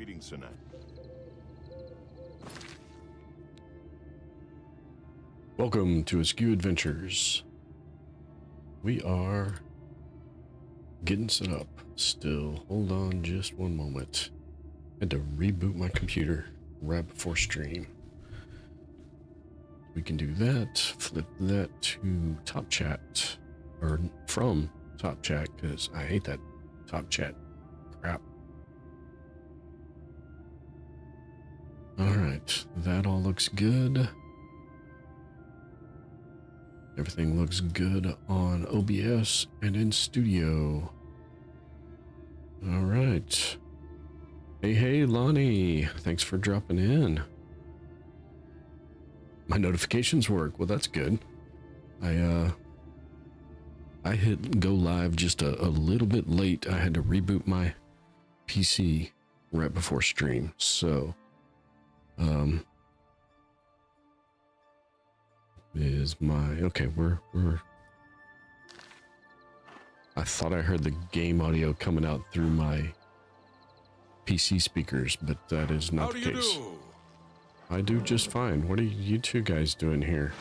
Greetings, Sinette. Welcome to Askew Adventures. We are getting set up still. Hold on just one moment. Had to reboot my computer right before stream. We can do that. Flip that to top chat, or from top chat, because I hate that top chat crap. Alright, that all looks good. Everything looks good on OBS and in studio. Alright. Hey, Lonnie. Thanks for dropping in. My notifications work. Well, that's good. I hit go live just a little bit late. I had to reboot my PC right before stream. So, is my, okay, we're, I thought I heard the game audio coming out through my PC speakers, but that is not the case. I do just fine. What are you two guys doing here?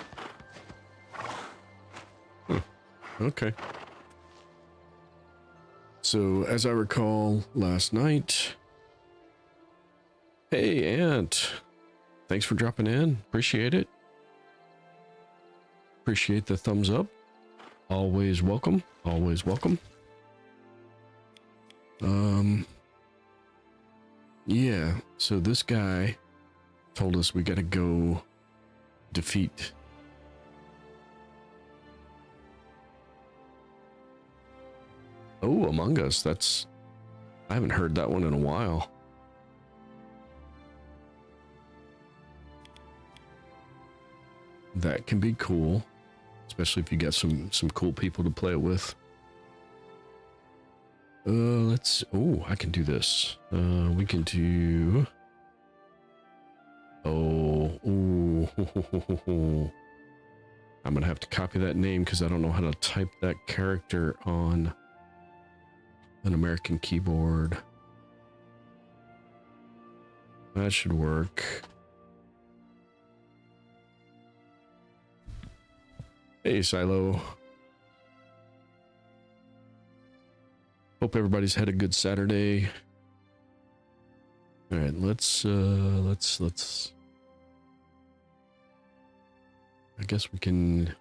Okay. So, as I recall last night... Hey, Ant. Thanks for dropping in. Appreciate it. Appreciate the thumbs up. Always welcome. Always welcome. Yeah, so this guy told us we gotta go defeat Among Us. That's, I haven't heard that one in a while. That can be cool, especially if you got some cool people to play it with. I can do this. We can do... I'm gonna have to copy that name because I don't know how to type that character on an American keyboard. That should work. Hey, Silo. Hope everybody's had a good Saturday. All right, let's I guess we can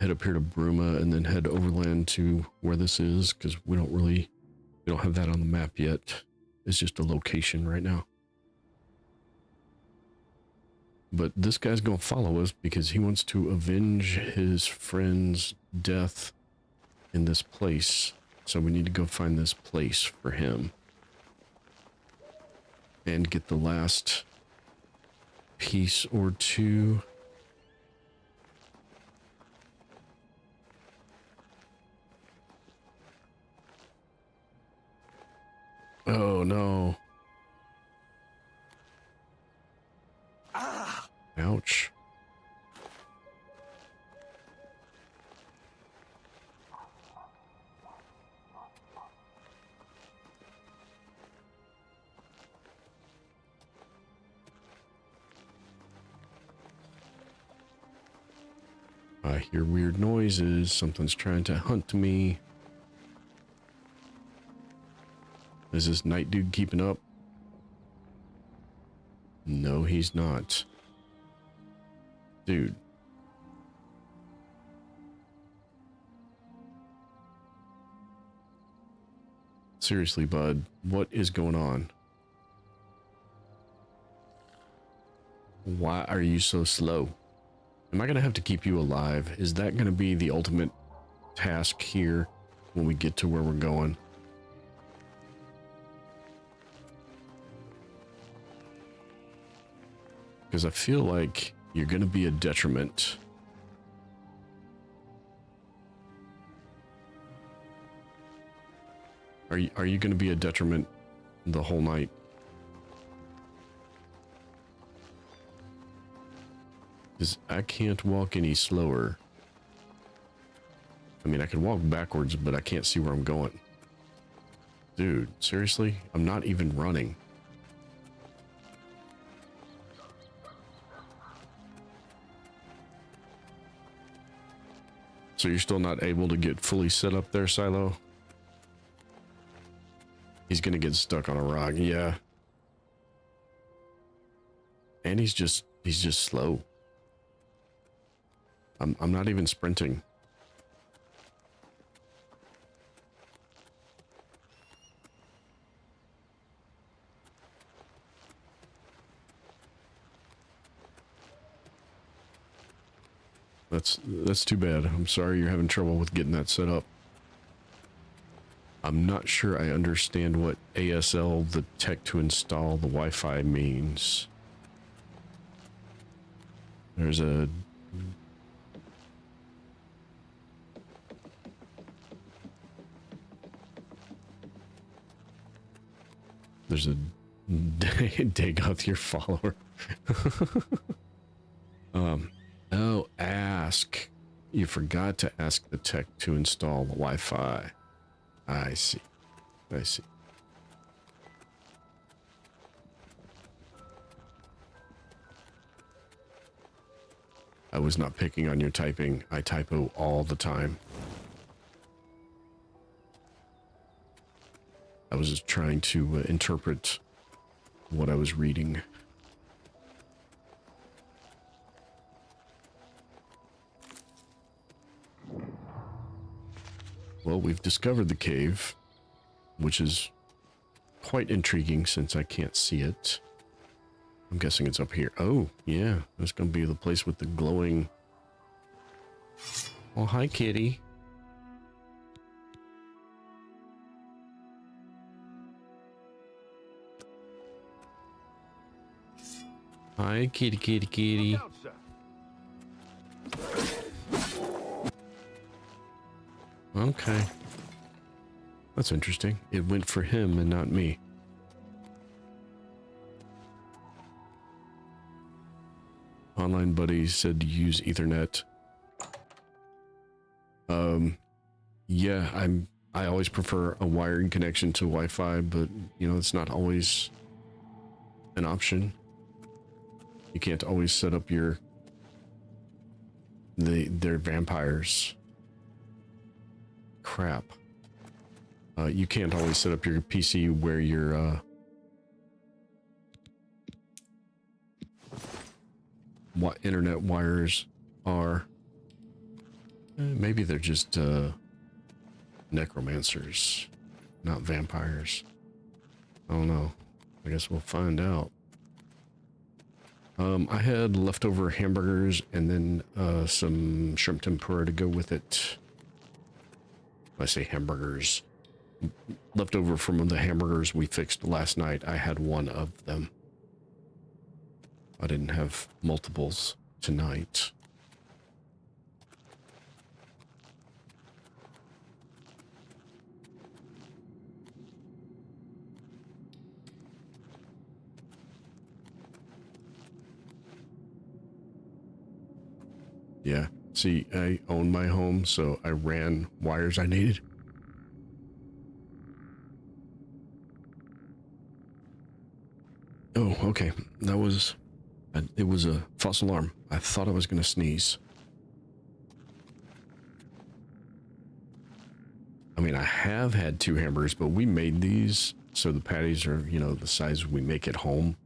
head up here to Bruma and then head overland to where this is, because we don't have that on the map yet. It's just a location right now. But this guy's gonna follow us because he wants to avenge his friend's death in this place. So we need to go find this place for him. And get the last piece or two. Oh no. Ah! Ouch. I hear weird noises. Something's trying to hunt me. Is this night dude keeping up? No, he's not. Dude. Seriously, bud, what is going on? Why are you so slow? Am I going to have to keep you alive? Is that going to be the ultimate task here when we get to where we're going? Because I feel like you're going to be a detriment. Are you going to be a detriment the whole night? Because I can't walk any slower. I mean, I can walk backwards, but I can't see where I'm going. Dude, seriously? I'm not even running. So you're still not able to get fully set up there, Silo? He's gonna get stuck on a rock, yeah. And he's just slow. I'm not even sprinting. That's too bad. I'm sorry you're having trouble with getting that set up. I'm not sure I understand what ASL, the tech to install the Wi-Fi, means. There's a... There's a Dagoth, your follower. Oh, ask. You forgot to ask the tech to install the Wi-Fi. I see. I see. I was not picking on your typing. I typo all the time. I was just trying to interpret what I was reading. Well, we've discovered the cave, which is quite intriguing since I can't see it. I'm guessing it's up here. Oh, yeah. That's going to be the place with the glowing... Oh, hi, kitty. Hi, kitty, kitty, kitty. Okay. That's interesting. It went for him and not me. Online buddy said to use Ethernet. Yeah, I always prefer a wired connection to Wi-Fi, but you know, it's not always an option. You can't always set up your their vampires. Crap. You can't always set up your PC where your what internet wires are. Maybe they're just necromancers, not vampires. I don't know. I guess we'll find out. I had leftover hamburgers and then some shrimp tempura to go with it. I say hamburgers. Leftover from the hamburgers we fixed last night, I had one of them. I didn't have multiples tonight. Yeah, see, I own my home, so I ran wires I needed. Oh, okay. That was... it was a false alarm. I thought I was going to sneeze. I mean, I have had 2 hamburgers, but we made these so the patties are, you know, the size we make at home,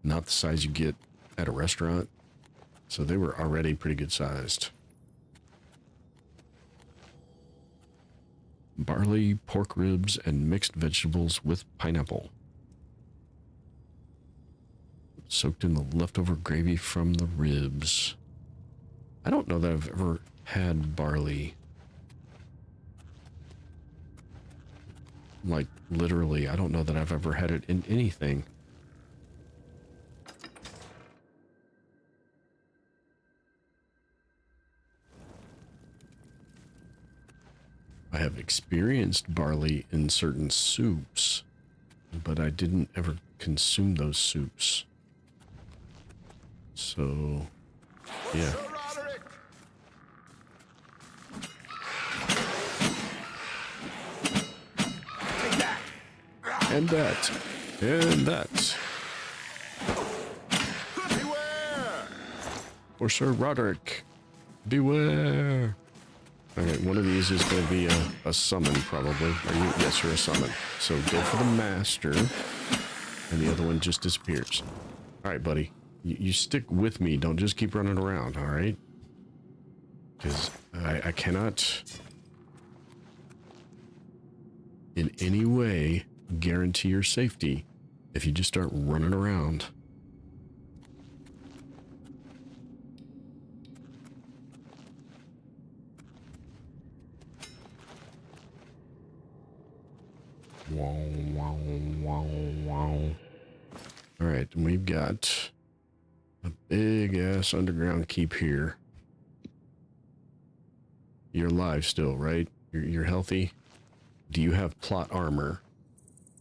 not the size you get at a restaurant. So they were already pretty good sized. Barley, pork ribs, and mixed vegetables with pineapple. Soaked in the leftover gravy from the ribs. I don't know that I've ever had barley. Like, literally, I don't know that I've ever had it in anything. I have experienced barley in certain soups, but I didn't ever consume those soups. So, yeah. And that. And that. Beware! For Sir Roderick. Beware! Okay, one of these is going to be a summon, probably. Are you? Yes, you're a summon. So go for the master, and the other one just disappears. All right, buddy. You stick with me. Don't just keep running around, all right? Because I cannot in any way guarantee your safety if you just start running around. Wow, wow, wow, wow. All right, and we've got a big-ass underground keep here. You're alive still, right? You're healthy? Do you have plot armor?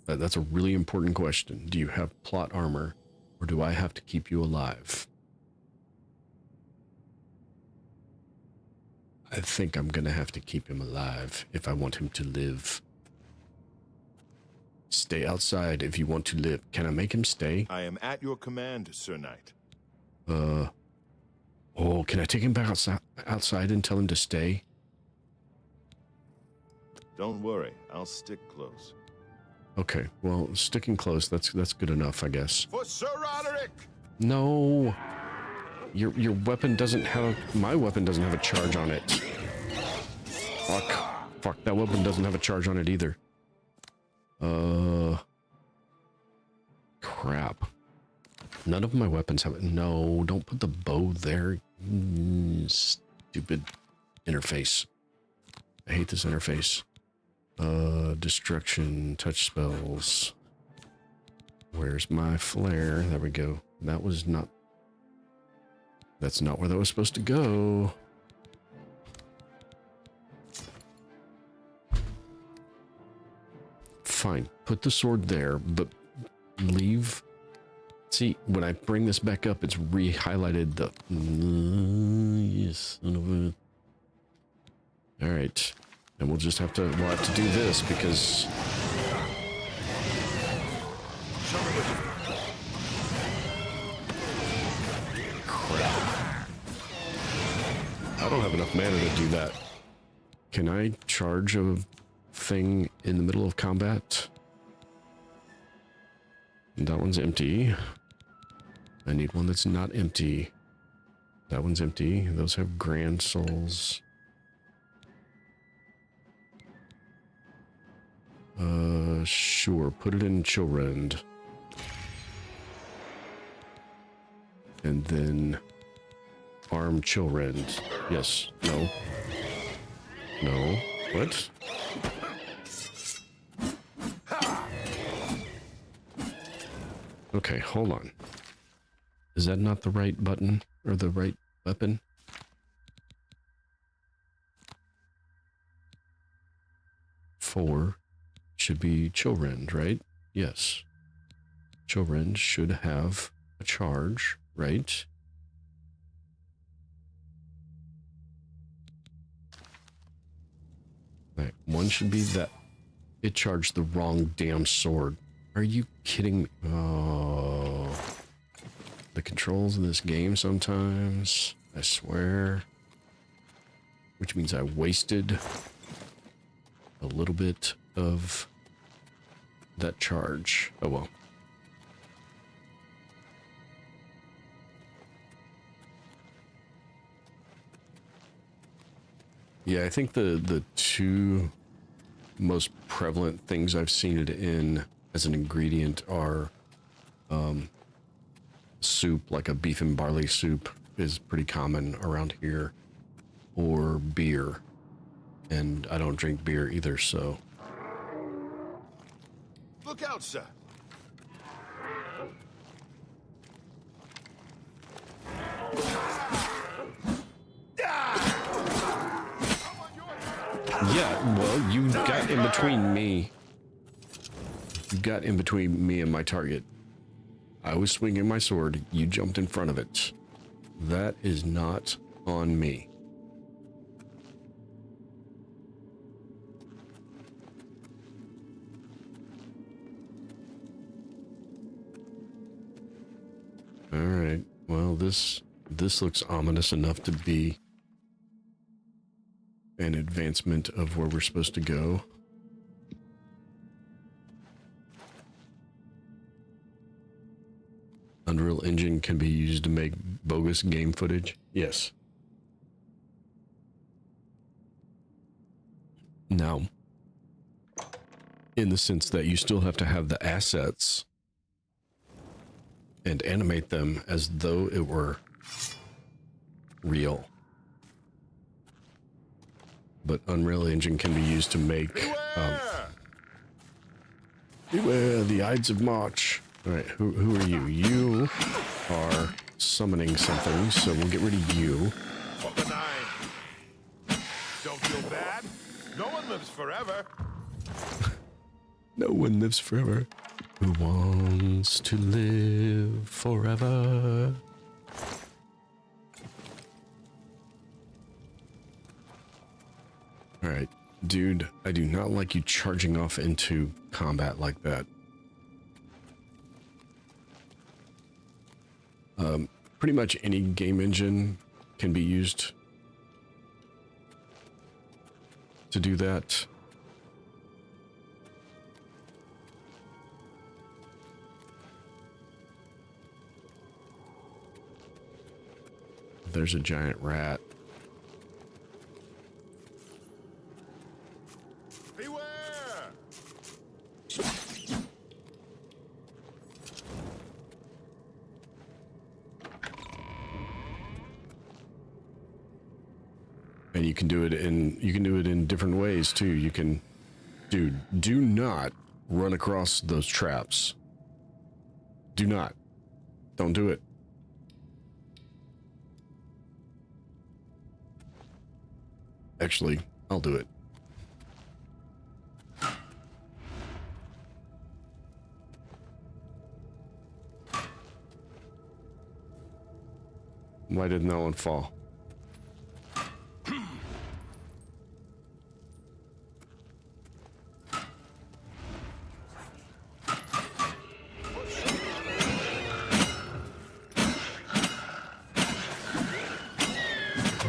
That's a really important question. Do you have plot armor, or do I have to keep you alive? I think I'm gonna have to keep him alive if I want him to live. Stay outside if you want to live. Can I make him stay? I am at your command, Sir Knight. Oh, can I take him back outside and tell him to stay? Don't worry, I'll stick close. Okay, well, sticking close, that's good enough, I guess. For Sir Roderick! No! Your weapon doesn't have... My weapon doesn't have a charge on it. Fuck, that weapon doesn't have a charge on it either. Crap. None of my weapons have it. No, don't put the bow there. Stupid interface. I hate this interface. Destruction, touch spells. Where's my flare? There we go. That was not... That's not where that was supposed to go. Fine. Put the sword there, but leave... See, when I bring this back up, it's re-highlighted the... yes, son of a... Alright. And we'll just have to... We'll have to do this, because... Crap. I don't have enough mana to do that. Can I charge a thing in the middle of combat? That one's empty. I need one that's not empty. That one's empty. Those have grand souls. Sure. Put it in Chillrend. And then arm Chillrend. Yes. No. No. What? Okay, hold on. Is that not the right button? Or the right weapon? Four should be Chillrend, right? Yes. Chillrend should have a charge, right? Right, one should be that. It charged the wrong damn sword. Are you kidding me? Oh. The controls in this game sometimes, I swear. Which means I wasted a little bit of that charge. Oh well. Yeah, I think the two most prevalent things I've seen it in as an ingredient are soup, like a beef and barley soup is pretty common around here, or beer. And I don't drink beer either, so... Look out, sir! Yeah, well, you got in between me. You got in between me and my target. I was swinging my sword, you jumped in front of it. That is not on me. Alright, well this looks ominous enough to be an advancement of where we're supposed to go. Unreal Engine can be used to make bogus game footage. Yes. Now, in the sense that you still have to have the assets and animate them as though it were real. But Unreal Engine can be used to make beware the Ides of March. All right, who are you? You are summoning something, so we'll get rid of you. The 9. Don't feel bad. No one lives forever. No one lives forever. Who wants to live forever? All right, dude, I do not like you charging off into combat like that. Pretty much any game engine can be used to do that. There's a giant rat. Beware! And you can do it in different ways too. You can, dude, do not run across those traps. Do not. Don't do it. Actually, I'll do it. Why didn't that one fall?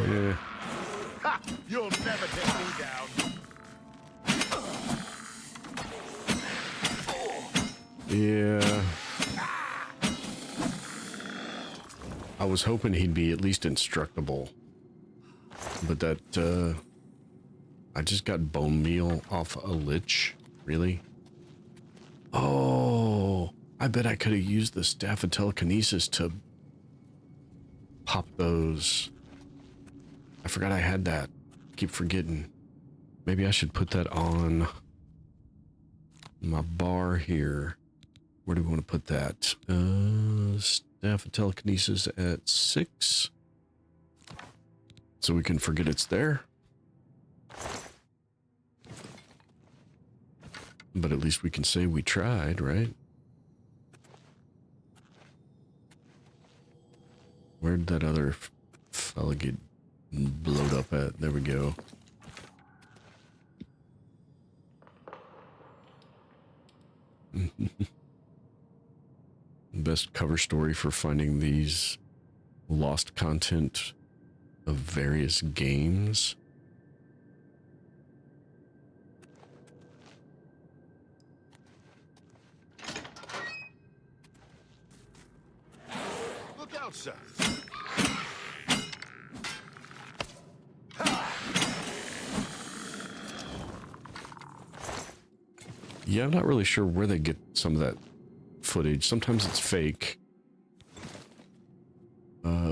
Yeah. Ha! You'll never take me down. Yeah. I was hoping he'd be at least instructable. But that, I just got bone meal off a lich. Really? Oh, I bet I could have used the staff of telekinesis to pop those. I forgot I had that. Keep forgetting. Maybe I should put that on my bar here. Where do we want to put that? Staff of telekinesis at 6. So we can forget it's there. But at least we can say we tried, right? Where'd that other fella get blowed up at? There we go. Best cover story for finding these lost content of various games. Look out, sir. Yeah, I'm not really sure where they get some of that footage. Sometimes it's fake.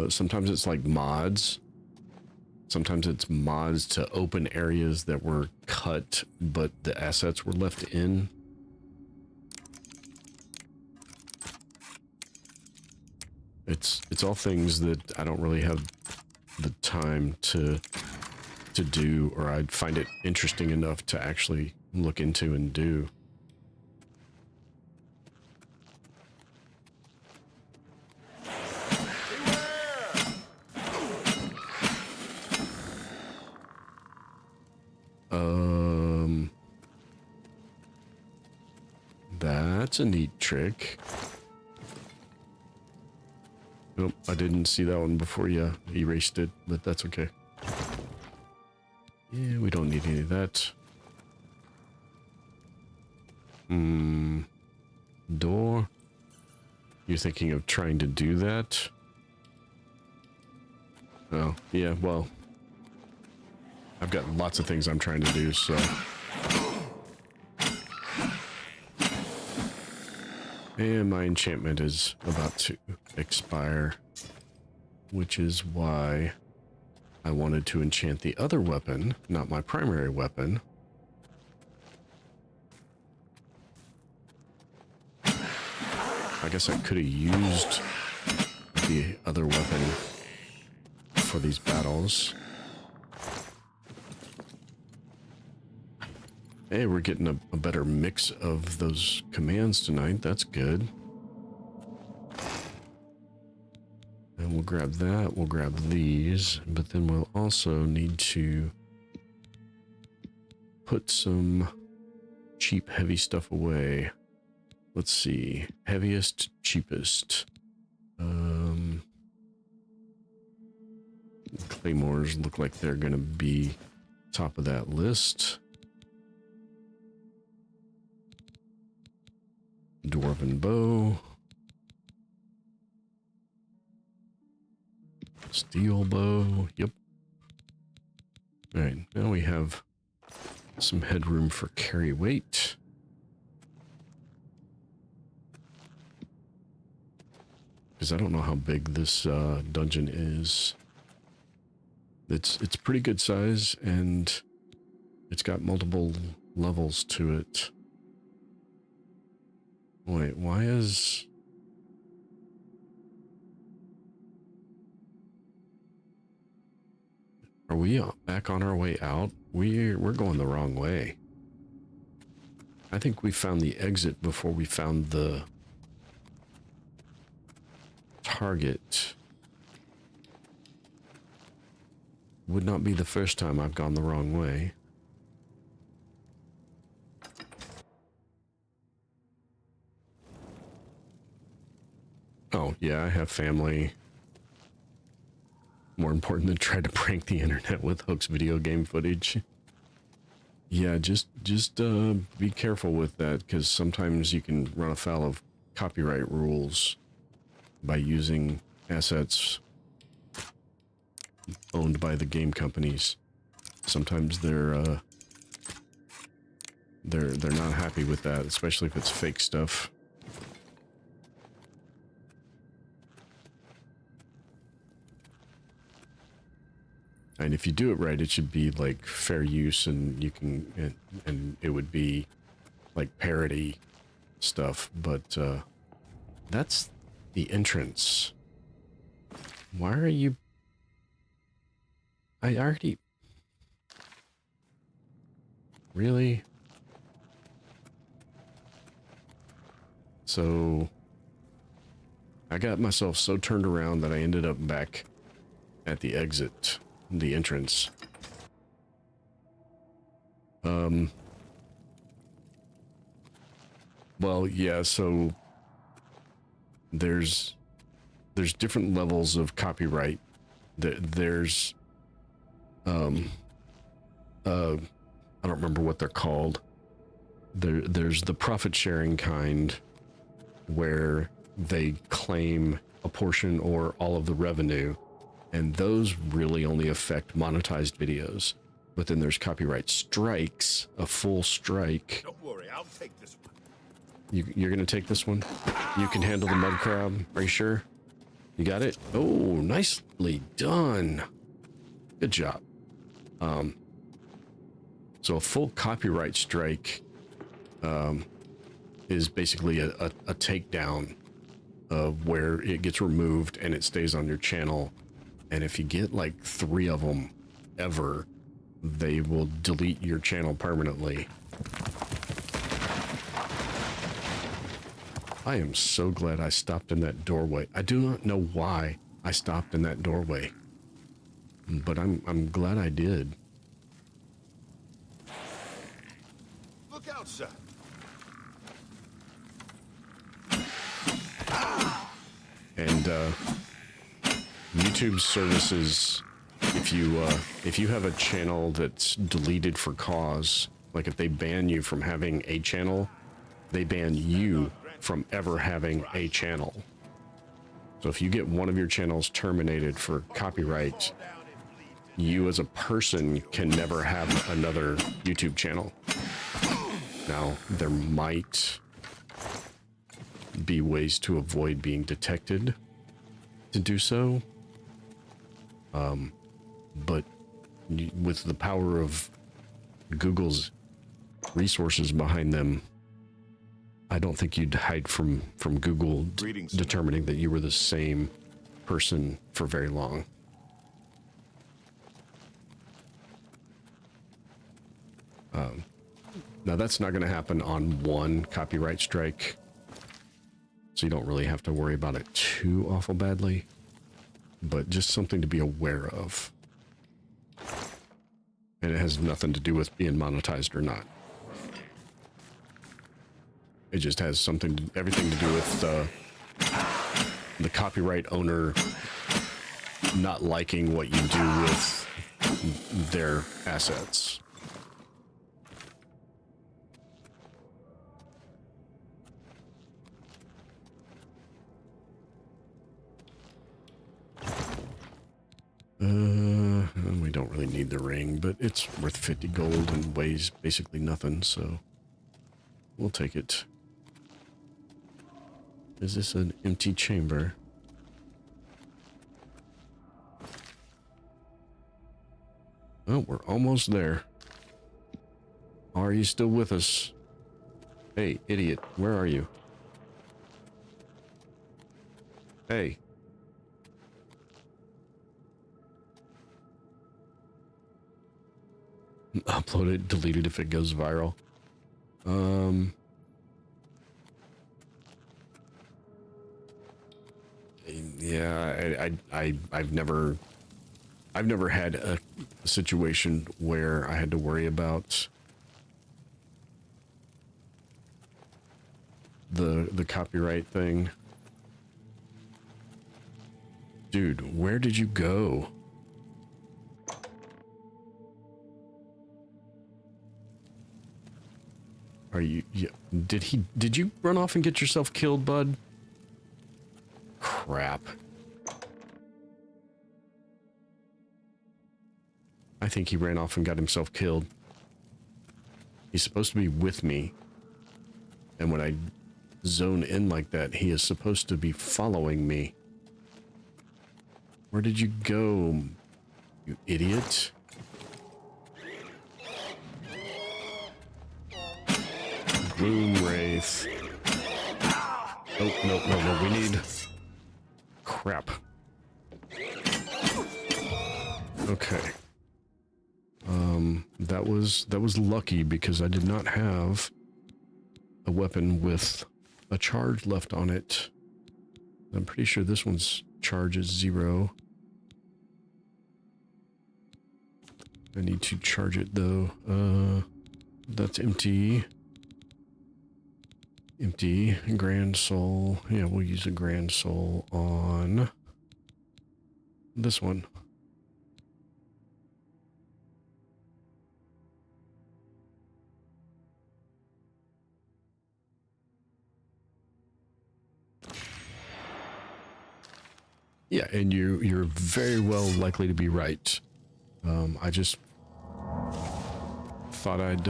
Sometimes it's like mods. Sometimes it's mods to open areas that were cut, but the assets were left in. It's all things that I don't really have the time to do, or I'd find it interesting enough to actually look into and do. That's a neat trick. Nope, I didn't see that one before you erased it, but that's okay. Yeah, we don't need any of that. Door. You're thinking of trying to do that? Oh, yeah, well. I've got lots of things I'm trying to do, so. And my enchantment is about to expire, which is why I wanted to enchant the other weapon, not my primary weapon. I guess I could have used the other weapon for these battles. Hey, we're getting a better mix of those commands tonight. That's good. And we'll grab that. We'll grab these. But then we'll also need to put some cheap, heavy stuff away. Let's see. Heaviest, cheapest. Claymores look like they're going to be top of that list. Dwarven bow. Steel bow. Yep. Alright, now we have some headroom for carry weight. Because I don't know how big this dungeon is. It's pretty good size, and it's got multiple levels to it. Wait, why is... Are we back on our way out? We're going the wrong way. I think we found the exit before we found the target. Would not be the first time I've gone the wrong way. Oh, yeah, I have family. More important than try to prank the internet with Hook's video game footage. Yeah, just be careful with that, because sometimes you can run afoul of copyright rules by using assets owned by the game companies. Sometimes they're not happy with that, especially if it's fake stuff. And if you do it right, it should be like fair use, and you can, and it would be like parody stuff. But that's the entrance. Why are you? I already. Really? So I got myself so turned around that I ended up back at the exit. The entrance. Well, yeah, so there's different levels of copyright. There's I don't remember what they're called. There's the profit sharing kind, where they claim a portion or all of the revenue. And those really only affect monetized videos. But then there's copyright strikes, a full strike. Don't worry, I'll take this one. You're gonna take this one? You can handle the mud crab. Are you sure? You got it? Oh, nicely done. Good job. So a full copyright strike is basically a takedown of where it gets removed and it stays on your channel. And if you get like 3 of them ever, they will delete your channel permanently. I am so glad I stopped in that doorway. I do not know why I stopped in that doorway, but I'm glad I did. Look out, sir. And YouTube services if you have a channel that's deleted for cause, like if they ban you from having a channel, they ban you from ever having a channel. So if you get one of your channels terminated for copyright, you as a person can never have another YouTube channel. Now, there might be ways to avoid being detected to do so. But with the power of Google's resources behind them, I don't think you'd hide from Google determining that you were the same person for very long. Now that's not going to happen on one copyright strike, so you don't really have to worry about it too awful badly, but just something to be aware of. And it has nothing to do with being monetized or not. It just has everything to do with the copyright owner not liking what you do with their assets. We don't really need the ring, but it's worth 50 gold and weighs basically nothing, so we'll take it. Is this an empty chamber? Oh, we're almost there. Are you still with us? Hey, idiot, where are you? Hey. Upload it, delete it if it goes viral. Yeah, I've never had a situation where I had to worry about the copyright thing. Dude, where did you go? Are you, did you run off and get yourself killed, bud? Crap. I think he ran off and got himself killed. He's supposed to be with me. And when I zone in like that, he is supposed to be following me. Where did you go, you idiot? Gloom Wraith. Oh, no, we need... Crap. Okay. That was lucky because I did not have a weapon with a charge left on it. I'm pretty sure this one's charge is 0. I need to charge it though. That's empty. Empty. Grand Soul. Yeah, we'll use a Grand Soul on this one. Yeah, and you're very well likely to be right. I just thought I'd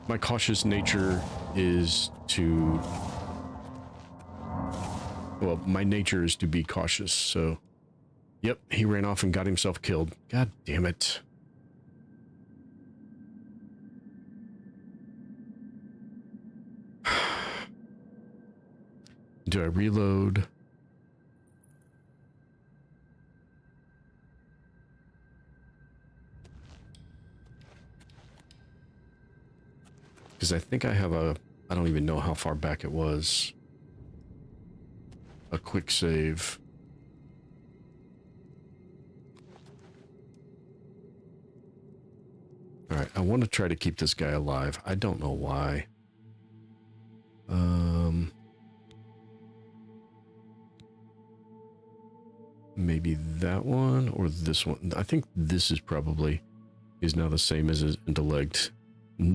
my cautious nature is to, well, my nature is to be cautious, so yep, he ran off and got himself killed. God damn it. Do I reload? Because I think I have I don't even know how far back it was. A quick save. Alright, I want to try to keep this guy alive. I don't know why. maybe that one or this one. I think this is probably is now the same as his intellect.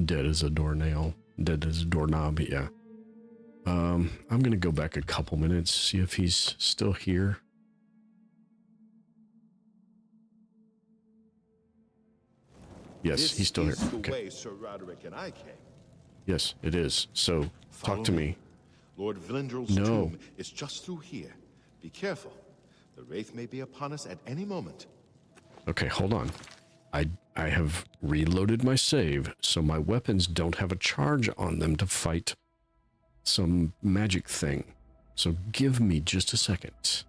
Dead as a doornail. Dead as a doorknob, yeah. I'm gonna go back a couple minutes, see if he's still here. Yes, he's still here. Okay. Way Sir Roderick and I came. Yes, it is. So, talk to me. Lord Vlindrel's tomb is just through here. Be careful. The Wraith may be upon us at any moment. Okay, hold on. I have reloaded my save, so my weapons don't have a charge on them to fight some magic thing. So give me just a second.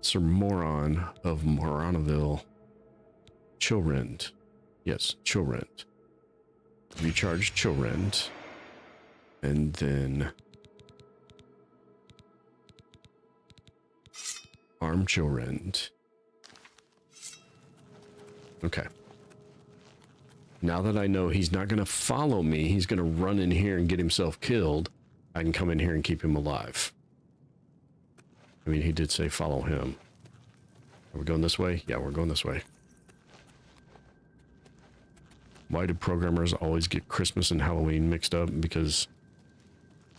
Sir Moron of Moronaville. Chillrend. Yes, Chillrend. Recharge Chillrend. And then arm Chillrend. Okay. Now that I know he's not going to follow me, he's going to run in here and get himself killed, I can come in here and keep him alive. I mean, he did say follow him. Are we going this way? Yeah, we're going this way. Why do programmers always get Christmas and Halloween mixed up? Because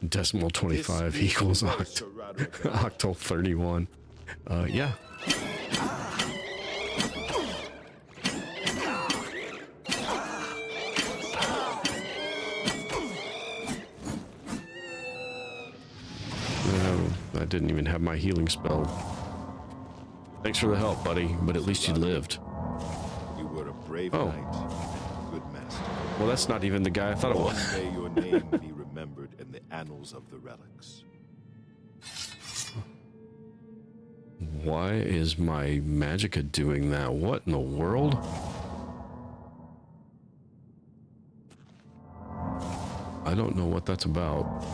decimal 25 equals octal 31. Yeah. I didn't even have my healing spell. Thanks for the help, buddy, but at least you lived. You were a brave knight, good master. Well, that's not even the guy I thought it was. One day your name be remembered in the annals of the relics. Why is my magicka doing that? What in the world? I don't know what that's about.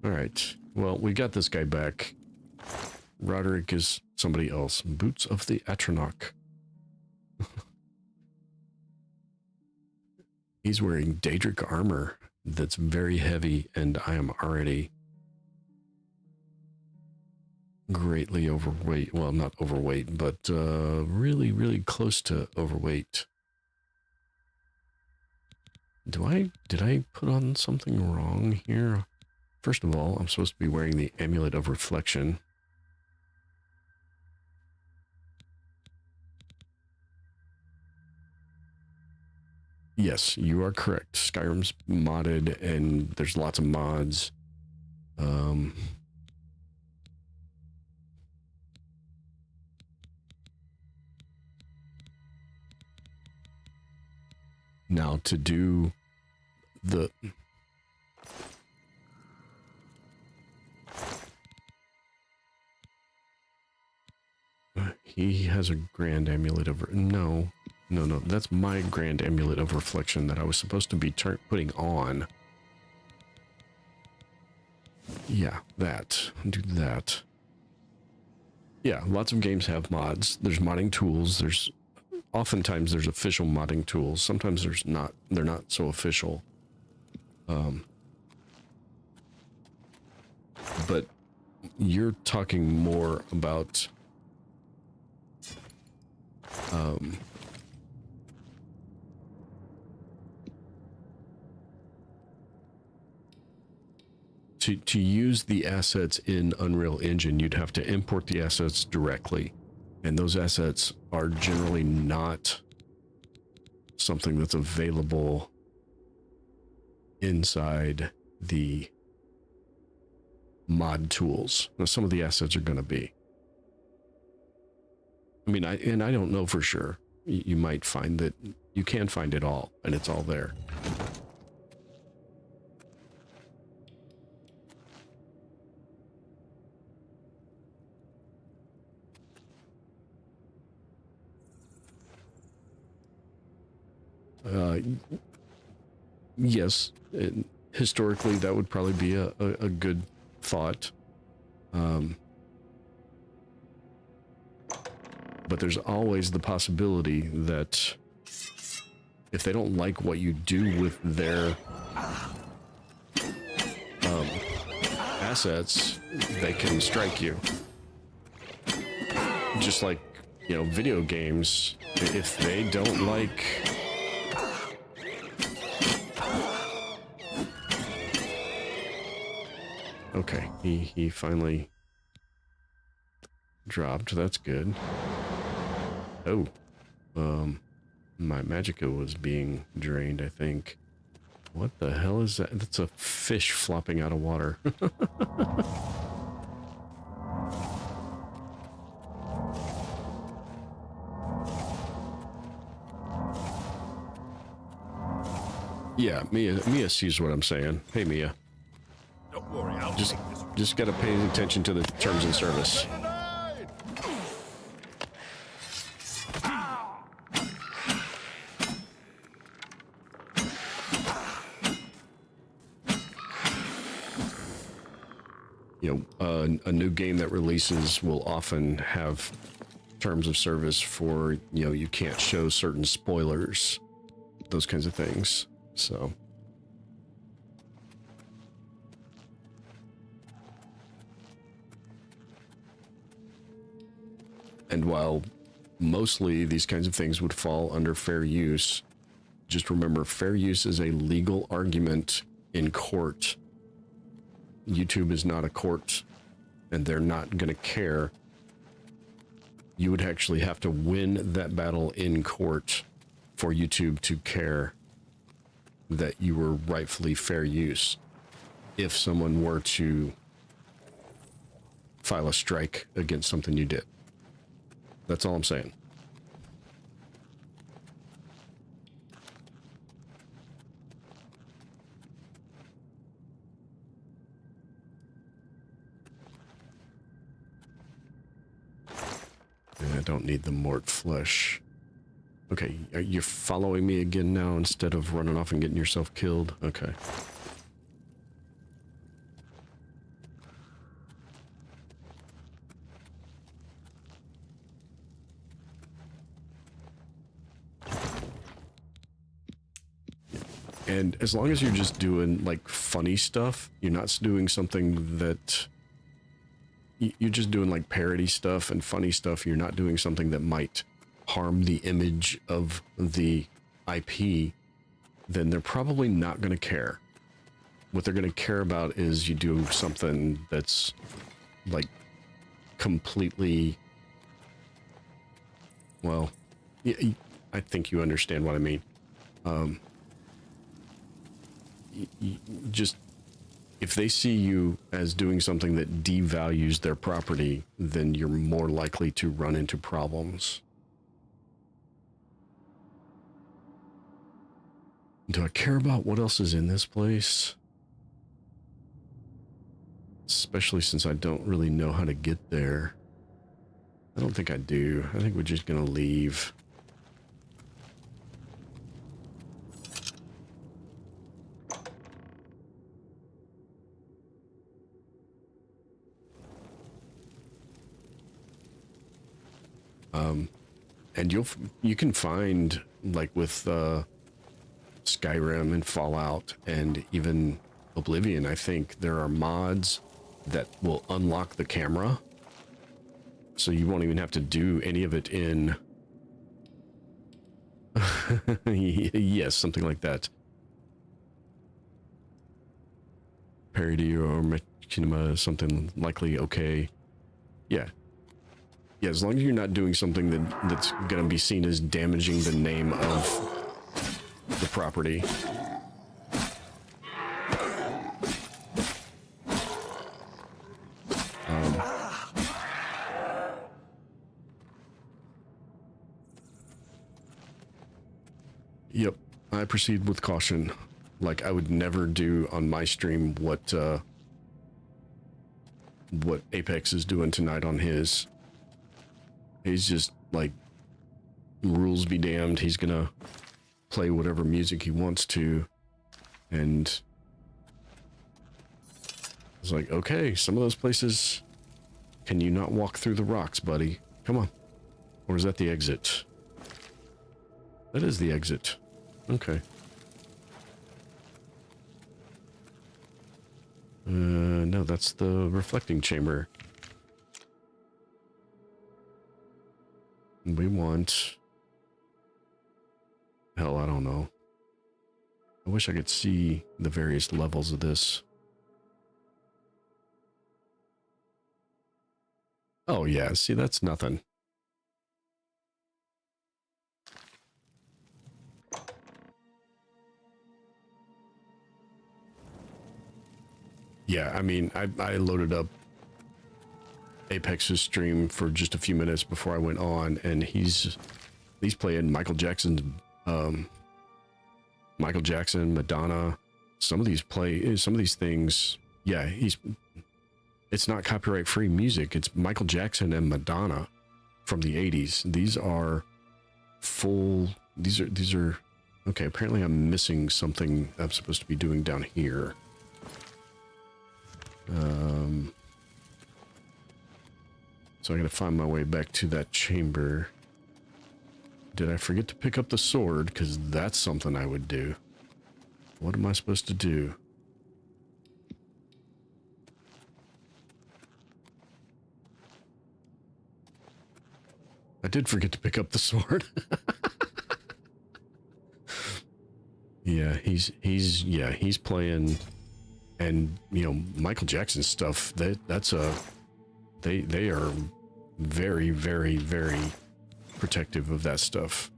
Alright, well, we got this guy back. Roderick is somebody else. Boots of the Atronach. He's wearing Daedric armor that's very heavy, and I am already greatly overweight. Well, not overweight, but really, really close to overweight. Did I put on something wrong here? First of all, I'm supposed to be wearing the Amulet of Reflection. Yes, you are correct. Skyrim's modded, and there's lots of mods. Now, to do the... He has a grand amulet of... No, that's my grand amulet of reflection that I was supposed to be putting on. Yeah, that. Do that. Yeah, lots of games have mods. There's modding tools. Oftentimes there's official modding tools. Sometimes there's not. They're not so official. But you're talking more about... To use the assets in Unreal Engine, you'd have to import the assets directly. And those assets are generally not something that's available inside the mod tools. Now, some of the assets are going to be. I mean, I don't know for sure. You might find that you can find it all, and it's all there. Yes, historically that would probably be a good thought. But there's always the possibility that if they don't like what you do with their assets, they can strike you. Just like, you know, video games, if they don't like... Okay, he finally dropped. That's good. Oh, my magicka was being drained, I think. What the hell is that? That's a fish flopping out of water. Yeah, Mia sees what I'm saying. Hey, Mia. Don't worry, I'll Just gotta pay attention to the terms and service. You know, a new game that releases will often have terms of service for, you know, you can't show certain spoilers, those kinds of things. So, and while mostly these kinds of things would fall under fair use, just remember, fair use is a legal argument in court. YouTube is not a court, and they're not going to care. You would actually have to win that battle in court for YouTube to care that you were rightfully fair use. If someone were to file a strike against something you did. That's all I'm saying. I don't need the mort flesh. Okay, you're following me again now instead of running off and getting yourself killed? Okay. And as long as you're just doing, like, funny stuff, you're not doing something that... You're just doing, like, parody stuff and funny stuff. You're not doing something that might harm the image of the IP, then they're probably not going to care. What they're going to care about is you do something that's, like, completely... Well, I think you understand what I mean. Just... If they see you as doing something that devalues their property, then you're more likely to run into problems. Do I care about what else is in this place? Especially since I don't really know how to get there. I don't think I do. I think we're just gonna leave. And you can find, like, with Skyrim and Fallout and even Oblivion, I think there are mods that will unlock the camera, so you won't even have to do any of it in... Yes, something like that. Parody or machinima, something likely okay. Yeah. Yeah, as long as you're not doing something that's going to be seen as damaging the name of the property. Yep, I proceed with caution. Like, I would never do on my stream what Apex is doing tonight on his. He's just, like, rules be damned. He's gonna play whatever music he wants to. And it's like, okay, some of those places, can you not walk through the rocks, buddy? Come on. Or is that the exit? That is the exit. Okay. No, that's the reflecting chamber. We want... Hell, I don't know. I wish I could see the various levels of this. Oh yeah, see, that's nothing. Yeah, I mean, I loaded up Apex's stream for just a few minutes before I went on, and he's playing Michael Jackson, Madonna. Some of these things. Yeah, it's not copyright free music. It's Michael Jackson and Madonna from the 80s. These are okay. Apparently I'm missing something I'm supposed to be doing down here. So I gotta find my way back to that chamber. Did I forget to pick up the sword? Because that's something I would do. What am I supposed to do? I did forget to pick up the sword. Yeah, he's playing, and you know, Michael Jackson stuff. They are very, very, very protective of that stuff.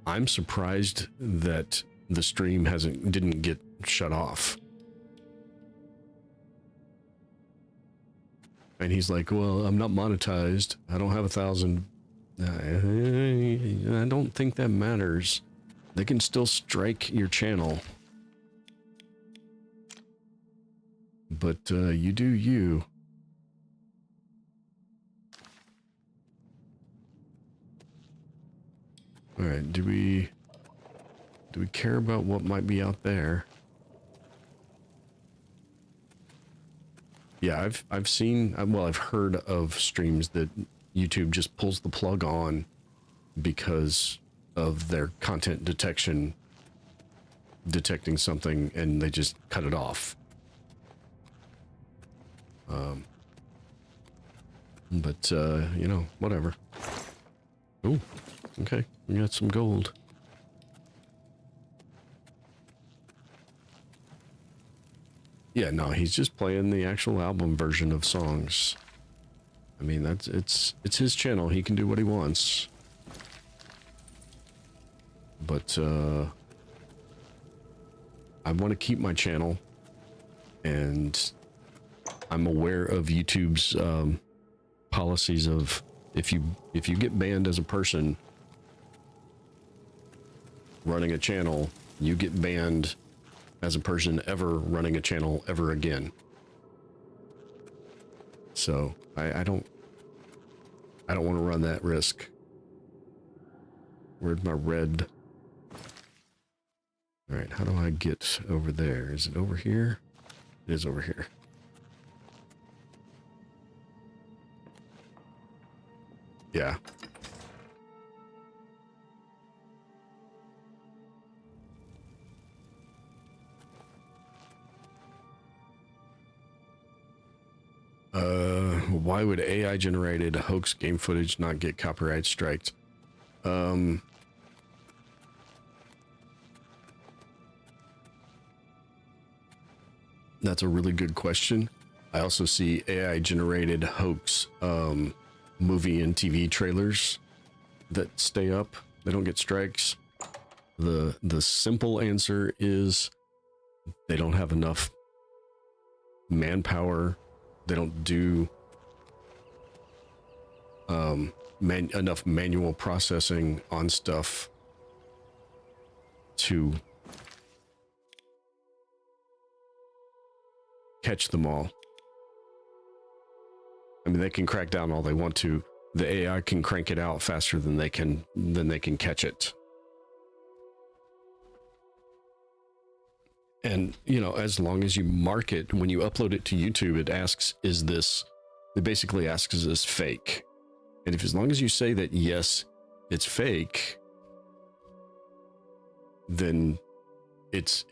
I'm surprised that the stream didn't get shut off. And he's like, well, I'm not monetized. I don't have 1,000. I don't think that matters. They can still strike your channel. But you do you. All right, do we care about what might be out there? Yeah, I've seen, well, I've heard of streams that YouTube just pulls the plug on because of their content detecting something, and they just cut it off. But you know, whatever. Oh, okay, we got some gold. Yeah, no, he's just playing the actual album version of songs. I mean, it's his channel. He can do what he wants. But I want to keep my channel, and I'm aware of YouTube's policies of if you get banned as a person running a channel, you get banned as a person ever running a channel ever again. So I don't want to run that risk. Where's my red? All right, how do I get over there? Is it over here? It is over here. Yeah. Why would AI generated hoax game footage not get copyright striked? That's a really good question. I also see AI generated hoax movie and TV trailers that stay up. They don't get strikes. The simple answer is they don't have enough manpower. They don't do enough manual processing on stuff to catch them all. I mean, they can crack down all they want to. The AI can crank it out faster than they can catch it. And, you know, as long as you mark it, when you upload it to YouTube, it asks, it basically asks, is this fake? And if as long as you say that, yes, it's fake, then it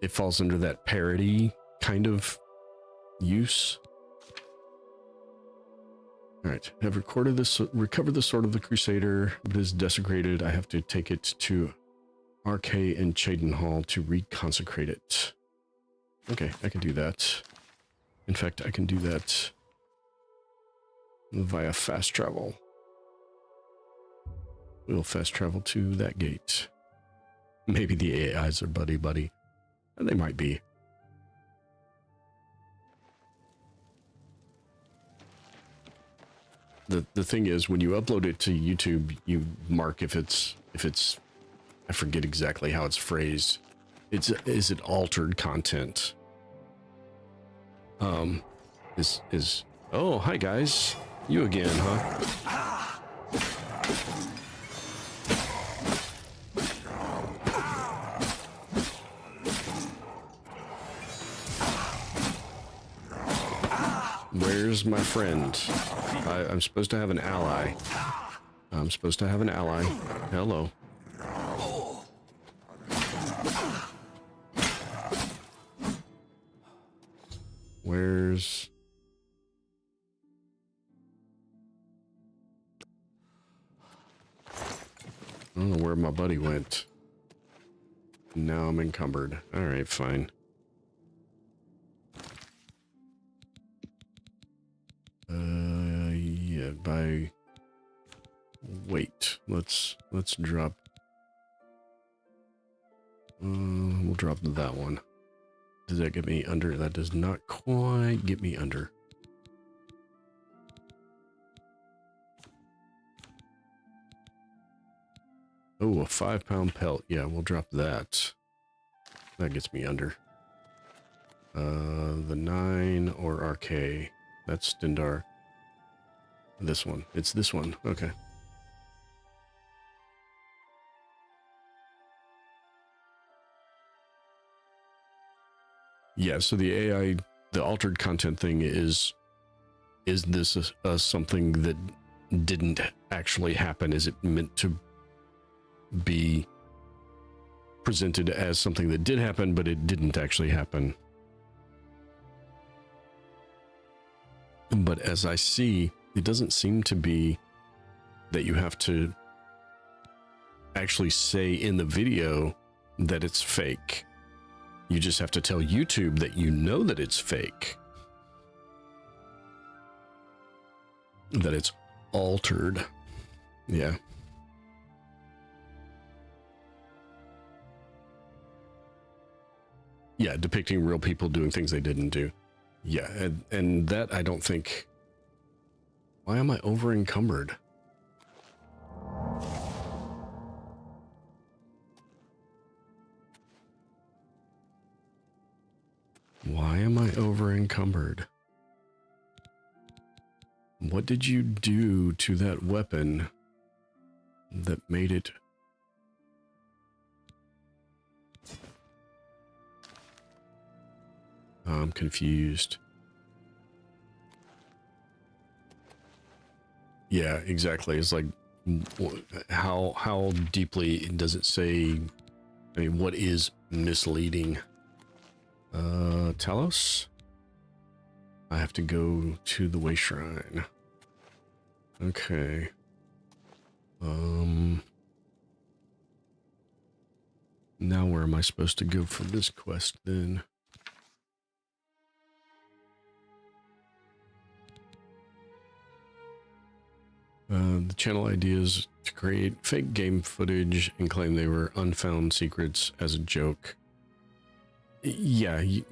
falls under that parody kind of use. All right, I've recovered the sword of the Crusader, but it is desecrated. I have to take it to RK and Cheydinhal to reconsecrate it. Okay, I can do that. In fact, I can do that via fast travel. We'll fast travel to that gate. Maybe the AIs are buddy-buddy. They might be. The thing is, when you upload it to YouTube, you mark if it's I forget exactly how it's phrased. Is it altered content? Oh, hi guys. You again, huh? Where's my friend? I'm supposed to have an ally. I'm supposed to have an ally. Hello. Where's... I don't know where my buddy went. Now I'm encumbered. Alright, fine. Yeah, by... Wait, let's drop... we'll drop that one. Does that get me under? That does not quite get me under. Oh, a 5-pound pelt. Yeah, we'll drop that. That gets me under. The 9 or RK. That's Stendar. This one. It's this one. Okay. Yeah, so the AI, the altered content thing is this something that didn't actually happen? Is it meant to be presented as something that did happen, but it didn't actually happen? But as I see, it doesn't seem to be that you have to actually say in the video that it's fake. You just have to tell YouTube that you know that it's fake. That it's altered. Yeah. Yeah, depicting real people doing things they didn't do. Yeah, and that I don't think... Why am I over encumbered? Why am I over encumbered? What did you do to that weapon that made it... I'm confused. Yeah, exactly. It's like, how deeply does it say, I mean, what is misleading? Talos? I have to go to the Way Shrine. Okay. Now where am I supposed to go for this quest then? The channel idea is to create fake game footage and claim they were unfound secrets as a joke. Yeah, you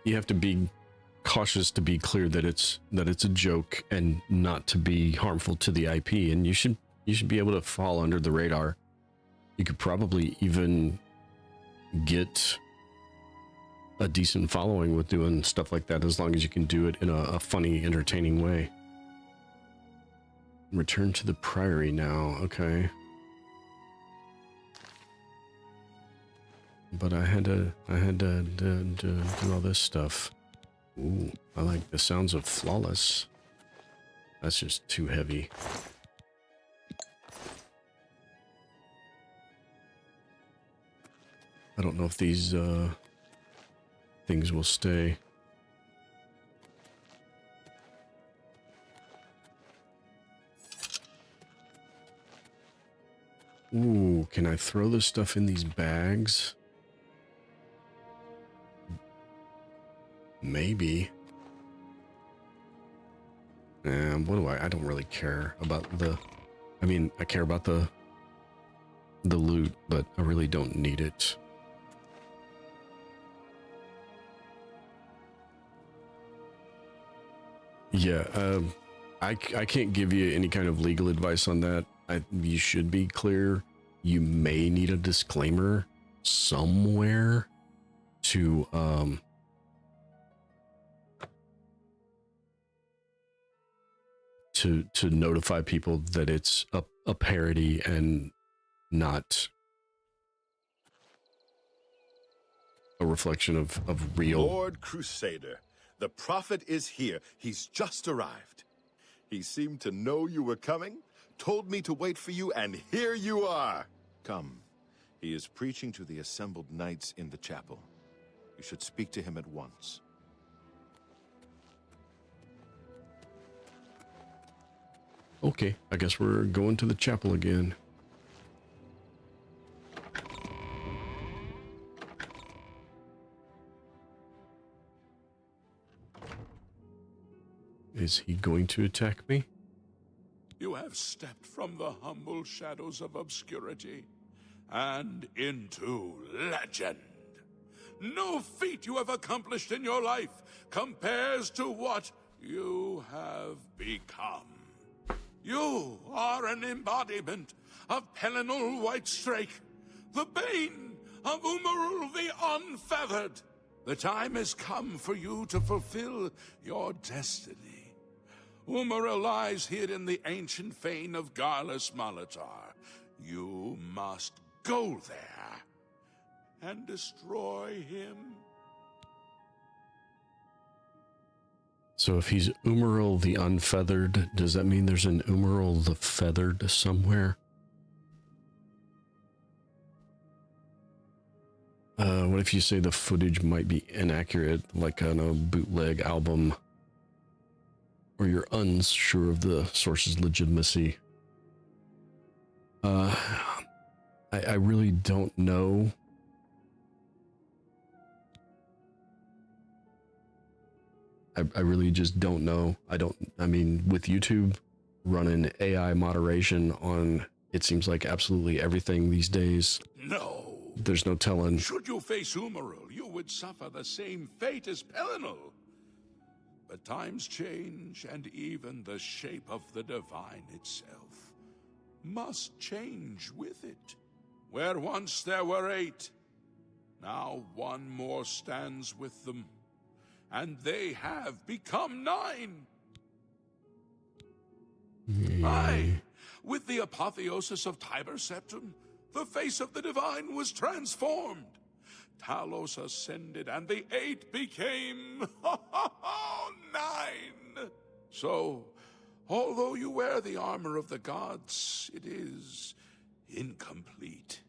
have to be cautious to be clear that it's a joke and not to be harmful to the IP, and you should be able to fall under the radar. You could probably even get a decent following with doing stuff like that, as long as you can do it in a funny, entertaining way. Return to the Priory now, okay. But I had to do all this stuff. Ooh, I like the sounds of Flawless. That's just too heavy. I don't know if these things will stay. Ooh, can I throw this stuff in these bags? Maybe. What do I don't really care about the, I mean, I care about the loot, but I really don't need it. Yeah, I can't give you any kind of legal advice on that. You should be clear. You may need a disclaimer somewhere to to notify people that it's a parody and not a reflection of real. Lord Crusader, the prophet is here. He's just arrived. He seemed to know you were coming, told me to wait for you, and here you are. Come. He is preaching to the assembled knights in the chapel. You should speak to him at once. Okay, I guess we're going to the chapel again. Is he going to attack me? You have stepped from the humble shadows of obscurity and into legend. No feat you have accomplished in your life compares to what you have become. You are an embodiment of Pelinal Whitestrake, the bane of Umarul the Unfeathered. The time has come for you to fulfill your destiny. Umaril lies hid in the ancient fane of Garlus Malatar. You must go there and destroy him. So if he's Umaril the Unfeathered, does that mean there's an Umaril the Feathered somewhere? What if you say the footage might be inaccurate, like on a bootleg album? Or you're unsure of the source's legitimacy? I really don't know. I really just don't know. I mean, with YouTube running AI moderation on, it seems like absolutely everything these days. No. There's no telling. Should you face Umaril, you would suffer the same fate as Pelinal. But times change, and even the shape of the divine itself must change with it. Where once there were 8, now one more stands with them, and they have become 9. Aye, with the apotheosis of Tiber Septim, the face of the divine was transformed. Talos ascended, and the 8 became 9. So, although you wear the armor of the gods, it is incomplete.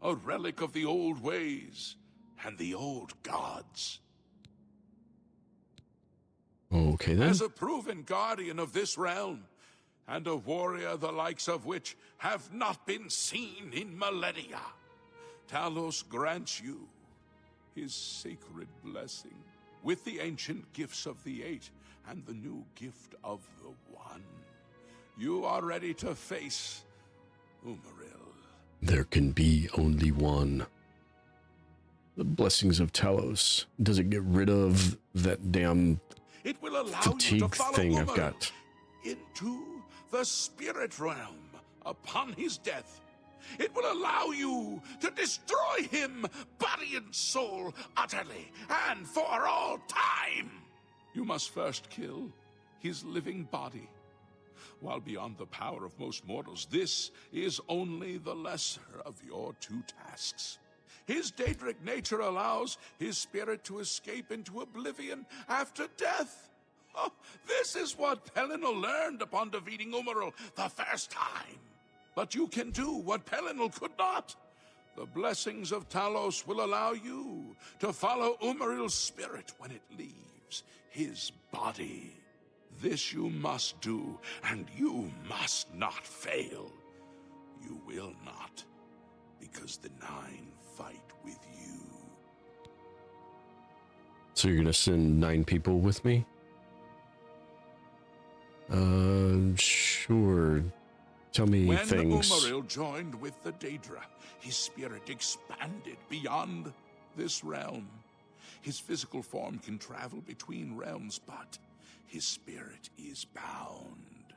A relic of the old ways and the old gods. Okay then. As a proven guardian of this realm, and a warrior the likes of which have not been seen in millennia, Talos grants you his sacred blessing, with the ancient gifts of the 8 and the new gift of the 1. You are ready to face Umaril. There can be only one. The blessings of Talos. Does it get rid of that damn It will allow fatigue you to follow thing I've Umaril got? into the spirit realm upon his death. It will allow you to destroy him, body and soul, utterly and for all time. You must first kill his living body. While beyond the power of most mortals, this is only the lesser of your 2 tasks. His Daedric nature allows his spirit to escape into oblivion after death. This is what Pelinal learned upon defeating Umaril the first time. But you can do what Pelinal could not. The blessings of Talos will allow you to follow Umaril's spirit when it leaves his body. This you must do, and you must not fail. You will not, because the Nine fight with you. So you're gonna send 9 people with me? Sure. Tell me When things. Umaril joined with the Daedra, his spirit expanded beyond this realm. His physical form can travel between realms, but his spirit is bound.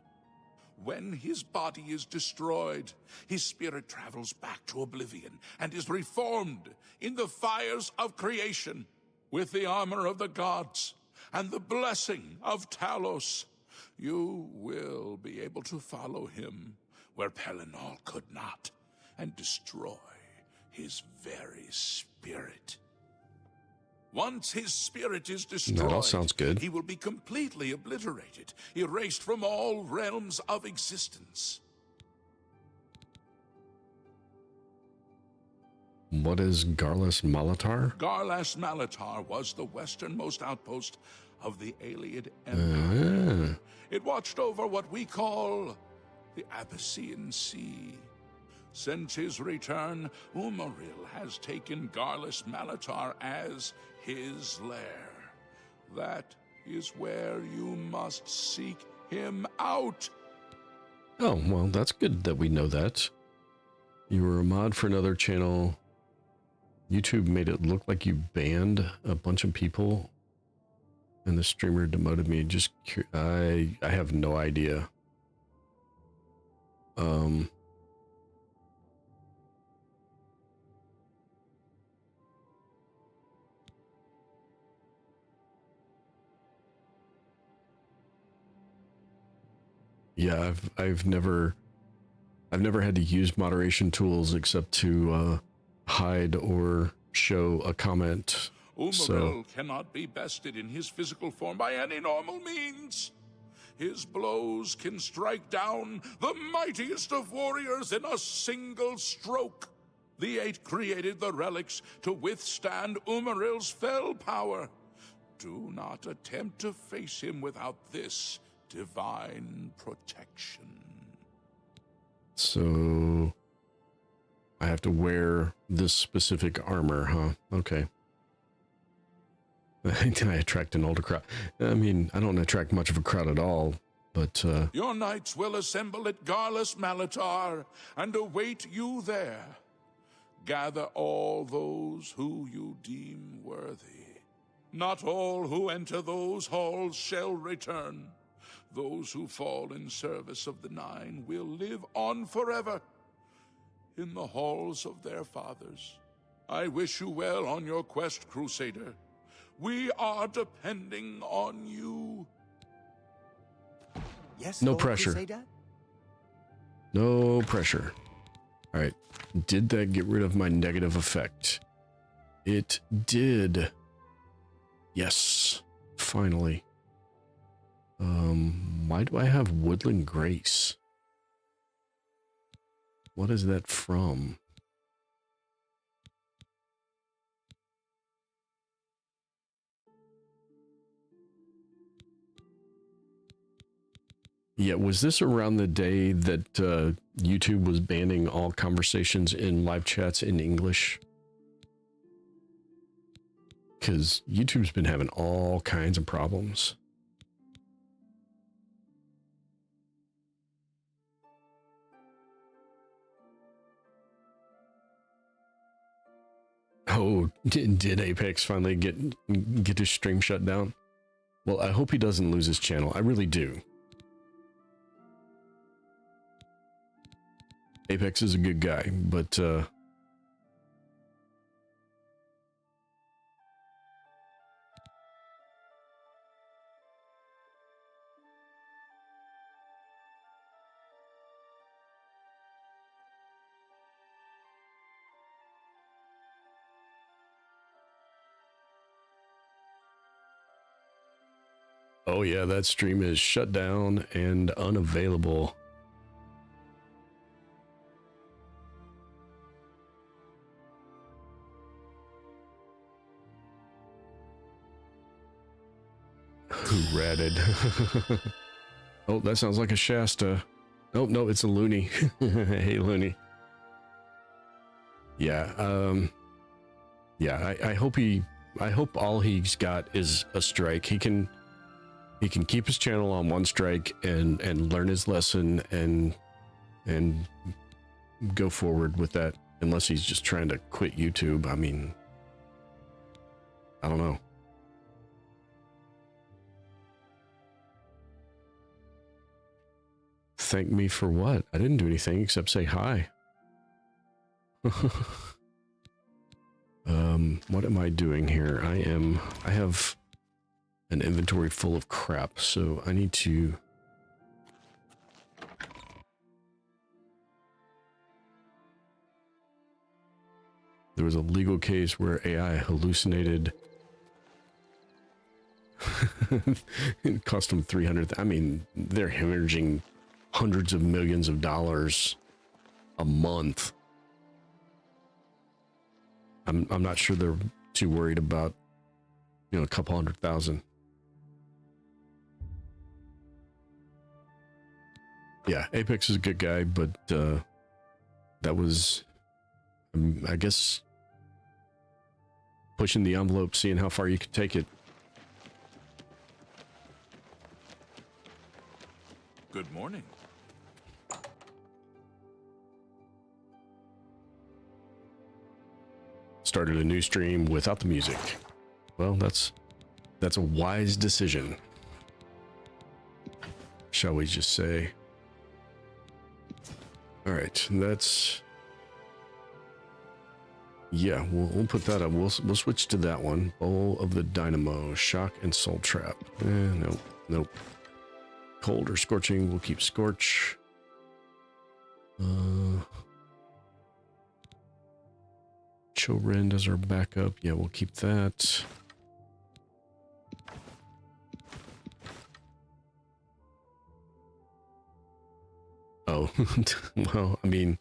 When his body is destroyed, his spirit travels back to Oblivion and is reformed in the fires of creation with the armor of the gods and the blessing of Talos. You will be able to follow him where Pelinal could not and destroy his very spirit. Once his spirit is destroyed, That all sounds good. he will be completely obliterated, erased from all realms of existence. What is Garlas Malatar? Garlas Malatar was the westernmost outpost of the Ayleid Empire. It watched over what we call the Abyssinian Sea. Since his return, Umaril has taken Garlas Malatar as his lair. That is where you must seek him out. Oh, well, that's good that we know that. You were a mod for another channel. YouTube made it look like you banned a bunch of people, and the streamer demoted me. Just I have no idea. Yeah, I've never had to use moderation tools except to hide or show a comment. Umaril cannot be bested in his physical form by any normal means. His blows can strike down the mightiest of warriors in a single stroke. The Eight created the relics to withstand Umaril's fell power. Do not attempt to face him without this divine protection. So I have to wear this specific armor, huh? Okay. I attract an older crowd. I mean, I don't attract much of a crowd at all, but Your knights will assemble at Garlas Malatar and await you there. Gather all those who you deem worthy. Not all who enter those halls shall return. Those who fall in service of the Nine will live on forever in the halls of their fathers. I wish you well on your quest, Crusader. We are depending on you. Yes, no Lord pressure. Crusader? No pressure. All right. Did that get rid of my negative effect? It did. Yes. Finally. Why do I have Woodland Grace? What is that from? Yeah, was this around the day that YouTube was banning all conversations in live chats in English? Because YouTube's been having all kinds of problems. Oh, did Apex finally get his stream shut down? Well, I hope he doesn't lose his channel. I really do. Apex is a good guy, but Oh yeah, that stream is shut down and unavailable. Who ratted? Oh, that sounds like a Shasta. Oh, no, it's a Looney. Hey, Looney. Yeah, yeah, I hope all he's got is a strike. He can keep his channel on one strike and learn his lesson and go forward with that, unless he's just trying to quit YouTube. I mean, I don't know. Thank me for what? I didn't do anything except say hi. What am I doing here? I have an inventory full of crap, so I need to... There was a legal case where AI hallucinated. It cost them 300. I mean, they're hemorrhaging hundreds of millions of dollars a month. I'm not sure they're too worried about, you know, a couple $100,000. Yeah, Apex is a good guy, but that was, I guess, pushing the envelope, seeing how far you could take it. Good morning. Started a new stream without the music. Well, that's a wise decision, shall we just say. All right, that's... Yeah, we'll put that up. We'll switch to that one. Bowl of the Dynamo, Shock and Soul Trap. Nope. Cold or Scorching, we'll keep Scorch. Chorend as our backup. Yeah, we'll keep that. Oh, well, I mean,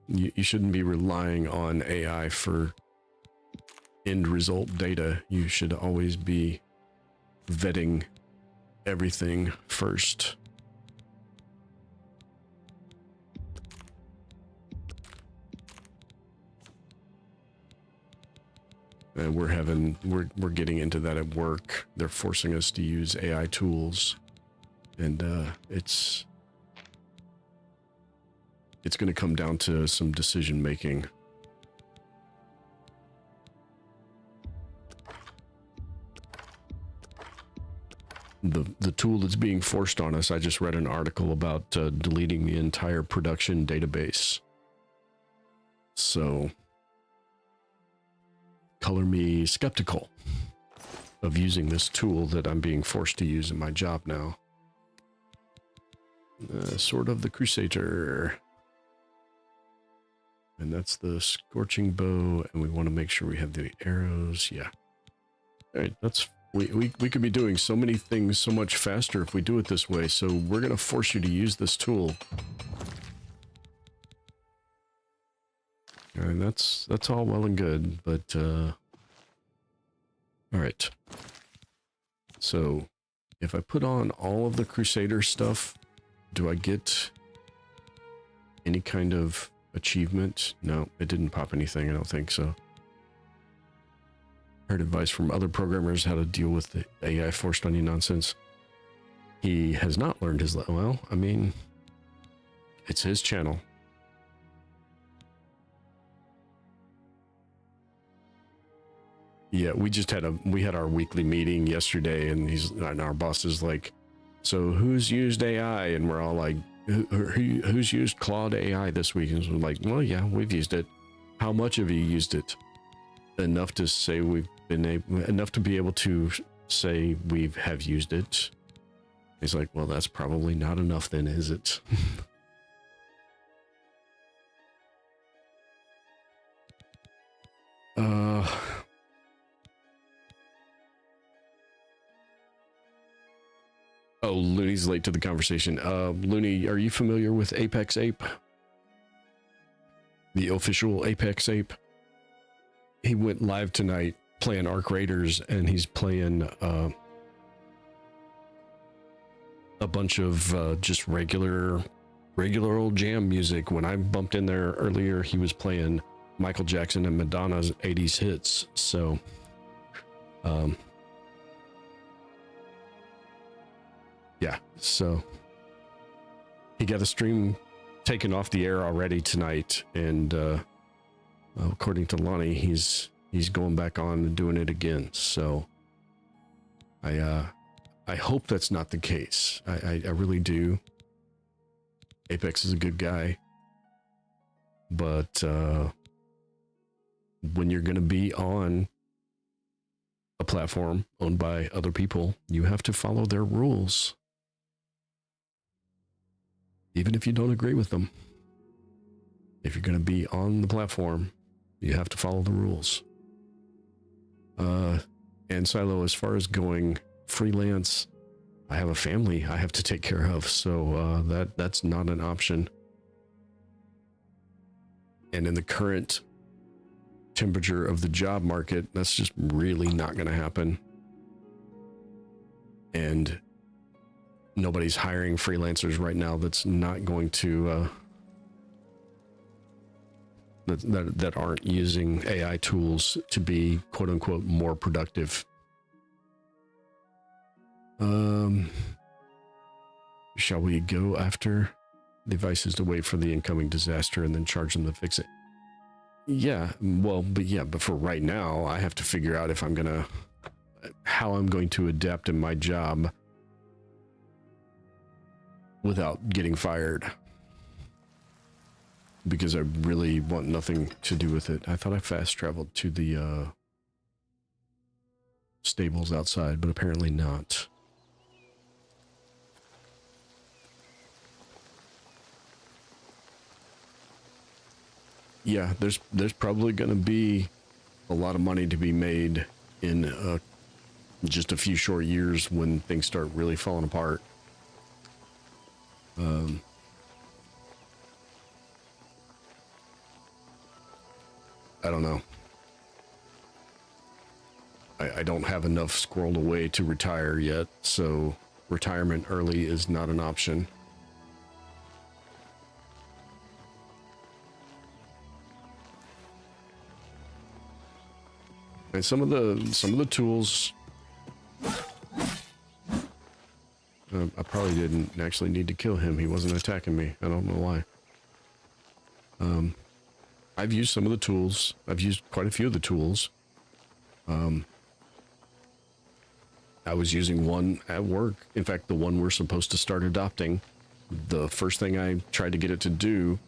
you shouldn't be relying on AI for end result data. You should always be vetting everything first. We're getting into that at work. They're forcing us to use AI tools, and it's going to come down to some decision making. The tool that's being forced on us, I just read an article about deleting the entire production database. So, color me skeptical of using this tool that I'm being forced to use in my job now. Sword of the Crusader. And that's the Scorching Bow, and we want to make sure we have the arrows. Yeah. All right, that's... We could be doing so many things so much faster if we do it this way, so we're going to force you to use this tool. And that's all well and good, but all right. So if I put on all of the Crusader stuff, do I get any kind of achievement? No, it didn't pop anything. I don't think so. Heard advice from other programmers how to deal with the AI forced on you nonsense. He has not learned his well, I mean, it's his channel. Yeah, we had our weekly meeting yesterday, and our boss is like, so who's used AI? And we're all like, who's used Claude AI this week? And we're like, well, yeah, we've used it. How much have you used it? Enough to say we've been enough to be able to say we have used it. He's like, well, that's probably not enough then, is it? Oh, Looney's late to the conversation. Looney, are you familiar with Apex Ape? The official Apex Ape? He went live tonight playing Arc Raiders, and he's playing a bunch of just regular old jam music. When I bumped in there earlier, he was playing Michael Jackson and Madonna's 80s hits. So, yeah, so he got a stream taken off the air already tonight, and according to Lonnie, he's going back on and doing it again. So I hope that's not the case. I really do. Apex is a good guy, but when you're going to be on a platform owned by other people, you have to follow their rules, even if you don't agree with them. If you're going to be on the platform, you have to follow the rules. And Silo, as far as going freelance, I have a family I have to take care of, so that's not an option. And in the current temperature of the job market, that's just really not going to happen. And nobody's hiring freelancers right now that's not going to that aren't using AI tools to be quote unquote more productive. Shall we go after devices to wait for the incoming disaster and then charge them to fix it? Yeah, well, but for right now, I have to figure out if how I'm going to adapt in my job without getting fired, because I really want nothing to do with it. I thought I fast traveled to the stables outside, but apparently not. Yeah, there's probably going to be a lot of money to be made in just a few short years when things start really falling apart. I don't know. I don't have enough squirreled away to retire yet, so retirement early is not an option. And some of the tools, I probably didn't actually need to kill him. He wasn't attacking me. I don't know why. I've used some of the tools. I've used quite a few of the tools. I was using one at work. In fact, the one we're supposed to start adopting. The first thing I tried to get it to do,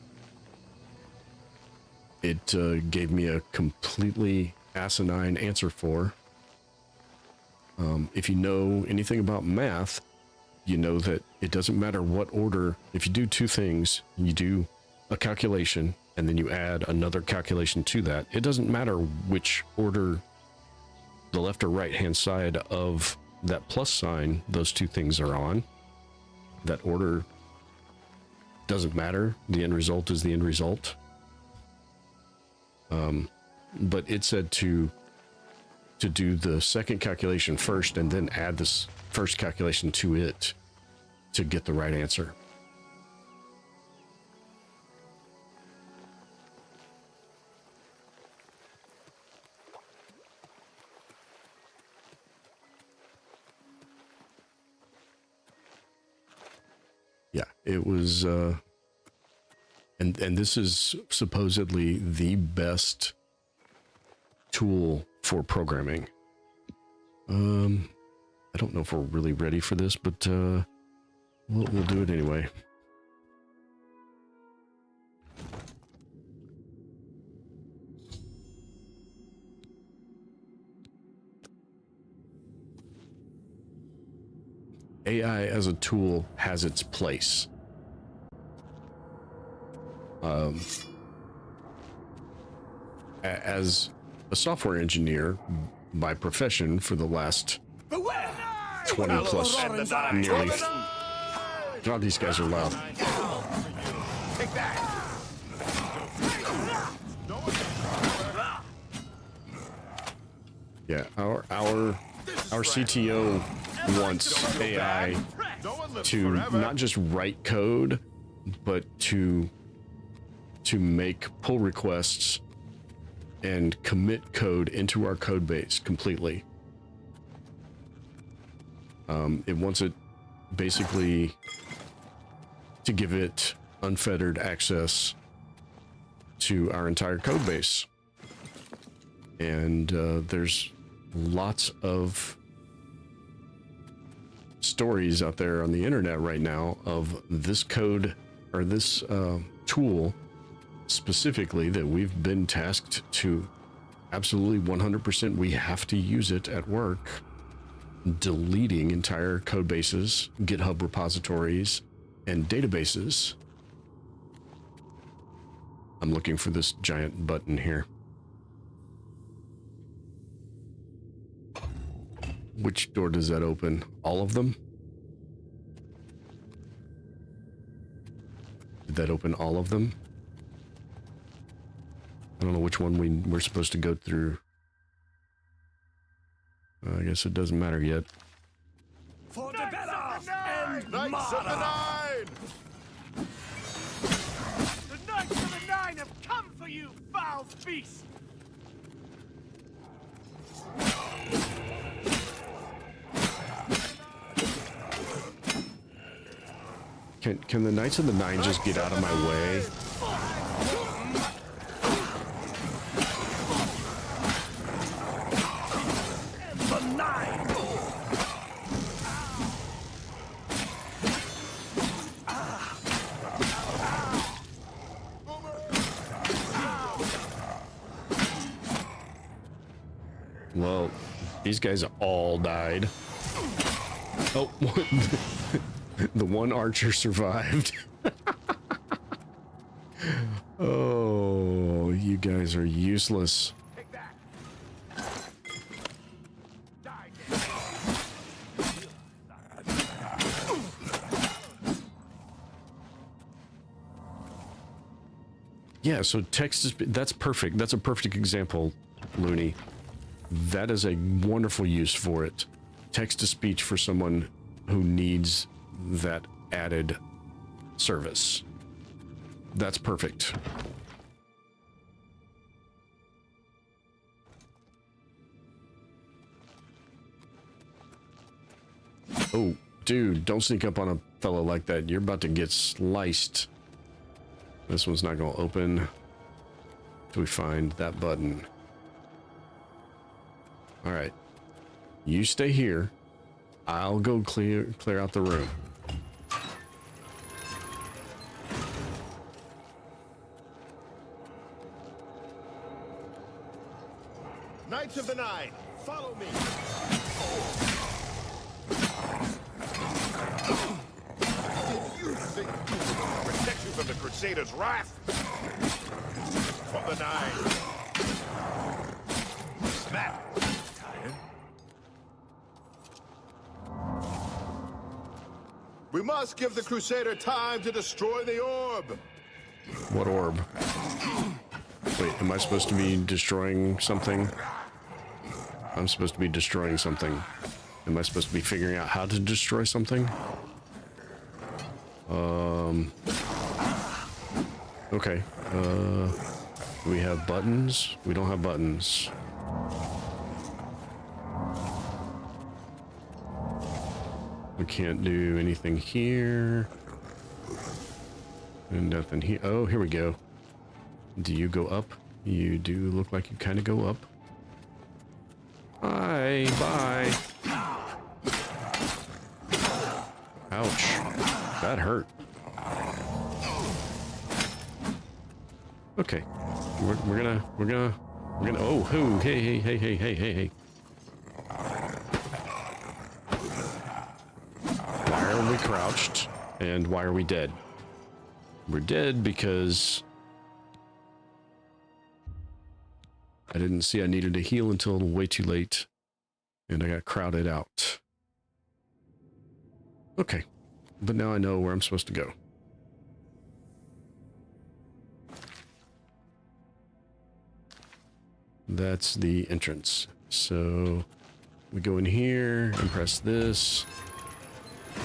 it gave me a completely asinine answer for. If you know anything about math, you know that it doesn't matter what order. If you do two things, you do a calculation and then you add another calculation to that. It doesn't matter which order, the left or right hand side of that plus sign those two things are on. That order doesn't matter. The end result is the end result. But it said to do the second calculation first and then add this first calculation to it to get the right answer. Yeah, it was, and this is supposedly the best tool for programming. I don't know if we're really ready for this, but we'll do it anyway. AI as a tool has its place. As a software engineer by profession for the last 20 plus nearly. God, these guys are loud. Take that. Yeah, our CTO wants AI to not just write code, but to make pull requests and commit code into our code base completely. It wants it basically to give it unfettered access to our entire code base. And there's lots of stories out there on the internet right now of this code or this tool specifically that we've been tasked to absolutely 100%. We have to use it at work, deleting entire code bases, GitHub repositories, and databases. I'm looking for this giant button here. Which door does that open? All of them? Did that open all of them? I don't know which one we're supposed to go through. I guess it doesn't matter yet. For the better and Knights of the Nine! The Knights of the Nine have come for you, foul beast! Can the Knights of the Nine just get out of my way? The Nine! Well, these guys all died. Oh, the one archer survived. Oh, you guys are useless. Take that! Die, Yeah, so text is, that's perfect. That's a perfect example, Looney. That is a wonderful use for it. Text to speech for someone who needs that added service. That's perfect. Oh, dude, don't sneak up on a fellow like that. You're about to get sliced. This one's not going to open till we find that button. All right. You stay here. I'll go clear out the room. Knights of the Nine, follow me. Did you think you could protect you from the Crusaders' wrath? For the Nine. Snap. We must give the Crusader time to destroy the orb. What orb? Wait, am I supposed to be destroying something? I'm supposed to be destroying something. Am I supposed to be figuring out how to destroy something? Okay. Do we have buttons? We don't have buttons. We can't do anything here. And nothing here. Oh, here we go. Do you go up? You do look like you kind of go up. Hi, bye. Ouch. That hurt. Okay. We're gonna, oh, hey. Why are we crouched? And why are we dead? We're dead because I didn't see I needed to heal until way too late, and I got crowded out. Okay, but now I know where I'm supposed to go. That's the entrance. So we go in here and press this.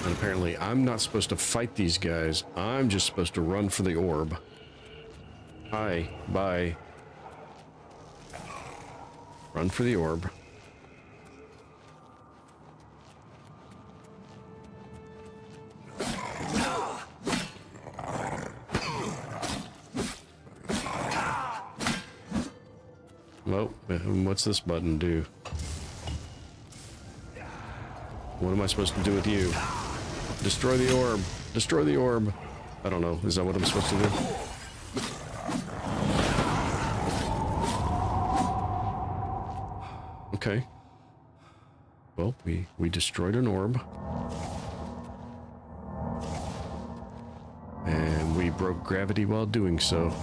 And apparently I'm not supposed to fight these guys. I'm just supposed to run for the orb. Hi, bye. Run for the orb. Well, what's this button do? What am I supposed to do with you? Destroy the orb. Destroy the orb. I don't know. Is that what I'm supposed to do? Okay. Well, we destroyed an orb. And we broke gravity while doing so.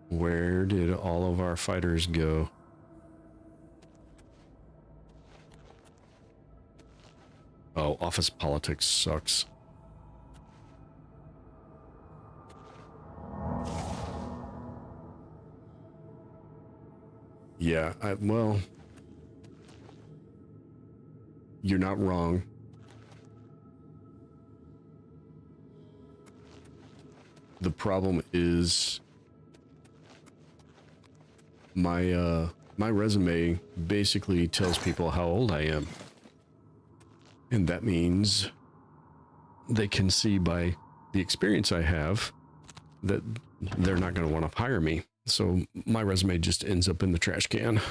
Where did all of our fighters go? Oh, office politics sucks. Yeah, well, you're not wrong. The problem is my resume basically tells people how old I am. And that means they can see by the experience I have that they're not going to want to hire me. So my resume just ends up in the trash can.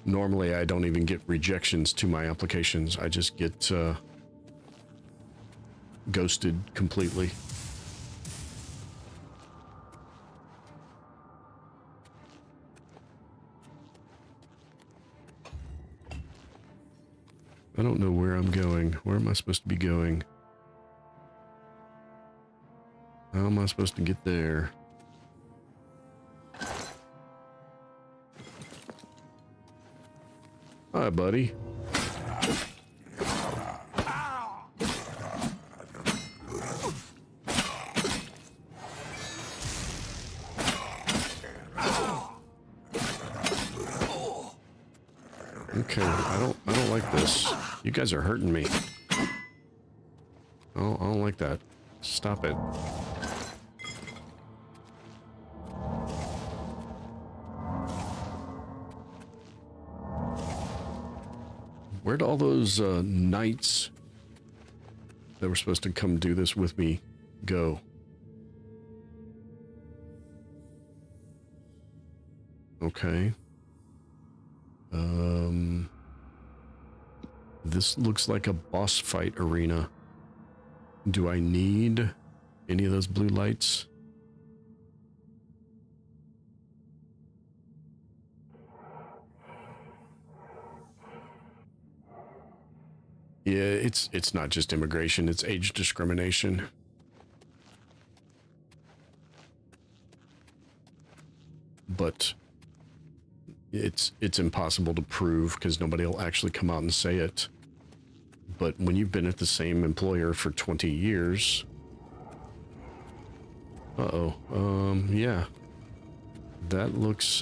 Normally, I don't even get rejections to my applications. I just get ghosted completely. I don't know where I'm going. Where am I supposed to be going? How am I supposed to get there? Hi, buddy. Okay, I don't like this. You guys are hurting me. Oh, I don't like that. Stop it. Where'd all those knights that were supposed to come do this with me go? Okay. This looks like a boss fight arena. Do I need any of those blue lights? Yeah, it's not just immigration, it's age discrimination. But it's impossible to prove because nobody will actually come out and say it. But when you've been at the same employer for 20 years... yeah. That looks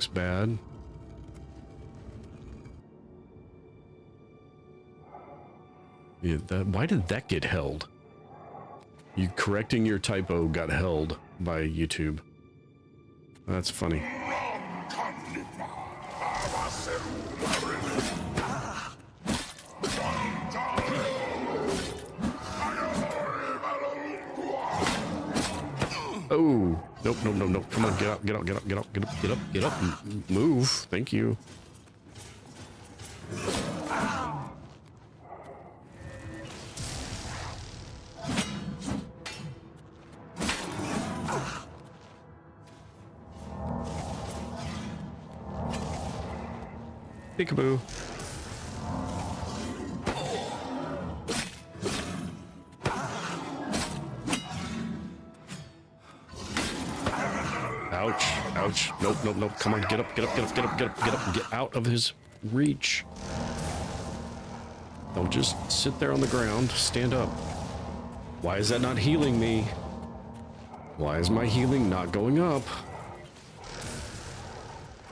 bad. Yeah, why did that get held? You correcting your typo got held by YouTube. That's funny. Oh, nope. Come on, get up, move. Thank you. Peekaboo. Ouch. Nope, nope, nope. Come on, get up, get up, get up, get up, get up, get up. Get out of his reach. Don't just sit there on the ground. Stand up. Why is that not healing me? Why is my healing not going up?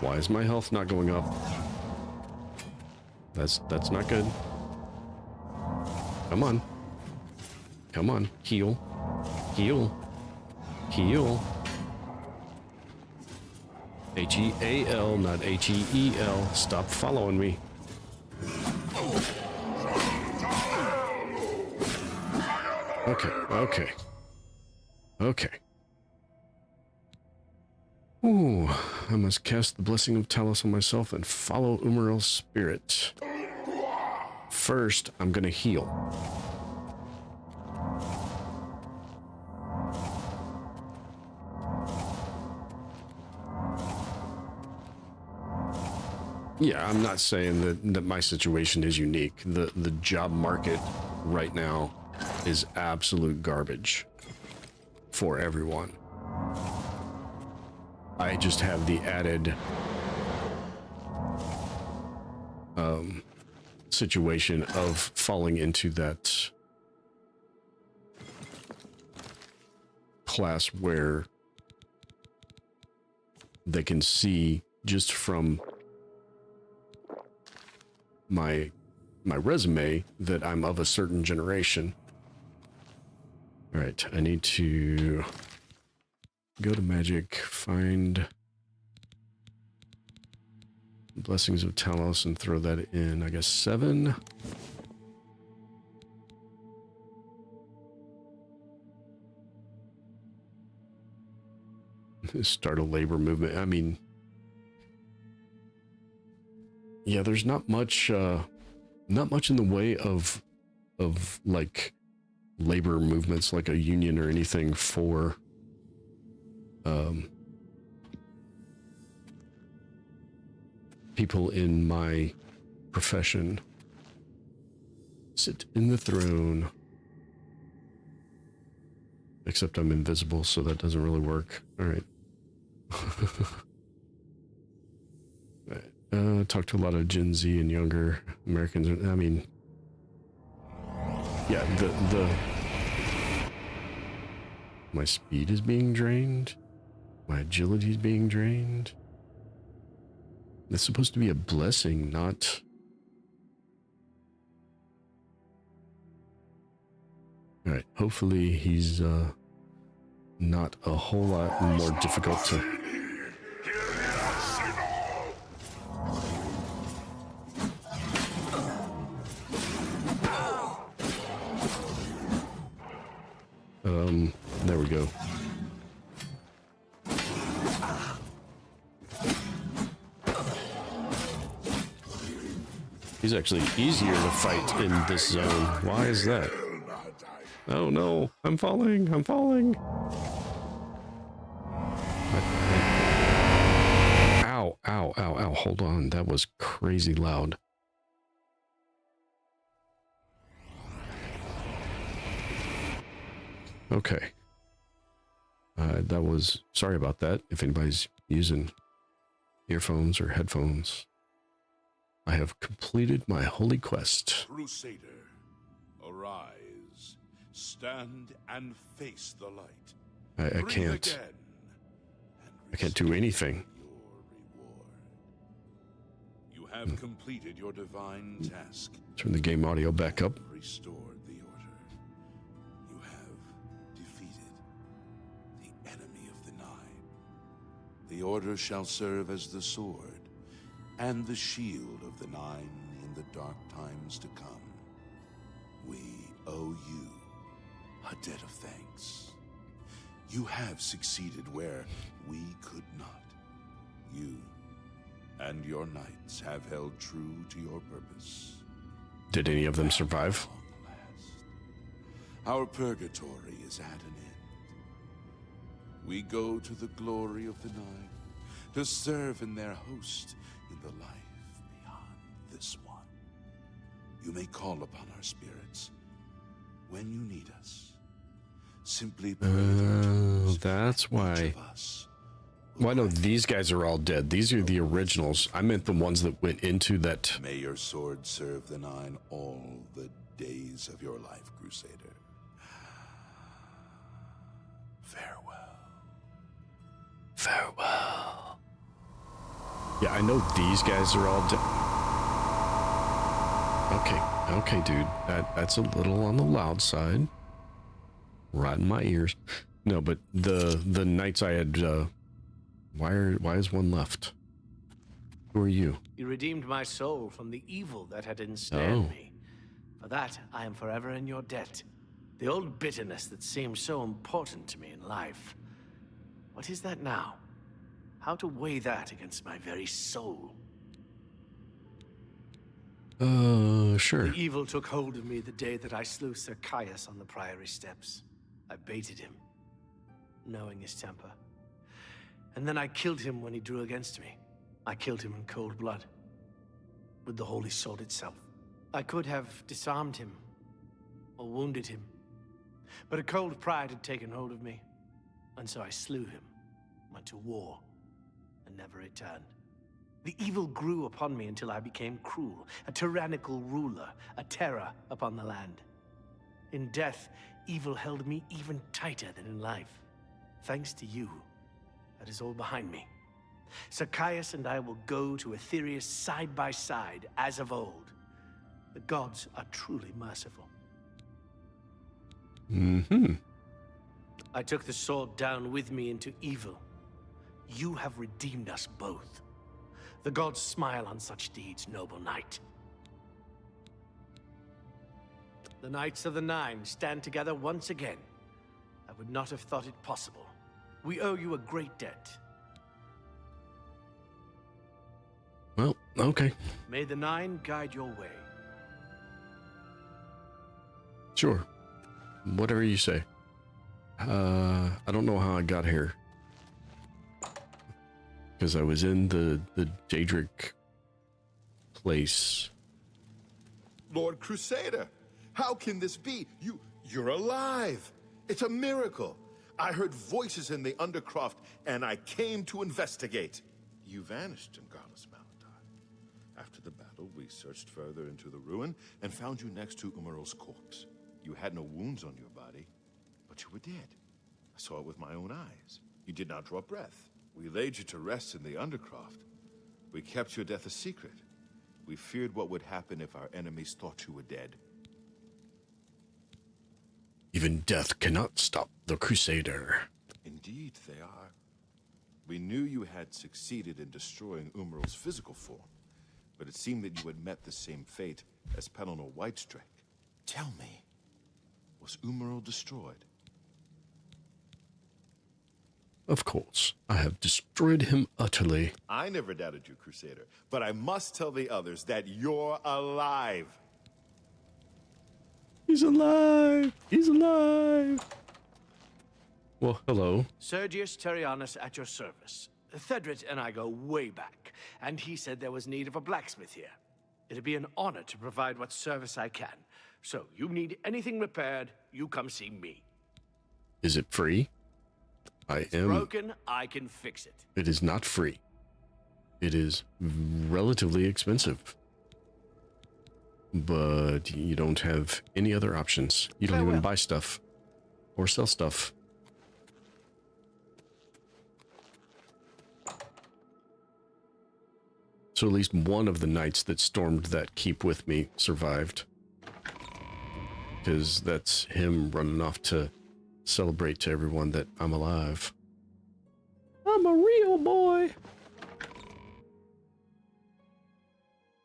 Why is my health not going up? That's not good. Come on. Come on. Heal. Heal. Heal. H-E-A-L, not H-E-E-L. Stop following me. Okay, okay. Okay. Ooh, I must cast the blessing of Talos on myself and follow Umarel's spirit. First, I'm gonna heal. Yeah, I'm not saying that my situation is unique. The job market right now is absolute garbage for everyone. I just have the added situation of falling into that class where they can see just from my resume that I'm of a certain generation. All right, I need to go to magic, find Blessings of Talos and throw that in, I guess 7. Start a labor movement. I mean, yeah, there's not much in the way of like labor movements like a union or anything for people in my profession. Sit in the throne. Except I'm invisible, so that doesn't really work. All right. Talk to a lot of Gen Z and younger Americans. I mean, yeah, my speed is being drained. My agility is being drained. It's supposed to be a blessing, not... Alright, hopefully he's not a whole lot more difficult to... There we go. He's actually easier to fight in this zone. Why is that? Oh no, I'm falling, I'm falling. Ow, ow, ow, ow, hold on, that was crazy loud. Okay. That was, sorry about that, if anybody's using earphones or headphones. I have completed my holy quest. Crusader, arise, stand and face the light. I can't. I can't do anything. Your reward. You have completed your divine task. Turn the game audio back up. Restored the order. You have defeated the enemy of the Nine. The order shall serve as the sword and the shield of the Nine in the dark times to come. We owe you a debt of thanks. You have succeeded where we could not. You and your knights have held true to your purpose. Did any of them survive? Our purgatory is at an end. We go to the glory of the Nine to serve in their host in the life beyond this one. You may call upon our spirits when you need us. Simply pray the returns. That's why. Each of us Well, I know these guys are all dead. These are the originals. I meant the ones that went into that. May your sword serve the Nine all the days of your life, Crusader. Farewell. Farewell. Yeah, I know these guys are all dead. Okay, dude. That's a little on the loud side. Right in my ears. No, but the knights I had, why is one left? Who are you? You redeemed my soul from the evil that had ensnared me. For that, I am forever in your debt. The old bitterness that seemed so important to me in life. What is that now? How to weigh that against my very soul? Sure. The evil took hold of me the day that I slew Sir Caius on the Priory steps. I baited him, knowing his temper. And then I killed him when he drew against me. I killed him in cold blood, with the holy sword itself. I could have disarmed him, or wounded him. But a cold pride had taken hold of me, and so I slew him, went to war, and never returned. The evil grew upon me until I became cruel, a tyrannical ruler, a terror upon the land. In death, evil held me even tighter than in life. Thanks to you, that is all behind me. Sir Caius and I will go to Aetherius side by side, as of old. The gods are truly merciful. Mm-hmm. I took the sword down with me into evil. You have redeemed us both. The gods smile on such deeds, noble knight. The Knights of the Nine stand together once again. I would not have thought it possible. We owe you a great debt. Well, okay. May the Nine guide your way. Sure. Whatever you say. I don't know how I got here. Because I was in the Daedric place. Lord Crusader, how can this be? You're alive. It's a miracle. I heard voices in the Undercroft, and I came to investigate. You vanished in Garlus Malatar. After the battle, we searched further into the ruin and found you next to Umaral's corpse. You had no wounds on your body, but you were dead. I saw it with my own eyes. You did not draw breath. We laid you to rest in the Undercroft. We kept your death a secret. We feared what would happen if our enemies thought you were dead. Even death cannot stop the Crusader. Indeed, they are. We knew you had succeeded in destroying Umaral's physical form, but it seemed that you had met the same fate as Pelennor Whitestrake. Tell me, was Umaral destroyed? Of course, I have destroyed him utterly. I never doubted you, Crusader, but I must tell the others that you're alive. He's alive! He's alive! Well, hello. Sergius Terrianus at your service. Thedrit and I go way back, and he said there was need of a blacksmith here. It'd be an honor to provide what service I can. So, you need anything repaired, you come see me. Is it free? Broken, I can fix it. It is not free. It is relatively expensive. But you don't have any other options. You don't even buy stuff or sell stuff. So at least one of the knights that stormed that keep with me survived. Because that's him running off to celebrate to everyone that I'm alive. I'm a real boy.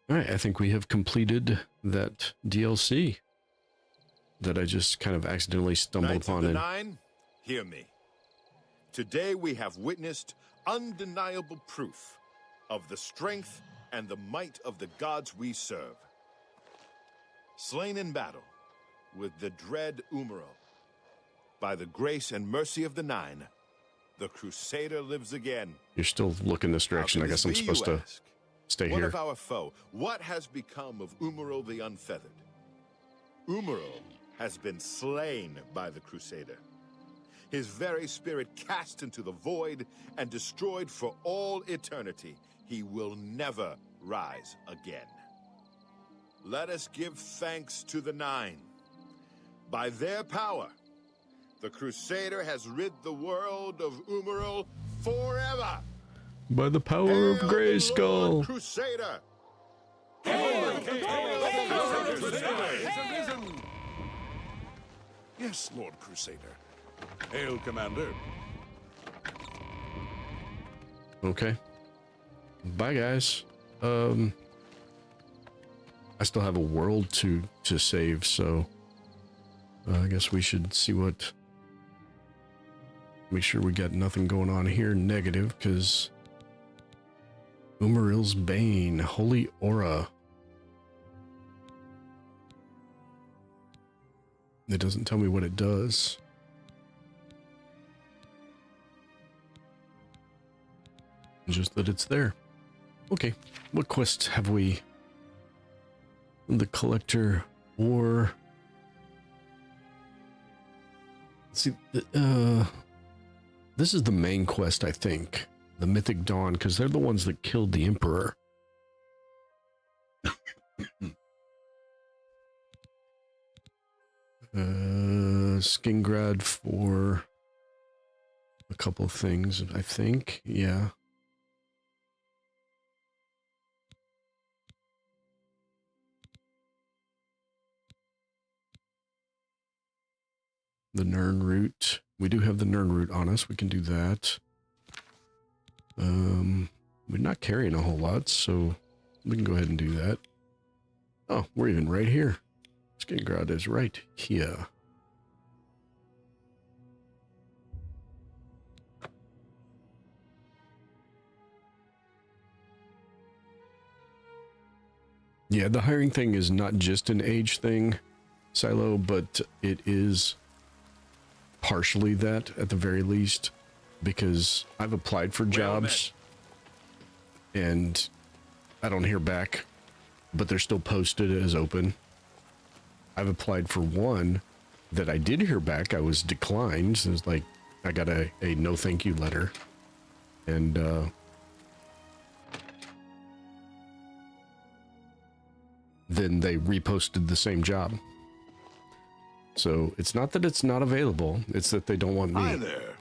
All right, I think we have completed that DLC that I just kind of accidentally stumbled Knights upon. of the Nine, hear me. Today we have witnessed undeniable proof of the strength and the might of the gods we serve. Slain in battle with the dread Umaral, by the grace and mercy of the Nine, the Crusader lives again. You're still looking this direction. I guess I'm supposed to stay What here. of our foe? What has become of Umaral the Unfeathered? Umaral has been slain by the Crusader. his very spirit cast into the void and destroyed for all eternity. He will never rise again. Let us give thanks to the Nine. By their power, the Crusader has rid the world of Umaril forever. By the power Hail of the Grayskull. Lord Crusader! Yes, Lord Crusader. Hail, Commander. Okay. Bye, guys. I still have a world to save, so I guess we should see what. Make sure we got nothing going on here negative, because Umaril's Bane, Holy Aura. It doesn't tell me what it does. Just that it's there. Okay, what quests have we? The Collector, or let's see, this is the main quest, I think. The Mythic Dawn, because they're the ones that killed the Emperor. Skingrad for a couple of things, I think. Yeah. The Nern route. We do have the Nern route on us. We can do that. We're not carrying a whole lot, so we can go ahead and do that. Oh, we're even right here. Skingrad is right here. Yeah, the hiring thing is not just an age thing, Silo, but it is partially that at the very least, because I've applied for jobs and I don't hear back, but they're still posted as open. I've applied for one that I did hear back. I was declined. So it's like, I got a no thank you letter. And, then they reposted the same job. So it's not that it's not available, it's that they don't want me. Hi there.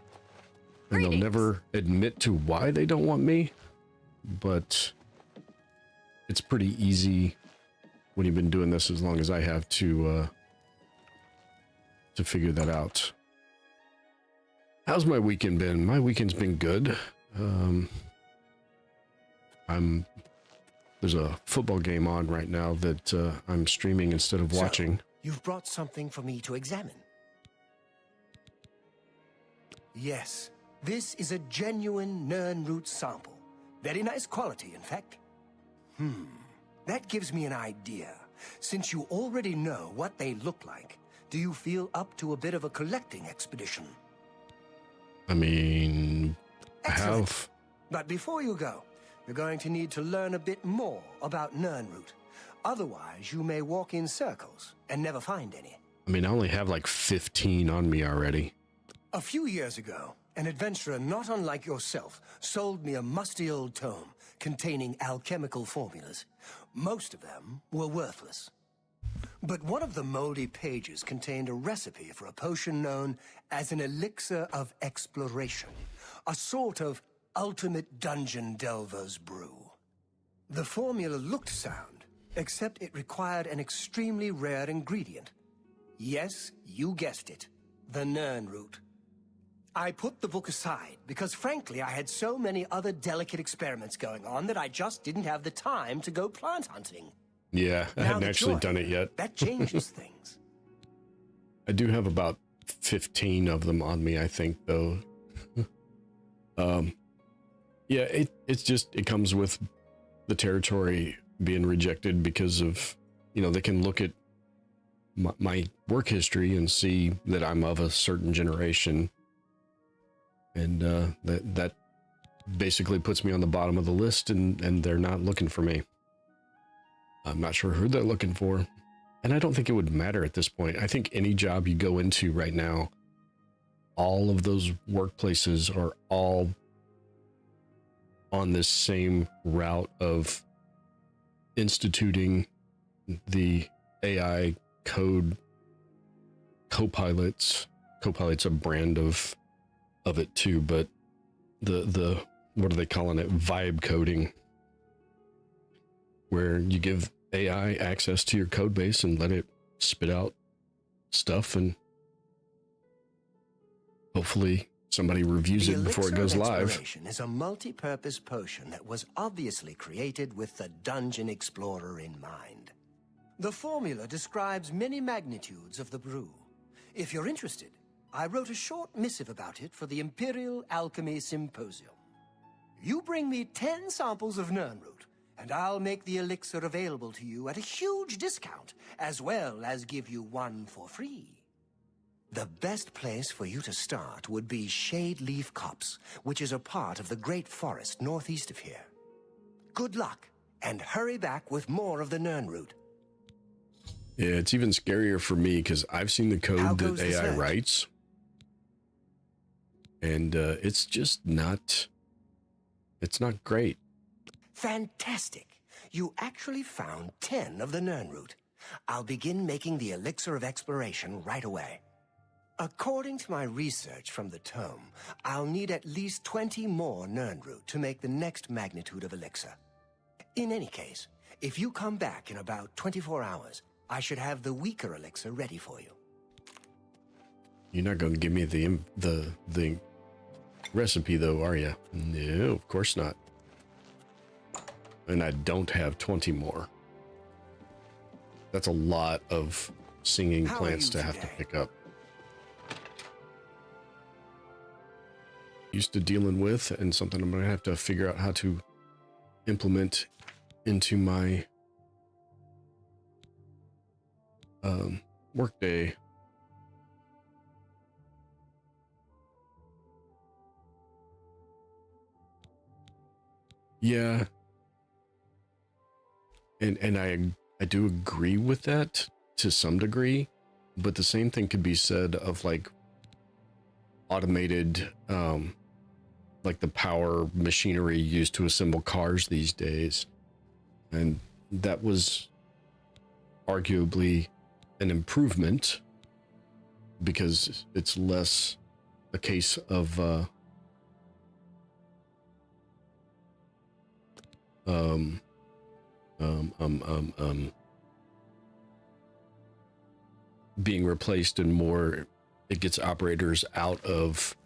And they'll never admit to why they don't want me, but it's pretty easy when you've been doing this as long as I have to figure that out. How's my weekend been? My weekend's been good. There's a football game on right now that I'm streaming instead of watching. So, you've brought something for me to examine. Yes, this is a genuine Nern root sample. Very nice quality, in fact. That gives me an idea. Since you already know what they look like, do you feel up to a bit of a collecting expedition? I mean, Excellent. But before you go, you're going to need to learn a bit more about Nernroot. Otherwise, you may walk in circles and never find any. I mean, I only have like 15 on me already. A few years ago, an adventurer not unlike yourself sold me a musty old tome containing alchemical formulas. Most of them were worthless. But one of the moldy pages contained a recipe for a potion known as an elixir of exploration, a sort of ultimate dungeon delver's brew. The formula looked sound, except it required an extremely rare ingredient. Yes, you guessed it, the Nernroot. I put the book aside because, frankly, I had so many other delicate experiments going on that I just didn't have the time to go plant hunting. Yeah, I hadn't actually done it yet. That changes things. I do have about 15 of them on me, I think, though. Yeah, it comes with the territory being rejected because of, you know, they can look at my work history and see that I'm of a certain generation. And that basically puts me on the bottom of the list, and they're not looking for me. I'm not sure who they're looking for. And I don't think it would matter at this point. I think any job you go into right now, all of those workplaces are all on this same route of instituting the AI code copilots. Copilot's a brand of it too, but the what are they calling it? Vibe coding, where you give AI access to your code base and let it spit out stuff, and hopefully somebody reviews it before it goes live. Exploration is a multi-purpose potion that was obviously created with the dungeon explorer in mind. The formula describes many magnitudes of the brew. If you're interested, I wrote a short missive about it for the Imperial Alchemy Symposium. You bring me 10 samples of Nirnroot, and I'll make the elixir available to you at a huge discount, as well as give you one for free. The best place for you to start would be Shade Leaf Copse, which is a part of the Great Forest northeast of here. Good luck, and hurry back with more of the Nirnroot. Yeah, it's even scarier for me because I've seen the code that AI writes, and it's just not, it's not great. Fantastic. You actually found 10 of the Nirnroot. I'll begin making the elixir of exploration right away. According to my research from the tome, I'll need at least 20 more Nirnroot to make the next magnitude of elixir. In any case, if you come back in about 24 hours, I should have the weaker elixir ready for you. You're not going to give me the recipe, though, are you? No, of course not. And I don't have 20 more. That's a lot of singing plants to have to pick up. Used to dealing with, and something I'm going to have to figure out how to implement into my workday. Yeah. And I do agree with that to some degree, but the same thing could be said of like automated like the power machinery used to assemble cars these days. And that was arguably an improvement because it's less a case of being replaced, and more it gets operators out of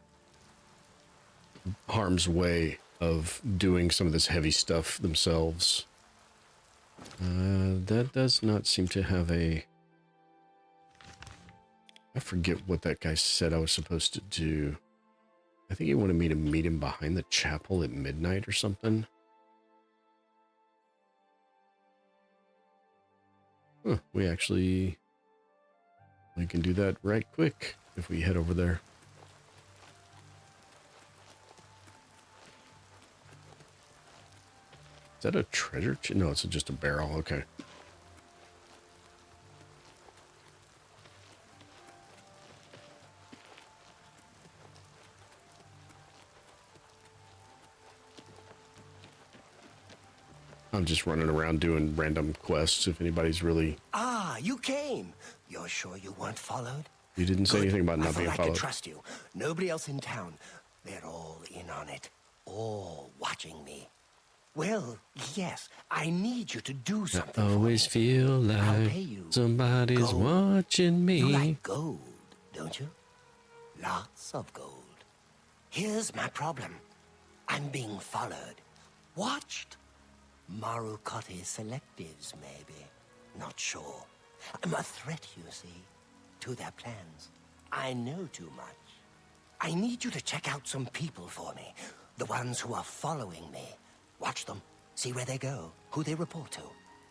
harm's way of doing some of this heavy stuff themselves. That does not seem to have a... I forget what that guy said I was supposed to do. I think he wanted me to meet him behind the chapel at midnight or something. Huh, we can do that right quick if we head over there. Is that a treasure chest? No, it's just a barrel. Okay. I'm just running around doing random quests if anybody's really... Ah, you came. You're sure you weren't followed? You didn't say anything about not being I thought I followed. could trust you. Nobody else in town. They're all in on it. All watching me. Well, yes, I need you to do something. I always for me. feel I'll like pay you somebody's gold. watching me. You like gold, don't you? Lots of gold. Here's my problem. I'm being followed. Watched. Marukoti selectives, maybe. Not sure. I'm a threat, you see, to their plans. I know too much. I need you to check out some people for me. The ones who are following me. Watch them. See where they go. Who they report to.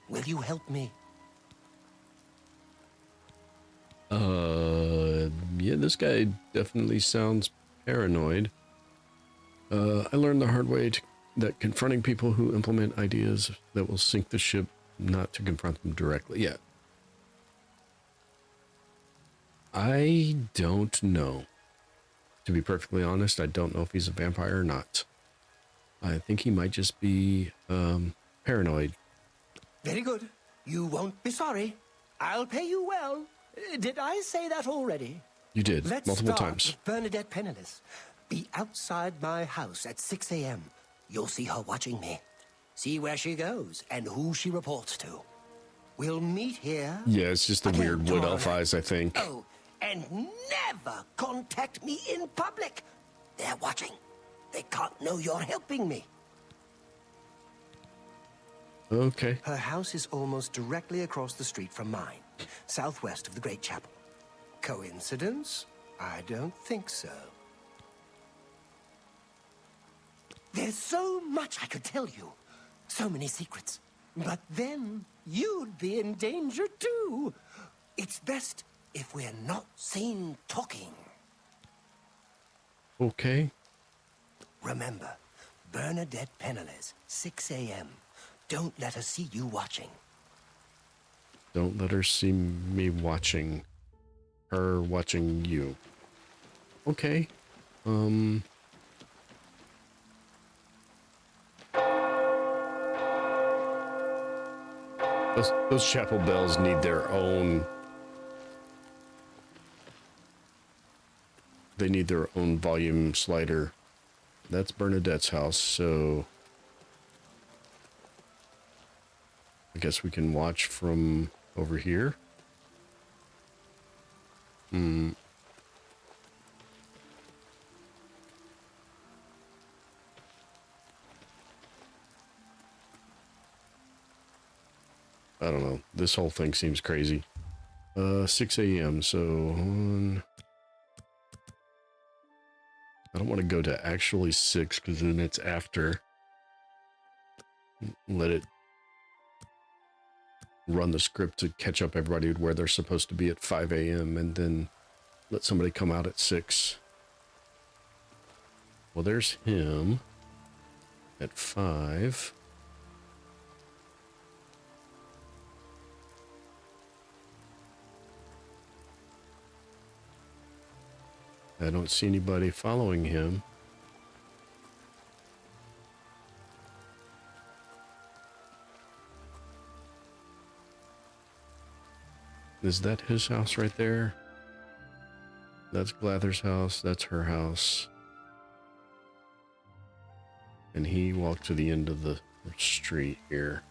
Will you help me? Yeah, this guy definitely sounds paranoid. I learned the hard way that confronting people who implement ideas that will sink the ship, not to confront them directly. Yeah. I don't know. To be perfectly honest, I don't know if he's a vampire or not. I think he might just be paranoid. Very good. You won't be sorry. I'll pay you well. Did I say that already? You did, Let's multiple start times. with Bernadette Penniless. Be outside my house at 6 a.m. You'll see her watching me. See where she goes and who she reports to. We'll meet here. Yeah, it's just the again weird wood tomorrow elf night. eyes, I think. Oh, and never contact me in public. They're watching. They can't know you're helping me. Okay. Her house is almost directly across the street from mine, southwest of the Great Chapel. Coincidence? I don't think so. There's so much I could tell you. So many secrets. But then you'd be in danger too. It's best if we're not seen talking. Okay. Remember, Bernadette Penniless, 6 a.m. Don't let her see you watching. Don't let her see me watching. Her watching you. Okay. Those chapel bells need their own... They need their own volume slider. That's Bernadette's house, so... I guess we can watch from over here. I don't know. This whole thing seems crazy. 6 a.m. So I don't want to go to actually 6 because then it's after. Let it run the script to catch up everybody where they're supposed to be at 5 a.m. and then let somebody come out at 6. Well, there's him at 5. I don't see anybody following him. Is that his house right there? That's Glather's house. That's her house. And he walked to the end of the street here.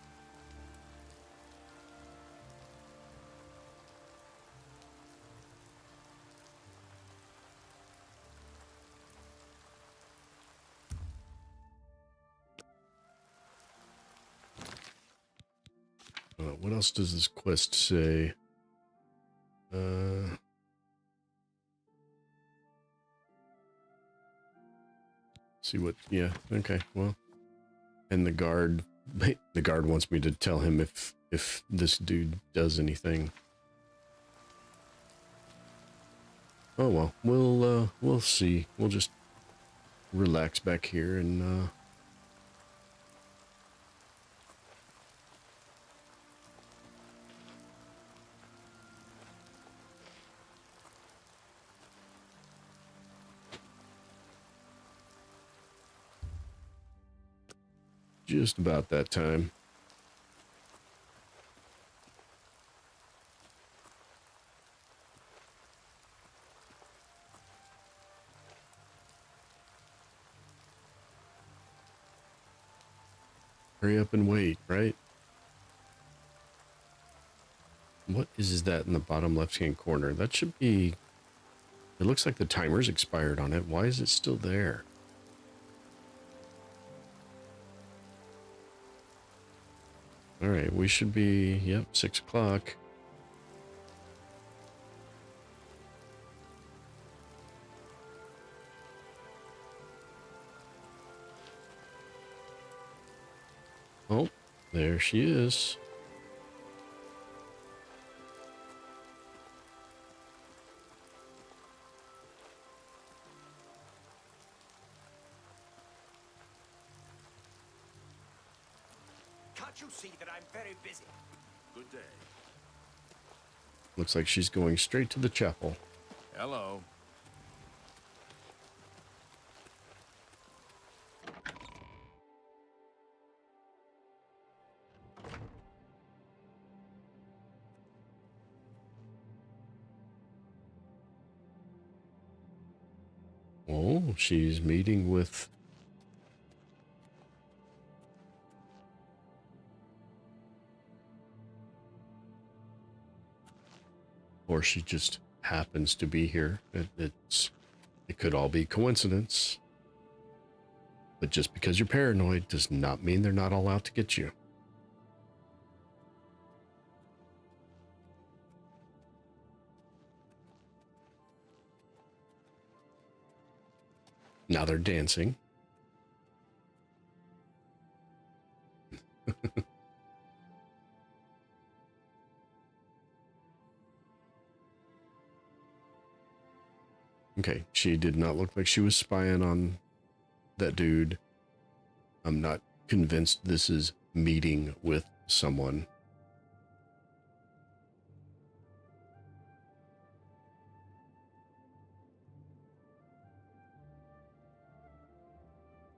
What else does this quest say? See what, yeah, okay, well. And the guard wants me to tell him if this dude does anything. Oh well, we'll see. We'll just relax back here and just about that time. Hurry up and wait, right? What is that in the bottom left-hand corner? That should be... It looks like the timer's expired on it. Why is it still there? All right, we should be, yep, 6 o'clock. Oh, there she is. Can't you see that I'm very busy? Good day. Looks like she's going straight to the chapel. Hello. Oh, she's meeting with... Or she just happens to be here. It could all be coincidence. But just because you're paranoid does not mean they're not all out to get you. Now they're dancing. Okay, she did not look like she was spying on that dude. I'm not convinced this is meeting with someone.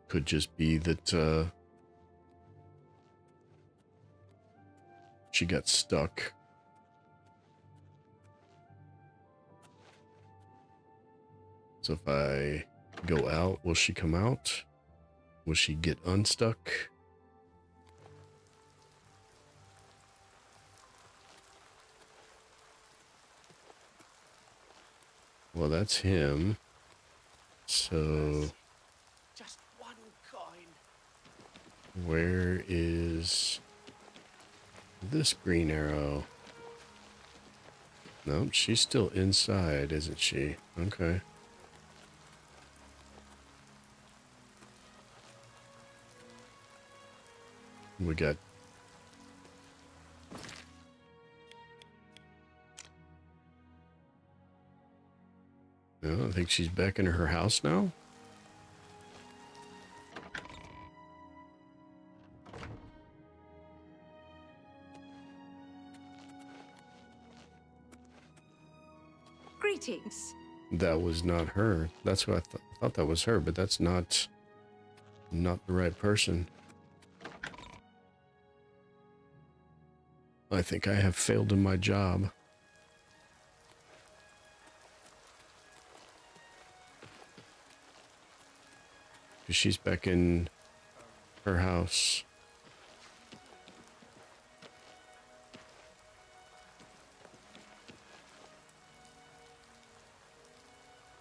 Could just be that she got stuck. So if I go out, will she come out? Will she get unstuck? Well, that's him. So Just one coin. where is this green arrow? Nope, she's still inside, isn't she? Okay. We got... No, I think she's back in her house now. Greetings. That was not her. That's what I thought that was her, but that's not the right person. I think I have failed in my job. Because she's back in her house.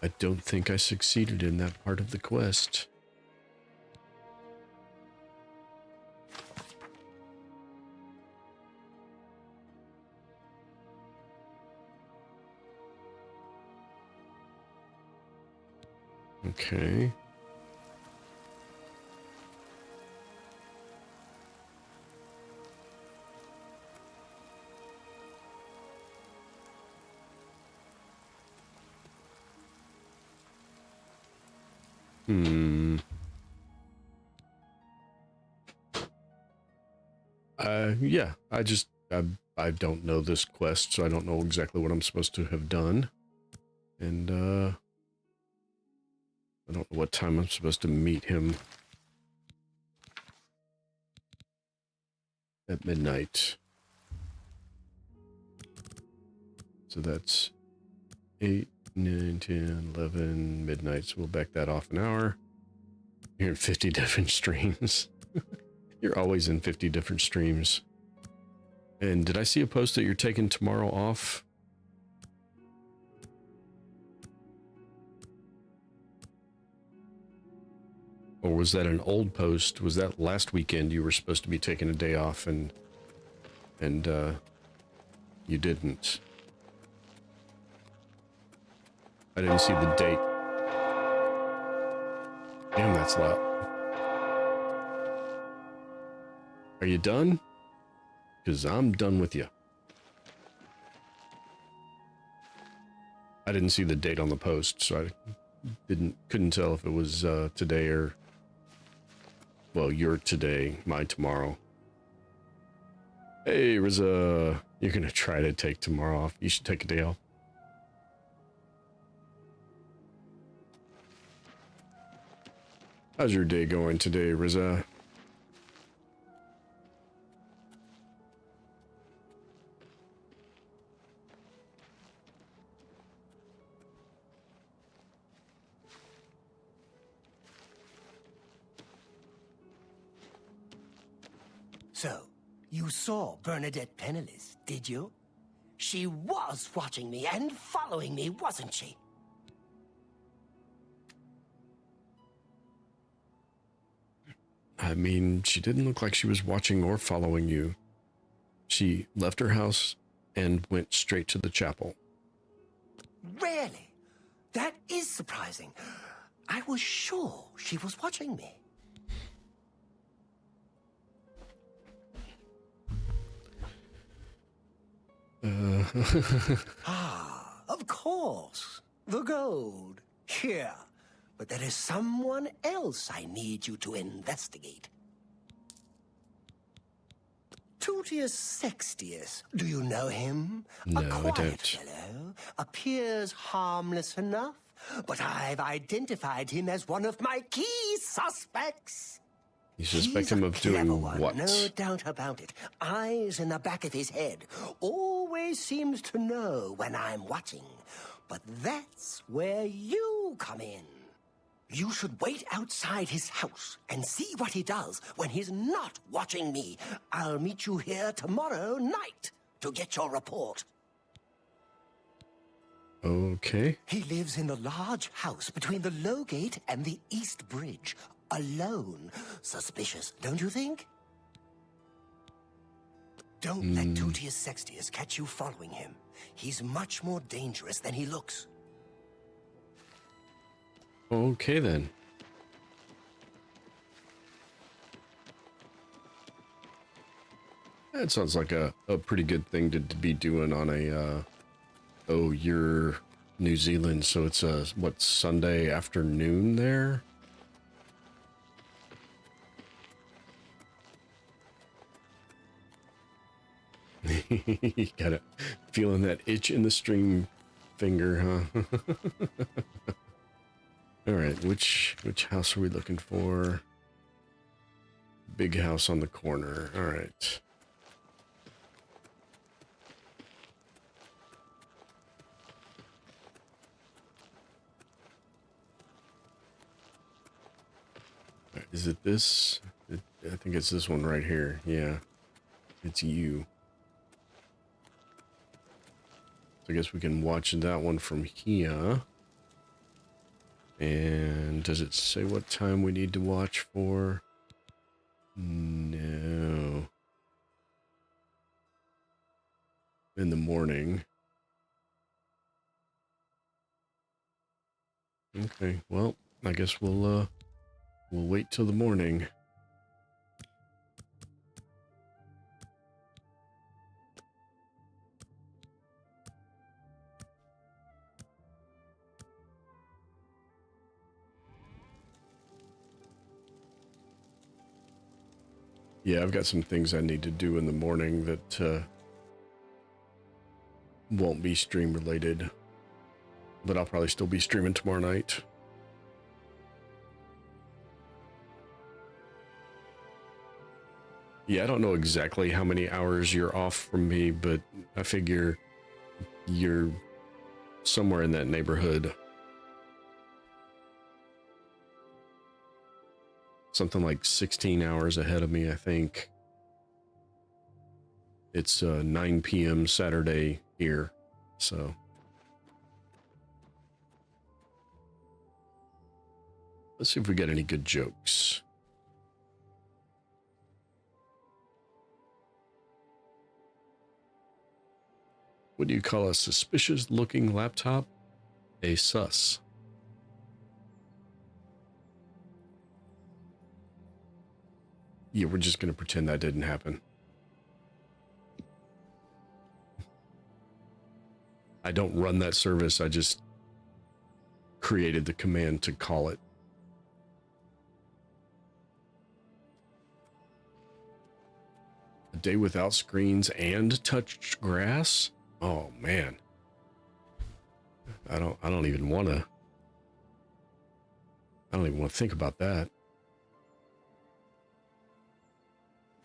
I don't think I succeeded in that part of the quest. Okay. Yeah, I don't know this quest, so I don't know exactly what I'm supposed to have done. And, I don't know what time I'm supposed to meet him. At midnight. So that's 8, 9, 10, 11, midnight. So we'll back that off an hour. You're in 50 different streams. You're always in 50 different streams. And did I see a post that you're taking tomorrow off? Or was that an old post? Was that last weekend you were supposed to be taking a day off and you didn't? I didn't see the date. Damn, that's loud. Are you done? Because I'm done with you. I didn't see the date on the post, so I couldn't tell if it was today or... Well, your today, my tomorrow. Hey, Riza, you're gonna try to take tomorrow off. You should take a day off. How's your day going today, Riza? So, you saw Bernadette penniless, did you? She was watching me and following me, wasn't she? I mean, she didn't look like she was watching or following you. She left her house and went straight to the chapel. Really? That is surprising. I was sure she was watching me. Of course. The gold. Here. But there is someone else I need you to investigate. Tutius Sextius. Do you know him? No, A I quiet don't. fellow. Appears harmless enough. But I've identified him as one of my key suspects. You suspect He's him a of clever doing one, what? no doubt about it. Eyes in the back of his head. Always seems to know when I'm watching. But that's where you come in. You should wait outside his house and see what he does when he's not watching me. I'll meet you here tomorrow night to get your report. Okay. He lives in the large house between the Low Gate and the East Bridge. Alone. Suspicious, don't you think? Don't let Tutius Sextius catch you following him. He's much more dangerous than he looks. Okay, then. That sounds like a pretty good thing to be doing on a, oh, you're New Zealand, so it's a, what, Sunday afternoon there? You got it. Feeling that itch in the stream finger, huh? All right, which house are we looking for? Big house on the corner. All right. Is it this? I think it's this one right here. Yeah, it's you. So I guess we can watch that one from here. And does it say what time we need to watch for? No. In the morning. Okay, well, I guess we'll wait till the morning. Yeah, I've got some things I need to do in the morning that won't be stream related, but I'll probably still be streaming tomorrow night. Yeah, I don't know exactly how many hours you're off from me, but I figure you're somewhere in that neighborhood. Something like 16 hours ahead of me, I think. It's 9 p.m. Saturday here, so. Let's see if we got any good jokes. What do you call a suspicious-looking laptop? A sus. Yeah, we're just going to pretend that didn't happen. I don't run that service. I just created the command to call it. A day without screens and touched grass? Oh man. I don't even want to think about that.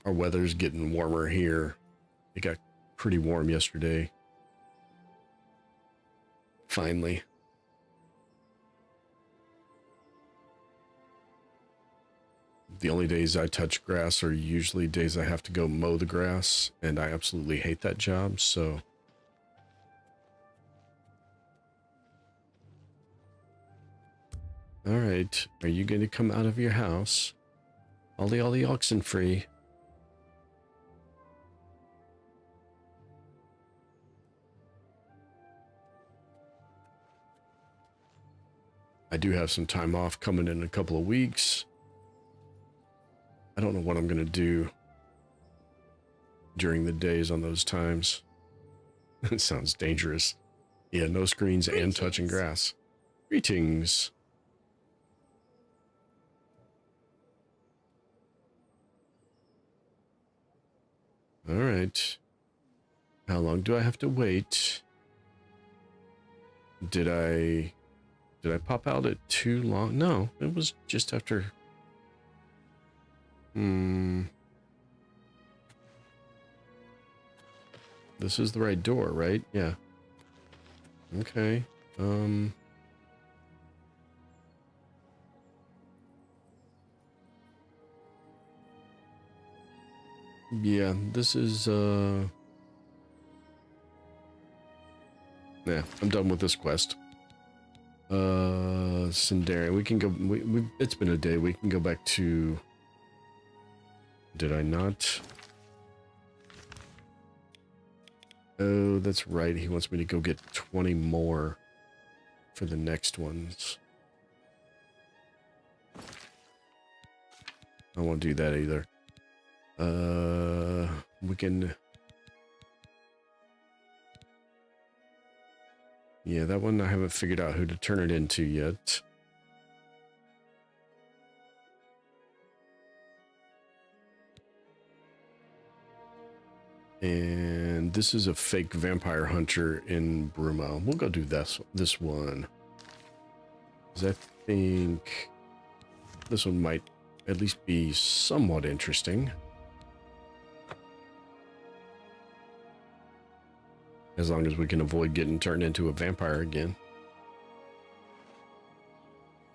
Our weather's getting warmer here. It got pretty warm yesterday. Finally. The only days I touch grass are usually days I have to go mow the grass, and I absolutely hate that job, so... Alright, are you going to come out of your house? Ollie oxen free. I do have some time off coming in a couple of weeks. I don't know what I'm going to do during the days on those times. It sounds dangerous. Yeah, no screens and touching grass. Greetings. All right. How long do I have to wait? Did I pop out at too long? No, it was just after. This is the right door, right? Yeah. Okay. Yeah, this is, yeah, I'm done with this quest. Sindari, we can go, it's been a day, we can go back to, did I not? Oh, that's right, he wants me to go get 20 more for the next ones. I won't do that either. We can... Yeah, that one I haven't figured out who to turn it into yet. And this is a fake vampire hunter in Brumo. We'll go do this one. 'Cause I think this one might at least be somewhat interesting. As long as we can avoid getting turned into a vampire again.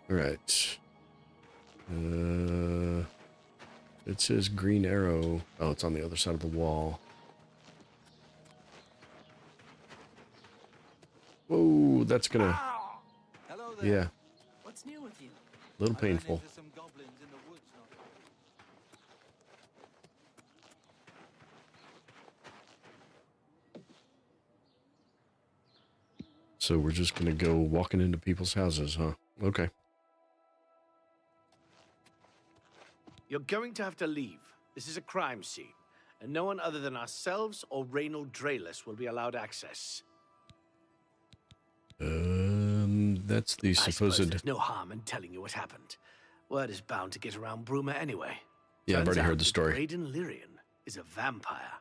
Alright. It says green arrow. Oh, it's on the other side of the wall. Whoa, that's gonna... Hello there. Yeah, What's new with you? a little painful. Some goblins in the woods, So we're just gonna go walking into people's houses, huh? Okay. You're going to have to leave. This is a crime scene, and no one other than ourselves or Reynold Drayless will be allowed access. That's the I suppose supposed... there's no harm in telling you what happened. Word is bound to get around Bruma anyway. Yeah, I've Turns already out heard the that story. Braden Lyrian is a vampire.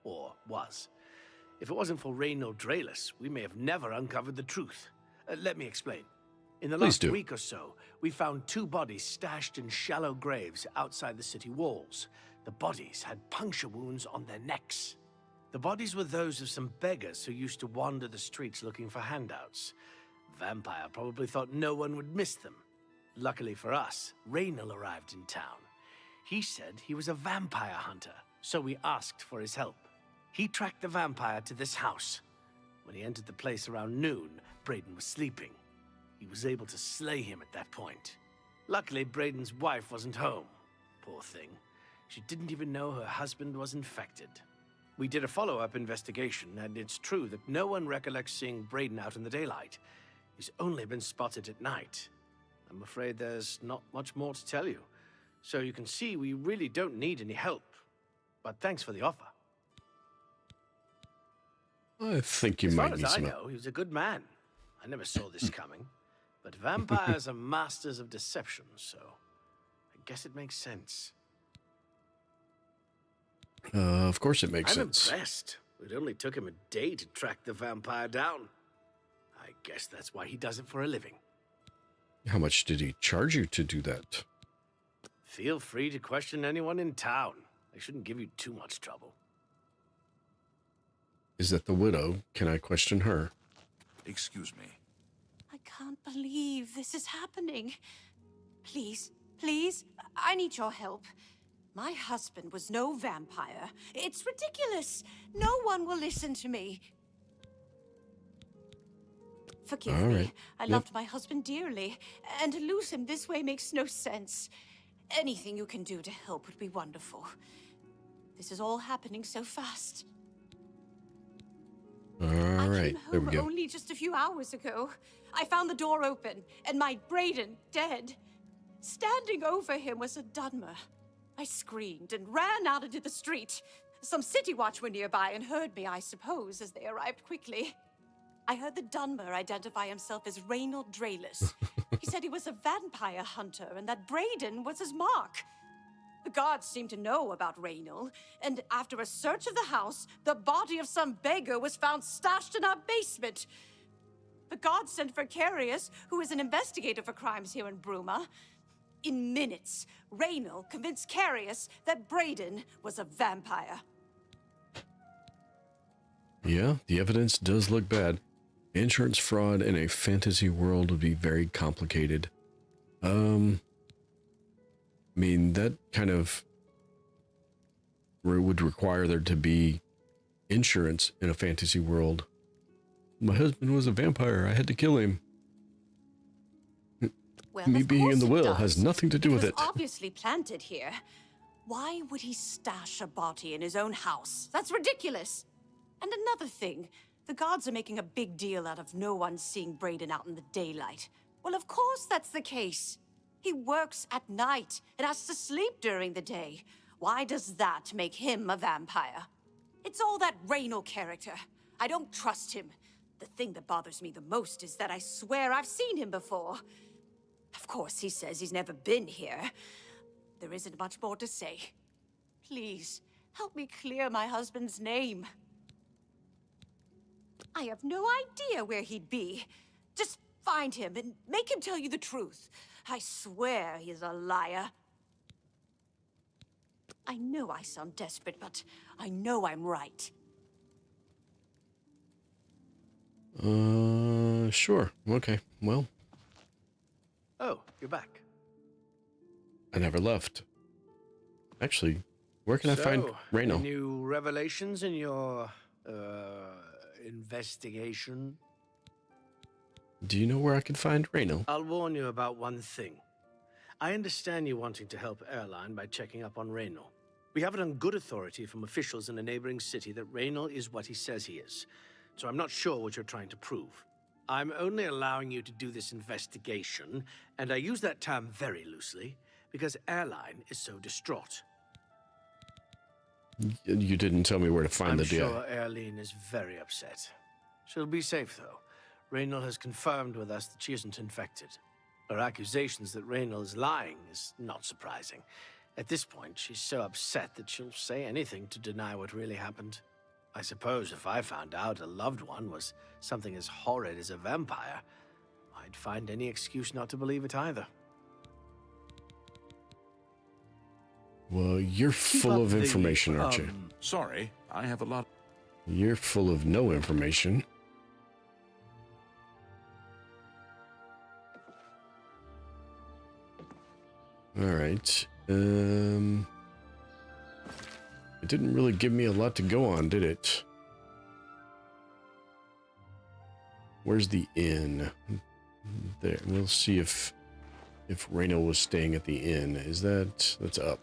Or was. If it wasn't for Reynold Drayless, we may have never uncovered the truth. Let me explain. In the Please last do. week or so, we found 2 bodies stashed in shallow graves outside the city walls. The bodies had puncture wounds on their necks. The bodies were those of some beggars who used to wander the streets looking for handouts. Vampire probably thought no one would miss them. Luckily for us, Reynold arrived in town. He said he was a vampire hunter, so we asked for his help. He tracked the vampire to this house. When he entered the place around noon, Braden was sleeping. He was able to slay him at that point. Luckily, Braden's wife wasn't home. Poor thing. She didn't even know her husband was infected. We did a follow-up investigation, and it's true that no one recollects seeing Braden out in the daylight. He's only been spotted at night. I'm afraid there's not much more to tell you. So you can see we really don't need any help. But thanks for the offer. I think you As might far need as I some... know, he was a good man. I never saw this coming. But vampires are masters of deception, so I guess it makes sense. Of course it makes I'm sense. impressed. It only took him a day to track the vampire down. I guess that's why he does it for a living. How much did he charge you to do that? Feel free to question anyone in town. They shouldn't give you too much trouble. Is that the widow? Can I question her? Excuse me. I can't believe this is happening. Please, Please, I need your help. My husband was no vampire. It's ridiculous. No one will listen to me. Forgive All me. right. I Yep. loved my husband dearly, and to lose him this way makes no sense. Anything you can do to help would be wonderful. This is all happening so fast. All I right, came there we home go. only just a few hours ago. I found the door open, and my Brayden dead. Standing over him was a Dunmer. I screamed and ran out into the street. Some city watch were nearby and heard me, I suppose, as they arrived quickly. I heard the Dunmer identify himself as Reynold Drayless. He said he was a vampire hunter and that Brayden was his mark. The guards seemed to know about Reynold, and after a search of the house, the body of some beggar was found stashed in our basement. The guards sent for Carius, who is an investigator for crimes here in Bruma. In minutes, Reynold convinced Carius that Brayden was a vampire. Yeah, the evidence does look bad. Insurance fraud in a fantasy world would be very complicated. I mean, that kind of would require there to be insurance in a fantasy world. My husband was a vampire. I had to kill him. Well, Me of being in course the it will has does. nothing to do with was it. Obviously planted here. Why would he stash a body in his own house? That's ridiculous. And another thing, the guards are making a big deal out of no one seeing Brayden out in the daylight. Well, of course that's the case. He works at night and has to sleep during the day. Why does that make him a vampire? It's all that Reynold character. I don't trust him. The thing that bothers me the most is that I swear I've seen him before. Of course, he says he's never been here. There isn't much more to say. Please, help me clear my husband's name. I have no idea where he'd be. Just find him and make him tell you the truth. I swear he's a liar. I know I sound desperate, but I know I'm right. Sure. Okay. Well, Oh, you're back. I never left. Actually, where can I find Reno? Any new revelations in your, investigation? Do you know where I can find Reno? I'll warn you about one thing. I understand you wanting to help Airline by checking up on Raynor. We have it on good authority from officials in a neighboring city that Raynor is what he says he is. So I'm not sure what you're trying to prove. I'm only allowing you to do this investigation, and I use that term very loosely, because Airline is so distraught. You didn't tell me where to find the I'm DI. sure Airline is very upset. She'll be safe, though. Raynor has confirmed with us that she isn't infected. Her accusations that Raynor is lying is not surprising. At this point, she's so upset that she'll say anything to deny what really happened. I suppose if I found out a loved one was something as horrid as a vampire, I'd find any excuse not to believe it either. Well, you're full of information, aren't you? Sorry, I have a lot. You're full of no information. All right. It didn't really give me a lot to go on, did it? Where's the inn? There. We'll see if Reno was staying at the inn. That's up.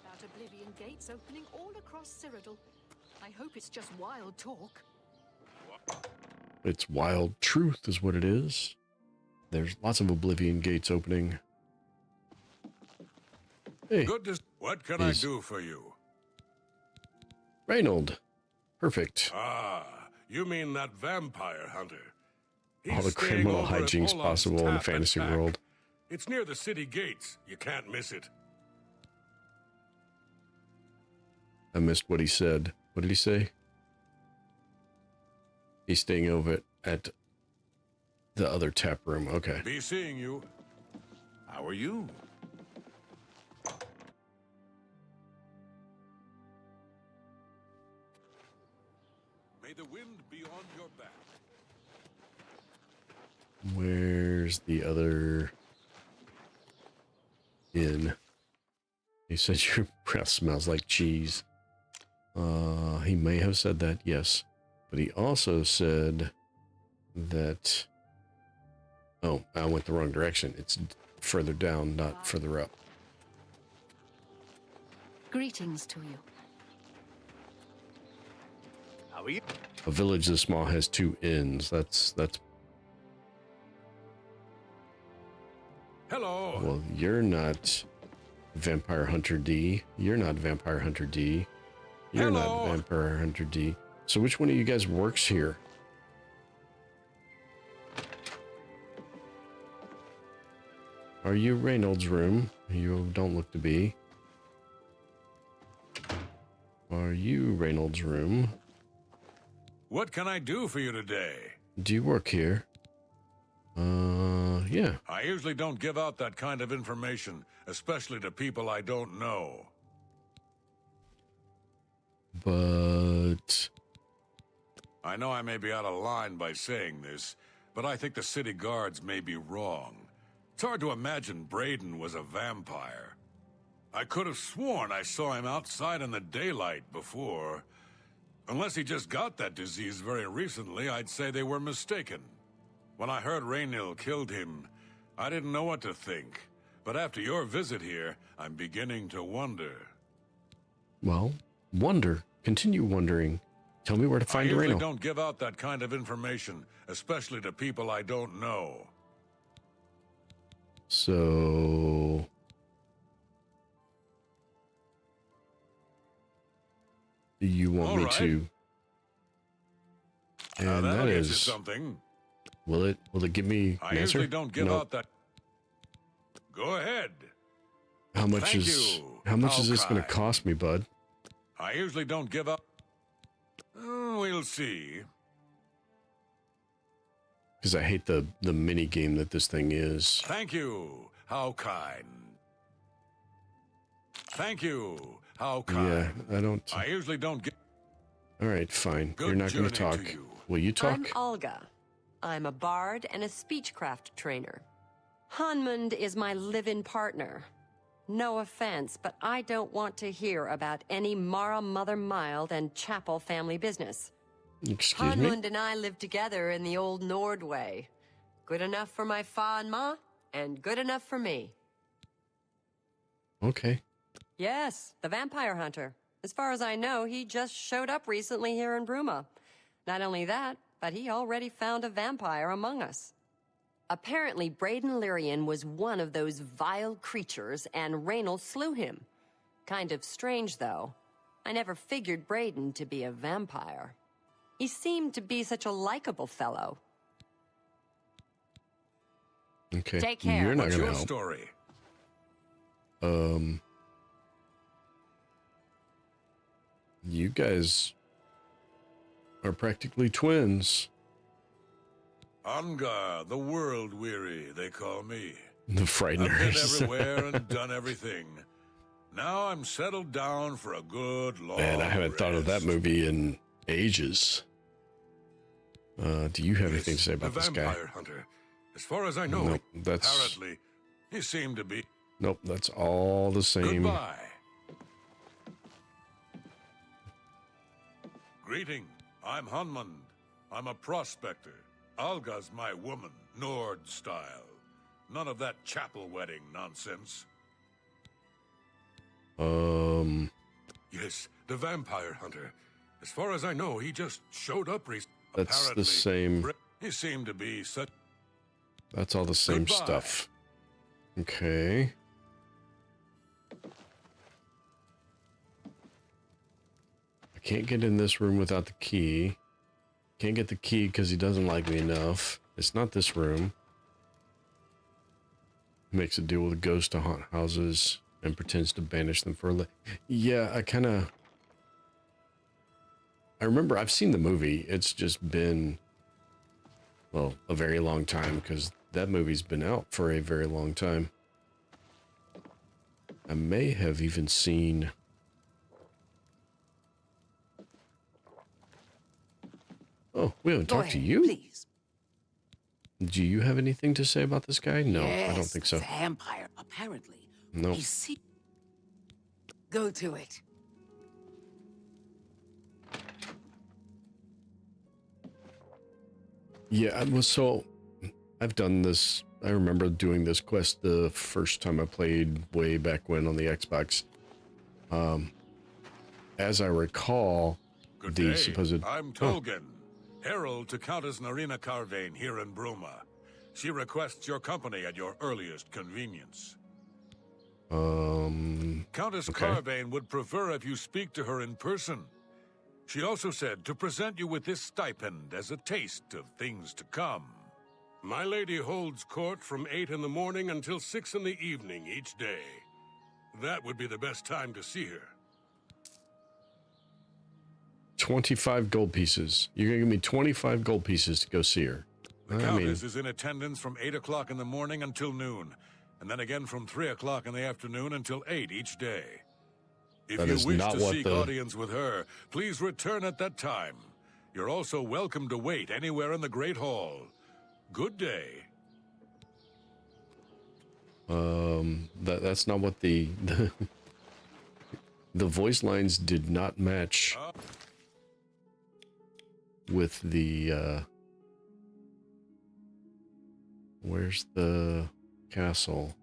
About Oblivion gates opening all across Cyrodiil. I hope it's just wild talk. It's wild truth is what it is. There's lots of Oblivion gates opening. Hey, Goodness, what can I do for you? Reynold. Perfect. Ah, you mean that vampire hunter. All the criminal hijinks possible in the fantasy world. It's near the city gates. You can't miss it. I missed what he said. What did he say? He's staying over at the other tap room. Okay. Be seeing you. How are you? May the wind be on your back. Where's where's the other inn? He said your breath smells like cheese. He may have said that, yes. But he also said that... Oh, I went the wrong direction. It's further down, not further up. Greetings to you. How are you? A village this small has 2 inns. That's... Hello. Well, you're not Vampire Hunter D. You're not Vampire Hunter D. You're Hello. not Vampire Hunter D. So which one of you guys works here? Are you Reynolds' room? You don't look to be. Are you Reynolds' room? What can I do for you today? Do you work here? Yeah. I usually don't give out that kind of information, especially to people I don't know. But... I know I may be out of line by saying this, but I think the city guards may be wrong. It's hard to imagine Braden was a vampire. I could have sworn I saw him outside in the daylight before. Unless he just got that disease very recently, I'd say they were mistaken. When I heard Raynil killed him, I didn't know what to think. But after your visit here, I'm beginning to wonder. Well, wonder. Continue wondering. Tell me where to find I usually Raynil. don't give out that kind of information, especially to people I don't know. So... Do you want me right. to? And That'll that get you is... something. Will it give me I an answer? usually don't give No. out that. Go ahead. How much Thank is you, how much is this going to Hawkeye. cost me, bud? I usually don't give up. We'll see. Because I hate the mini game that this thing is. Thank you. How kind. Thank you. How kind. Yeah, I don't. I usually don't get. All right, fine. Good You're not going to journey talk. to you. Will you talk? I'm Olga. I'm a bard and a speechcraft trainer. Hanmund is my live-in partner. No offense, but I don't want to hear about any Mara Mother Mild and Chapel family business. Excuse me? Hanmund and I live together in the old Nord way. Good enough for my fa and ma, and good enough for me. Okay. Yes, the vampire hunter. As far as I know, he just showed up recently here in Bruma. Not only that, but he already found a vampire among us. Apparently, Braden Lyrian was one of those vile creatures, and Raynil slew him. Kind of strange, though. I never figured Braden to be a vampire. He seemed to be such a likable fellow. Okay. Take care. You're not What's going to your help. story? You guys are practically twins. Anga, the world weary, they call me. The I've been Frighteners. everywhere and done everything. Now I'm settled down for a good long Man, I haven't thought of that rest. movie in ages. Do you have anything to say about the this guy? vampire hunter. As far as I know, Nope, that's- apparently, he seemed to be. Nope, that's all the same. Goodbye. Greeting. I'm Hanmund. I'm a prospector. Alga's my woman, Nord style. None of that chapel wedding nonsense. Yes, the vampire hunter. As far as I know, he just showed up recently. That's the same. He seemed to be such. That's all the same Goodbye. stuff. Okay. I can't get in this room without the key. Can't get the key because he doesn't like me enough. It's not this room. Makes a deal with a ghost to haunt houses and pretends to banish them for a Yeah, I remember I've seen the movie. It's just been, well, a very long time because that movie's been out for a very long time. I may have even seen... Oh, we haven't talked to you? Please. Do you have anything to say about this guy? No, I don't think so. Vampire, apparently. No. Go to it. Yeah, I've done this. I remember doing this quest the first time I played way back when on the Xbox. As I recall, Good the day. supposed... I'm Tolgan, herald to Countess Narina Carvane here in Bruma. She requests your company at your earliest convenience. Countess okay. Carvane would prefer if you speak to her in person. She also said to present you with this stipend as a taste of things to come. My lady holds court from 8 in the morning until 6 in the evening each day. That would be the best time to see her. 25 gold pieces. You're going to give me 25 gold pieces to go see her. The Countess is in attendance from 8 o'clock in the morning until noon, and then again from 3 o'clock in the afternoon until 8 each day. If you wish to seek audience with her, please return at that time. You're also welcome to wait anywhere in the Great Hall. Good day. That's not what the voice lines did not match with the where's the castle?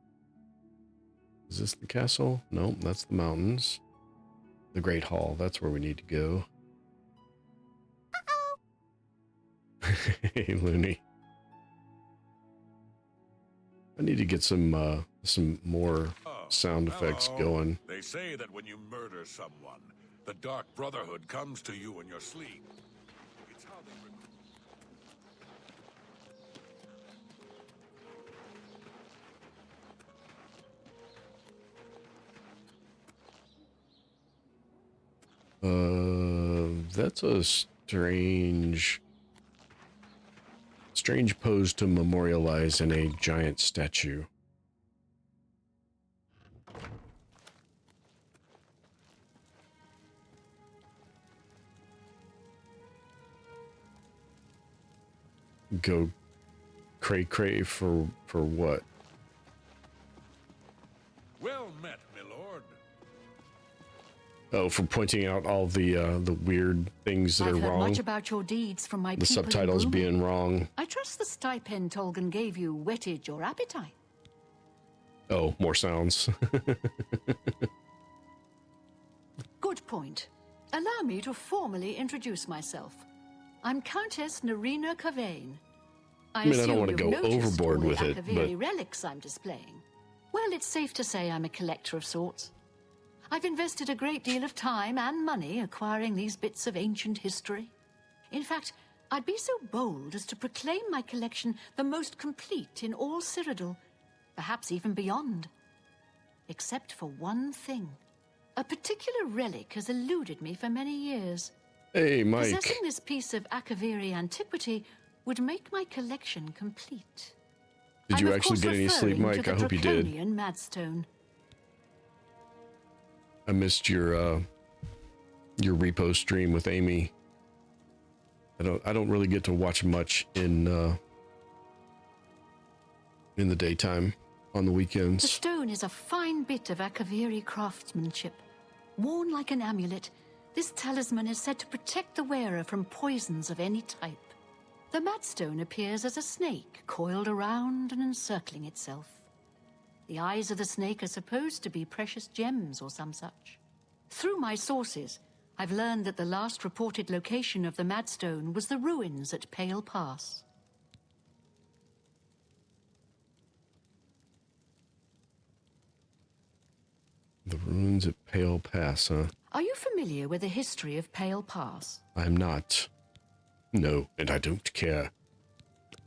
Is this the castle? No, that's the mountains. The Great Hall, that's where we need to go. Hey, Looney. I need to get some more sound effects going. They say that when you murder someone, the Dark Brotherhood comes to you in your sleep. It's how they That's a strange pose to memorialize in a giant statue. Go cray for what? Well met, my lord. Oh, for pointing out all the weird things that I've are heard wrong. much about your deeds from my The people in subtitles Bruma. being wrong. I trust the stipend Tolgan gave you whetted your appetite. Oh, more sounds. Good point. Allow me to formally introduce myself. I'm Countess Narina Carvane. I mean, I don't want to assume go you've noticed overboard all with the it, Akaviri but relics I'm displaying. Well, it's safe to say I'm a collector of sorts. I've invested a great deal of time and money acquiring these bits of ancient history. In fact, I'd be so bold as to proclaim my collection the most complete in all Cyrodiil, perhaps even beyond. Except for one thing. A particular relic has eluded me for many years. hey, Mike. Possessing this piece of Akaviri antiquity would make my collection complete. Did you actually get any sleep, Mike? I hope you did. Madstone. I missed your repo stream with Amy. I don't really get to watch much in the daytime on the The weekends. stone is a fine bit of Akaviri craftsmanship. Worn like an amulet, this talisman is said to protect the wearer from poisons of any type. The Madstone appears as a snake coiled around and encircling itself. The eyes of the snake are supposed to be precious gems or some such. Through my sources, I've learned that the last reported location of the Madstone was the ruins at Pale Pass. The ruins at Pale Pass, huh? Are you familiar with the history of Pale Pass? I'm not. No, and I don't care.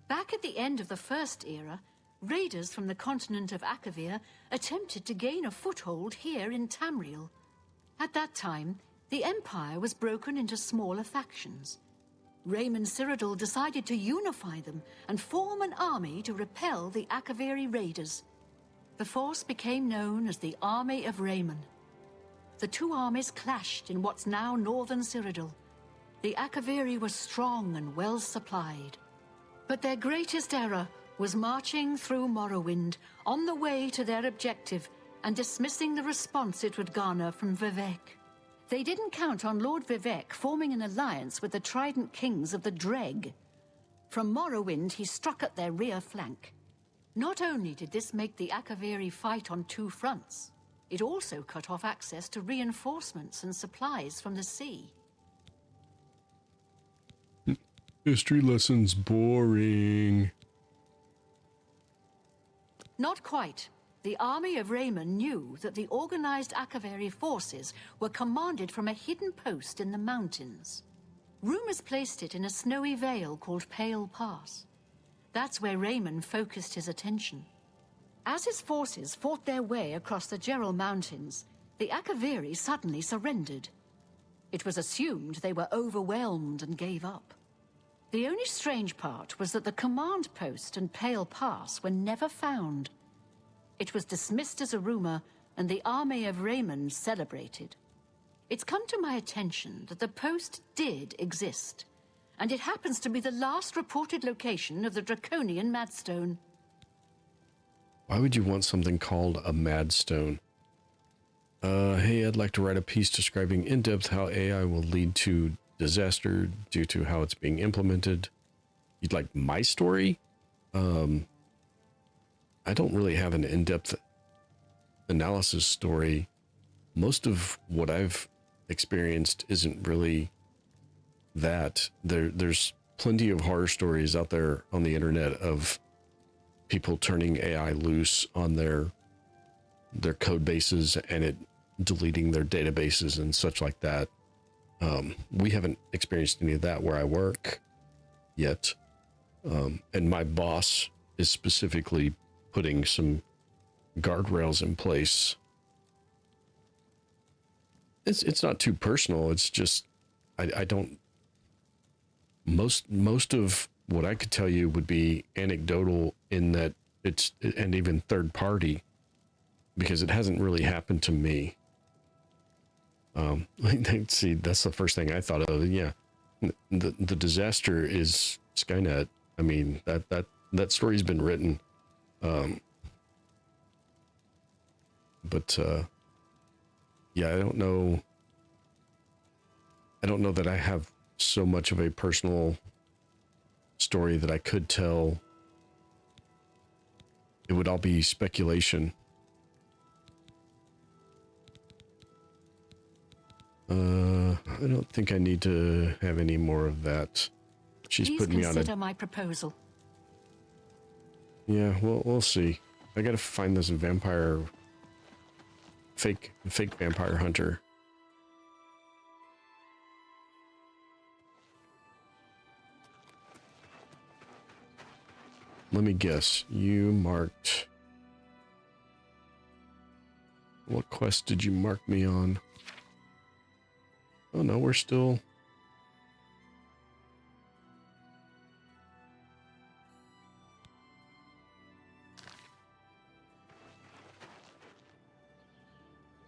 Back at the end of the First Era, raiders from the continent of Akavir attempted to gain a foothold here in Tamriel. At that time, the Empire was broken into smaller factions. Raymond Cyrodiil decided to unify them and form an army to repel the Akaviri raiders. The force became known as the Army of Raymond. The two armies clashed in what's now northern Cyrodiil. The Akaviri were strong and well supplied. But their greatest error was marching through Morrowind on the way to their objective and dismissing the response it would garner from Vivek. They didn't count on Lord Vivek forming an alliance with the Trident Kings of the Dreg. From Morrowind, he struck at their rear flank. Not only did this make the Akaviri fight on two fronts, it also cut off access to reinforcements and supplies from the sea. History lessons boring. Not quite. The army of Raymond knew that the organized Akaviri forces were commanded from a hidden post in the mountains. Rumors placed it in a snowy vale called Pale Pass. That's where Raymond focused his attention. As his forces fought their way across the Gerald Mountains, the Akaviri suddenly surrendered. It was assumed they were overwhelmed and gave up. The only strange part was that the command post and Pale Pass were never found. It was dismissed as a rumor, and the army of Raymond celebrated. It's come to my attention that the post did exist, and it happens to be the last reported location of the Draconian Madstone. Why would you want something called a Madstone? Hey, I'd like to write a piece describing in depth how AI will lead to disaster due to how it's being implemented. You'd like my story? I don't really have an in-depth analysis story. Most of what I've experienced isn't really that. There's plenty of horror stories out there on the internet of people turning AI loose on their code bases and it deleting their databases and such like that. We haven't experienced any of that where I work yet. And my boss is specifically putting some guardrails in place. It's not too personal. It's just, I don't, most of what I could tell you would be anecdotal in that and even third party, because it hasn't really happened to me. See, that's the first thing I thought of. Yeah. The disaster is Skynet. I mean, that story's been written. But yeah, I don't know that I have so much of a personal story that I could tell. It would all be speculation. I don't think I need to have any more of that. She's putting me on Please consider my proposal. Yeah, well, we'll see. I gotta find this vampire, fake vampire hunter. Let me guess. You marked... What quest did you mark me on? Oh no, we're still...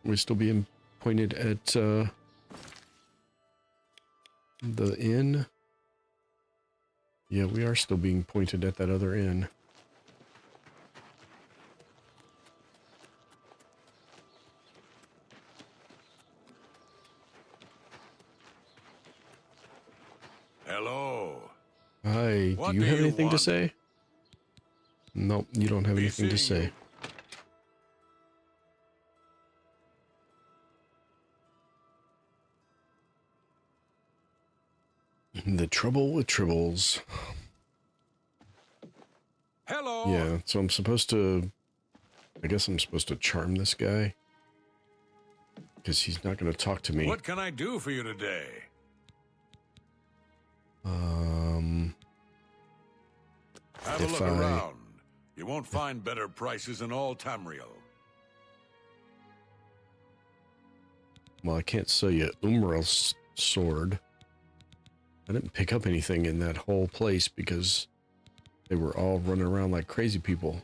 We're still being pointed at the inn. Yeah, we are still being pointed at that other inn. Hello. Hi, What do you do have you anything to want? say? Nope, you don't have Be anything to seeing say. The trouble with tribbles. Hello. Yeah, so I'm supposed to... I guess I'm supposed to charm this guy. Because he's not going to talk to me. What can I do for you today? Have a If look around. You won't find better prices in all Tamriel. Well, I can't sell you Umrel's sword. I didn't pick up anything in that whole place because they were all running around like crazy people.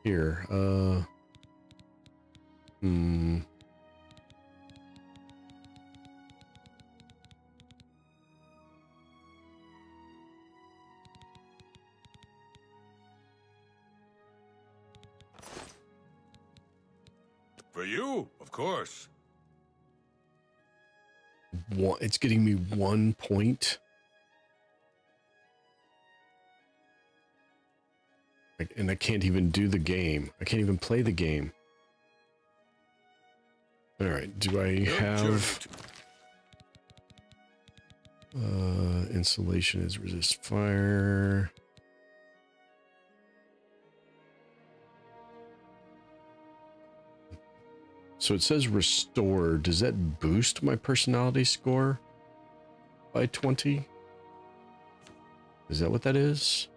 Here, For you, of course. It's getting me 1 point. And I can't even do the game. I can't even play the game. All right, do I have... insulation is resist fire. So it says restore. Does that boost my personality score by 20? Is that what that is?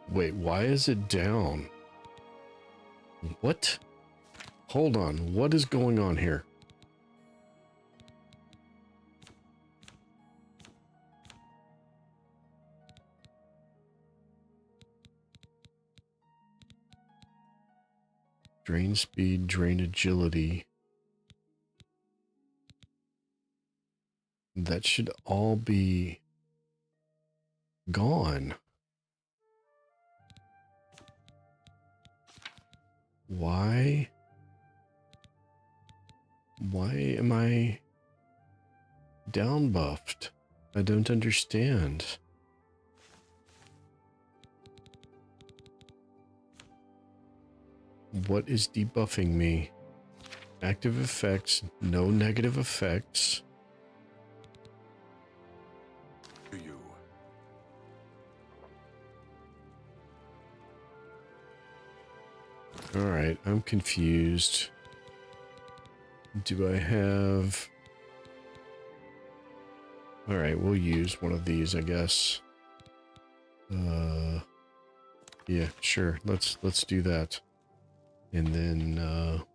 Wait, why is it down? What? Hold on, what is going on here? Drain speed, drain agility. That should all be gone. Why? Why am I down buffed? I don't understand. What is debuffing me? Active effects, no negative effects. You. All right, I'm confused. Do I have... All right, we'll use one of these, I guess. Yeah, sure. Let's do that. And then I'll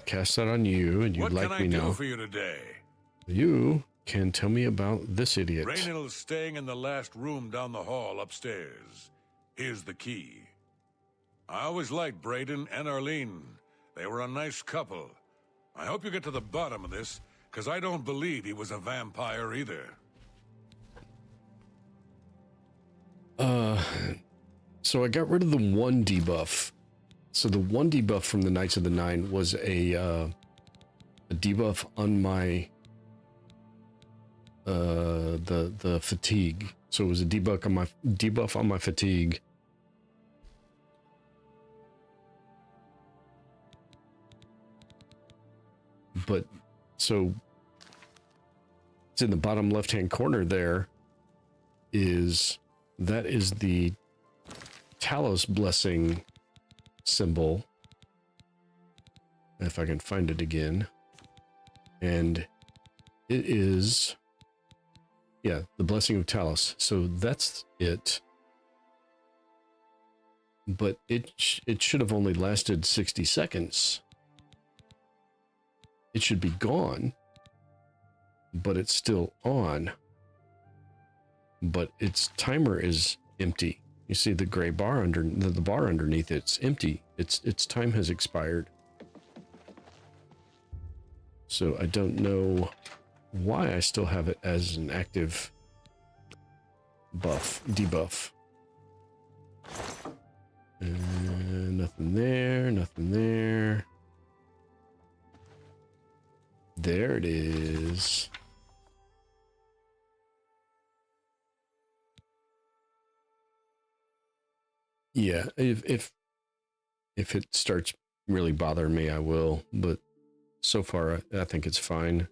cast that on you, and you like me now. What can I do for you today? You can tell me about this idiot. Raynill's staying in the last room down the hall upstairs. Here's the key. I always liked Brayden and Arlene. They were a nice couple. I hope you get to the bottom of this, because I don't believe he was a vampire either. So I got rid of the one debuff. So the one debuff from the Knights of the Nine was a debuff on my the fatigue. So it was a debuff on my fatigue. But so it's in the bottom left-hand corner there. That is the Talos blessing symbol, if I can find it again, and it is, yeah, the blessing of Talos. So that's it, but it should have only lasted 60 seconds. It should be gone, but it's still on, but its timer is empty. You see the gray bar under the bar underneath it's empty. Its time has expired. So I don't know why I still have it as an active debuff. Nothing there, nothing there. There it is. Yeah, if it starts really bothering me, I will. But so far, I think it's fine.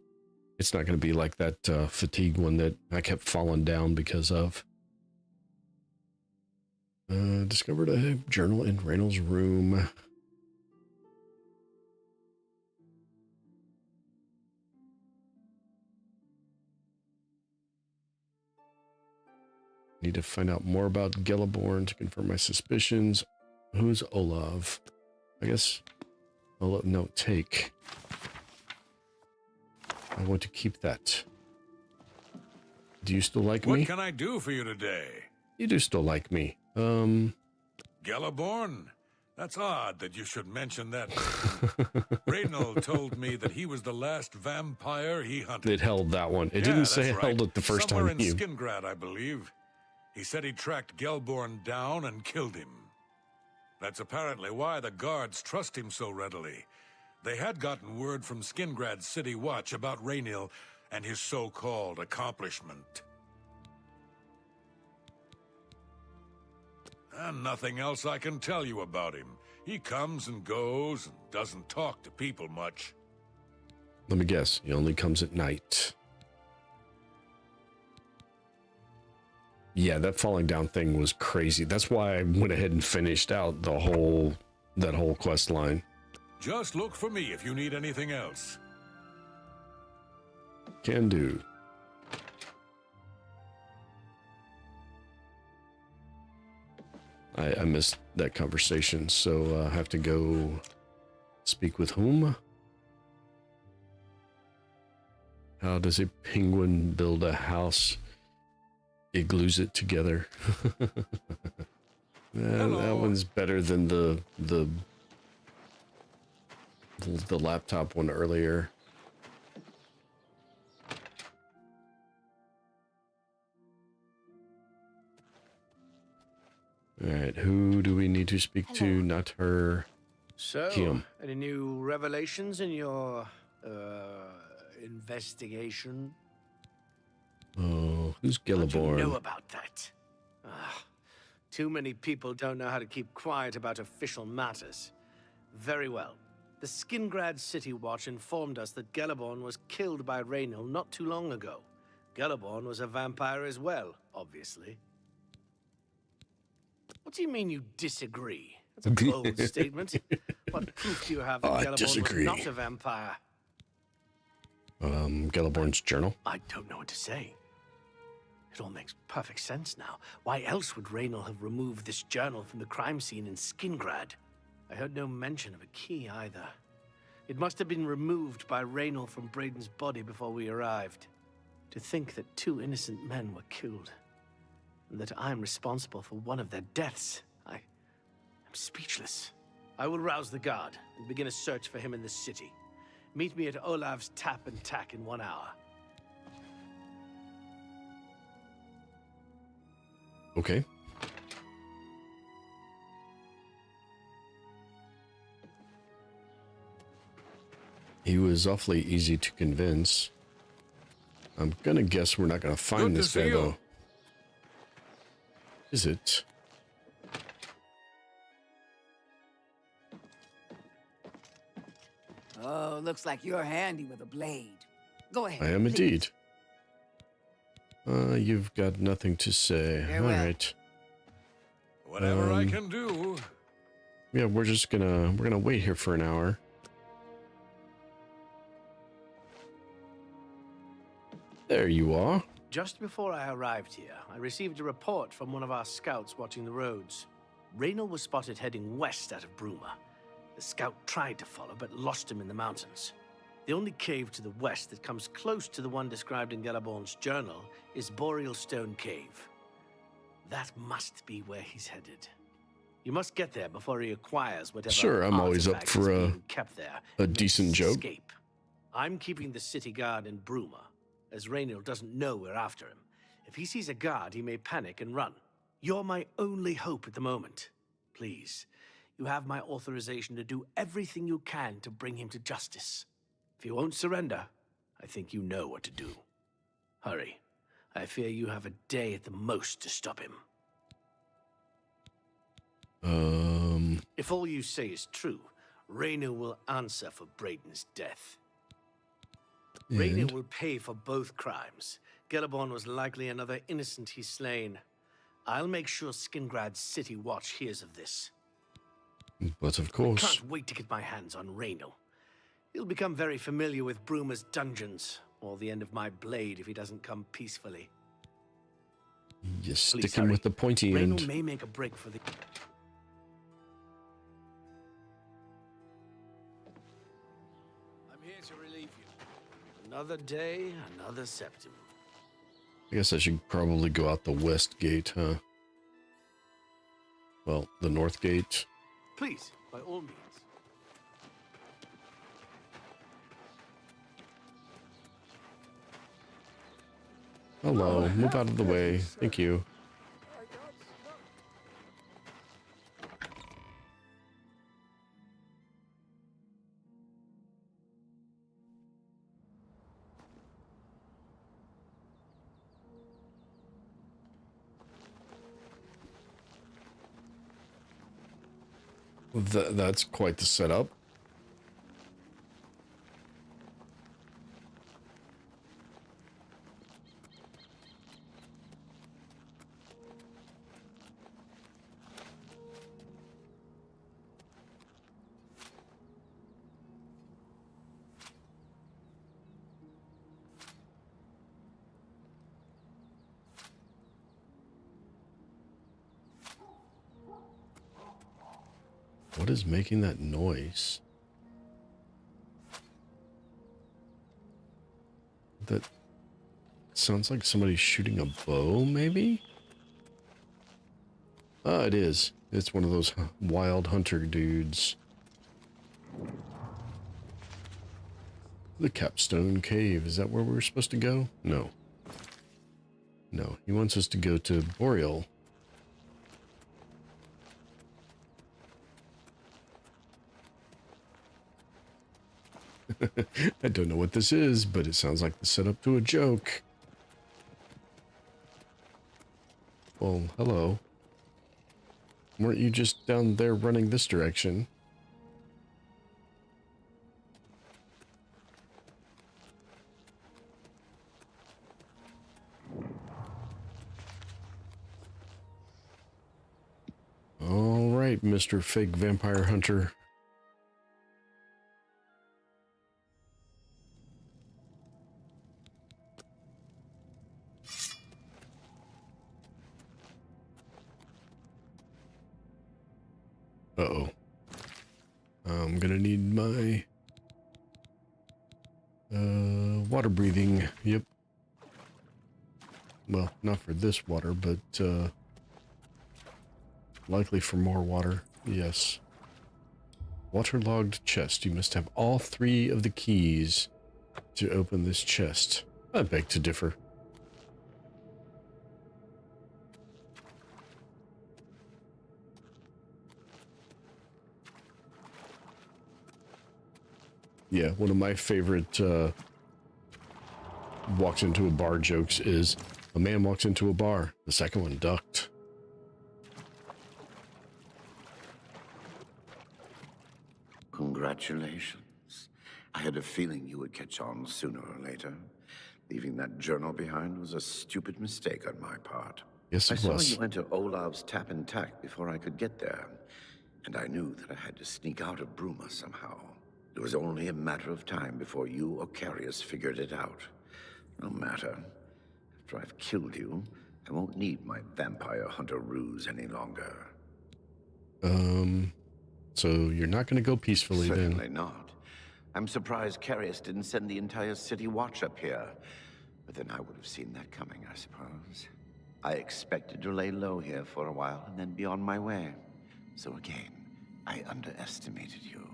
It's not going to be like that fatigue one that I kept falling down because of. Discovered a journal in Reynolds' room. Need to find out more about Geliborn to confirm my suspicions. Who's Olav? I guess Olav, no, take. I want to keep that. Do you still like me? What can I do for you today? You do still like me. Geliborn? That's odd that you should mention that. Reynold told me that he was the last vampire he hunted. It held that one. It didn't say it held it the first Somewhere time. in Skingrad, I believe. He said he tracked Gelborn down and killed him. That's apparently why the guards trust him so readily. They had gotten word from Skingrad's City Watch about Raynil and his so-called accomplishment. And nothing else I can tell you about him. He comes and goes and doesn't talk to people much. Let me guess, he only comes at night. Yeah, that falling down thing was crazy. That's why I went ahead and finished out that whole quest line. Just look for me if you need anything else. Can do. I missed that conversation, so I have to go speak with whom? How does a penguin build a house? Igloos it together. That one's better than the laptop one earlier. All right, who do we need to speak to? Not her. So, Him. any new revelations in your investigation? Oh, who's How'd you Gelborn? know about that? Too many people don't know how to keep quiet about official matters. Very well. The Skingrad City Watch informed us that Gelborn was killed by Raynil not too long ago. Gelborn was a vampire as well, obviously. What do you mean you disagree? That's a bold statement. What proof do you have that Gelborn was not a vampire? Gelborn's journal? I don't know what to say. It all makes perfect sense now. Why else would Raynil have removed this journal from the crime scene in Skingrad? I heard no mention of a key either. It must have been removed by Raynil from Braden's body before we arrived. To think that 2 innocent men were killed, and that I'm responsible for one of their deaths, I'm speechless. I will rouse the guard and begin a search for him in the city. Meet me at Olav's Tap and Tack in 1 hour. Okay. He was awfully easy to convince. I'm gonna guess we're not gonna find this guy, though. Is it? Oh, looks like you're handy with a blade. Go ahead. I am please. indeed. You've got nothing to say. All right. Whatever I can do. Yeah, we're gonna wait here for an hour. There you are. Just before I arrived here, I received a report from one of our scouts watching the roads. Raynil was spotted heading west out of Bruma. The scout tried to follow, but lost him in the mountains. The only cave to the west that comes close to the one described in Gelborn's journal is Boreal Stone Cave. That must be where he's headed. You must get there before he acquires whatever. Sure, I'm always up artifact for is a being kept there. decent joke. Escape. I'm keeping the city guard in Bruma, as Raynil doesn't know we're after him. If he sees a guard, he may panic and run. You're my only hope at the moment. Please, you have my authorization to do everything you can to bring him to justice. If he won't surrender, I think you know what to do. Hurry. I fear you have a day at the most to stop him. If all you say is true, Raynil will answer for Braden's death. Raynil will pay for both crimes. Gelborn was likely another innocent he's slain. I'll make sure Skingrad's City Watch hears of this. But of I course. can't wait to get my hands on Raynil. He'll become very familiar with Bruma's dungeons, or the end of my blade if he doesn't come peacefully. You're Please sticking hurry. with the pointy Raynil end. may make a break for the... I'm here to relieve you. Another day, another septum. I guess I should probably go out the west gate, huh? Well, the north gate. Please, by all means. Hello, move out of the way. Thank you. That's quite the setup. What is making that noise? That sounds like somebody shooting a bow, maybe? Ah, it is. It's one of those wild hunter dudes. The Capstone Cave. Is that where we're supposed to go? No. No, he wants us to go to Boreal. I don't know what this is, but it sounds like the setup to a joke. Well, hello. Weren't you just down there running this direction? All right, Mr. Fake Vampire Hunter. Uh-oh. I'm gonna need my water breathing. Yep. Well, not for this water, but likely for more water. Yes. Waterlogged chest. You must have all 3 of the keys to open this chest. I beg to differ. Yeah, one of my favorite walks into a bar jokes is a man walks into a bar. The second one ducked. Congratulations. I had a feeling you would catch on sooner or later. Leaving that journal behind was a stupid mistake on my part. Yes, it was. I saw you enter Olav's tap and tack before I could get there, and I knew that I had to sneak out of Bruma somehow. It was only a matter of time before you or Carius figured it out. No matter. After I've killed you, I won't need my vampire hunter ruse any longer. So you're not going to go peacefully then? Certainly not. I'm surprised Carius didn't send the entire city watch up here. But then I would have seen that coming, I suppose. I expected to lay low here for a while and then be on my way. So again, I underestimated you.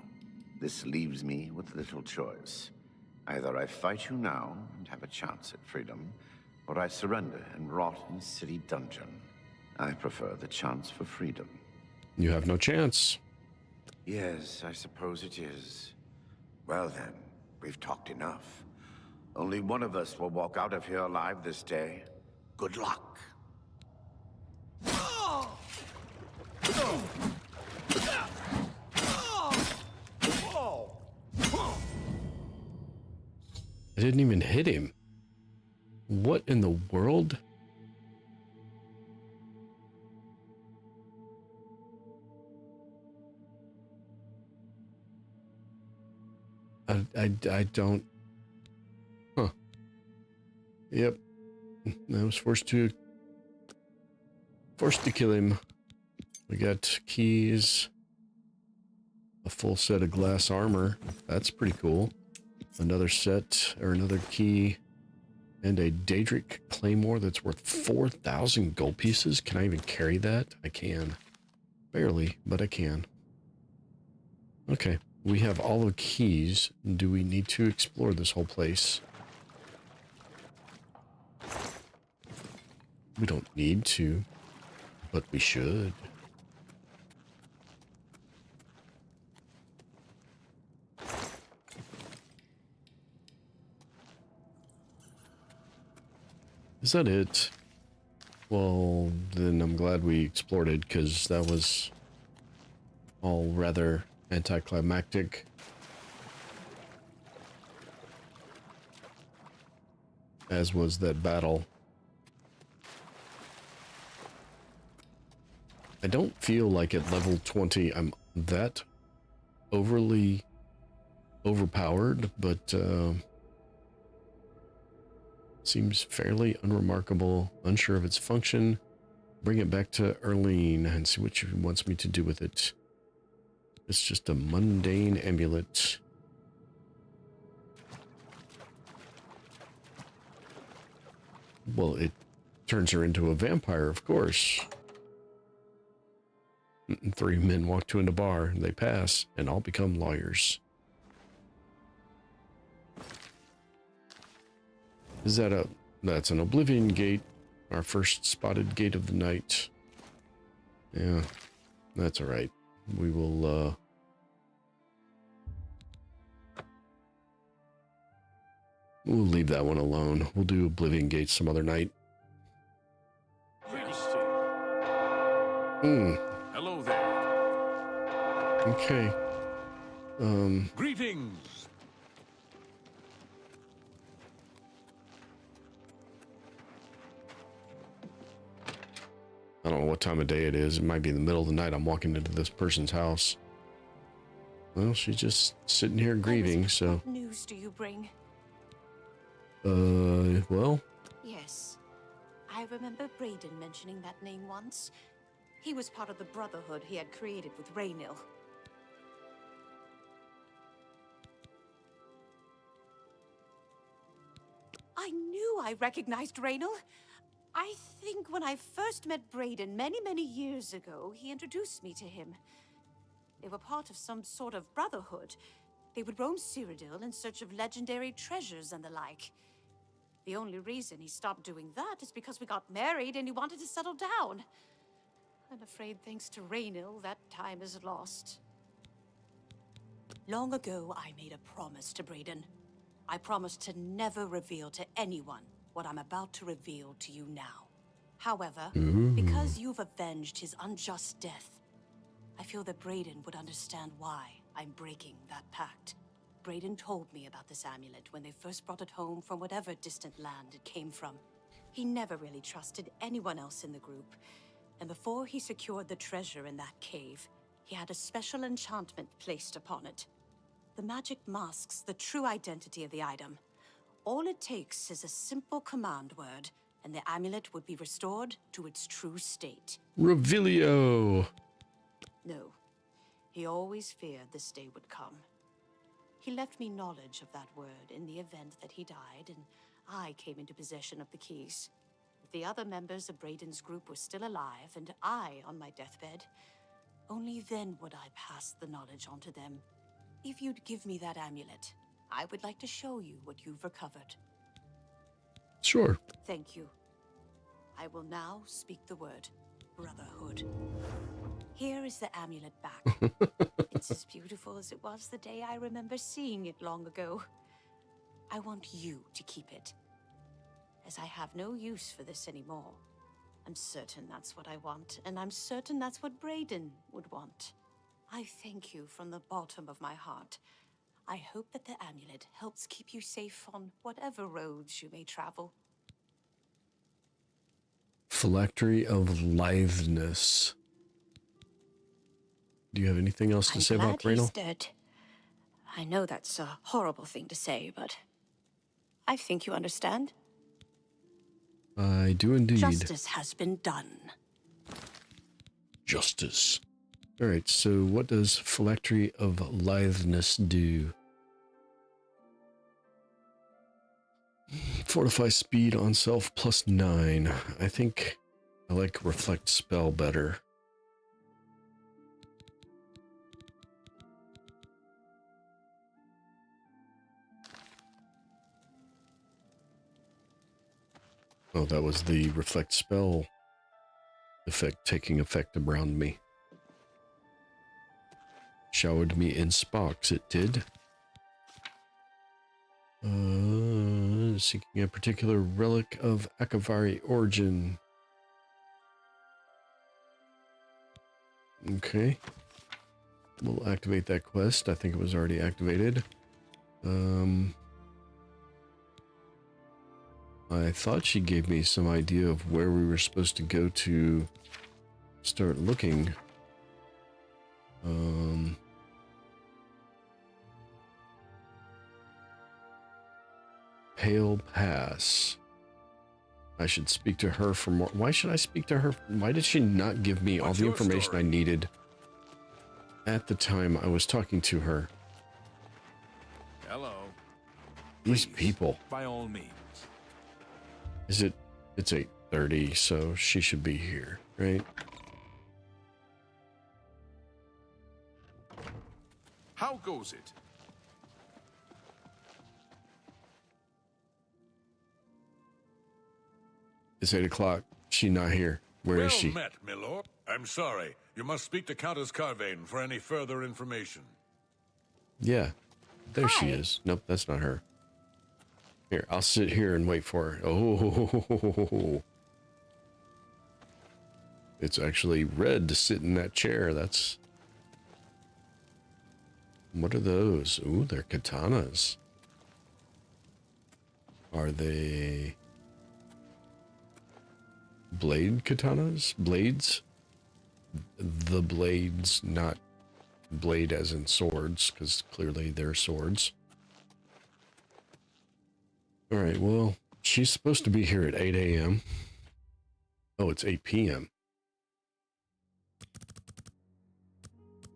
This leaves me with little choice. Either I fight you now and have a chance at freedom, or I surrender and rot in a city dungeon. I prefer the chance for freedom. You have no chance. Yes, I suppose it is. Well then, we've talked enough. Only one of us will walk out of here alive this day. Good luck. I didn't even hit him. What in the world? I don't. Huh. Yep. I was forced to kill him. We got keys. A full set of glass armor. That's pretty cool. Another set, or another key, and a Daedric Claymore that's worth 4,000 gold pieces. Can I even carry that? I can. Barely, but I can. Okay, we have all the keys. Do we need to explore this whole place? We don't need to, but we should. Is that it? Well, then I'm glad we explored it, because that was all rather anticlimactic. As was that battle. I don't feel like at level 20 I'm that overly overpowered, but seems fairly unremarkable. Unsure of its function. Bring it back to Erlene and see what she wants me to do with it. It's just a mundane amulet. Well, it turns her into a vampire, of course. 3 men walk to in a bar, they pass, and all become lawyers. Is that a... That's an Oblivion gate. Our first spotted gate of the night. Yeah, that's alright. We will, we'll leave that one alone. We'll do Oblivion Gates some other night. Hello there. Okay. Greetings! I don't know what time of day it is. It might be in the middle of the night. I'm walking into this person's house. Well, she's just sitting here grieving, so... What news do you bring? Well... Yes. I remember Brayden mentioning that name once. He was part of the Brotherhood he had created with Raynil. I knew I recognized Raynil. I think when I first met Brayden many years ago, he introduced me to him. They were part of some sort of brotherhood. They would roam Cyrodiil in search of legendary treasures and the like. The only reason he stopped doing that is because we got married and he wanted to settle down. I'm afraid thanks to Raynil, that time is lost. Long ago, I made a promise to Brayden. I promised to never reveal to anyone what I'm about to reveal to you now. However, because you've avenged his unjust death, I feel that Brayden would understand why I'm breaking that pact. Brayden told me about this amulet when they first brought it home from whatever distant land it came from. He never really trusted anyone else in the group, and before he secured the treasure in that cave, he had a special enchantment placed upon it. The magic masks the true identity of the item. All it takes is a simple command word, and the amulet would be restored to its true state. Revelio! No. He always feared this day would come. He left me knowledge of that word in the event that he died, and I came into possession of the keys. If the other members of Brayden's group were still alive, and I on my deathbed, only then would I pass the knowledge on to them. If you'd give me that amulet, I would like to show you what you've recovered. Sure. Thank you. I will now speak the word Brotherhood. Here is the amulet back. It's as beautiful as it was the day I remember seeing it long ago. I want you to keep it, as I have no use for this anymore. I'm certain that's what I want, and I'm certain that's what Brayden would want. I thank you from the bottom of my heart. I hope that the amulet helps keep you safe on whatever roads you may travel. Phylactery of Litheness. Do you have anything else to say about I'm glad he's Raynil? dead. I know that's a horrible thing to say, but I think you understand. I do indeed. Justice has been done. Justice. Alright, so what does Phylactery of Litheness do? Fortify speed on self +9. I think I like Reflect Spell better. Oh, that was the Reflect Spell effect taking effect around me. Showered me in sparks, it did. Seeking a particular relic of Akavari origin. Okay. We'll activate that quest. I think it was already activated. I thought she gave me some idea of where we were supposed to go to start looking. Pale Pass. I should speak to her for more. Why should I speak to her? Why did she not give me all the information I needed at the time I was talking to her? Hello. These people. By all means. Is it? It's 8:30, so she should be here, right? How goes it? It's 8 o'clock. She not here. Where is she? Well met, my lord. I'm sorry. You must speak to Countess Carvane for any further information. Yeah. There she is. Nope, that's not her. Here, I'll sit here and wait for her. Oh. It's actually red to sit in that chair. That's... What are those? Ooh, they're katanas. Are they... blade katanas? Blades? The blades, not blade as in swords, because clearly they're swords. Alright, well, she's supposed to be here at 8 a.m. Oh, it's 8 p.m.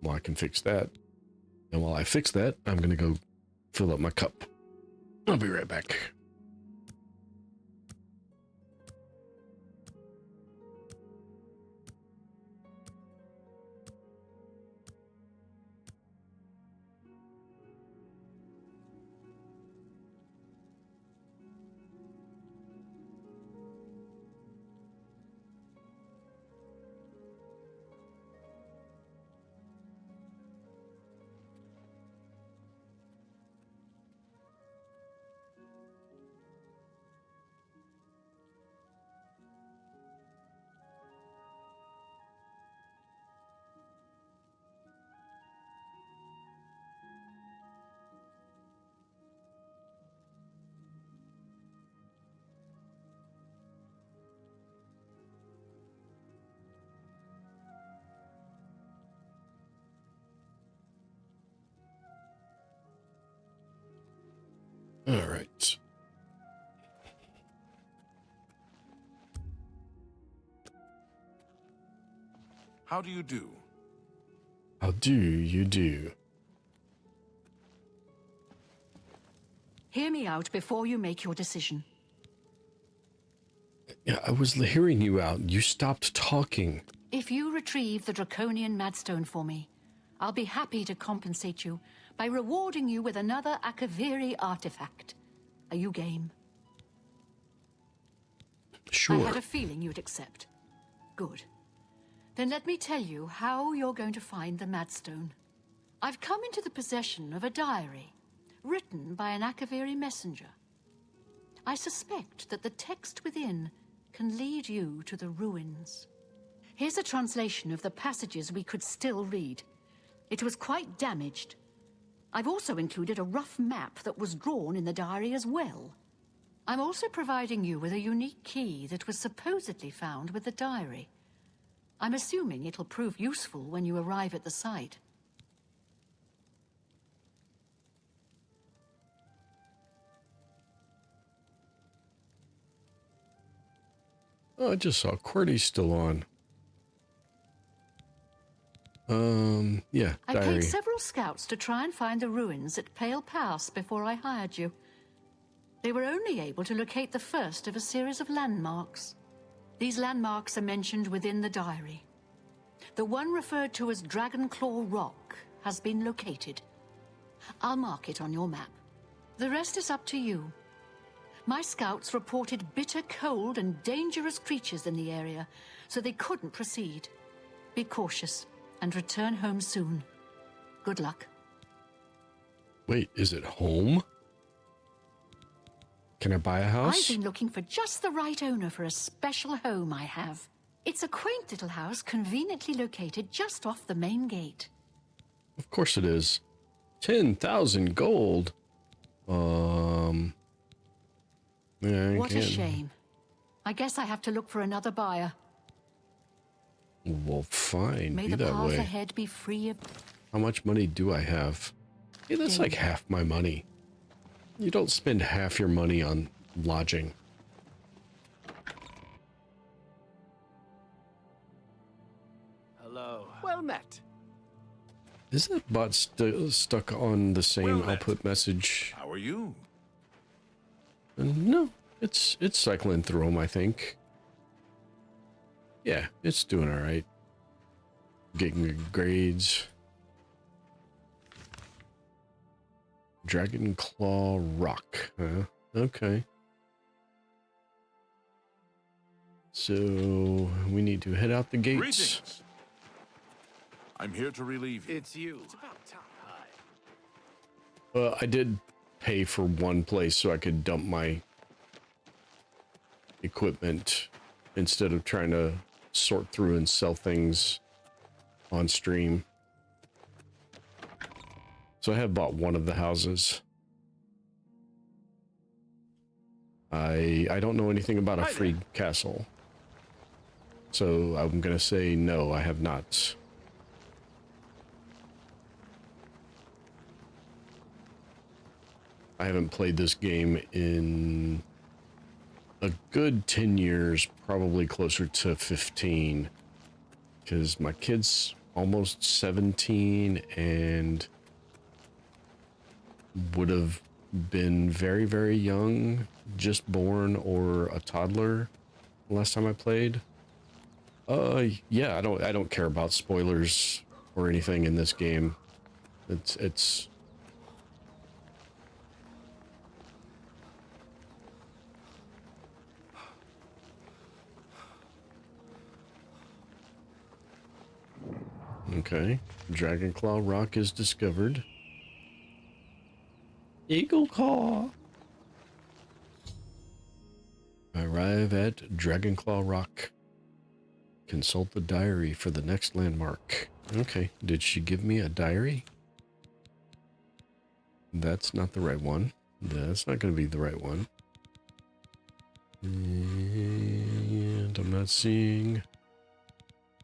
Well, I can fix that. And while I fix that, I'm going to go fill up my cup. I'll be right back. All right. How do you do? How do you do? Hear me out before you make your decision. Yeah, I was hearing you out. You stopped talking. If you retrieve the draconian madstone for me, I'll be happy to compensate you by rewarding you with another Akaviri artifact. Are you game? Sure. I had a feeling you'd accept. Good. Then let me tell you how you're going to find the madstone. I've come into the possession of a diary, written by an Akaviri messenger. I suspect that the text within can lead you to the ruins. Here's a translation of the passages we could still read. It was quite damaged. I've also included a rough map that was drawn in the diary as well. I'm also providing you with a unique key that was supposedly found with the diary. I'm assuming it'll prove useful when you arrive at the site. Oh, I just saw QWERTY's still on. Yeah, I diary. paid several scouts to try and find the ruins at Pale Pass before I hired you. They were only able to locate the first of a series of landmarks. These landmarks are mentioned within the diary. The one referred to as Dragonclaw Rock has been located. I'll mark it on your map. The rest is up to you. My scouts reported bitter cold and dangerous creatures in the area, so they couldn't proceed. Be cautious and return home soon. Good luck. Wait, is it home? Can I buy a house? I've been looking for just the right owner for a special home I have. It's a quaint little house conveniently located just off the main gate. Of course it is. 10,000 gold. Yeah, What a shame. I guess I have to look for another buyer. Well, fine. May Be the that path way. ahead be free of... How much money do I have? Yeah, that's like half my money. You don't spend half your money on lodging. Hello. Well met. Is that bot stuck on the same output message? How are you? No, it's cycling through them, I think. Yeah, it's doing all right. Getting good grades. Dragon Claw Rock, huh? Okay. So we need to head out the gates. Greetings. I'm here to relieve you. It's you. It's about time. Hi. I did pay for one place so I could dump my equipment instead of trying to sort through and sell things on stream. So I have bought one of the houses. I don't know anything about a free castle. So I'm going to say no, I have not. I haven't played this game in a good 10 years, probably closer to 15, because my kid's almost 17 and would have been very, very young, just born or a toddler last time I played. Yeah, I don't care about spoilers or anything in this game. It's okay. Dragon Claw Rock is discovered. Eagle Claw. Arrive at Dragon Claw Rock. Consult the diary for the next landmark. Okay, did she give me a diary? That's not the right one. That's not going to be the right one. And I'm not seeing...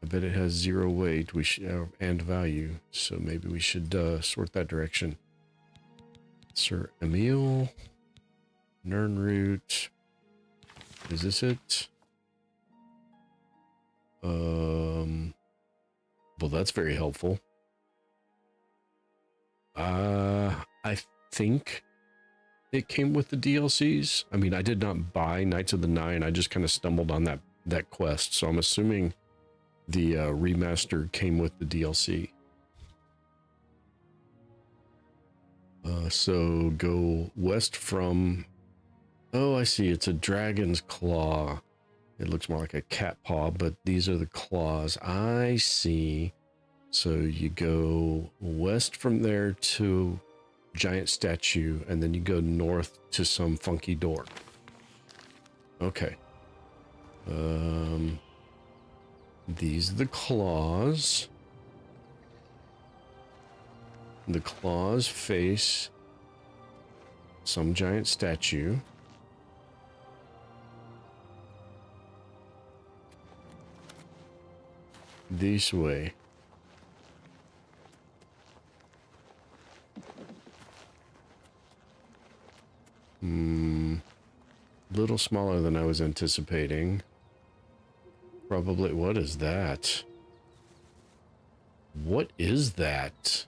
I bet it has 0 weight and value, so maybe we should sort that direction. Sir Emil, Nernroot. Is this it? Well, that's very helpful. I think it came with the DLCs. I mean, I did not buy Knights of the Nine. I just kind of stumbled on that quest, so I'm assuming the remaster came with the DLC. So go west from... Oh, I see. It's a dragon's claw. It looks more like a cat paw, but these are the claws. I see. So you go west from there to giant statue, and then you go north to some funky door. Okay. These are the claws. The claws face some giant statue. This way. Little smaller than I was anticipating. Probably, what is that? What is that?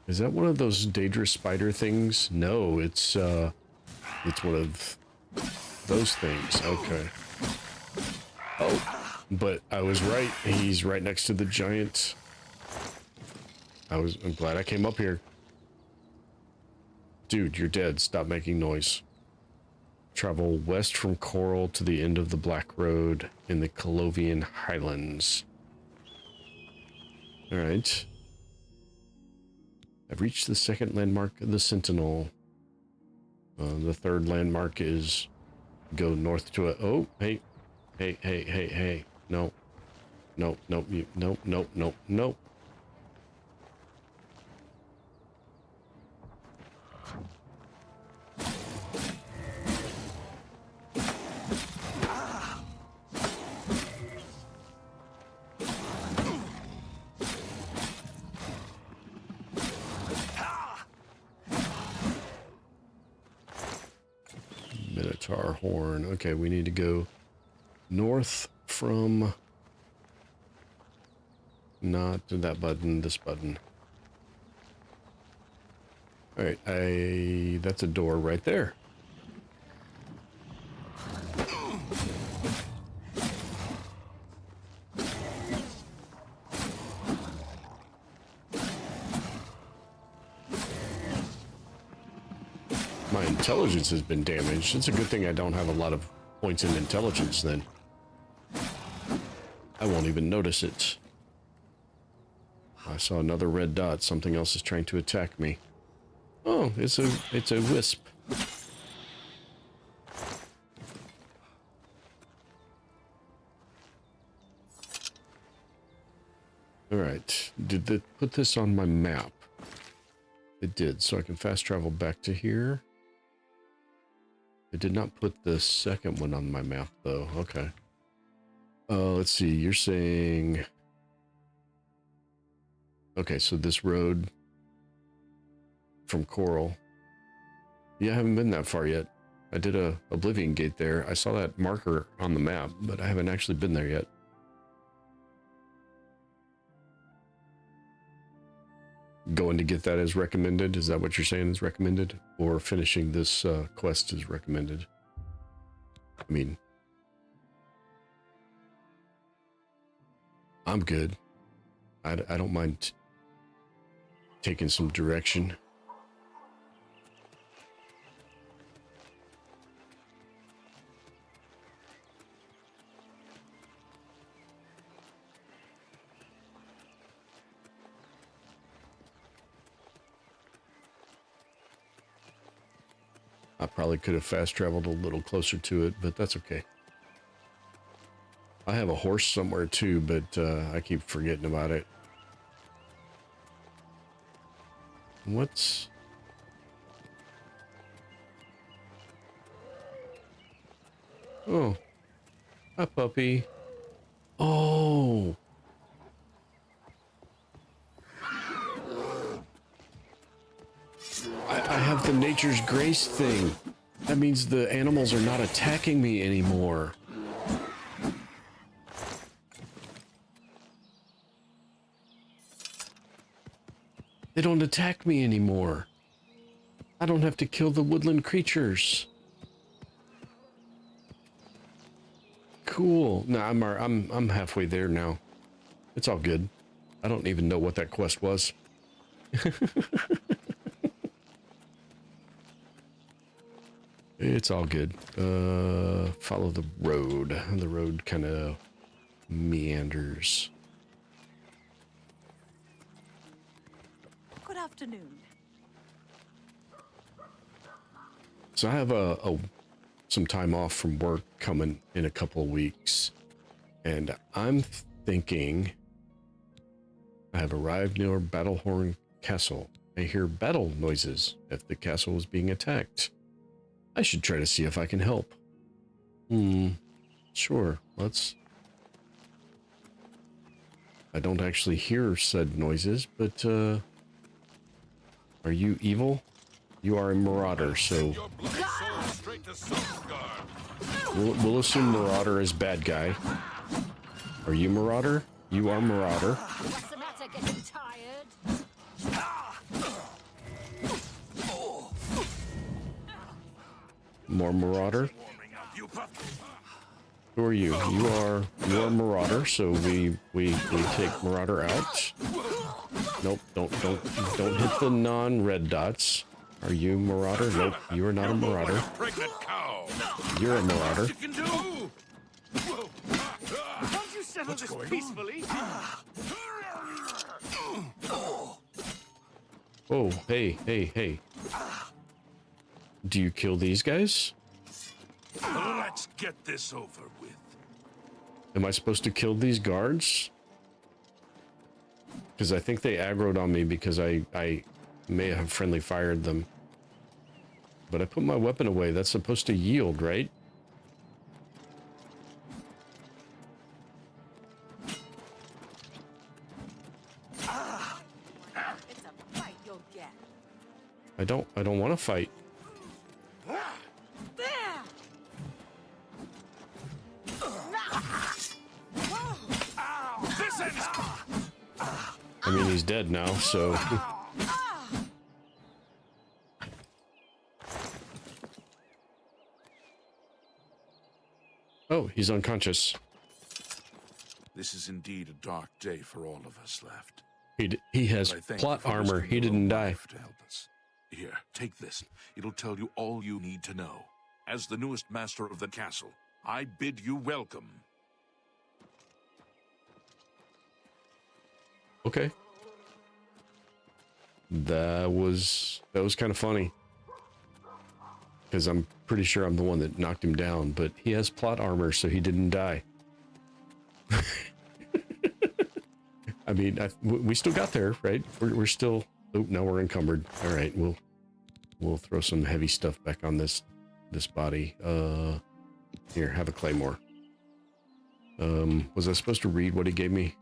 Is that one of those dangerous spider things? No, it's one of those things. Okay. Oh, but I was right. He's right next to the giant. I'm glad I came up here. Dude, you're dead. Stop making noise. Travel west from Coral to the end of the Black Road in the Colovian Highlands. Alright. I've reached the second landmark of the Sentinel. The third landmark is go north to a... Oh, hey. Hey, hey, hey, hey. No. Nope, nope, nope, nope, nope, nope. Minotaur horn. Okay, we need to go north from not that button, this button. All right, that's a door right there. My intelligence has been damaged. It's a good thing I don't have a lot of points in intelligence then. I won't even notice it. I saw another red dot. Something else is trying to attack me. Oh, it's a wisp. All right. Did they put this on my map? It did, so I can fast travel back to here. It did not put the second one on my map, though. Okay. Let's see. You're saying... Okay, so this road from Coral. Yeah, I haven't been that far yet. I did a Oblivion gate there. I saw that marker on the map, but I haven't actually been there yet. Going to get that as recommended? Is that what you're saying is recommended? Or finishing this quest is recommended? I mean... I'm good. I don't mind taking some direction. I probably could have fast traveled a little closer to it, but that's okay. I have a horse somewhere too, but I keep forgetting about it. What's... Oh. Hi, puppy. Oh. I have the Nature's Grace thing. That means the animals are not attacking me anymore. They don't attack me anymore. I don't have to kill the woodland creatures. Cool. No, I'm halfway there now. It's all good. I don't even know what that quest was. It's all good. Follow the road. The road kind of meanders. Good afternoon. So I have some time off from work coming in a couple of weeks, and I'm thinking I have arrived near Battlehorn Castle. I hear battle noises if the castle is being attacked. I should try to see if I can help. Sure, let's... I don't actually hear said noises, but, are you evil? You are a marauder, so... We'll assume marauder is bad guy. Are you marauder? You are marauder. What's the matter, getting tired? More marauder. Who are you? You are marauder, so we take marauder out. Nope, don't hit the non-red dots. Are you marauder? Nope, you are not a marauder. You're a marauder. Don't you settle this peacefully? Oh, hey. Do you kill these guys? Let's get this over with. Am I supposed to kill these guards? Because I think they aggroed on me because I may have friendly fired them. But I put my weapon away. That's supposed to yield, right? It's a fight you'll get. I don't want to fight. I mean, he's dead now, so... Oh, he's unconscious. This is indeed a dark day for all of us left. He has But I thank plot you for armor. risking He your didn't own die. life to help us. Here, take this. It'll tell you all you need to know. As the newest master of the castle, I bid you welcome. Okay. That was kind of funny. Because I'm pretty sure I'm the one that knocked him down, but he has plot armor, so he didn't die. I mean, we still got there, right? We're still... Oh, now we're encumbered. All right, we'll throw some heavy stuff back on this body. Here, have a claymore. Was I supposed to read what he gave me?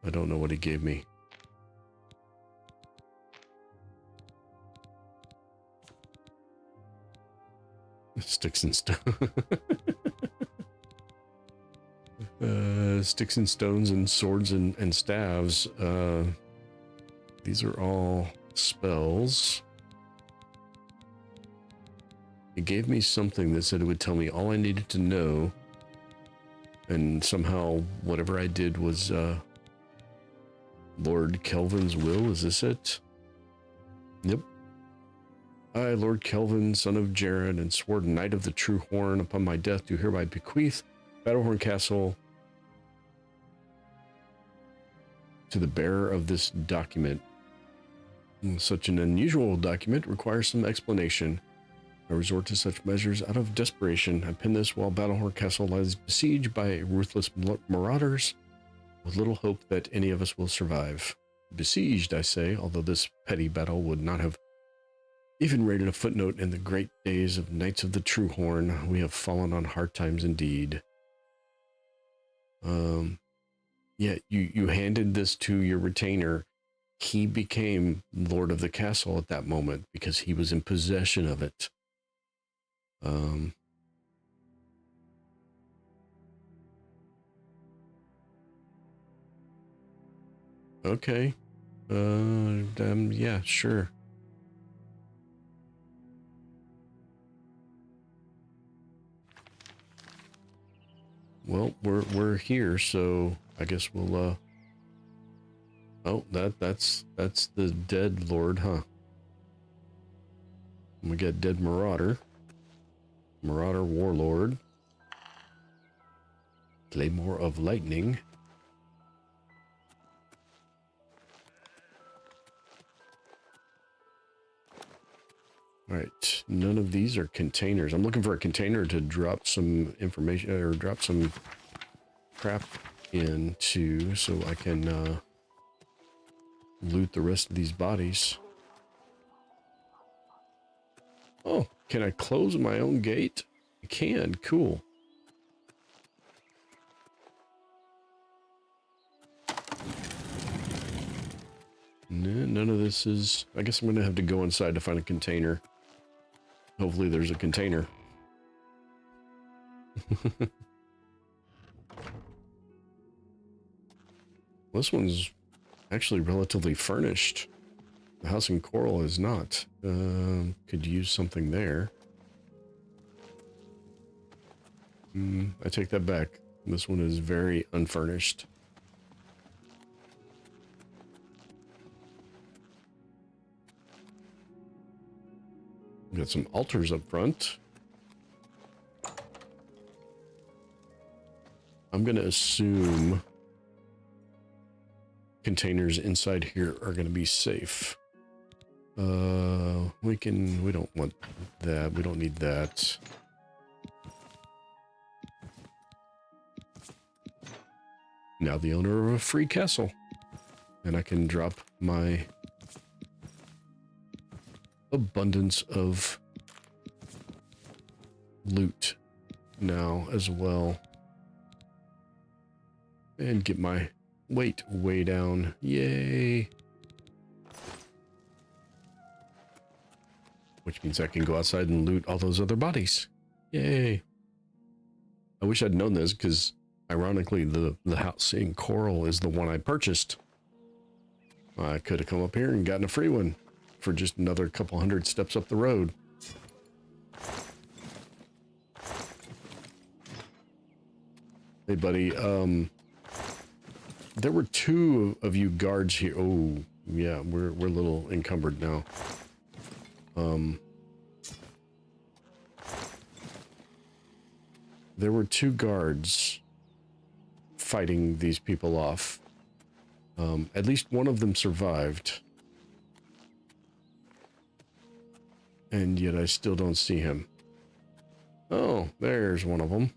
I don't know what he gave me. Sticks and stone. Sticks and stones and swords and staves. These are all spells. It gave me something that said it would tell me all I needed to know. And somehow whatever I did was Lord Kelvin's will. Is this it? Yep. I, Lord Kelvin, son of Jared, and sworn knight of the true horn, upon my death do hereby bequeath Battlehorn Castle to the bearer of this document. Such an unusual document requires some explanation. I resort to such measures out of desperation. I pen this while Battlehorn Castle lies besieged by ruthless marauders, with little hope that any of us will survive. Besieged, I say, although this petty battle would not have even rated a footnote in the great days of Knights of the True Horn. We have fallen on hard times indeed. Yeah, you handed this to your retainer. He became Lord of the Castle at that moment because he was in possession of it. Okay. Yeah, sure. Well, we're here, so I guess we'll oh, that's the dead lord, huh? We got dead marauder. Marauder warlord. Claymore of lightning. All right, none of these are containers. I'm looking for a container to drop some information or drop some crap into so I can loot the rest of these bodies. Oh, can I close my own gate? I can, cool. None of this is... I guess I'm going to have to go inside to find a container. Hopefully there's a container. This one's actually relatively furnished. The house in Coral is not. Could use something there. I take that back. This one is very unfurnished. Got some altars up front. I'm going to assume containers inside here are going to be safe. We don't want that. We don't need that. Now the owner of a free castle. And I can drop my abundance of loot now as well. And get my weight way down. Yay! Which means I can go outside and loot all those other bodies. Yay! I wish I'd known this, because ironically the house in Coral is the one I purchased. I could have come up here and gotten a free one for just another couple hundred steps up the road. Hey buddy, there were two of you guards here. Oh, yeah, we're a little encumbered now. There were two guards fighting these people off. At least one of them survived. And yet I still don't see him. Oh, there's one of them.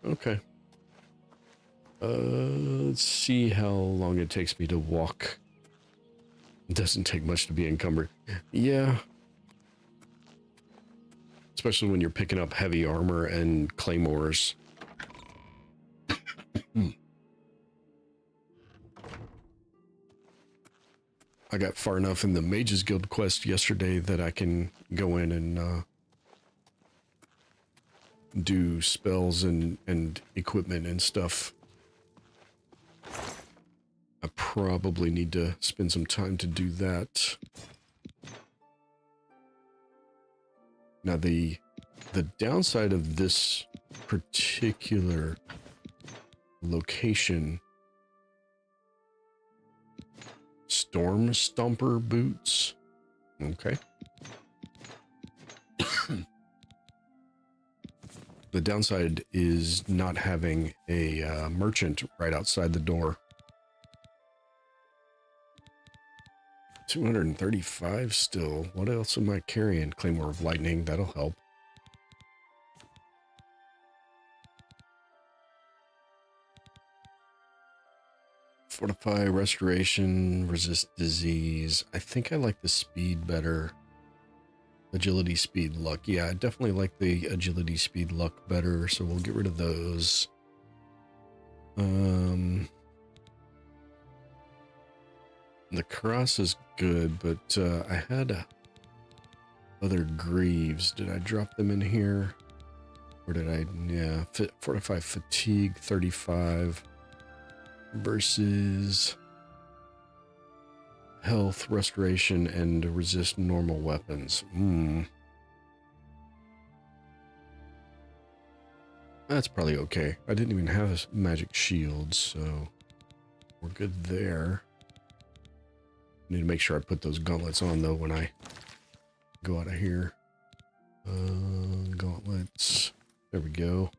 Okay. Let's see how long it takes me to walk. It doesn't take much to be encumbered. Yeah. Especially when you're picking up heavy armor and claymores. I got far enough in the Mages Guild quest yesterday that I can go in and do spells and equipment and stuff. I probably need to spend some time to do that. Now the downside of this particular location, Storm Stomper boots. Okay. The downside is not having a merchant right outside the door. 235 still. What else am I carrying? Claymore of Lightning, that'll help. Fortify, Restoration, Resist Disease. I think I like the speed better. Agility, Speed, Luck. Yeah, I definitely like the Agility, Speed, Luck better, so we'll get rid of those. The cross is good, but I had other greaves. Did I drop them in here? Or did I? Yeah, Fortify, Fatigue, 35 versus Health, Restoration, and Resist Normal Weapons. That's probably okay. I didn't even have a magic shield, so we're good there. Need to make sure I put those gauntlets on, though, when I go out of here. Gauntlets. There we go.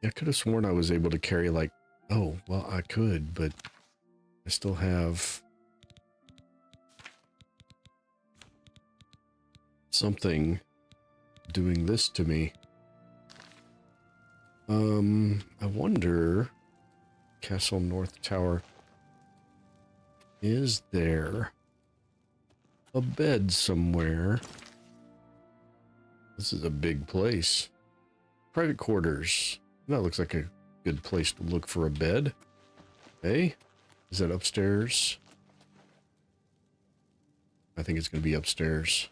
Yeah, I could have sworn I was able to carry, like... Oh, well, I could, but I still have something doing this to me. I wonder... Castle North Tower. Is there a bed somewhere? This is a big place. Private quarters. That looks like a good place to look for a bed. Hey, is that upstairs? I think it's going to be upstairs.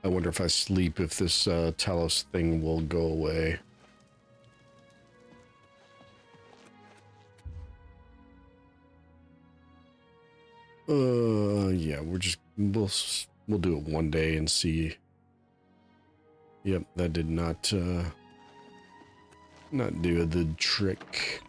I wonder if I sleep, if this Talos thing will go away. Yeah, we'll do it one day and see. Yep, that did not do the trick.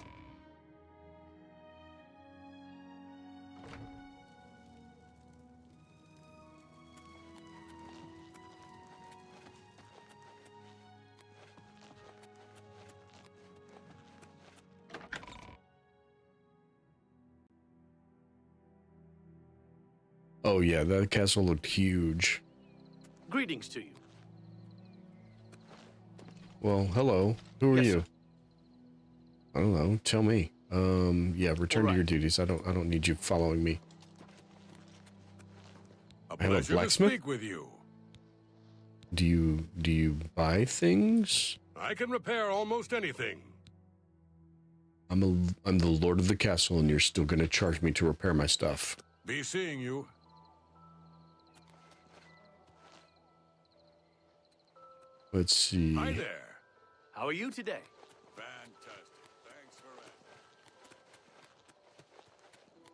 Oh yeah, that castle looked huge. Greetings to you. Well, hello. Who are Yes, you? sir. I don't know. Tell me. Yeah, return to your All right. duties. I don't need you following me. A I have a pleasure to blacksmith? speak with you. Do you buy things? I can repair almost anything. I'm the lord of the castle, and you're still gonna charge me to repair my stuff. Be seeing you. Let's see. Hi there. How are you today? Fantastic. Thanks for asking.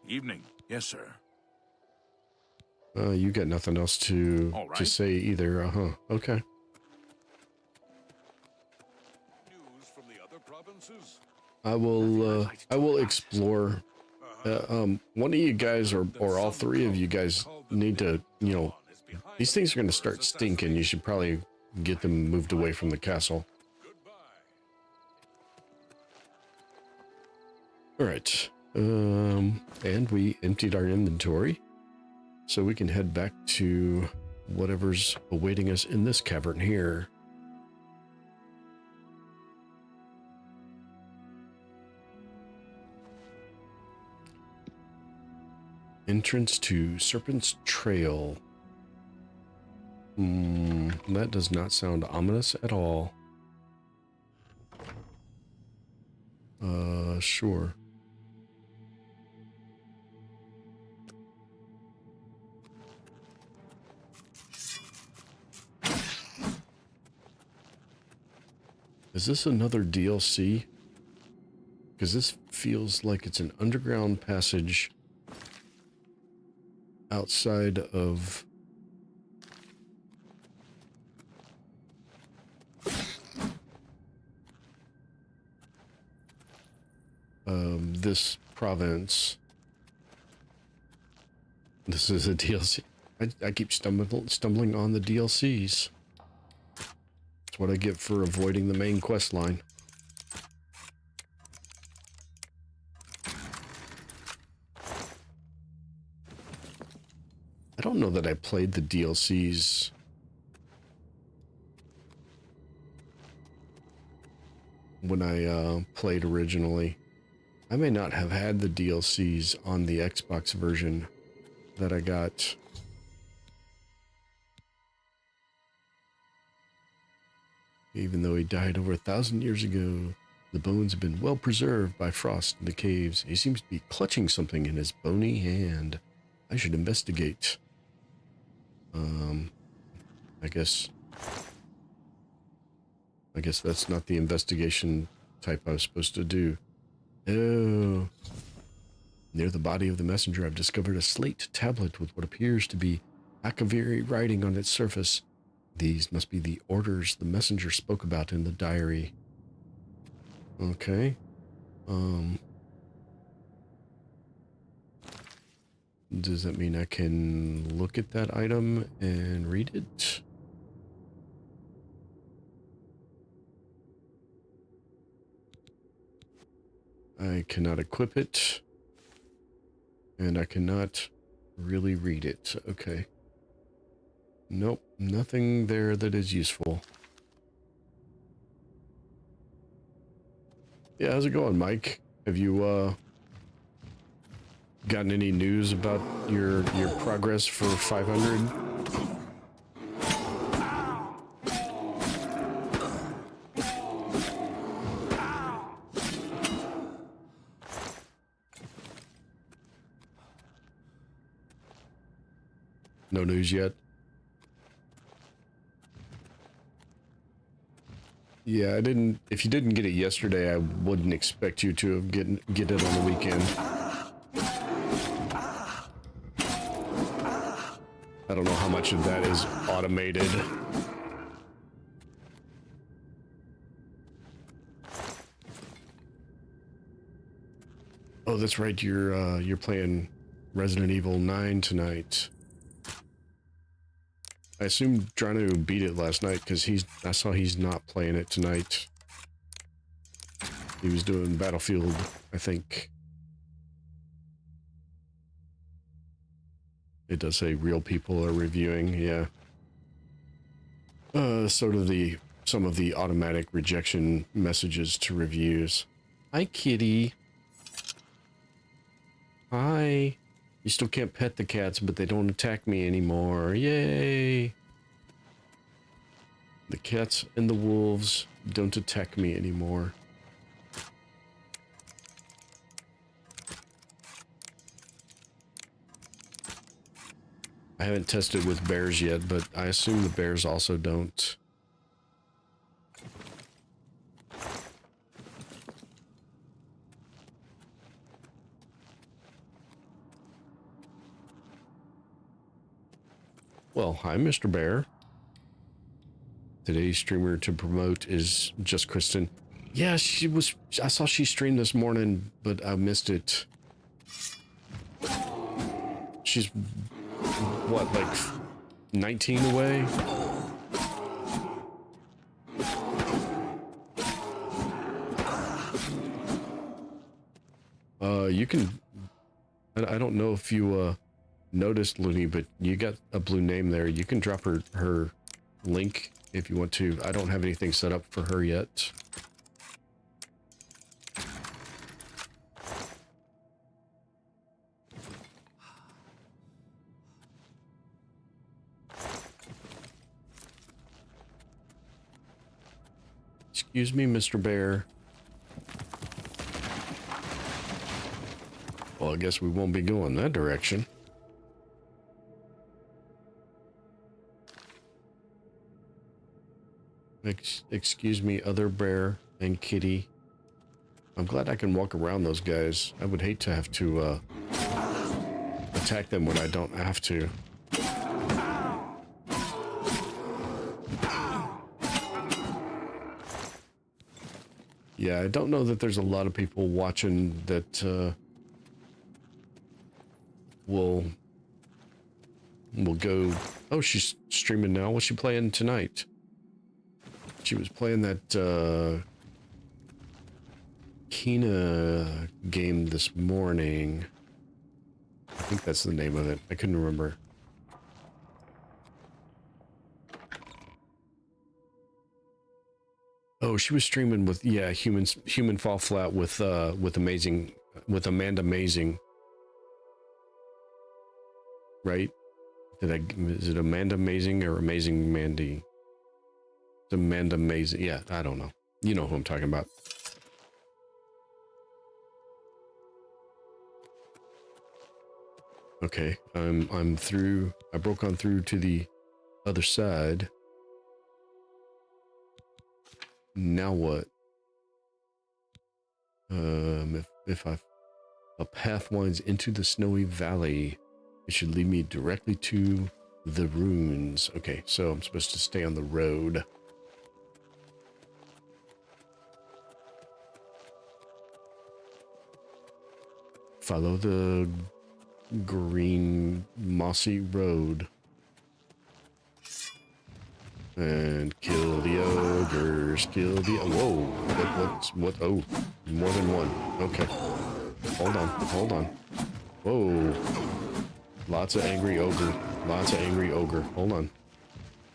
Evening. Yes, sir. You got nothing else to All right. to say either. Okay. News from the other provinces? I will explore. One of you guys, or all three of you guys, need to, these things are going to start stinking. You should probably get them moved away from the castle. All right. And we emptied our inventory, so we can head back to whatever's awaiting us in this cavern here. Entrance to Serpent's Trail. That does not sound ominous at all. Sure. Is this another DLC? Because this feels like it's an underground passage outside of this province. This is a DLC. I keep stumbling on the DLCs. That's what I get for avoiding the main quest line. I don't know that I played the DLCs when I played originally. I may not have had the DLCs on the Xbox version that I got. Even though he died over 1,000 years ago, the bones have been well preserved by frost in the caves. He seems to be clutching something in his bony hand. I should investigate. I guess that's not the investigation type I was supposed to do. Oh. Near the body of the messenger, I've discovered a slate tablet with what appears to be Akaviri writing on its surface. These must be the orders the messenger spoke about in the diary. Okay. Does that mean I can look at that item and read it? I cannot equip it. And I cannot really read it. Okay. Nope, nothing there that is useful. Yeah, how's it going, Mike? Have you gotten any news about your progress for 500? No news yet? Yeah, I didn't. If you didn't get it yesterday, I wouldn't expect you to have get it on the weekend. I don't know how much of that is automated. Oh, that's right. You're playing Resident Evil 9 tonight. I assume Dranu beat it last night because I saw he's not playing it tonight. He was doing Battlefield, I think. It does say real people are reviewing, yeah. Sort of some of the automatic rejection messages to reviews. Hi, kitty. Hi. You still can't pet the cats, but they don't attack me anymore. Yay! The cats and the wolves don't attack me anymore. I haven't tested with bears yet, but I assume the bears also don't. Well, hi, Mr. Bear. Today's streamer to promote is Just Kristen. Yeah, I saw she streamed this morning, but I missed it. She's, what, like 19 away? You can, I don't know if you, noticed, Looney, but you got a blue name there. You can drop her link if you want to. I don't have anything set up for her yet. Excuse me, Mr. Bear. Well, I guess we won't be going that direction. Excuse me, other bear and kitty. I'm glad I can walk around those guys. I would hate to have to attack them when I don't have to. Yeah, I don't know that there's a lot of people watching that will go, oh, she's streaming now. What's she playing tonight? She was playing that Kina game this morning. I think that's the name of it. I couldn't remember. Oh, she was streaming with, yeah, Human Fall Flat with Amanda Amazing. Right? Is it Amanda Amazing or Amazing Mandy? It's Amanda Amazing. Yeah, I don't know. You know who I'm talking about. Okay, I'm through. I broke on through to the other side. Now what? If a path winds into the snowy valley, it should lead me directly to the ruins. Okay, so I'm supposed to stay on the road. Follow the green mossy road. And kill the ogres, kill the, whoa, what, oh, more than one, okay. Hold on. Whoa. Lots of angry ogre, hold on.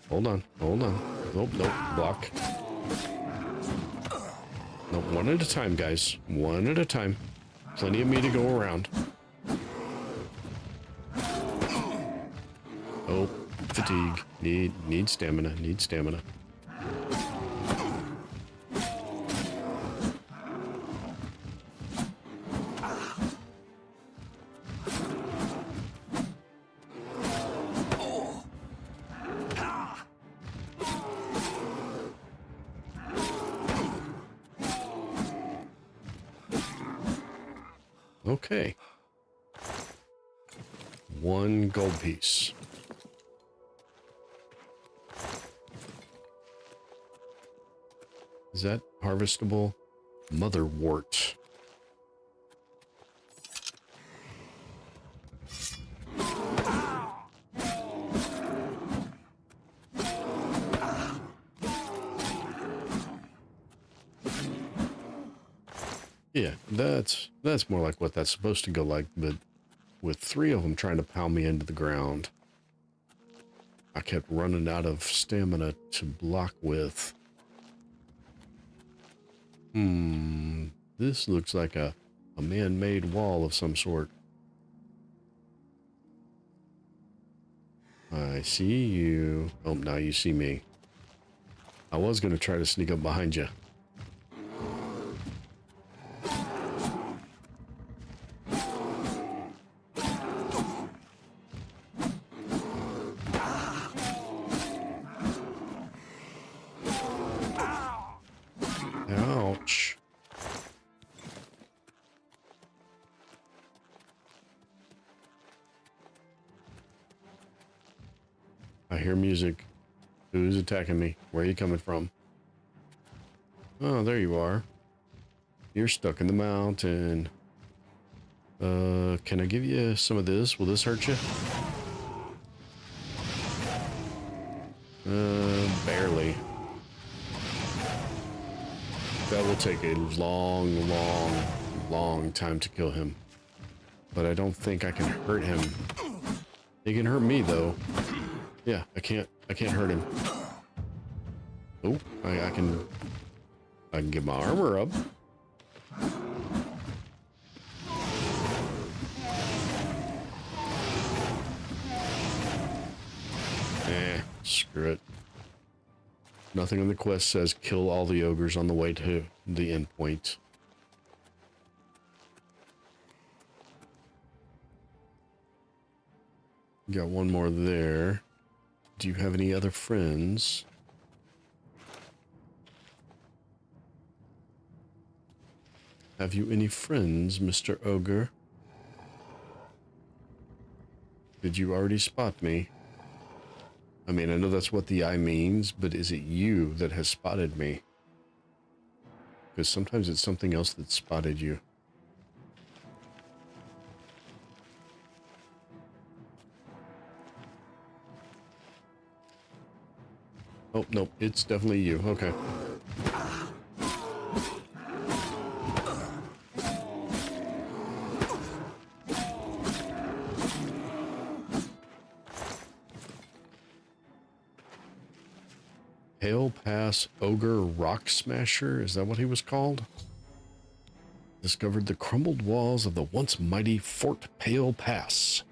Nope, block. No, one at a time, guys, one at a time. Plenty of me to go around. Oh, fatigue. Need stamina. Okay. One gold piece. Is that harvestable? Motherwort. Yeah, that's more like what that's supposed to go like, but with 3 of them trying to pound me into the ground. I kept running out of stamina to block with. This looks like a man-made wall of some sort. I see you. Oh, now you see me. I was going to try to sneak up behind you. Ouch. I hear music. Who's attacking me? Where are you coming from? Oh, there you are. You're stuck in the mountain. Can I give you some of this? Will this hurt you? Barely. That will take a long time to kill him. But I don't think I can hurt him. He can hurt me though. Yeah, I can't hurt him. Oh, I can get my armor up. Screw it. Nothing on the quest says kill all the ogres on the way to the end point. Got one more there. Do you have any other friends? Have you any friends, Mr. Ogre? Did you already spot me? I mean, I know that's what the eye means, but is it you that has spotted me? Because sometimes it's something else that spotted you. Oh, no, it's definitely you. Okay. Pale Pass Ogre Rock Smasher, is that what he was called? Discovered the crumbled walls of the once mighty Fort Pale Pass.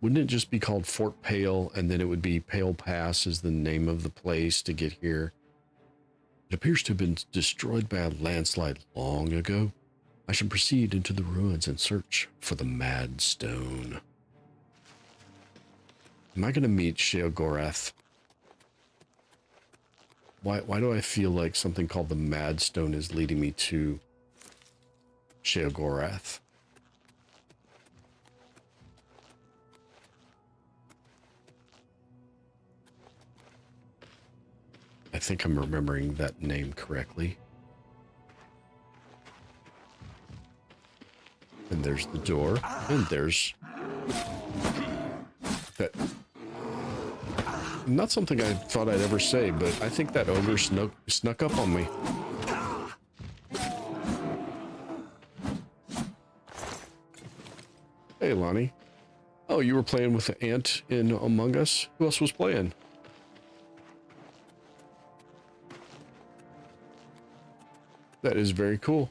Wouldn't it just be called Fort Pale, and then it would be Pale Pass is the name of the place to get here? It appears to have been destroyed by a landslide long ago. I should proceed into the ruins and search for the Mad Stone. Am I going to meet Sheogorath? Why do I feel like something called the Mad Stone is leading me to Sheogorath? I think I'm remembering that name correctly. And there's the door, and there's that. Not something I thought I'd ever say, but I think that ogre snuck up on me. Hey, Lonnie. Oh, you were playing with the ant in Among Us? Who else was playing? That is very cool.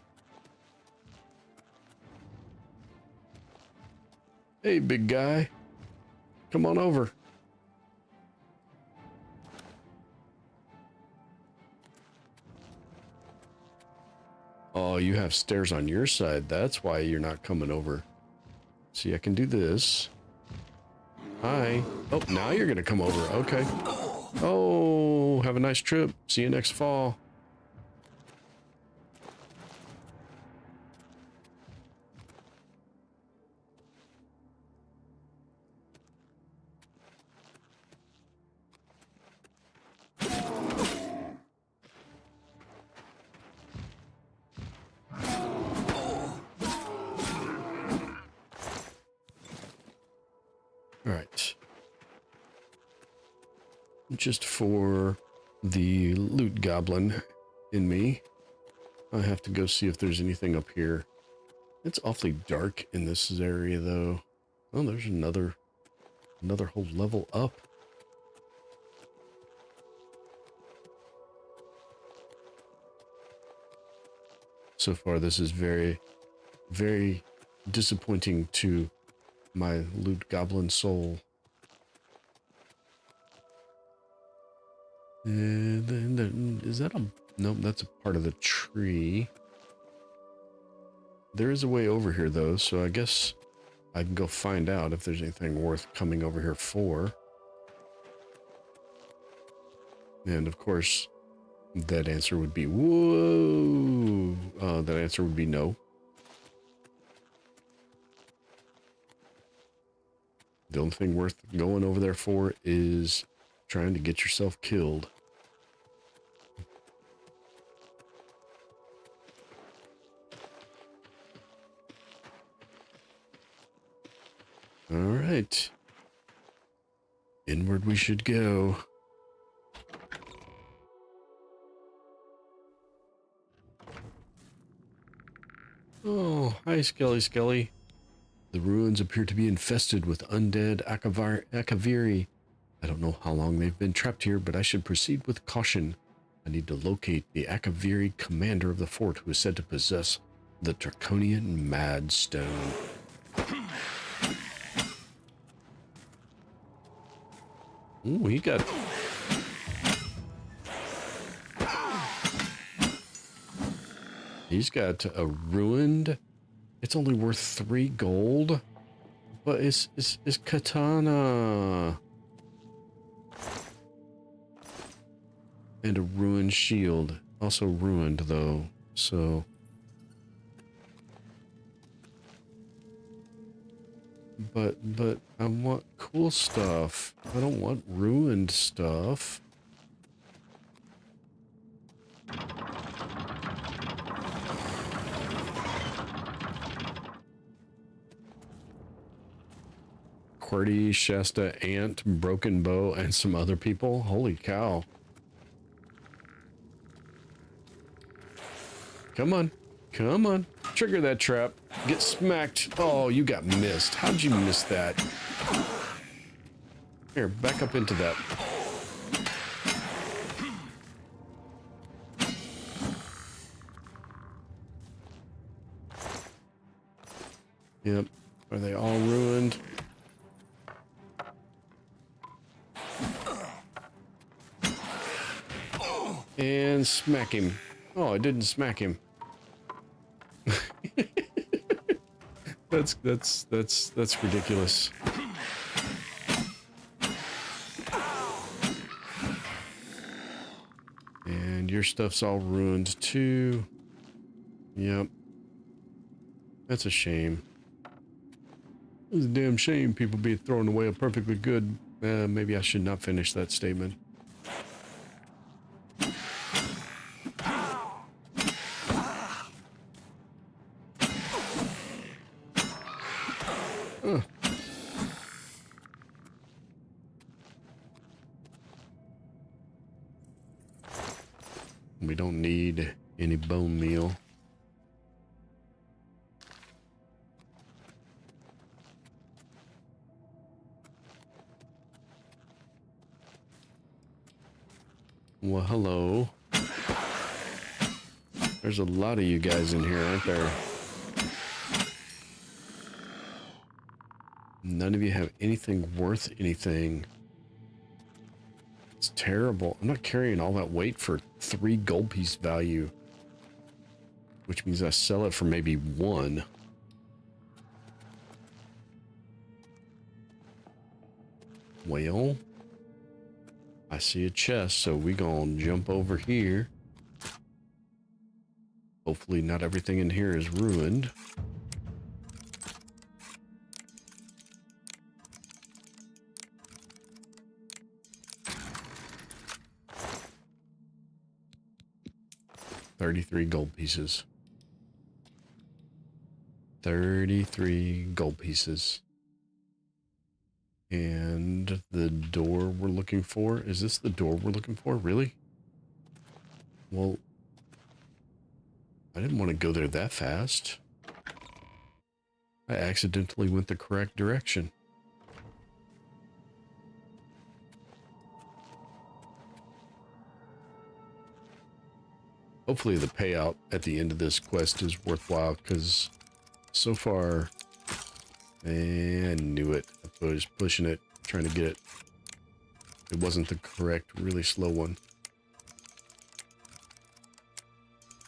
Hey, big guy. Come on over. Oh, you have stairs on your side. That's why you're not coming over. See, I can do this. Hi. Oh, now you're going to come over. Okay. Oh, have a nice trip. See you next fall. Just for the loot goblin in me, I have to go see if there's anything up here It's awfully dark in this area, though. Oh, there's another whole level up. So far, this is very, very disappointing to my loot goblin soul. Is that a... Nope, that's a part of the tree. There is a way over here, though, so I guess I can go find out if there's anything worth coming over here for. And, of course, that answer would be, whoa! That answer would be no. The only thing worth going over there for is trying to get yourself killed. All right. Inward we should go. Oh, hi, Skelly. The ruins appear to be infested with undead Akaviri. I don't know how long they've been trapped here, but I should proceed with caution. I need to locate the Akaviri commander of the fort who is said to possess the Draconian Mad Stone. Ooh, he got... He's got a ruined... It's only worth 3 gold, but it's katana. And a ruined shield. Also ruined, though, so... But I want cool stuff. I don't want ruined stuff. QWERTY, Shasta, Ant, Broken Bow, and some other people. Holy cow. Come on. Come on. Trigger that trap. Get smacked. Oh, you got missed. How'd you miss that? Here, back up into that. Yep. Are they all ruined? And smack him. Oh, I didn't smack him. That's ridiculous. And your stuff's all ruined too. Yep. That's a shame. It's a damn shame people be throwing away a perfectly good... maybe I should not finish that statement. We don't need any bone meal. Well, hello. There's a lot of you guys in here, aren't there? None of you have anything worth anything. It's terrible. I'm not carrying all that weight for 3 gold piece value. Which means I sell it for maybe 1. Well, I see a chest, so we gonna jump over here. Hopefully not everything in here is ruined. $33 gold pieces. 33 gold pieces. And the door we're looking for? Is this the door we're looking for? Really? Well, I didn't want to go there that fast. I accidentally went the correct direction. Hopefully the payout at the end of this quest is worthwhile, because so far, I knew it. I was pushing it, trying to get it. It wasn't the correct, really slow one.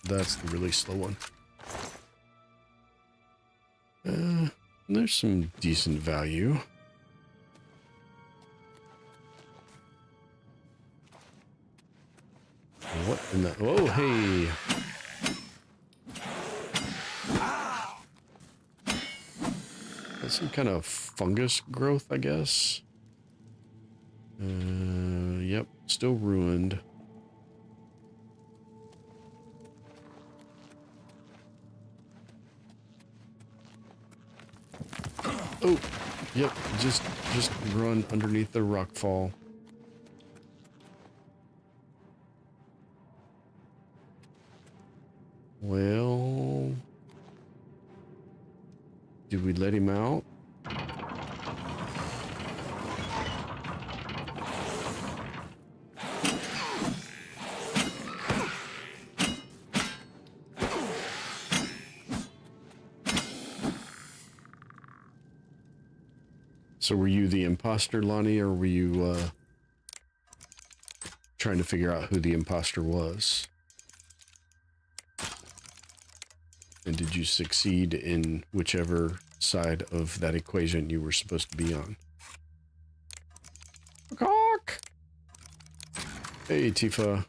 That's the really slow one. There's some decent value. What in the... Oh, hey! That's some kind of fungus growth, I guess. Yep, still ruined. Oh, yep, just run underneath the rockfall. Well, did we let him out? So were you the imposter, Lonnie, or were you trying to figure out who the imposter was? And did you succeed in whichever side of that equation you were supposed to be on? Cock! Hey, Tifa.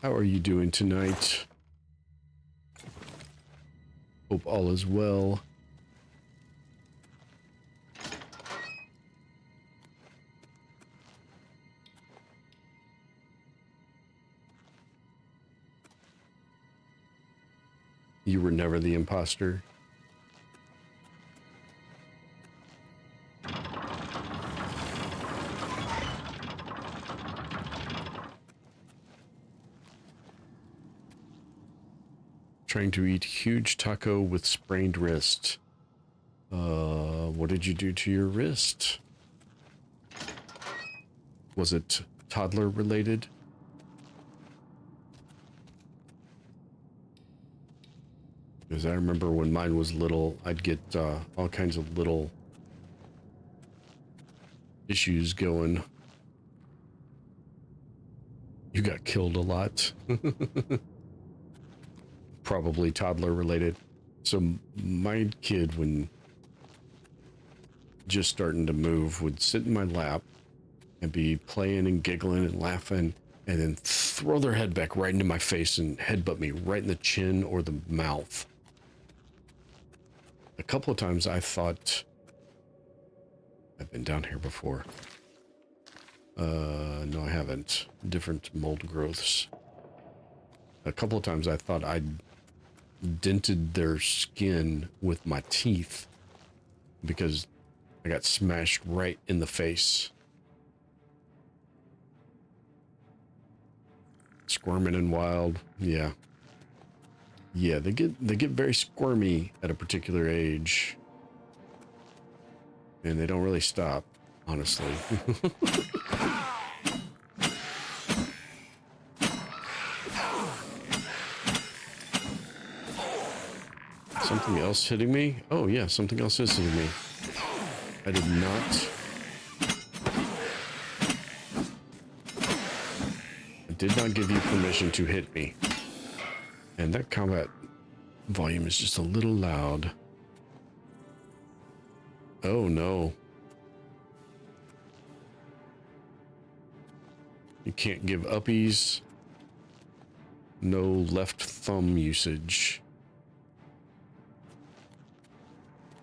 How are you doing tonight? Hope all is well. You were never the imposter. Trying to eat huge taco with sprained wrist. What did you do to your wrist? Was it toddler related? Because I remember when mine was little, I'd get all kinds of little issues going. You got killed a lot. Probably toddler related. So my kid, when just starting to move, would sit in my lap and be playing and giggling and laughing, and then throw their head back right into my face and headbutt me right in the chin or the mouth. A couple of times I thought, I've been down here before. No, I haven't. Different mold growths. A couple of times I thought I'd dented their skin with my teeth because I got smashed right in the face. Squirming and wild. Yeah. Yeah, they get very squirmy at a particular age. And they don't really stop, honestly. Something else hitting me? Oh yeah, something else is hitting me. I did not. I did not give you permission to hit me. And that combat volume is just a little loud. Oh no. You can't give uppies. No left thumb usage.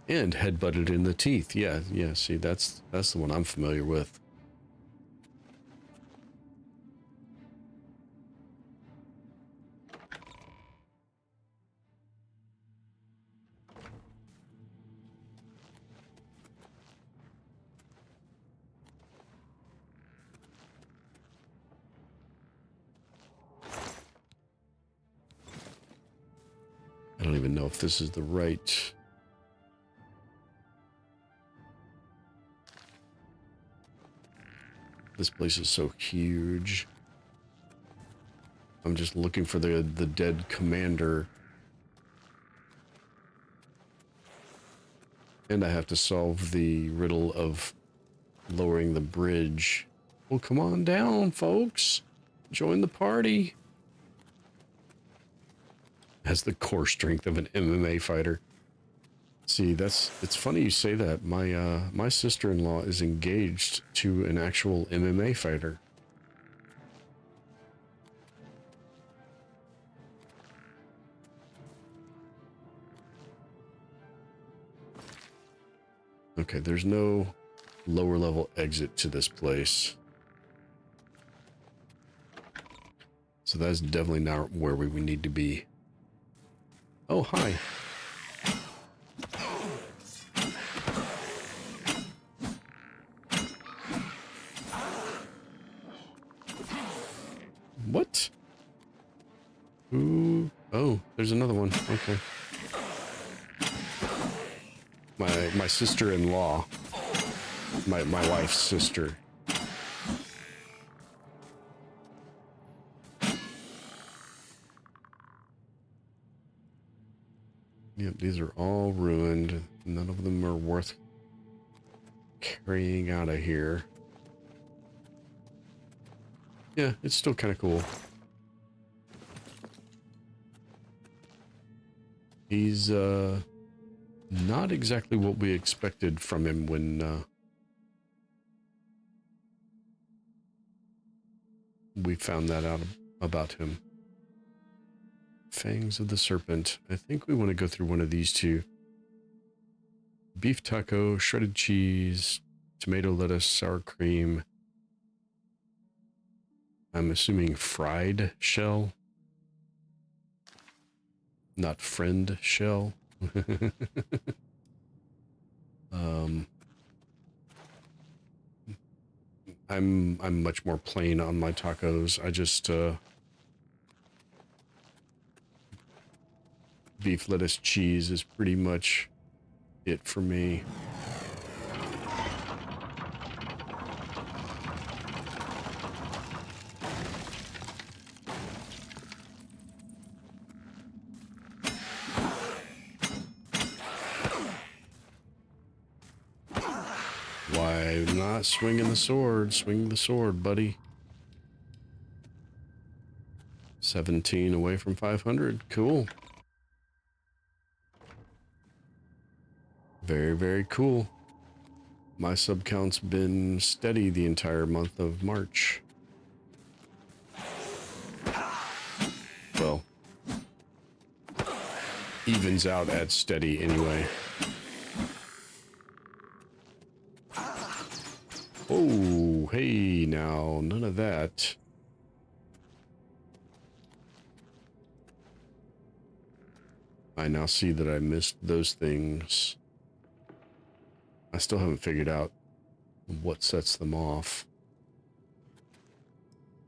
And headbutted in the teeth. Yeah, see, that's the one I'm familiar with. I don't even know if this is the right... This place is so huge. I'm just looking for the dead commander. And I have to solve the riddle of lowering the bridge. Well, come on down, folks. Join the party. Has the core strength of an MMA fighter. See, it's funny you say that. My sister-in-law is engaged to an actual MMA fighter. Okay, there's no lower level exit to this place. So that's definitely not where we would need to be. Oh, hi. What? Ooh. Oh, there's another one. Okay. My sister-in-law. My wife's sister. Yep, these are all ruined. None of them are worth carrying out of here. Yeah, it's still kind of cool. He's not exactly what we expected from him when we found that out about him. Fangs of the Serpent. I think we want to go through one of these two. Beef taco, shredded cheese, tomato, lettuce, sour cream. I'm assuming fried shell. Not friend shell. I'm much more plain on my tacos. I just beef, lettuce, cheese is pretty much it for me. Why not swinging the sword? Swing the sword, buddy. 17 away from 500. Cool. Very, very cool. My sub count's been steady the entire month of March. Well, evens out at steady anyway. Oh, hey, now, none of that. I now see that I missed those things. I still haven't figured out what sets them off.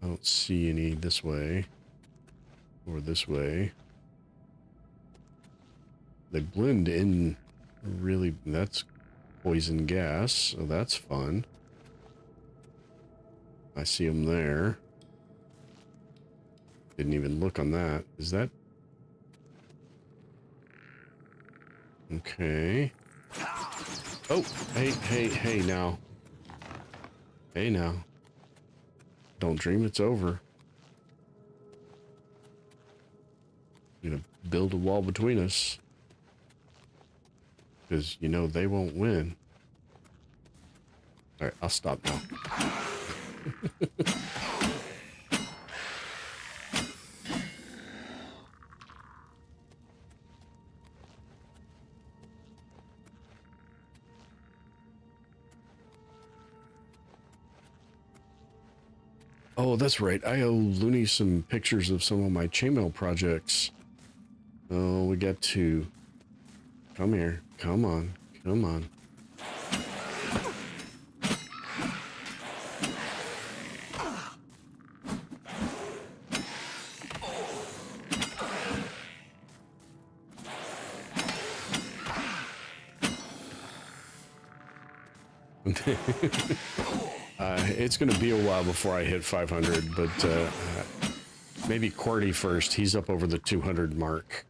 I don't see any this way or this way. They blend in really. That's poison gas, so that's fun. I see them there. Didn't even look on that. Is that? Okay. Oh, hey now. Hey now. Don't dream it's over. You're gonna build a wall between us. Because you know they won't win. Alright, I'll stop now. Oh, that's right. I owe Looney some pictures of some of my chainmail projects. Oh, we got two. Come here. Come on. Come on. It's going to be a while before I hit 500, but maybe QWERTY first. He's up over the 200 mark.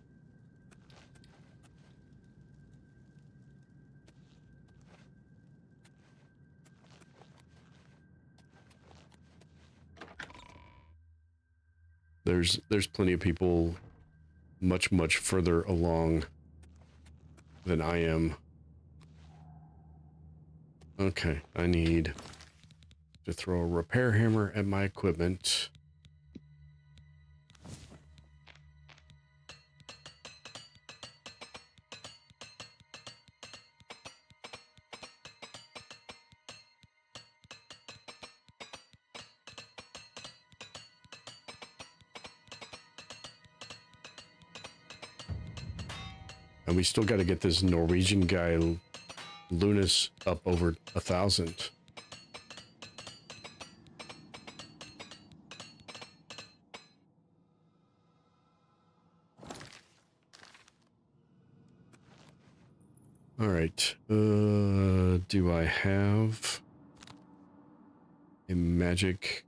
There's plenty of people much further along than I am. Okay, I need to throw a repair hammer at my equipment. And we still got to get this Norwegian guy, Lunas, up over 1,000. All right. Do I have a magic?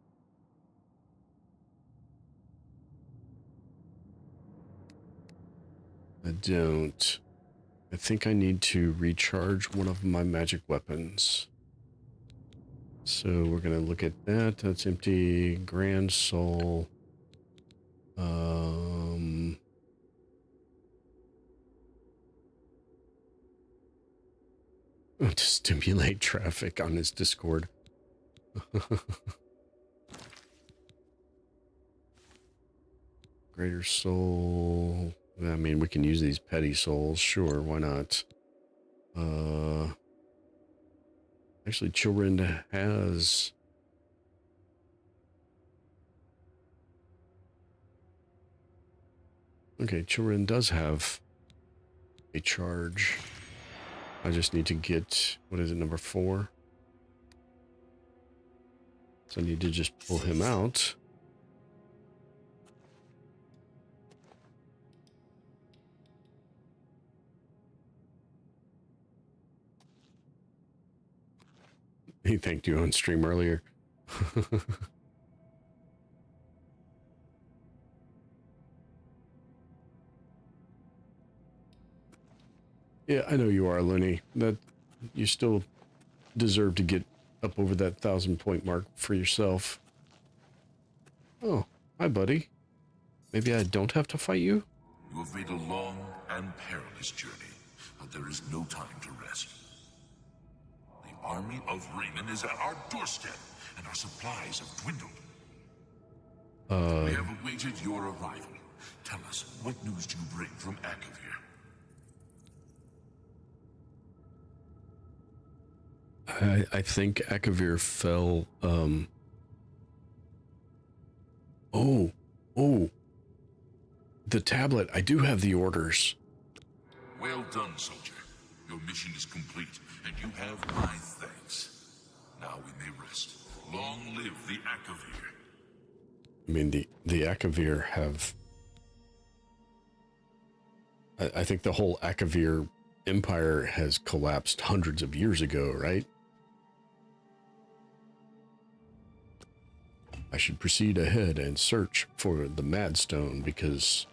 I don't. I think I need to recharge one of my magic weapons. So we're going to look at that. That's empty. Grand Soul. To stimulate traffic on his Discord. Greater Soul. I mean, we can use these petty souls. Sure, why not? Actually, Children has... Okay, Children does have a charge. I just need to get, what is it, number 4? So I need to just pull him out. He thanked you on stream earlier. Yeah, I know you are, Looney. That you still deserve to get up over that 1,000-point mark for yourself. Oh, hi, buddy. Maybe I don't have to fight you? You have made a long and perilous journey, but there is no time to rest. The army of Raymond is at our doorstep, and our supplies have dwindled. We have awaited your arrival. Tell us, what news do you bring from Akavir? I think Akavir fell, Oh, the tablet. I do have the orders. Well done, soldier. Your mission is complete, and you have my thanks. Now we may rest. Long live the Akavir. I mean, the Akavir have... I think the whole Akavir empire has collapsed hundreds of years ago, right? I should proceed ahead and search for the Madstone, because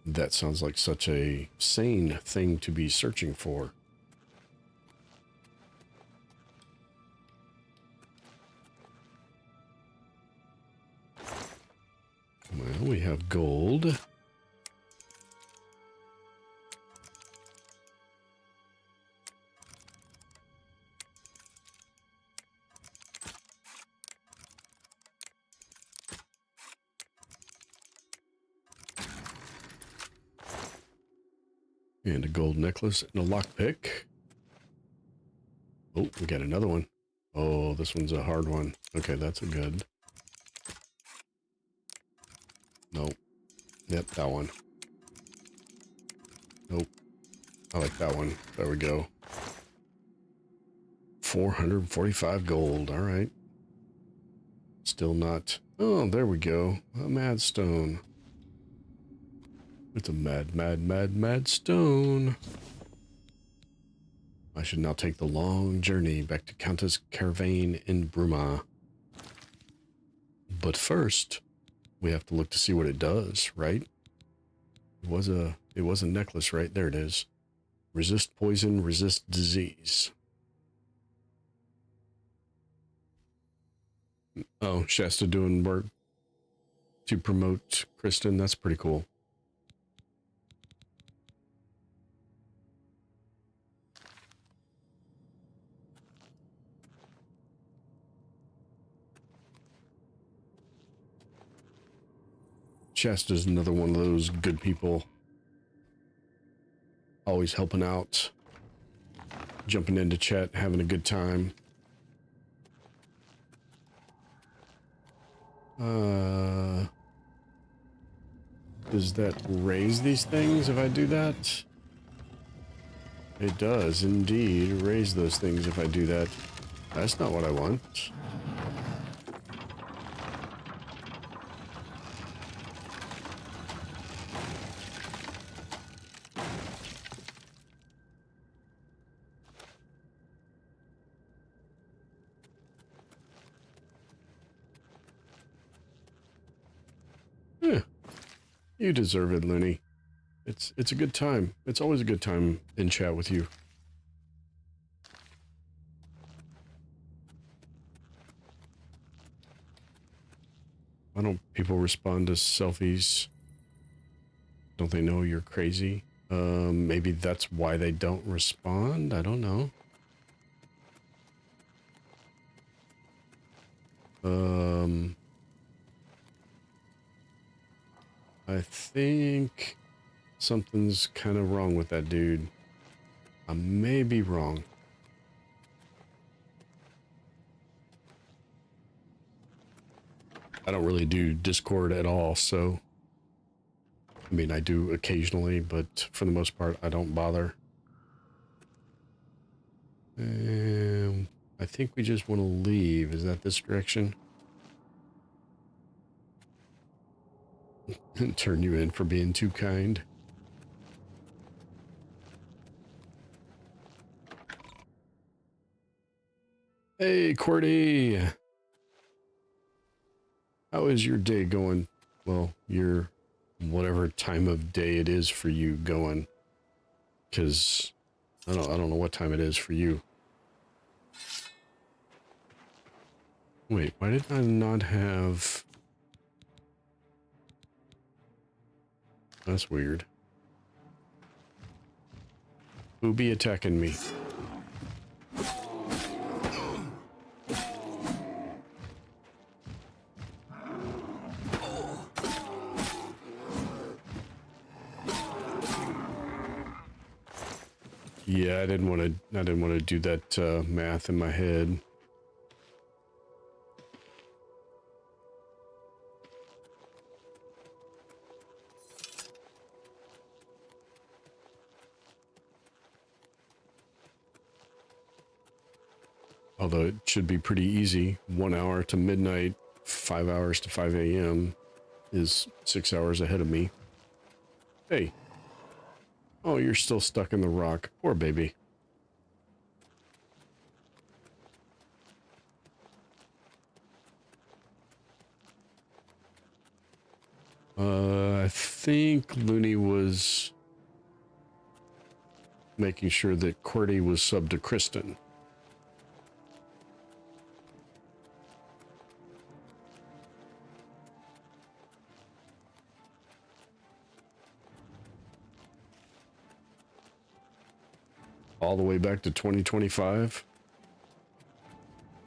that sounds like such a sane thing to be searching for. Well, we have gold. And a gold necklace and a lockpick. Oh, we got another one. Oh, this one's a hard one. Okay, that's a good. Nope. Yep, that one. Nope. I like that one. There we go. 445 gold. All right. Still not. Oh, there we go. A Madstone. It's a mad stone. I should now take the long journey back to Countess Carvain in Bruma. But first, we have to look to see what it does, right? It was a necklace, right? There it is. Resist poison, resist disease. Oh, Shasta doing work to promote Kristen. That's pretty cool. Shasta's another one of those good people. Always helping out. Jumping into chat, having a good time. Does that raise these things if I do that? It does indeed raise those things if I do that. That's not what I want. Yeah, you deserve it, Looney. It's a good time. It's always a good time in chat with you. Why don't people respond to selfies? Don't they know you're crazy? Maybe that's why they don't respond. I don't know. I think something's kind of wrong with that dude. I may be wrong. I don't really do Discord at all, so I mean, I do occasionally, but for the most part, I don't bother. I think we just want to leave. Is that this direction? Turn you in for being too kind. Hey, Cordy. How is your day going? Well, your whatever time of day it is for you going. Because I don't know what time it is for you. Wait, why did I not have... That's weird. Who be attacking me? Yeah, I didn't want to do that math in my head. Although it should be pretty easy. 1 hour to midnight, 5 hours to 5 a.m. is 6 hours ahead of me. Hey. Oh, you're still stuck in the rock. Poor baby. I think Looney was making sure that Cordy was subbed to Kristen. All the way back to 2025.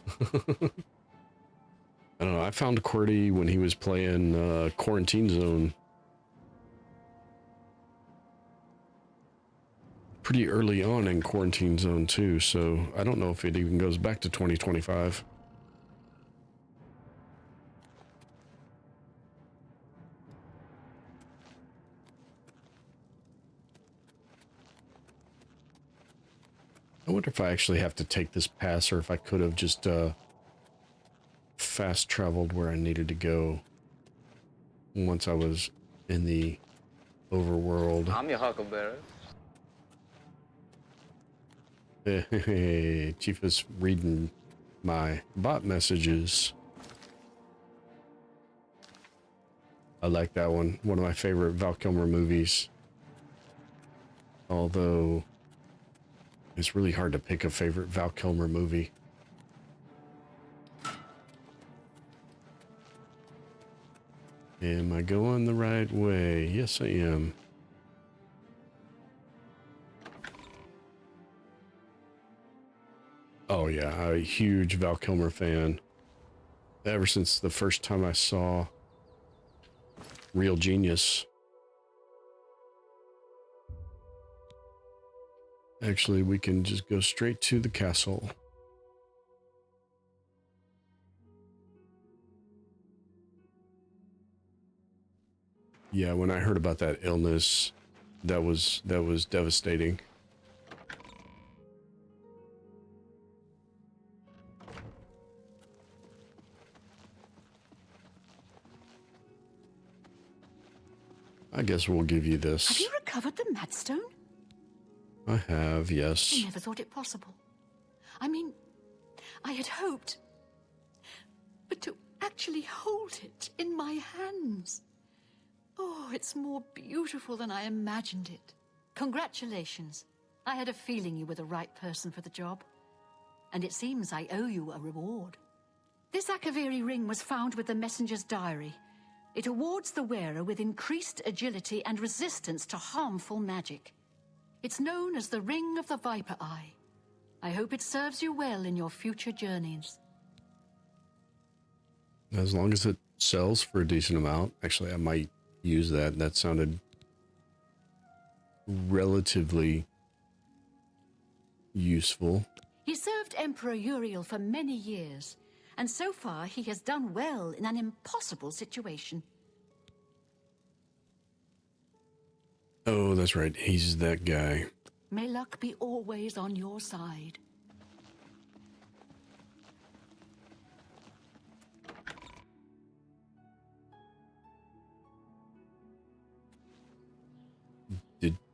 I don't know. I found Cordy when he was playing Quarantine Zone pretty early on in Quarantine Zone too, so I don't know if it even goes back to 2025. I wonder if I actually have to take this pass or if I could have just fast traveled where I needed to go once I was in the overworld. I'm your huckleberry. Hey, Chief is reading my bot messages. I like that one. One of my favorite Val Kilmer movies. Although, it's really hard to pick a favorite Val Kilmer movie. Am I going the right way? Yes, I am. Oh yeah, I'm a huge Val Kilmer fan. Ever since the first time I saw Real Genius. Actually, we can just go straight to the castle. Yeah, when I heard about that illness, that was devastating. I guess we'll give you this. Have you recovered the Madstone? I have, yes. I never thought it possible. I mean, I had hoped. But to actually hold it in my hands. Oh, it's more beautiful than I imagined it. Congratulations. I had a feeling you were the right person for the job. And it seems I owe you a reward. This Akaviri ring was found with the messenger's diary. It awards the wearer with increased agility and resistance to harmful magic. It's known as the Ring of the Viper Eye. I hope it serves you well in your future journeys. As long as it sells for a decent amount. Actually, I might use that. That sounded relatively useful. He served Emperor Uriel for many years, and so far he has done well in an impossible situation. Oh, that's right. He's that guy. May luck be always on your side.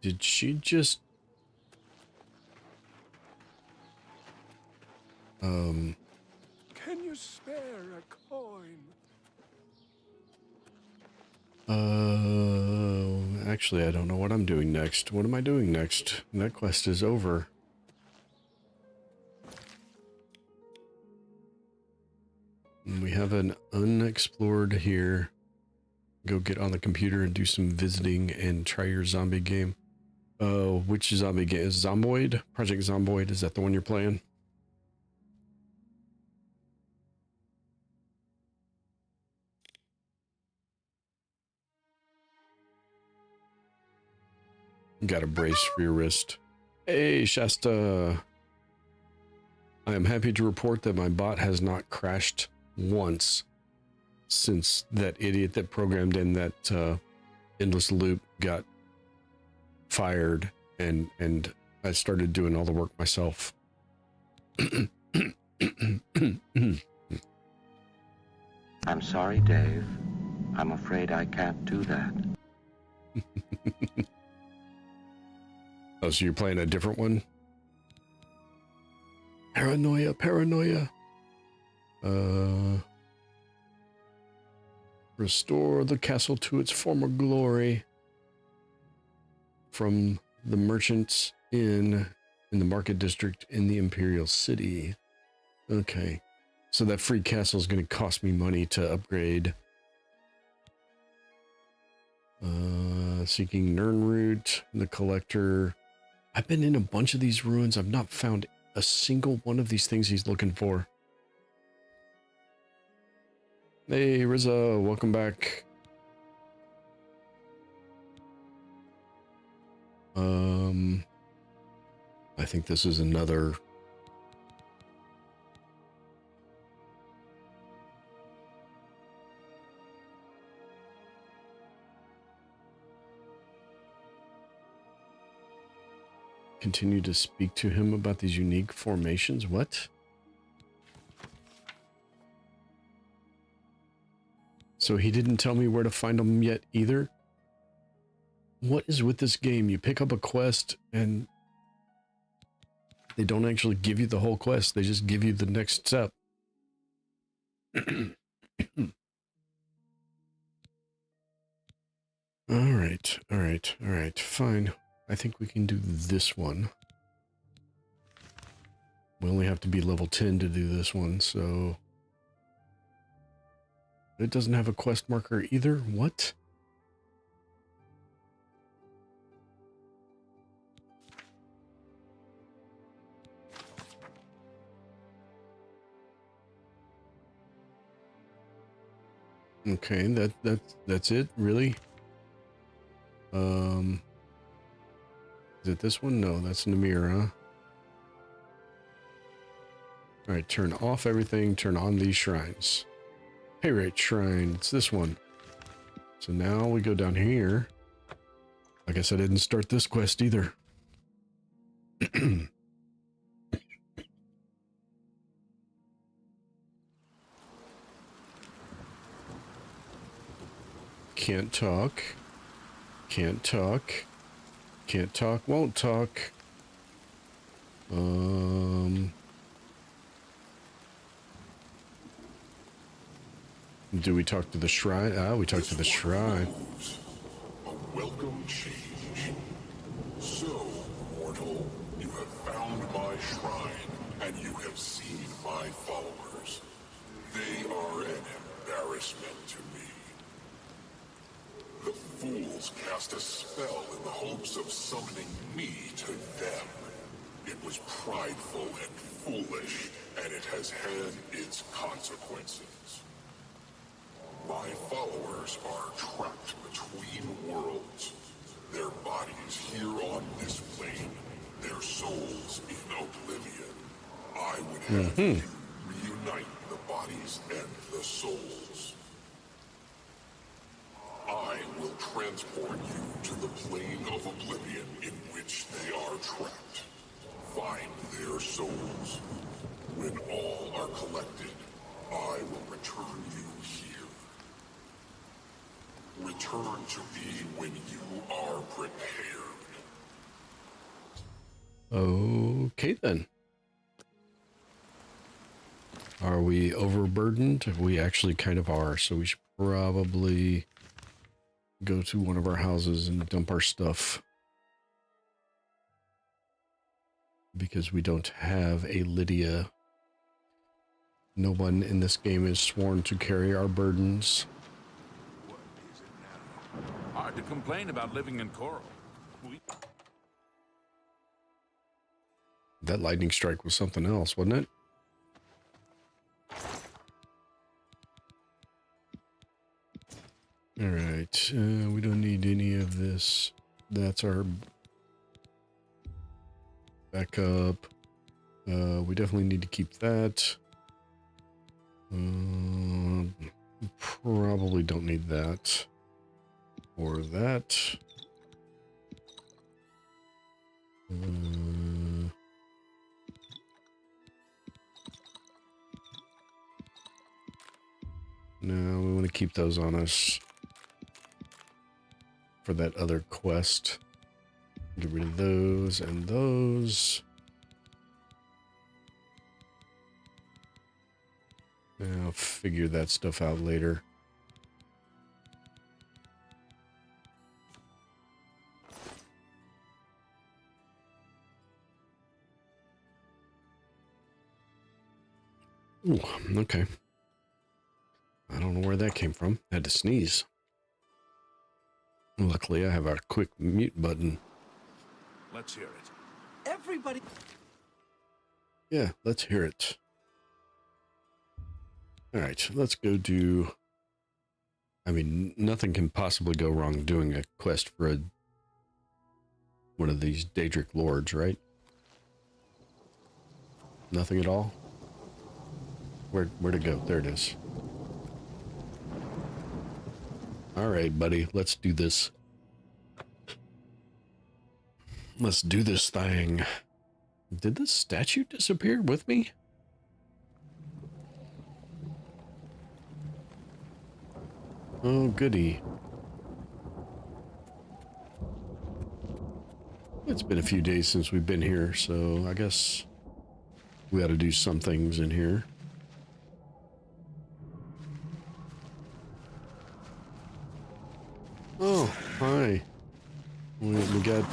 Did she just... Can you spare a coin? Actually, I don't know what I'm doing next. What am I doing next? That quest is over. We have an unexplored here. Go get on the computer and do some visiting and try your zombie game. Which zombie game? Is Zomboid? Project Zomboid, is that the one you're playing? Got a brace for your wrist. Hey, Shasta. I am happy to report that my bot has not crashed once since that idiot that programmed in that endless loop got fired and I started doing all the work myself. I'm sorry, Dave. I'm afraid I can't do that. Oh, so you're playing a different one? Paranoia, paranoia. Restore the castle to its former glory. From the Merchants Inn in the Market District in the Imperial City. Okay. So that free castle is going to cost me money to upgrade. Seeking Nirnroot, the Collector. I've been in a bunch of these ruins. I've not found a single one of these things he's looking for. Hey, Rizzo, welcome back. I think this is another... Continue to speak to him about these unique formations. What? So he didn't tell me where to find them yet either? What is with this game? You pick up a quest and They don't actually give you the whole quest. They just give you the next step. All right, fine. I think we can do this one. We only have to be level 10 to do this one, so... It doesn't have a quest marker either? What? Okay, that's it, really? Is it this one? No, that's Namir, huh? Alright, turn off everything, turn on these shrines. Hey, right, shrine, it's this one. So now we go down here. I guess I didn't start this quest either. Can't talk. Can't talk. Can't talk, won't talk. Do we talk to the shrine? Ah, we talk to the shrine. A welcome change. So, mortal, you have found my shrine, and you have seen my followers. They are an embarrassment to me. The fools cast a spell in the hopes of summoning me to them. It was prideful and foolish, and it has had its consequences. My followers are trapped between worlds. Their bodies here on this plane, their souls in Oblivion. I would have you reunite the bodies and the souls. I will transport you to the plane of Oblivion in which they are trapped. Find their souls. When all are collected, I will return you here. Return to me when you are prepared. Okay, then. Are we overburdened? We actually kind of are, so we should probably go to one of our houses and dump our stuff. Because we don't have a Lydia. No one in this game is sworn to carry our burdens. Hard to complain about living in Coral. That lightning strike was something else, wasn't it? All right, we don't need any of this. That's our backup. We definitely need to keep that. Probably don't need that. Or that. No, we want to keep those on us for that other quest. Get rid of those and those. I'll figure that stuff out later. Ooh, okay. I don't know where that came from. I had to sneeze. Luckily, I have a quick mute button. Let's hear it. Everybody. Yeah, let's hear it. All right, let's go do... I mean, nothing can possibly go wrong doing a quest for one of these Daedric Lords, right? Nothing at all? Where'd it go? There it is. All right, buddy, let's do this. Let's do this thing. Did this statue disappear with me? Oh, goody. It's been a few days since we've been here, so I guess We got to do some things in here. Oh, hi. We got...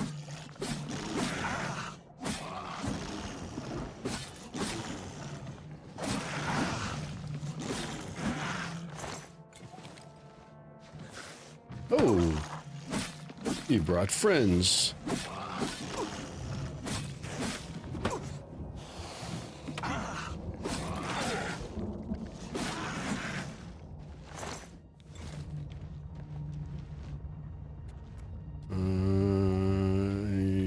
Oh, you brought friends.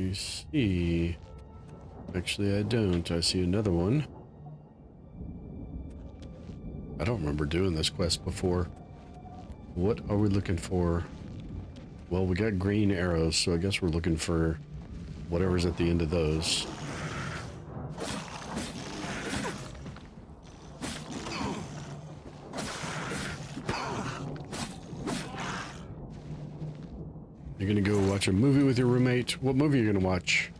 I see. Actually, I don't. I see another one. I don't remember doing this quest before. What are we looking for? Well, we got green arrows, so I guess we're looking for whatever's at the end of those. You're gonna go watch a movie with your roommate? What movie are you gonna watch?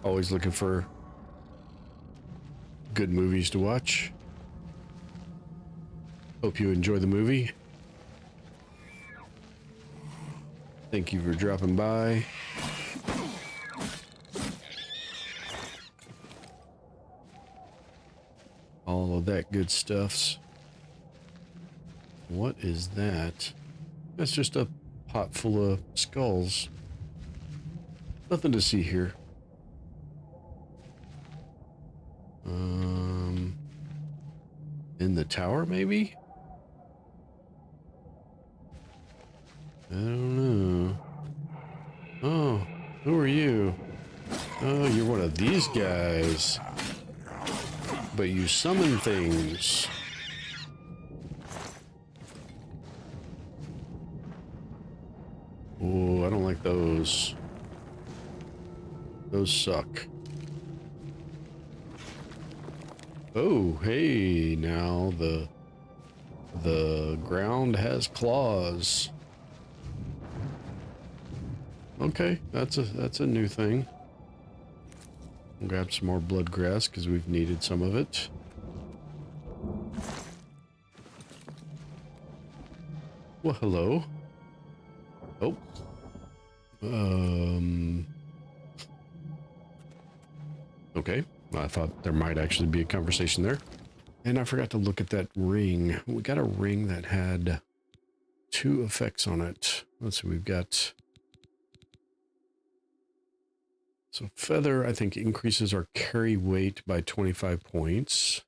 Always looking for good movies to watch. Hope you enjoy the movie. Thank you for dropping by. All of that good stuffs. What is that? That's just a pot full of skulls. Nothing to see here. In the tower, maybe? I don't know. Oh, who are you? Oh, you're one of these guys. But you summon things. Oh, I don't like those. Those suck. Oh, hey, now the ground has claws. Okay, that's a new thing. I'll grab some more blood grass because we've needed some of it. Well, hello. Oh. Okay. I thought there might actually be a conversation there. And I forgot to look at that ring. We got a ring that had 2 effects on it. Let's see, we've got... So feather, I think, increases our carry weight by 25 points.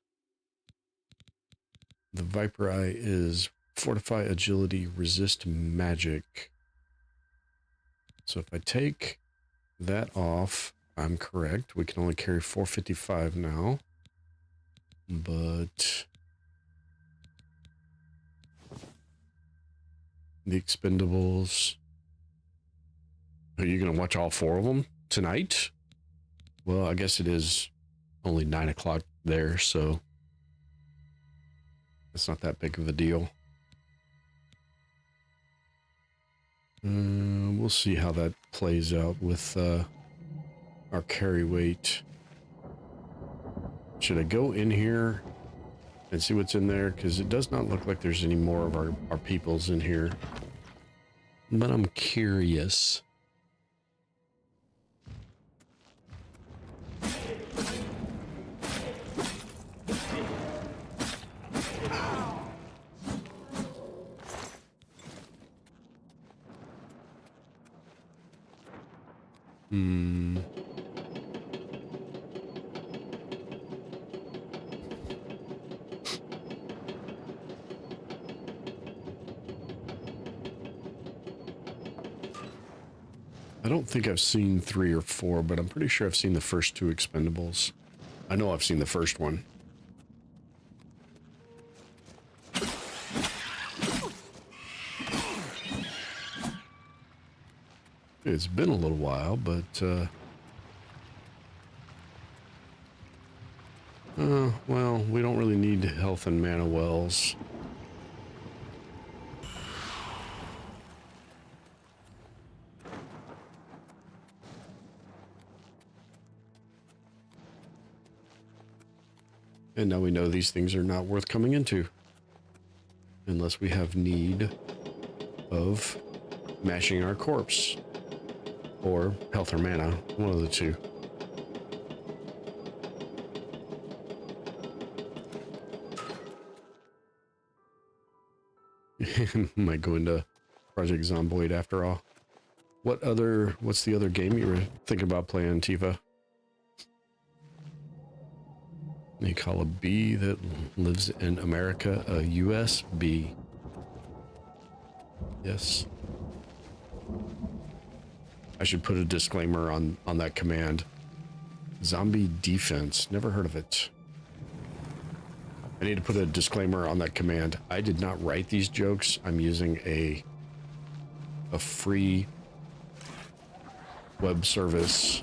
The Viper Eye is fortify agility, resist magic. So if I take that off, I'm correct. We can only carry 455 now. But the expendables. Are you going to watch all 4 of them tonight? Well, I guess it is only 9 o'clock there, so it's not that big of a deal. We'll see how that plays out with our carry weight. Should I go in here and see what's in there? Because it does not look like there's any more of our peoples in here. But I'm curious. I don't think I've seen 3 or 4, but I'm pretty sure I've seen the first 2 expendables. I know I've seen the first one. It's been a little while, but well, we don't really need health and mana wells. And now we know these things are not worth coming into. Unless we have need of mashing our corpse. Or health or mana, one of the two. Might go into Project Zomboid after all. What's the other game you were thinking about playing, Tifa? They call a bee that lives in America a US bee. Yes. I should put a disclaimer on that command. Zombie defense. Never heard of it. I need to put a disclaimer on that command. I did not write these jokes. I'm using a free web service.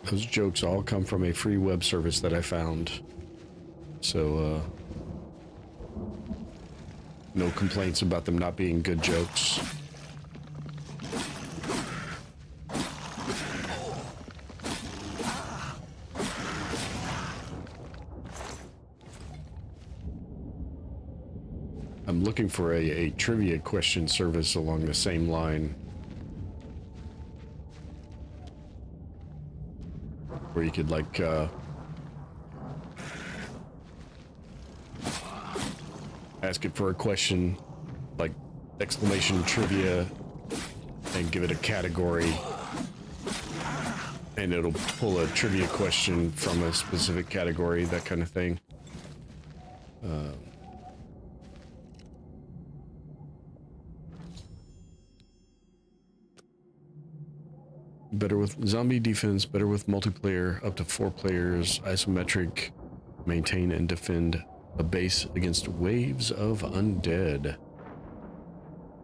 Those jokes all come from a free web service that I found. So, no complaints about them not being good jokes. I'm looking for a trivia question service along the same line. Where you could like ask it for a question, like exclamation trivia, and give it a category, and it'll pull a trivia question from a specific category, that kind of thing. Better with zombie defense, better with multiplayer, up to 4 players, isometric, maintain and defend a base against waves of undead.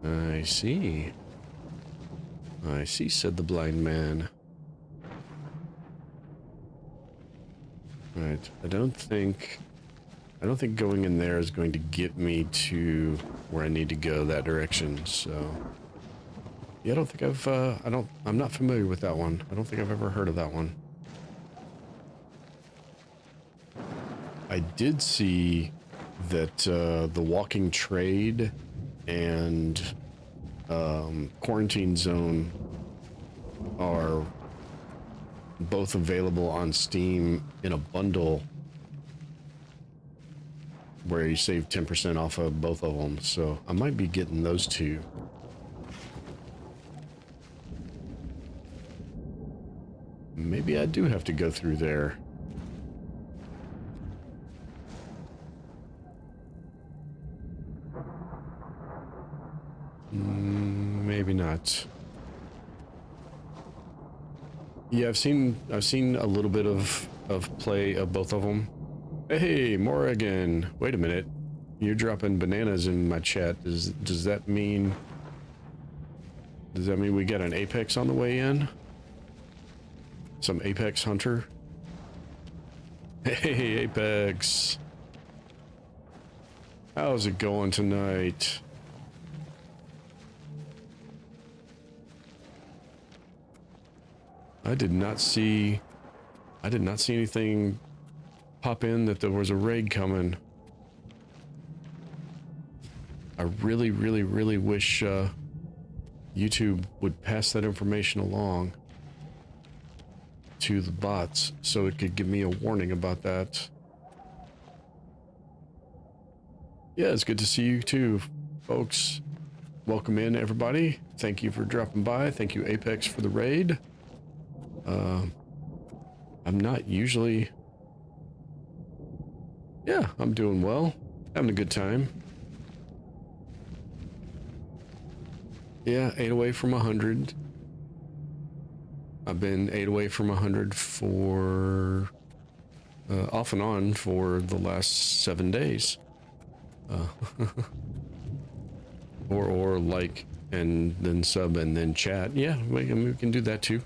I see. I see, said the blind man. Right, I don't think going in there is going to get me to where I need to go that direction, so... Yeah, I don't think I'm not familiar with that one. I don't think I've ever heard of that one. I did see that the walking trade and quarantine zone are both available on Steam in a bundle where you save 10% off of both of them. So I might be getting those two. Maybe I do have to go through there. Maybe not. Yeah, I've seen a little bit of play of both of them. Hey, Morrigan. Wait a minute. You're dropping bananas in my chat. Does that mean we got an Apex on the way in? Some Apex hunter? Hey, Apex. How's it going tonight? I did not see anything pop in that there was a raid coming. I really, really, really wish YouTube would pass that information along to the bots so it could give me a warning about that. Yeah, it's good to see you too, folks. Welcome in, everybody. Thank you for dropping by. Thank you, Apex, for the raid. I'm not usually... Yeah, I'm doing well. Having a good time. Yeah, 8 away from 100. I've been 8 away from 100 for... off and on for the last 7 days. Or like, and then sub, and then chat. Yeah, we can do that too.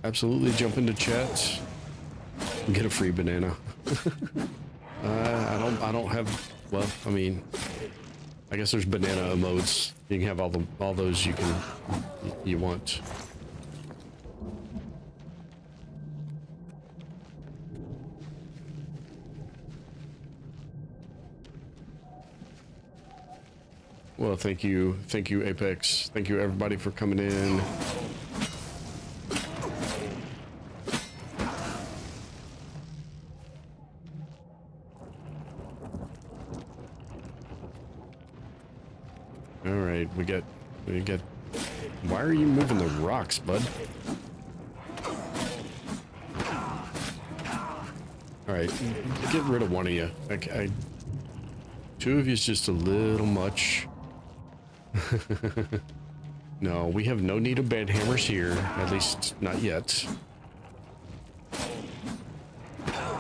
Absolutely, jump into chat and get a free banana. I don't have, well, I mean, I guess there's banana emotes. You can have all those you want. Well, thank you, Apex. Thank you, everybody, for coming in. All right, we get. Why are you moving the rocks, bud? All right, get rid of one of you. Two of you is just a little much. No, we have no need of bad hammers here, at least not yet.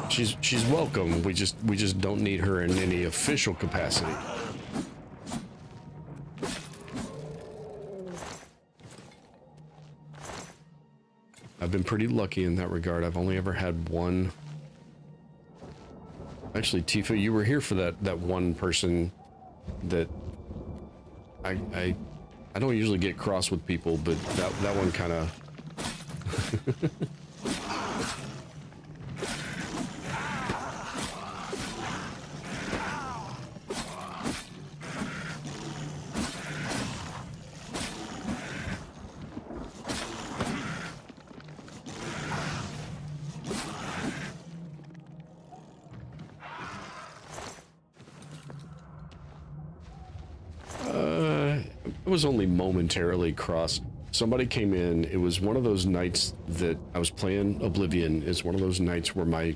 She's welcome. We just don't need her in any official capacity. I've been pretty lucky in that regard. I've only ever had one. Actually, Tifa, you were here for that one person that I don't usually get cross with people, but that one kind of I was only momentarily cross. Somebody came in. It was one of those nights that I was playing Oblivion. It's one of those nights where my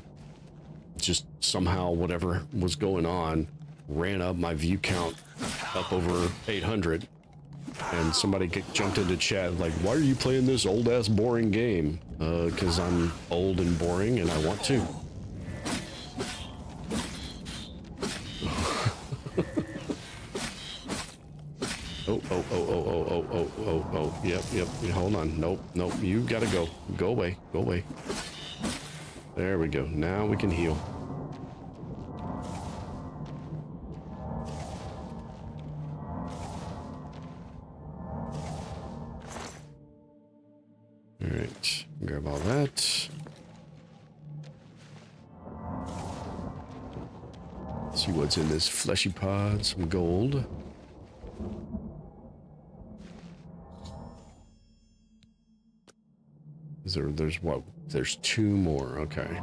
just somehow whatever was going on ran up my view count up over 800, and somebody jumped into chat like, "Why are you playing this old ass boring game?" Because I'm old and boring, and I want to. Oh, yep, hold on, nope, you gotta go away. There we go, now we can heal. Alright, grab all that. See what's in this fleshy pod, some gold. There's what? There's two more, okay.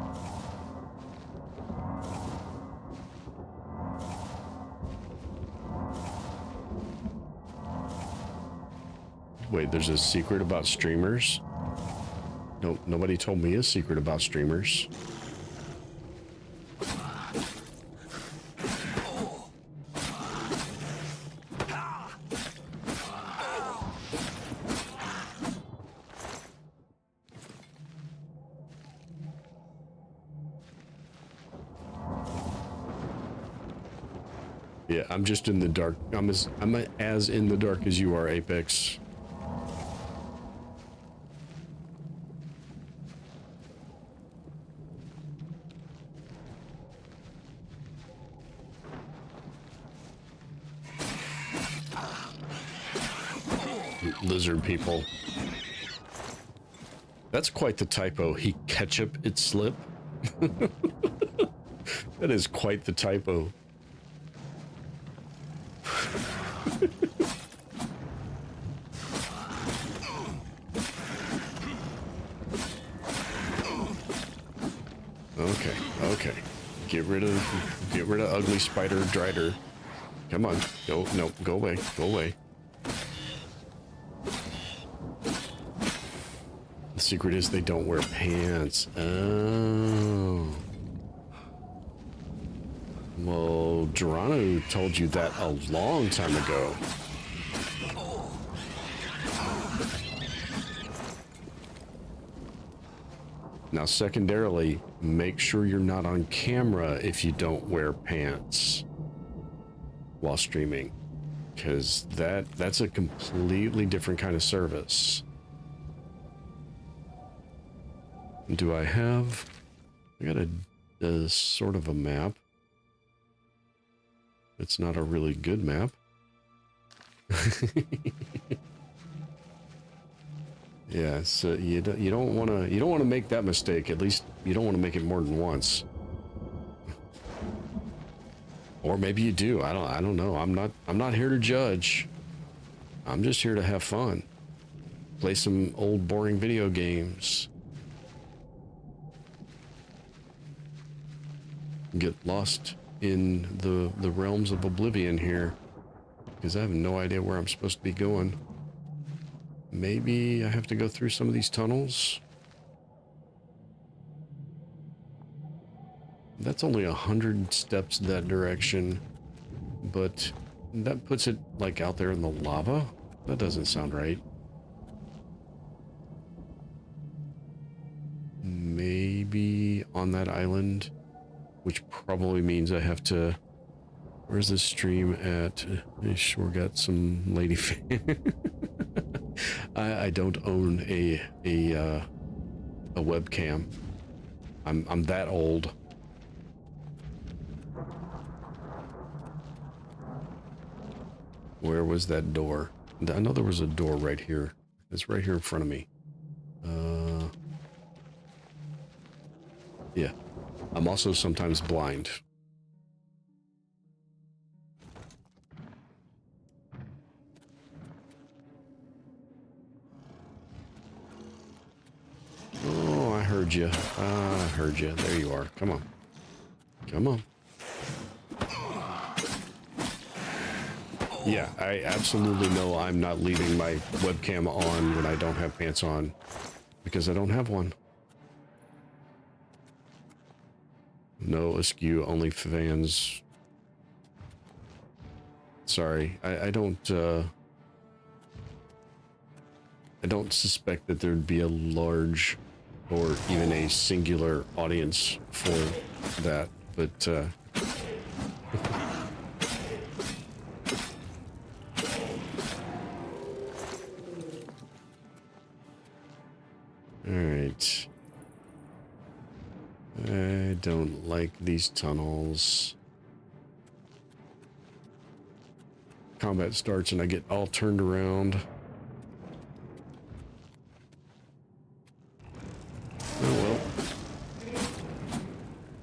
Wait, there's a secret about streamers? Nope, nobody told me a secret about streamers. Yeah, I'm just in the dark. I'm as in the dark as you are, Apex. Lizard people. That's quite the typo. He ketchup it slip. That is quite the typo. Okay. Get rid of ugly spider drider. Come on. Go away. The secret is they don't wear pants. Oh. Well, Geronimo told you that a long time ago. Now, secondarily, make sure you're not on camera if you don't wear pants while streaming, because that's a completely different kind of service. Do I got a sort of a map. It's not a really good map. Yeah, so you don't want to make that mistake. At least you don't want to make it more than once. Or maybe you do. I don't know. I'm not here to judge. I'm just here to have fun. Play some old boring video games. Get lost in the realms of Oblivion here, because I have no idea where I'm supposed to be going. Maybe I have to go through some of these tunnels. That's only 100 steps that direction, but that puts it like out there in the lava. That doesn't sound right. Maybe on that island, which probably means I have to... Where's this stream at? I sure got some lady fan. I don't own a webcam. I'm that old. Where was that door? I know there was a door right here. It's right here in front of me. Yeah. I'm also sometimes blind. Oh, I heard you. I heard you. There you are. Come on. Come on. Yeah, I absolutely know I'm not leaving my webcam on when I don't have pants on, because I don't have one. No askew OnlyFans. Sorry, I don't suspect that there'd be a large or even a singular audience for that, but all right. I don't like these tunnels. Combat starts and I get all turned around. Oh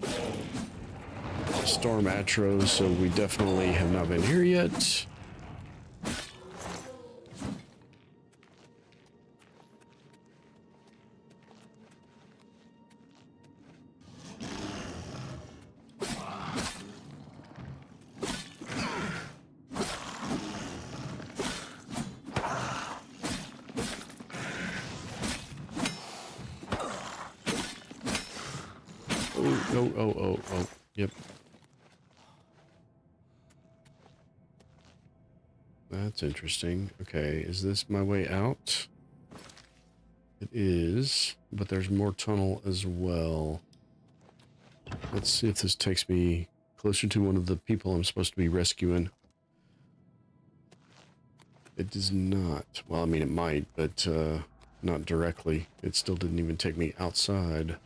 well. Storm Atros, so we definitely have not been here yet. Oh, yep. That's interesting. Okay, is this my way out? It is, but there's more tunnel as well. Let's see if this takes me closer to one of the people I'm supposed to be rescuing. It does not. Well, I mean, it might, but not directly. It still didn't even take me outside.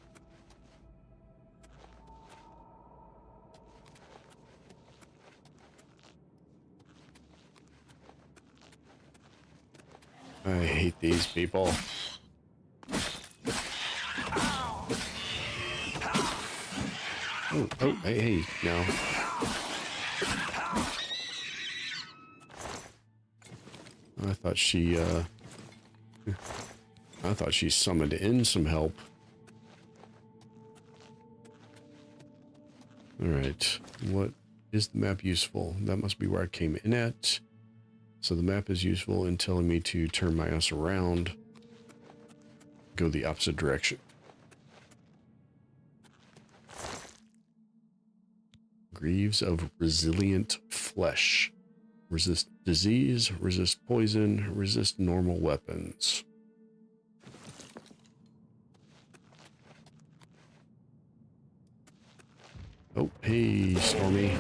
I hate these people. Oh, hey, now. I thought she summoned in some help. All right, what is the map useful? That must be where I came in at. So the map is useful in telling me to turn my ass around, go the opposite direction. Greaves of resilient flesh. Resist disease, resist poison, resist normal weapons. Oh, hey, Stormy.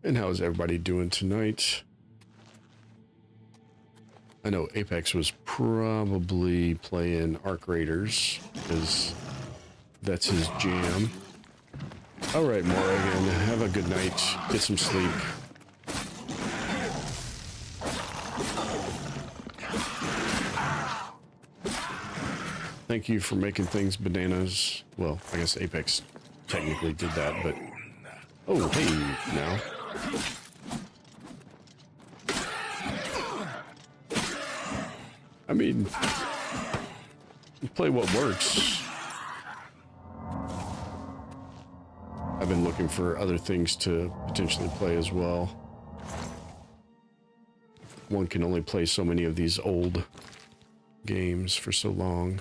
And how is everybody doing tonight? I know Apex was probably playing Arc Raiders, because that's his jam. All right, Morrigan, have a good night. Get some sleep. Thank you for making things bananas. Well, I guess Apex technically did that, but... Oh, hey, now. I mean, play what works. I've been looking for other things to potentially play as well. One can only play so many of these old games for so long.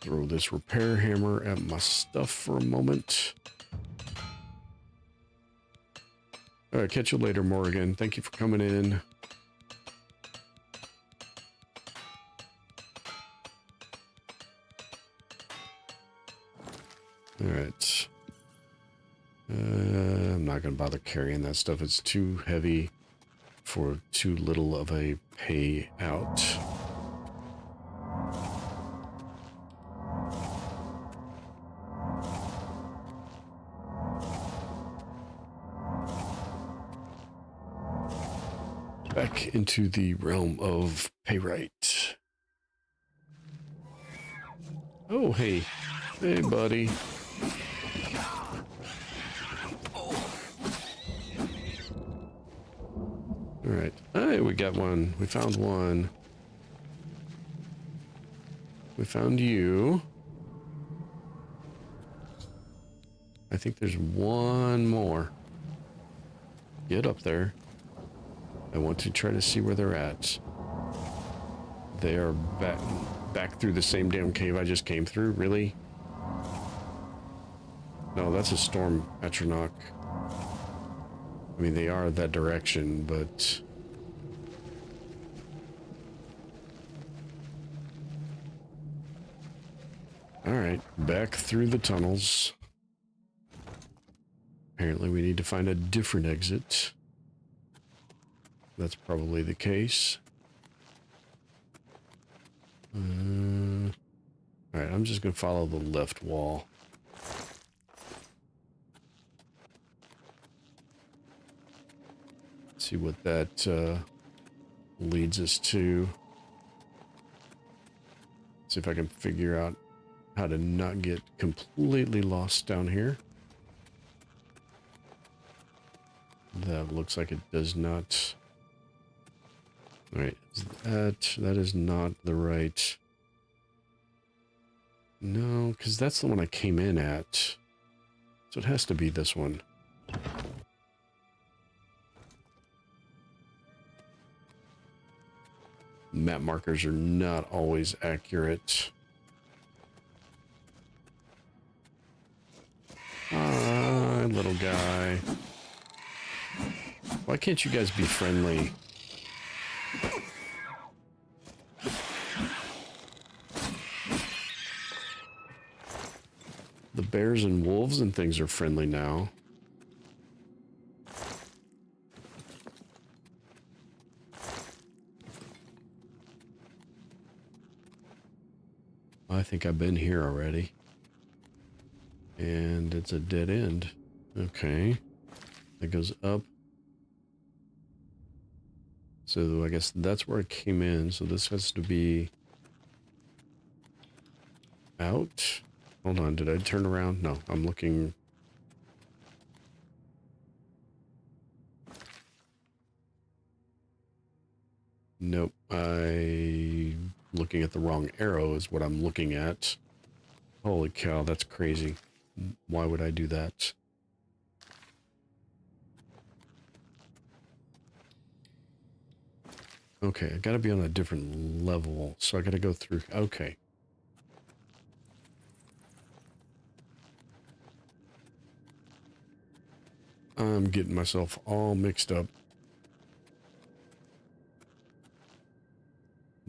Throw this repair hammer at my stuff for a moment. All right, catch you later, Morgan. Thank you for coming in. All right. I'm not going to bother carrying that stuff. It's too heavy for too little of a payout. Back into the realm of payright. Oh, hey. Hey, buddy. All right. Hey, we got one. We found one. We found you. I think there's one more. Get up there. I want to try to see where they're at. They are back through the same damn cave I just came through. Really? No, that's a storm atronach. I mean, they are that direction, but... Alright, back through the tunnels. Apparently we need to find a different exit. That's probably the case. Alright, I'm just going to follow the left wall. See what that leads us to. See if I can figure out how to not get completely lost down here. That looks like it does not. All right, that is not the right. No, because that's the one I came in at. So it has to be this one. Map markers are not always accurate. Hi, little guy. Why can't you guys be friendly? The bears and wolves and things are friendly now. I think I've been here already. And it's a dead end. Okay. That goes up. So I guess that's where I came in. So this has to be out. Hold on, did I turn around? No, I'm looking. Nope, I'm looking at the wrong arrow is what I'm looking at. Holy cow, that's crazy. Why would I do that? Okay, I gotta be on a different level, so I gotta go through. Okay. I'm getting myself all mixed up.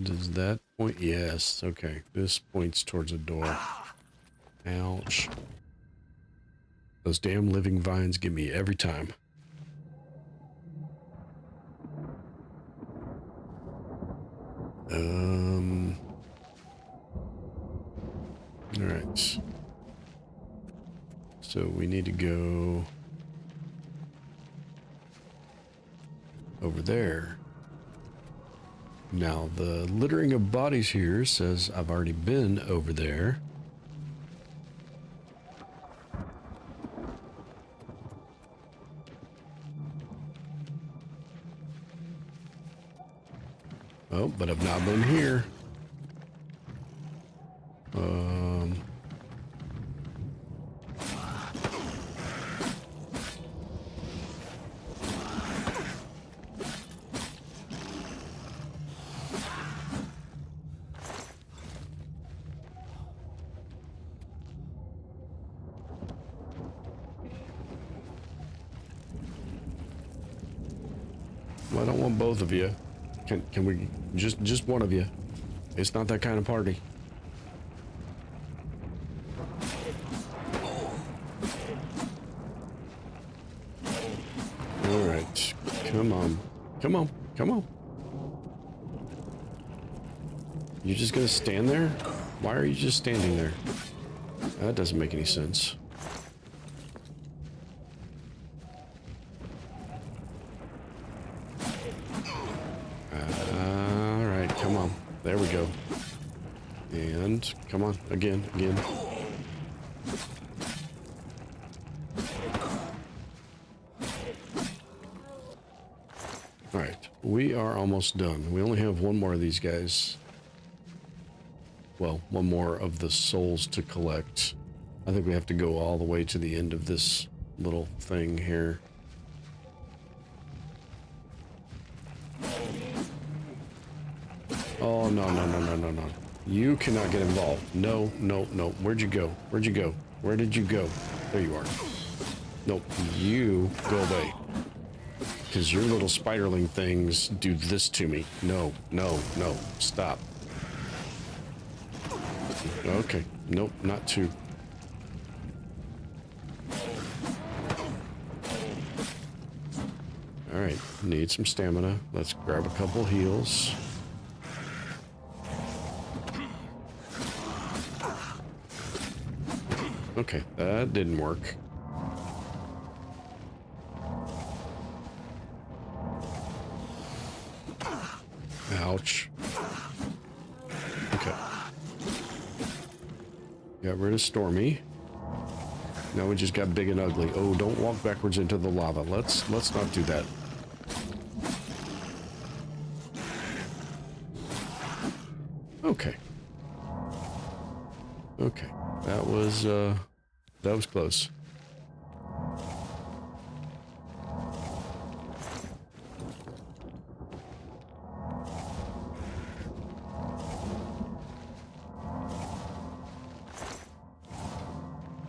Does that point? Yes, okay. This points towards a door. Ouch. Those damn living vines get me every time. All right. So we need to go over there. Now, the littering of bodies here says I've already been over there. Oh, but I've not been here. Well, I don't want both of you. Can we just one of you? It's not that kind of party. All right, come on, come on, come on. You just gonna stand there? Why are you just standing there? That doesn't make any sense. There we go. And come on, again. All right, we are almost done. We only have one more of these guys. Well, one more of the souls to collect. I think we have to go all the way to the end of this little thing here. Oh, no. You cannot get involved. No. Where'd you go? Where did you go? There you are. Nope, you go away. Because your little spiderling things do this to me. No. Stop. Okay. Nope, not two. All right, need some stamina. Let's grab a couple heals. Okay, that didn't work. Ouch. Okay. Got rid of Stormy. Now we just got Big and Ugly. Oh, don't walk backwards into the lava. Let's not do that. Okay. Okay. That was close.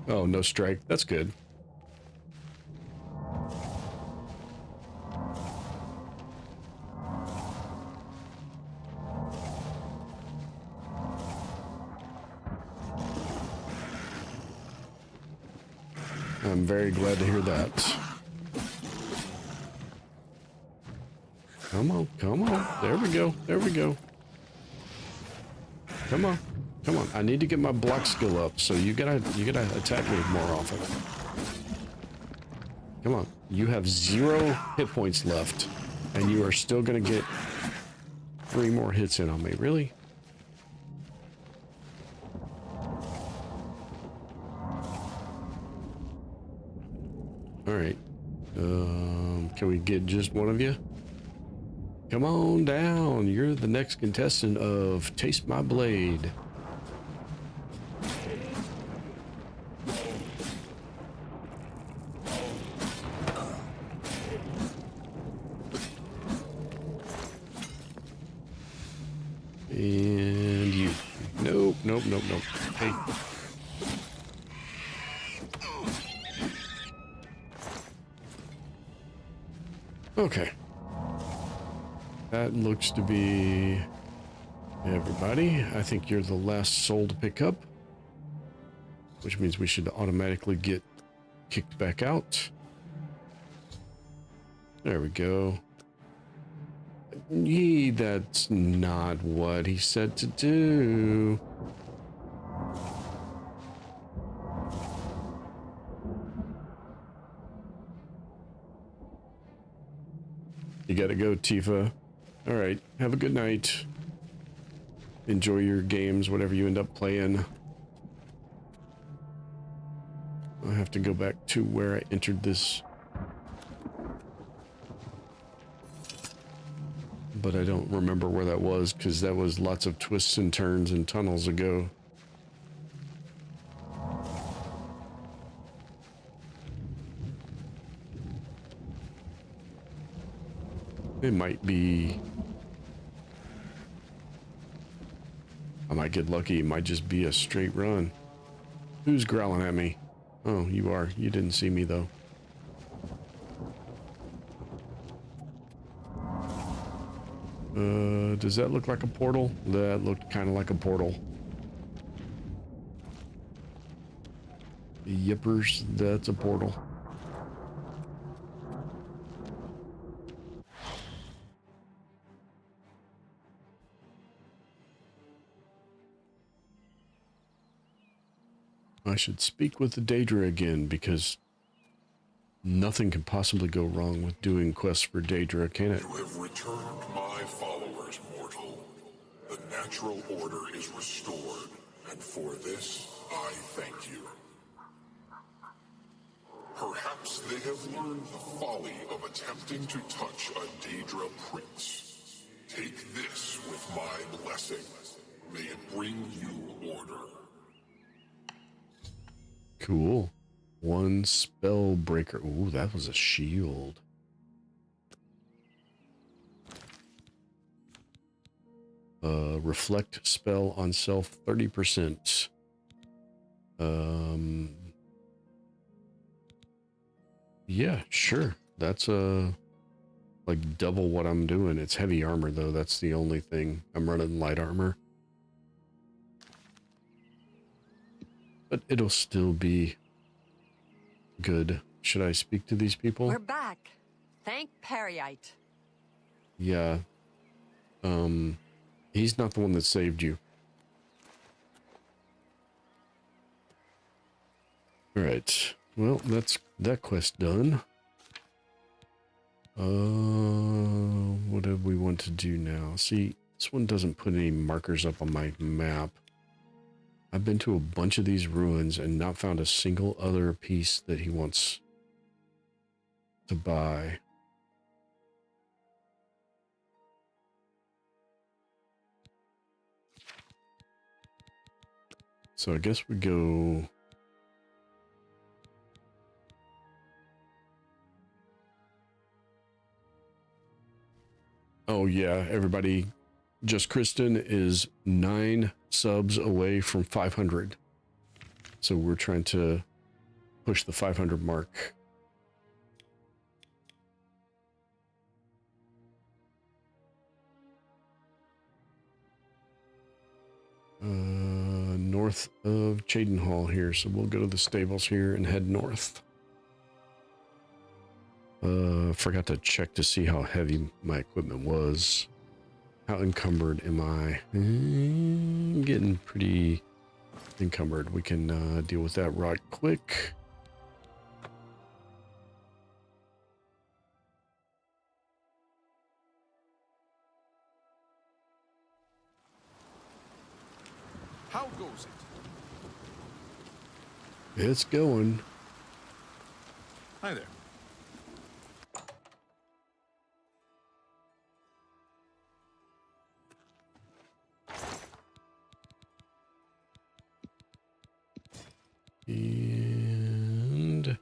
Oh, no strike. That's good. I'm very glad to hear that. Come on. There we go. Come on. I need to get my block skill up, so you gotta attack me more often. Come on. You have 0 hit points left, and you are still gonna get 3 more hits in on me. Really? All right. Can we get just one of you? Come on down. You're the next contestant of Taste My Blade. And you. Nope. Hey. Okay. That looks to be everybody. I think you're the last soul to pick up, which means we should automatically get kicked back out. There we go. That's not what he said to do. You gotta go, Tifa. All right, have a good night. Enjoy your games, whatever you end up playing. I have to go back to where I entered this. But I don't remember where that was, because that was lots of twists and turns and tunnels ago. It might be... I might get lucky. It might just be a straight run. Who's growling at me? Oh, you are. You didn't see me, though. Does that look like a portal? That looked kind of like a portal. Yippers, that's a portal. I should speak with the Daedra again, because nothing can possibly go wrong with doing quests for Daedra, can it? You have returned my followers, mortal. The natural order is restored, and for this, I thank you. Perhaps they have learned the folly of attempting to touch a Daedra prince. Take this with my blessing. May it bring you order. Cool. One spell breaker. Ooh, that was a shield. Reflect spell on self 30%. Yeah, sure. That's like double what I'm doing. It's heavy armor though. That's the only thing. I'm running light armor. But it'll still be good. Should I speak to these people? We're back. Thank Periite. Yeah. He's not the one that saved you. Alright. Well, that's that quest done. What do we want to do now? See, this one doesn't put any markers up on my map. I've been to a bunch of these ruins and not found a single other piece that he wants to buy. So I guess we go... Oh yeah, everybody, Just Kristen is 9 subs away from 500. So we're trying to push the 500 mark. North of Cheydinhall here, so we'll go to the stables here and head north. Forgot to check to see how heavy my equipment was. How encumbered am I? Getting pretty encumbered. We can deal with that right quick. How goes it? It's going. Hi there. And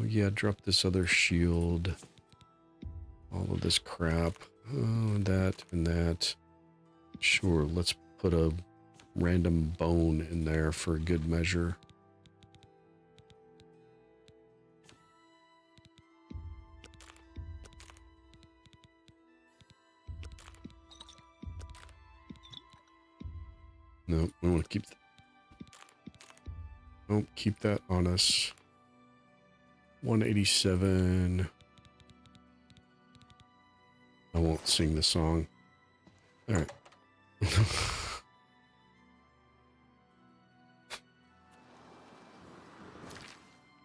yeah, drop this other shield. All of this crap. Oh, that and that. Sure, let's put a random bone in there for good measure. No, we want to keep... Don't keep that on us. 187. I won't sing the song. All right.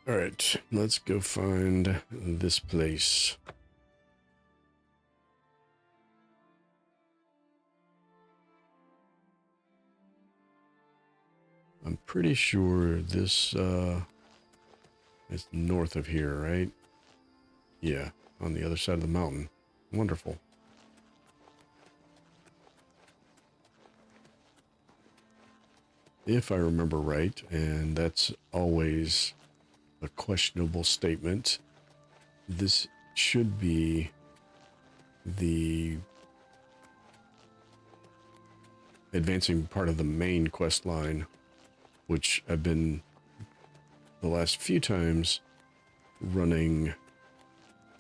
All right, let's go find this place. I'm pretty sure this is north of here, right? Yeah, on the other side of the mountain. Wonderful. If I remember right, and that's always a questionable statement, this should be the advancing part of the main quest line, which I've been the last few times running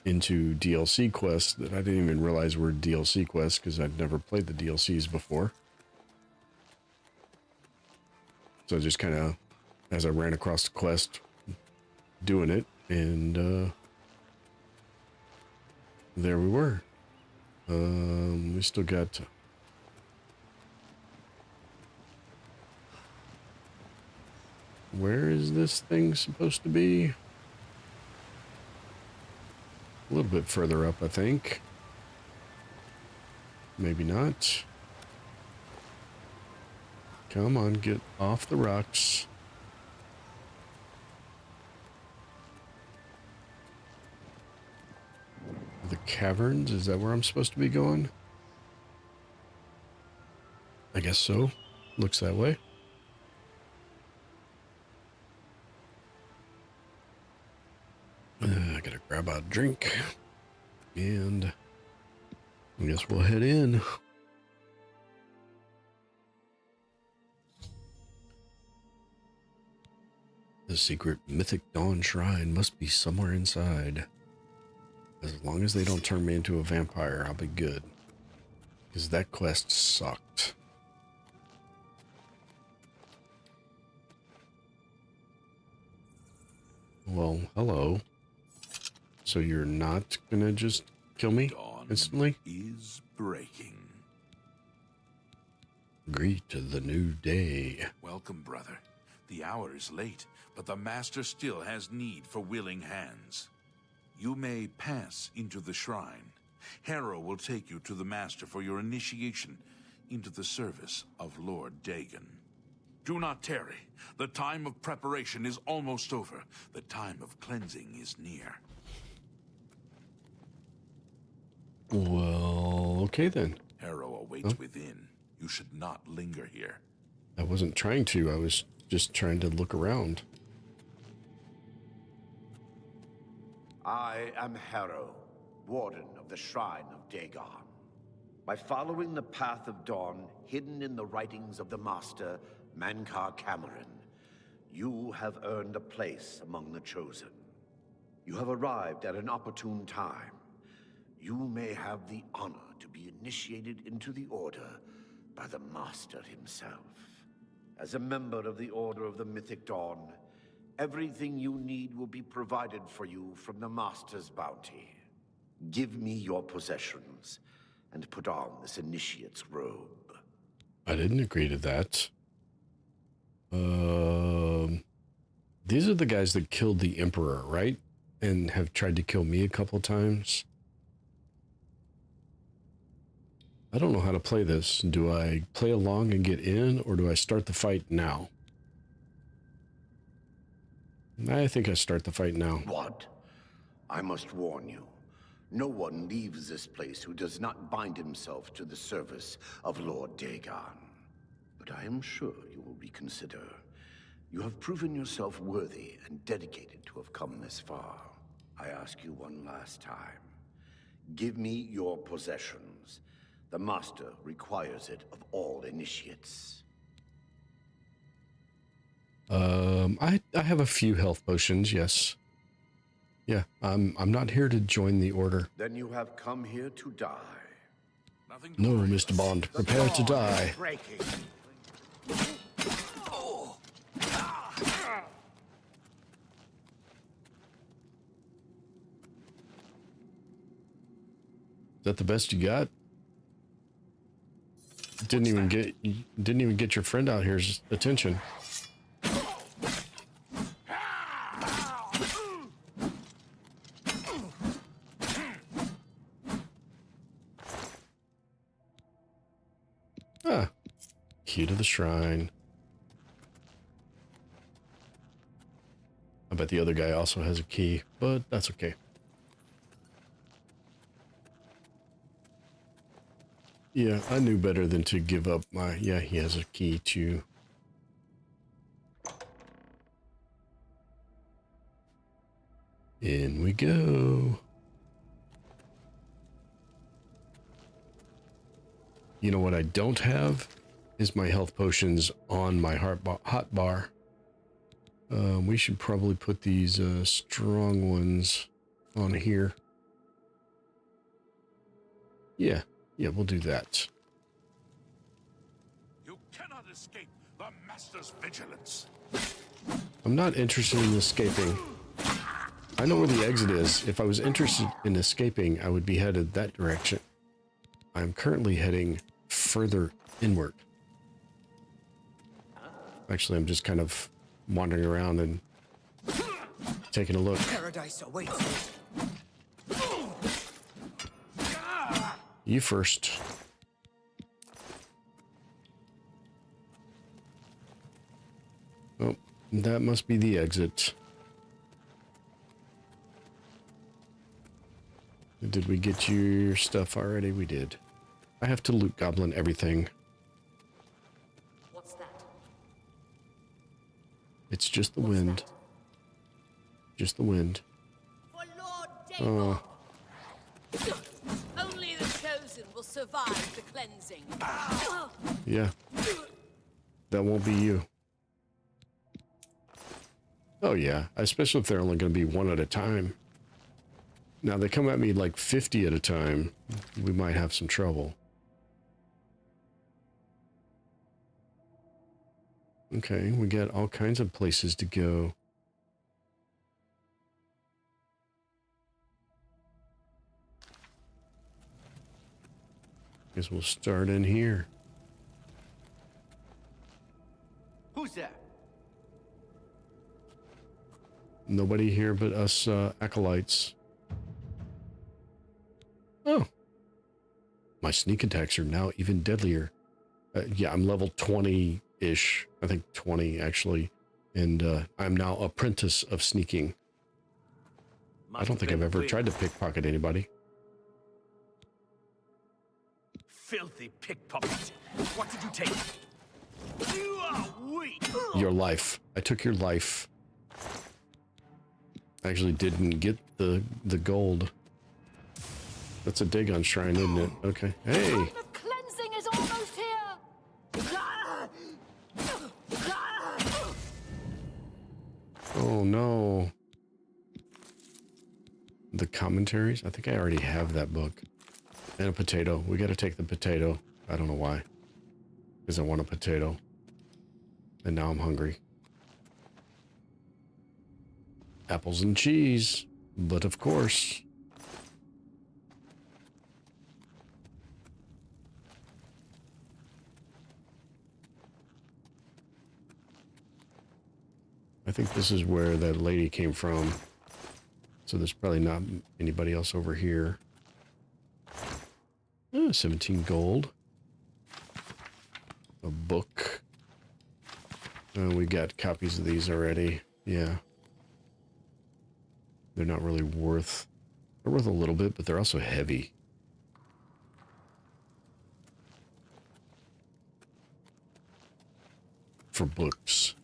into DLC quests that I didn't even realize were DLC quests because I'd never played the DLCs before. So just kind of, as I ran across the quest, doing it, and there we were. We still got... Where is this thing supposed to be? A little bit further up, I think. Maybe not. Come on, get off the rocks. The caverns, is that where I'm supposed to be going? I guess so. Looks that way. I gotta grab a drink. And I guess we'll head in. The secret Mythic Dawn Shrine must be somewhere inside. As long as they don't turn me into a vampire, I'll be good. Because that quest sucked. Well, hello. So you're not gonna just kill me instantly? Is breaking. Greet the new day. Welcome, brother. The hour is late, but the Master still has need for willing hands. You may pass into the shrine. Harrow will take you to the Master for your initiation into the service of Lord Dagon. Do not tarry. The time of preparation is almost over. The time of cleansing is near. Well, okay then. Harrow awaits within. You should not linger here. I wasn't trying to. I was just trying to look around. I am Harrow, Warden of the Shrine of Dagon. By following the path of dawn hidden in the writings of the Master, Mankar Cameron, you have earned a place among the Chosen. You have arrived at an opportune time. You may have the honor to be initiated into the Order by the Master himself. As a member of the Order of the Mythic Dawn, everything you need will be provided for you from the Master's bounty. Give me your possessions and put on this initiate's robe. I didn't agree to that. These are the guys that killed the Emperor, right? And have tried to kill me a couple times. I don't know how to play this. Do I play along and get in, or do I start the fight now? I think I start the fight now. What? I must warn you. No one leaves this place who does not bind himself to the service of Lord Dagon. But I am sure you will reconsider. You have proven yourself worthy and dedicated to have come this far. I ask you one last time. Give me your possessions. The Master requires it of all initiates. I have a few health potions, yes. Yeah, I'm not here to join the Order. Then you have come here to die. No, Mr. Bond, prepare to die. Breaking. that the best you got? Didn't even get your friend out here's attention. Ah, key to the shrine. I bet the other guy also has a key, but that's okay. Yeah, I knew better than to give up my... Yeah, he has a key too. In we go. You know what I don't have is my health potions on my hot bar. We should probably put these strong ones on here. Yeah, we'll do that. You cannot escape the Master's vigilance. I'm not interested in escaping. I know where the exit is. If I was interested in escaping, I would be headed that direction. I'm currently heading further inward. Actually, I'm just kind of wandering around and taking a look. Paradise awaits. You first. Oh, that must be the exit. Did we get your stuff already? We did. I have to loot goblin everything. What's that? It's just the wind. Just the wind. For Lord Daemon. Only the chosen will survive the cleansing. Yeah. That won't be you. Oh yeah, especially if they're only going to be one at a time. Now they come at me like 50 at a time. We might have some trouble. Okay, we got all kinds of places to go. Guess we'll start in here. Who's there? Nobody here but us acolytes. Oh. My sneak attacks are now even deadlier. Yeah, I'm level 20-ish. I think 20, actually. And I'm now apprentice of sneaking. I don't think I've ever tried to pickpocket anybody. Filthy pickpocket. What did you take? You are weak. Your life. I took your life. I actually didn't get the gold. That's a dig on shrine, isn't it? Okay. Hey! The cleansing is almost here! Oh no. The commentaries? I think I already have that book. And a potato. We gotta take the potato. I don't know why. Because I want a potato. And now I'm hungry. Apples and cheese. But of course. I think this is where that lady came from. So there's probably not anybody else over here. 17 gold. A book. We got copies of these already. Yeah. They're not really worth... They're worth a little bit, but they're also heavy. For books.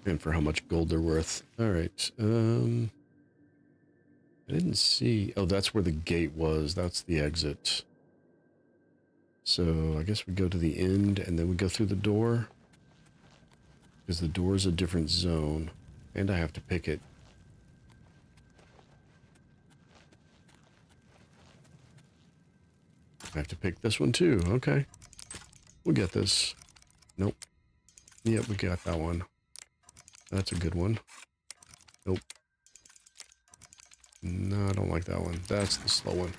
And for how much gold they're worth. Alright, I didn't see... Oh, that's where the gate was. That's the exit. So, I guess we go to the end, and then we go through the door. Because the door is a different zone. And I have to pick it. I have to pick this one too. Okay. We'll get this. Nope. Yep, we got that one. That's a good one. Nope. No, I don't like that one. That's the slow one.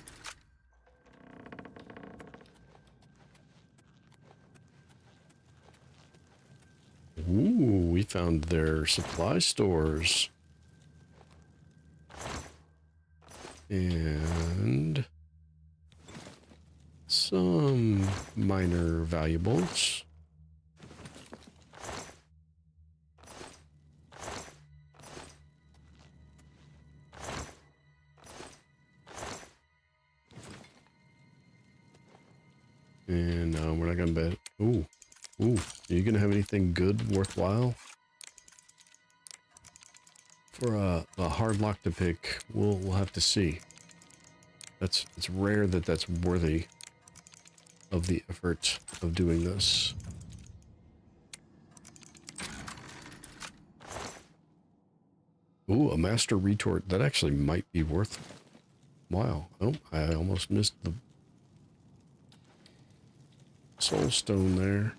Ooh, we found their supply stores. And some minor valuables. And we're not gonna bet. Ooh, are you gonna have anything good, worthwhile? For a hard lock to pick, we'll have to see. It's rare that that's worthy of the effort of doing this. Ooh, a master retort. That actually might be worthwhile. Oh, I almost missed the soul stone there.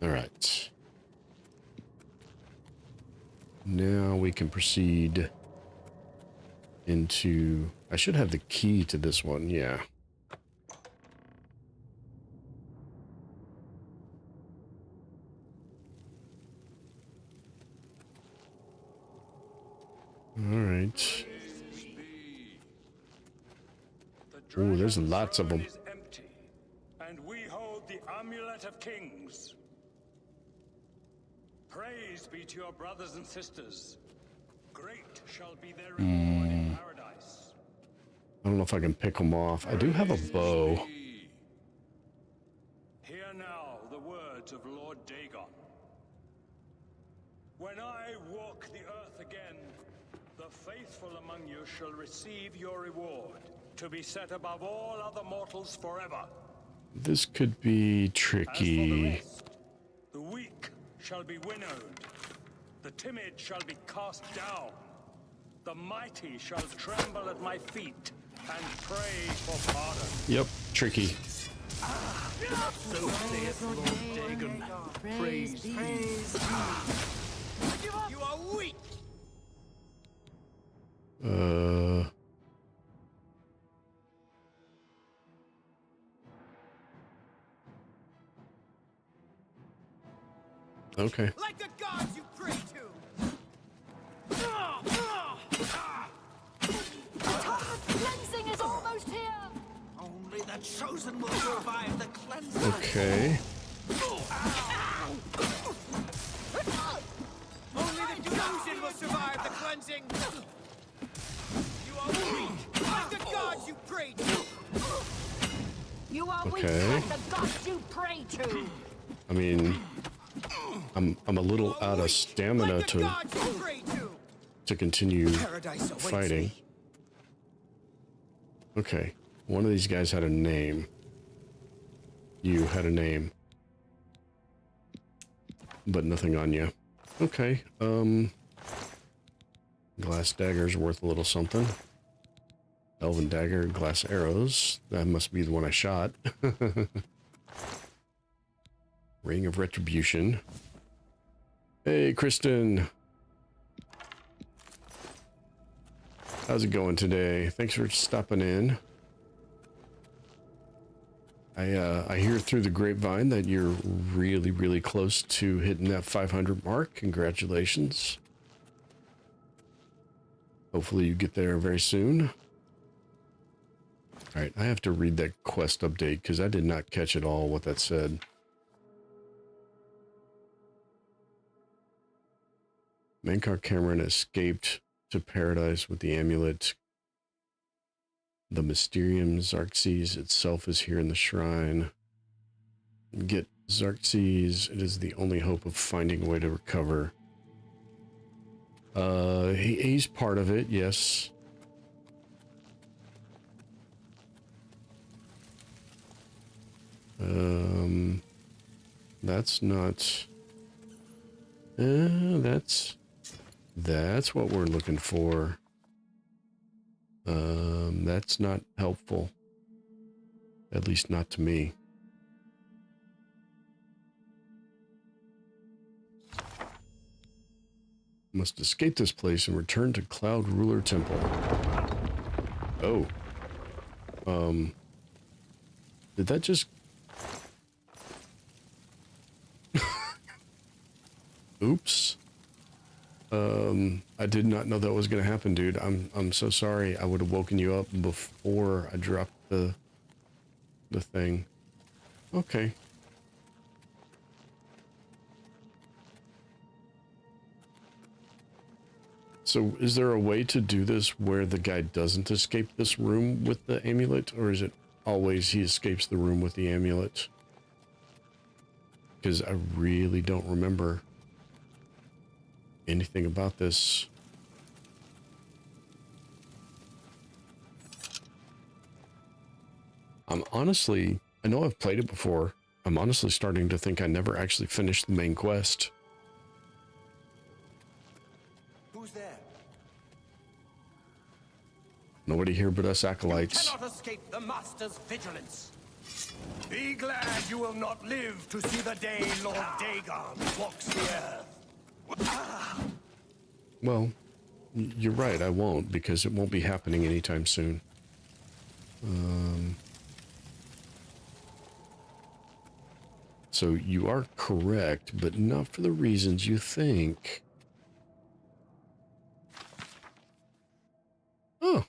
All right. Now we can proceed into... I should have the key to this one, yeah. All right. Ooh, there's lots of them. Empty, and we hold the Amulet of Kings. Praise be to your brothers and sisters. Great shall be their reward in paradise. I don't know if I can pick them off. I do have a bow. Hear now the words of Lord Dagon. When I walk the earth again, the faithful among you shall receive your reward, to be set above all other mortals forever. This could be As for the tricky. rest, the weak shall be winnowed, the timid shall be cast down, the mighty shall tremble at my feet and pray for pardon. Yep, tricky. So saith Lord Dagon. Praise be. You are weak! Okay. Like the gods you pray to! The time of cleansing is almost here! Only the chosen will survive the cleansing. Okay. Only the chosen will survive the cleansing. You are weak, like the gods you pray to. You are weak Okay. like the gods you pray to! I mean, I'm a little out of stamina Like the gods you pray to continue Paradise awaits fighting. me. Okay, one of these guys had a name. You had a name, but nothing on you. Okay, glass dagger's worth a little something. Elven dagger, glass arrows. That must be the one I shot. Ring of Retribution. Hey, Kristen. How's it going today? Thanks for stopping in. I hear through the grapevine that you're really, really close to hitting that 500 mark. Congratulations. Hopefully you get there very soon. All right, I have to read that quest update because I did not catch it all what that said. Mankar Cameron escaped to paradise with the amulet. The Mysterium Xerxes itself is here in the shrine. Get Xerxes. It is the only hope of finding a way to recover. He's part of it, yes. That's not... That's what we're looking for. That's not helpful. At least not to me. Must escape this place and return to Cloud Ruler Temple. Oh. Did that just... Oops. I did not know that was going to happen, dude. I'm so sorry. I would have woken you up before I dropped the thing. Okay. So is there a way to do this where the guy doesn't escape this room with the amulet, or is it always he escapes the room with the amulet? Because I really don't remember anything about this. I'm honestly, I know I've played it before. I'm honestly starting to think I never actually finished the main quest. Who's there? Nobody here but us acolytes. You cannot escape the Master's vigilance. Be glad you will not live to see the day Lord Dagon walks the earth. Well, you're right, I won't, because it won't be happening anytime soon. So you are correct, but not for the reasons you think. Oh,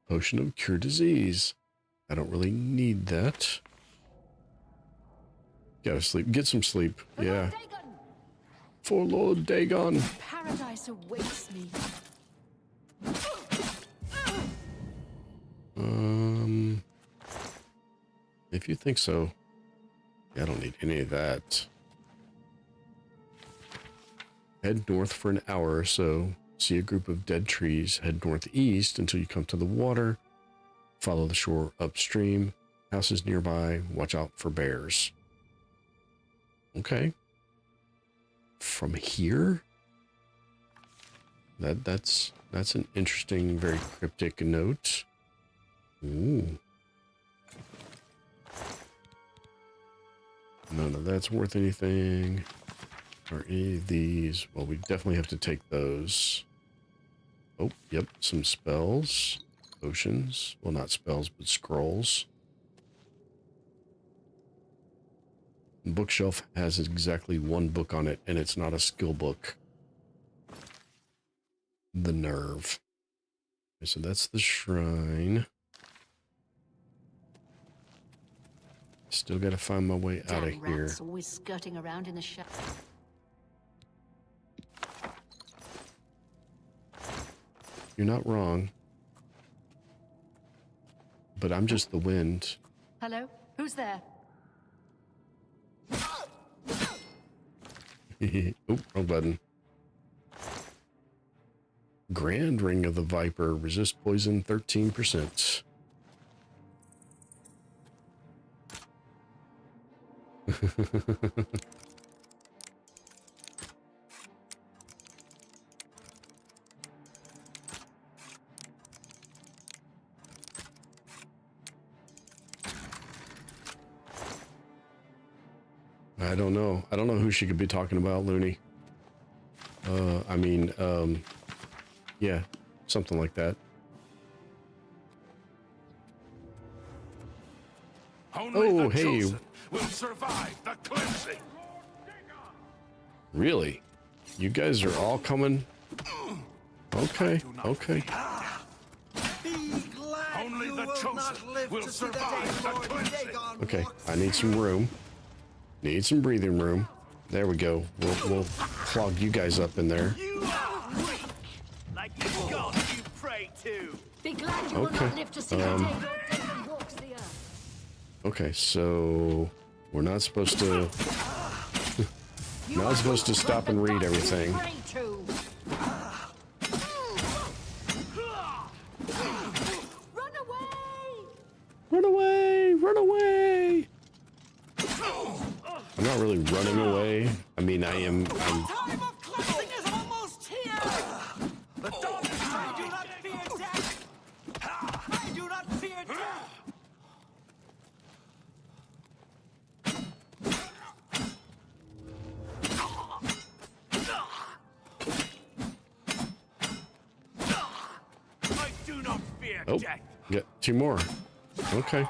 potion of cure disease. I don't really need that. Gotta sleep. Get some sleep. Yeah. For Lord Dagon. Paradise awaits me. If you think so. I don't need any of that. Head north for an hour or so. See a group of dead trees. Head northeast until you come to the water. Follow the shore upstream. Houses nearby. Watch out for bears. Okay. From here? That's an interesting, very cryptic note. Ooh. None of that's worth anything. Or any of these. Well, we definitely have to take those. Oh, yep. Some spells. Potions. Well, not spells, but scrolls. The bookshelf has exactly one book on it, and it's not a skill book. The nerve. Okay, so that's the shrine. Still got to find my way out of here. Rats always skirting around in the shadow. You're not wrong. But I'm just the wind. Hello? Who's there? Oh, wrong button. Grand Ring of the Viper. Resist poison 13%. I don't know. I don't know who she could be talking about, Looney. Yeah, something like that. Only hey. chosen will survive the cleansing. Really? You guys are all coming? Okay, okay. Only the chosen will survive the cleansing. Okay, I need some room. Need some breathing room. There we go. We'll clog you guys up in there. You are weak, like the god you pray to. Be glad you will not live to see the day Lord Dagon walks the earth. Okay, so we're not supposed to not supposed to stop and read everything. Run away! Run away! Run away! I'm not really running away. I mean, I'm Time of cleansing is almost here. The dawn is I do not fear death. I do not fear death. Oh, get 2 more. Okay.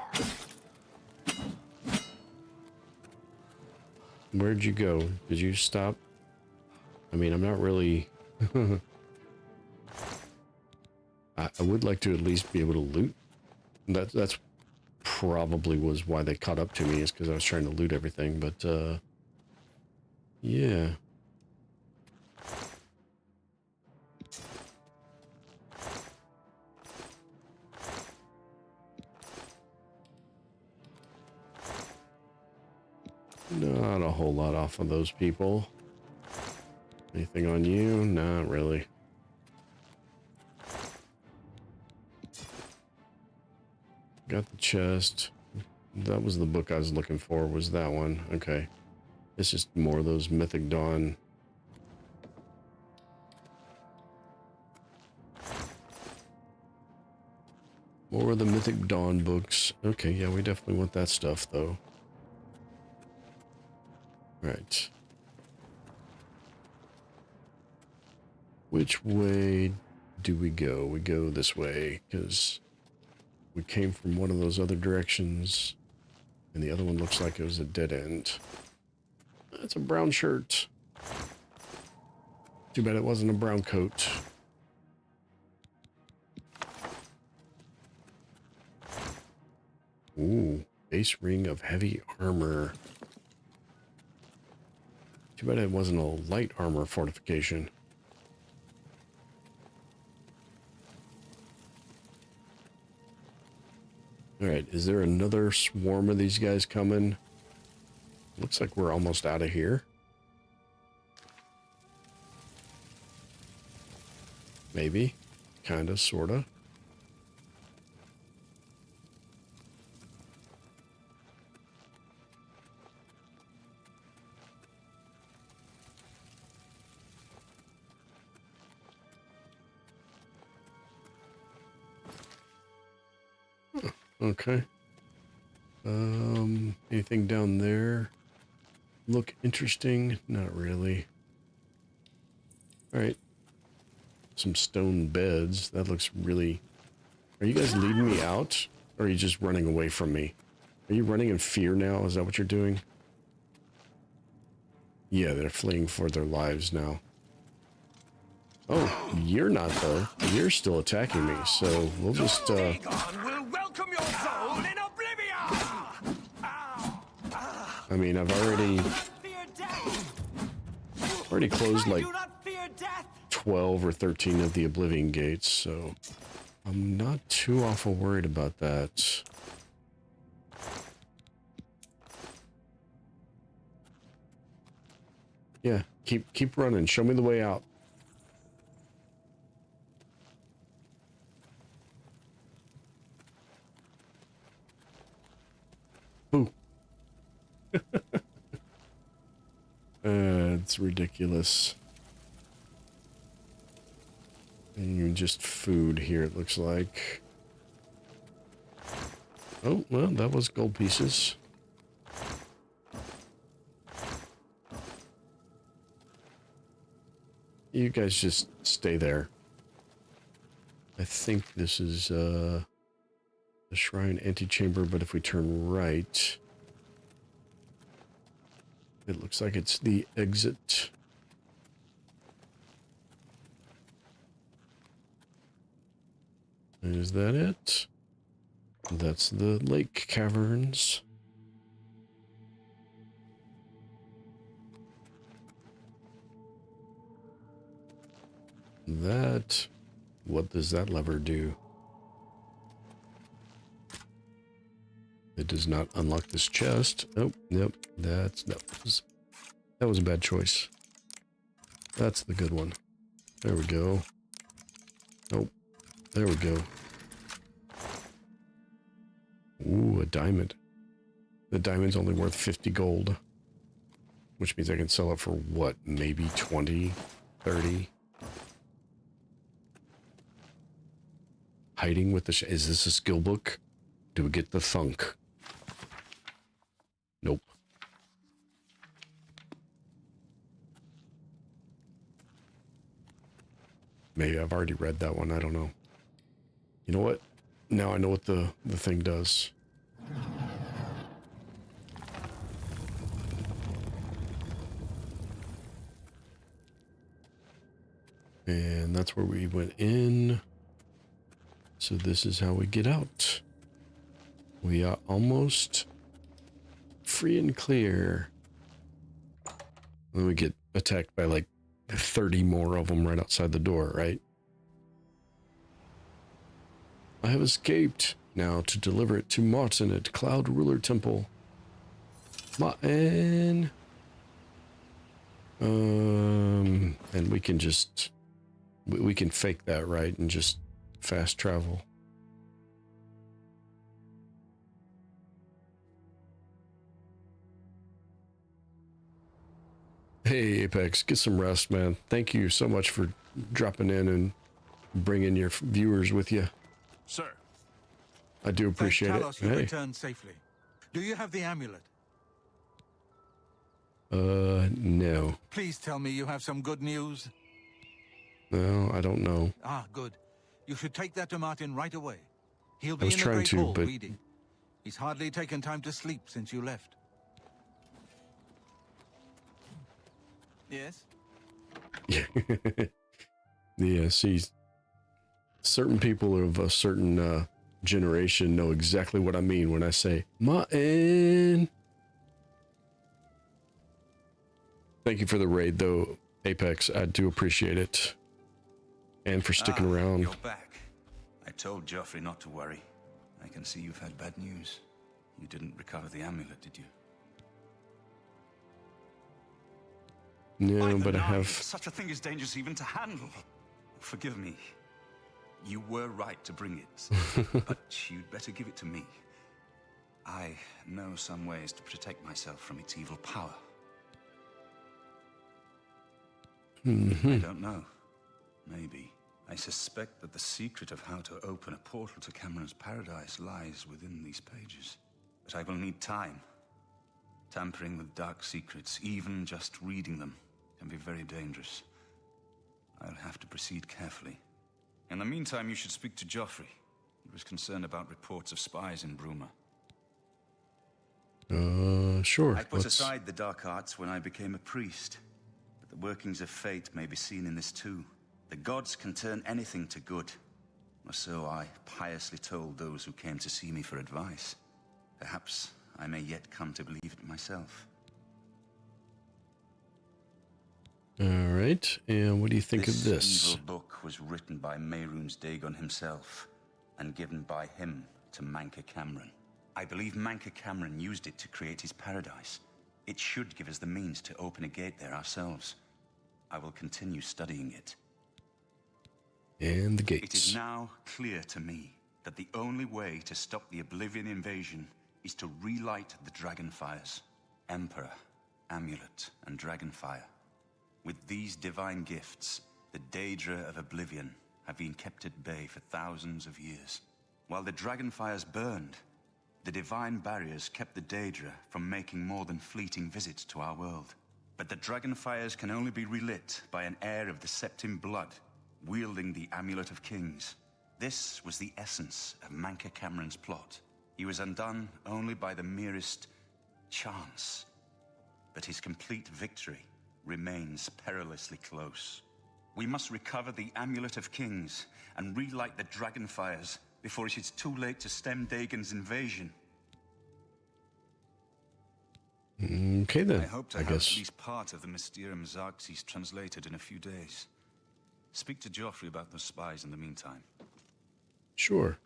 Where'd you go? Did you stop? I mean, I'm not really... I would like to at least be able to loot. That's probably was why they caught up to me, is because I was trying to loot everything, but, yeah. Not a whole lot off of those people. Anything on you? Not really. Got the chest. That was the book I was looking for, was that one. Okay. It's just more of those Mythic Dawn. More of the Mythic Dawn books. Okay, yeah, we definitely want that stuff, though. Right. Which way do we go? We go this way, because we came from one of those other directions, and the other one looks like it was a dead end. That's a brown shirt. Too bad it wasn't a brown coat. Ooh, base ring of heavy armor. Too bad it wasn't a light armor fortification. Alright, is there another swarm of these guys coming? Looks like we're almost out of here. Maybe. Kinda, sorta. Okay. Anything down there look interesting? Not really. All right. Some stone beds. That looks really... Are you guys leading me out? Or are you just running away from me? Are you running in fear now? Is that what you're doing? Yeah, they're fleeing for their lives now. Oh, you're not, though. You're still attacking me, so we'll just, will welcome your soul in Oblivion! I mean, I've already closed, like, 12 or 13 of the Oblivion gates, so I'm not too awful worried about that. Yeah, keep running. Show me the way out. Boo. It's ridiculous. And just food here, it looks like. Oh, well, that was gold pieces. You guys just stay there. I think this is the shrine antechamber, but if we turn right, it looks like it's the exit. Is that it? That's the lake caverns. That, what does that lever do? It does not unlock this chest. Oh, nope, that was a bad choice. That's the good one. There we go. Nope, there we go. Ooh, a diamond. The diamond's only worth 50 gold. Which means I can sell it for what? Maybe 20, 30? Hiding with the... Is this a skill book? Do we get the thunk? Nope. Maybe I've already read that one. I don't know. You know what? now I know what the thing does. And that's where we went in. So this is how we get out. We are almost free and clear. Then we get attacked by like 30 more of them right outside the door, right? I have escaped. Now to deliver it to Martin at Cloud Ruler Temple. Martin. And we can just... We can fake that, right? And just fast travel. Hey, Apex, get some rest, man. Thank you so much for dropping in and bringing your viewers with you. Sir. I do appreciate it. You returned safely. Do you have the amulet? No. Please tell me you have some good news. No, I don't know. Ah, good. You should take that to Martin right away. He'll be I was in the trying Great to, Hall but... reading. He's hardly taken time to sleep since you left. Yes? Yeah, see, certain people of a certain generation know exactly what I mean when I say, Martin. Thank you for the raid, though, Apex. I do appreciate it. And for sticking around. You're back. I told Joffrey not to worry. I can see you've had bad news. You didn't recover the amulet, did you? No, but I have... Such a thing is dangerous even to handle. Forgive me. You were right to bring it, but you'd better give it to me. I know some ways to protect myself from its evil power. I don't know. Maybe. I suspect that the secret of how to open a portal to Cameron's paradise lies within these pages. But I will need time. Tampering with dark secrets, even just reading them, can be very dangerous. I'll have to proceed carefully. In the meantime, you should speak to Joffrey. He was concerned about reports of spies in Bruma. Sure. I put aside the dark arts when I became a priest. But the workings of fate may be seen in this too. The gods can turn anything to good. Or so I piously told those who came to see me for advice. Perhaps I may yet come to believe it myself. All right, and what do you think of this? This evil book was written by Mehrunes Dagon himself, and given by him to Manca Cameron. I believe Manca Cameron used it to create his paradise. It should give us the means to open a gate there ourselves. I will continue studying it. And the gates. It is now clear to me that the only way to stop the Oblivion invasion is to relight the Dragonfires. Emperor, Amulet, and Dragonfire. With these divine gifts, the Daedra of Oblivion have been kept at bay for thousands of years. While the Dragonfires burned, the divine barriers kept the Daedra from making more than fleeting visits to our world. But the Dragonfires can only be relit by an heir of the Septim blood, wielding the Amulet of Kings. This was the essence of Manca Cameron's plot. He was undone only by the merest chance. But his complete victory remains perilously close. We must recover the Amulet of Kings and relight the Dragonfires before it is too late to stem Dagon's invasion. Okay then, I hope to have at least part of the Mysterium Xarxes translated in a few days. Speak to Joffrey about those spies in the meantime. Sure.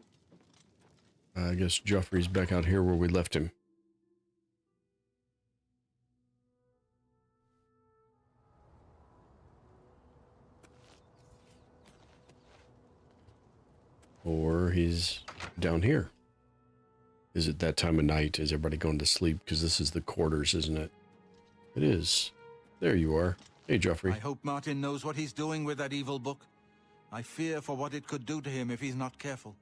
I guess Joffrey's back out here where we left him. Or he's down here. Is it that time of night? Is everybody going to sleep? Because this is the quarters, isn't it? It is. There you are. Hey, Joffrey. I hope Martin knows what he's doing with that evil book. I fear for what it could do to him if he's not careful.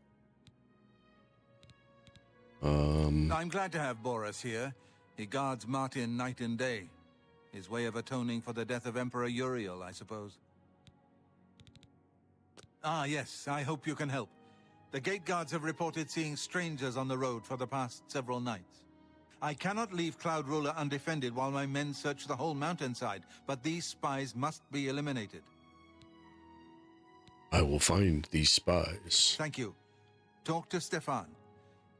I'm glad to have Boris here. He guards Martin night and day. His way of atoning for the death of Emperor Uriel, I suppose. Ah, yes, I hope you can help. The gate guards have reported seeing strangers on the road for the past several nights. I cannot leave Cloud Ruler undefended while my men search the whole mountainside, but these spies must be eliminated. I will find these spies. Thank you. Talk to Stefan.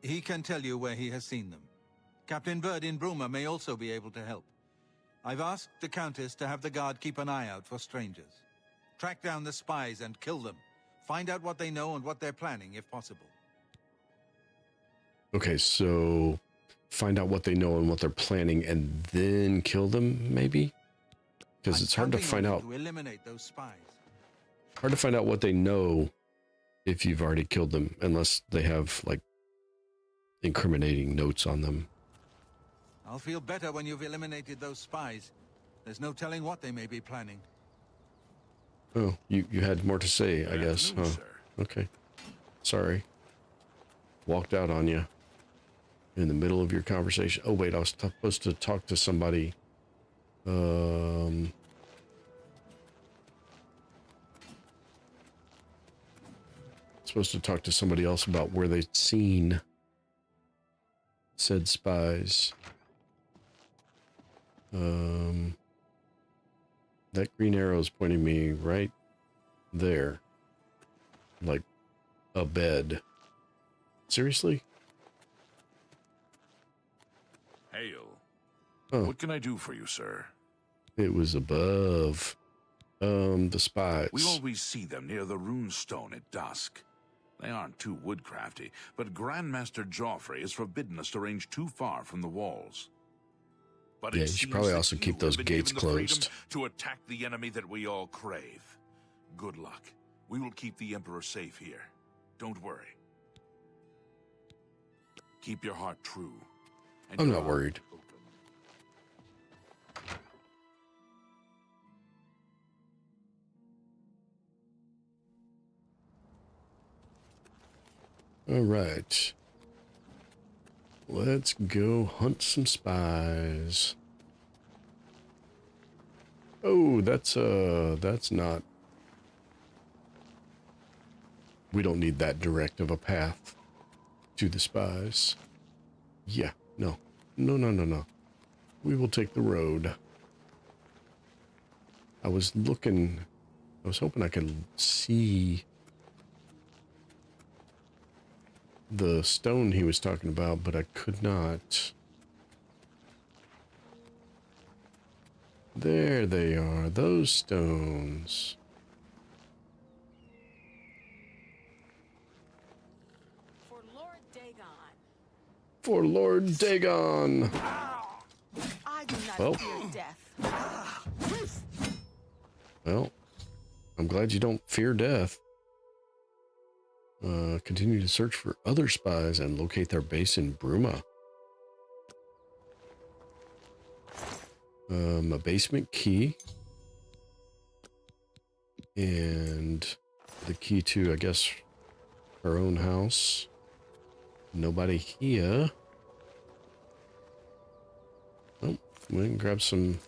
He can tell you where he has seen them. Captain Bird in Bruma may also be able to help. I've asked the Countess to have the guard keep an eye out for strangers. Track down the spies and kill them. Find out what they know and what they're planning, if possible. Okay, so find out what they know and what they're planning and then kill them, maybe? Because it's hard to find out. To eliminate those spies. Hard to find out what they know if you've already killed them, unless they have, like, incriminating notes on them. I'll feel better when you've eliminated those spies. There's no telling what they may be planning. Oh, you had more to say, I guess, huh? Okay. Sorry. Walked out on you in the middle of your conversation. Oh, wait, I was supposed to talk to somebody. Supposed to talk to somebody else about where they'd seen said spies. That green arrow is pointing me right there. Like a bed. Seriously? Hail. Oh. What can I do for you, sir? It was above. The spies. We always see them near the runestone at dusk. They aren't too woodcrafty, but Grandmaster Joffrey has forbidden us to range too far from the walls. But yeah, you should probably also keep those gates closed. To attack the enemy that we all crave. Good luck. We will keep the Emperor safe here. Don't worry. Keep your heart true. I'm not worried. All right. Let's go hunt some spies. Oh, that's not. We don't need that direct of a path to the spies. Yeah, no. No. We will take the road. I was hoping I could see the stone he was talking about, but I could not. There they are, those stones. For Lord Dagon. For Lord Dagon. I do not fear death. Well, I'm glad you don't fear death. Continue to search for other spies and locate their base in Bruma. A basement key. And the key to, I guess, her own house. Nobody here. Oh, we can grab some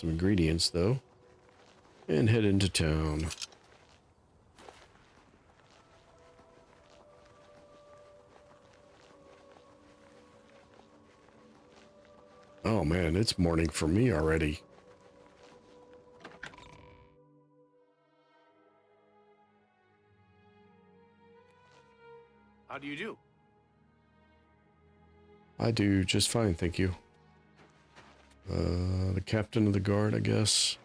ingredients, though. And head into town. Oh man, it's morning for me already. How do you do? I do just fine, thank you. The captain of the guard, I guess,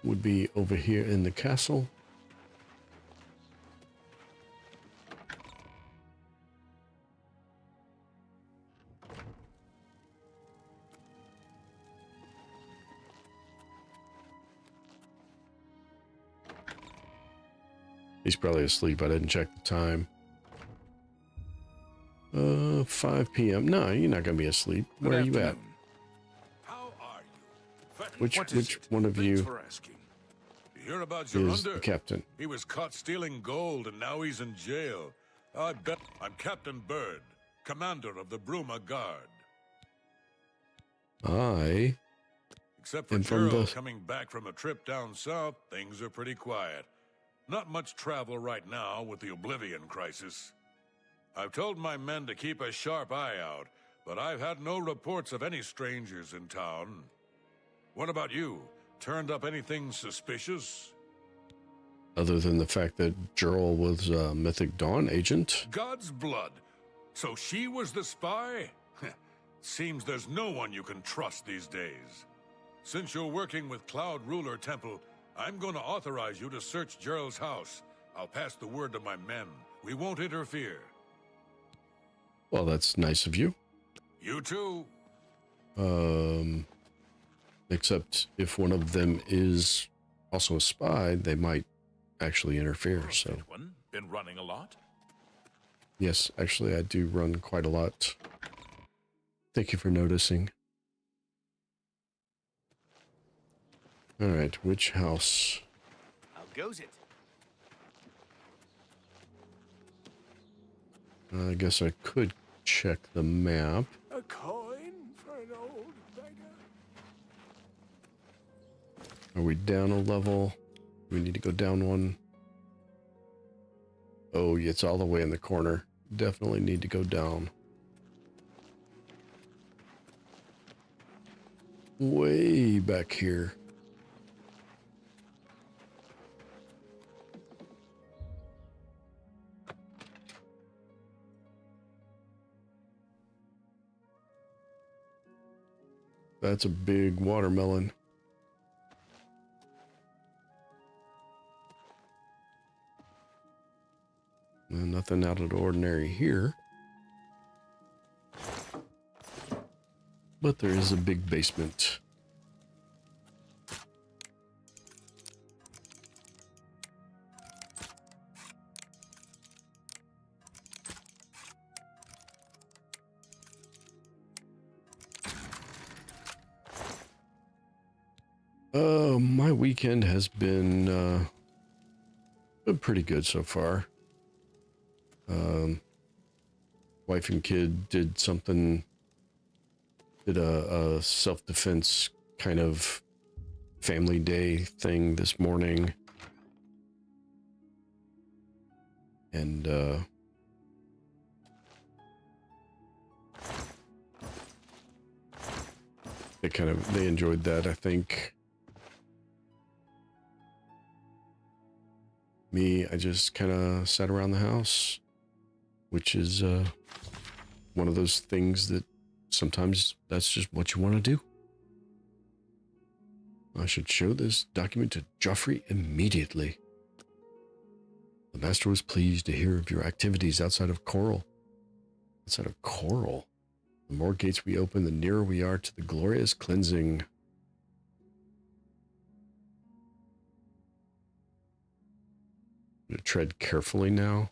would be over here in the castle. He's probably asleep. I didn't check the time. 5 p.m. No, you're not gonna be asleep. Where are you at? How are you? Which one of you You hear about is Jorunda? the captain? He was caught stealing gold and now he's in jail. I bet I'm Captain Bird, commander of the Bruma Guard. Except for Gerald coming back from a trip down south, things are pretty quiet. Not much travel right now with the Oblivion crisis. I've told my men to keep a sharp eye out, but I've had no reports of any strangers in town. What about you? Turned up anything suspicious? Other than the fact that Gerald was a Mythic Dawn agent. God's blood. So she was the spy? Seems there's no one you can trust these days. Since you're working with Cloud Ruler Temple, I'm going to authorize you to search Gerald's house. I'll pass the word to my men. We won't interfere. Well, that's nice of you. You too. Except if one of them is also a spy, they might actually interfere, so. Been running a lot? Yes, actually, I do run quite a lot. Thank you for noticing. All right, which house? How goes it? I guess I could check the map. A coin for an old beggar. Are we down a level? We need to go down one. Oh, it's all the way in the corner. Definitely need to go down. Way back here. That's a big watermelon. Nothing out of the ordinary here. But there is a big basement. My weekend has been pretty good so far. Wife and kid did a self-defense kind of family day thing this morning. And they enjoyed that, I think. Me, I just kind of sat around the house, which is one of those things that sometimes that's just what you want to do. I should show this document to Joffrey immediately. The master was pleased to hear of your activities outside of Coral. Outside of Coral? The more gates we open, the nearer we are to the glorious cleansing. Tread carefully now.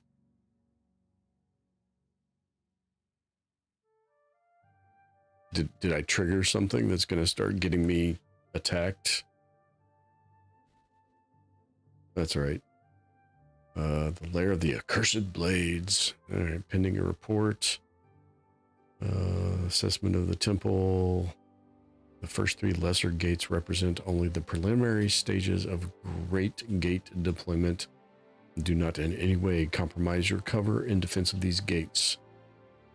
Did I trigger something that's going to start getting me attacked? That's right. The lair of the accursed blades. All right, pending a report. Assessment of the temple. The first three lesser gates represent only the preliminary stages of Great Gate deployment. Do not in any way compromise your cover in defense of these gates.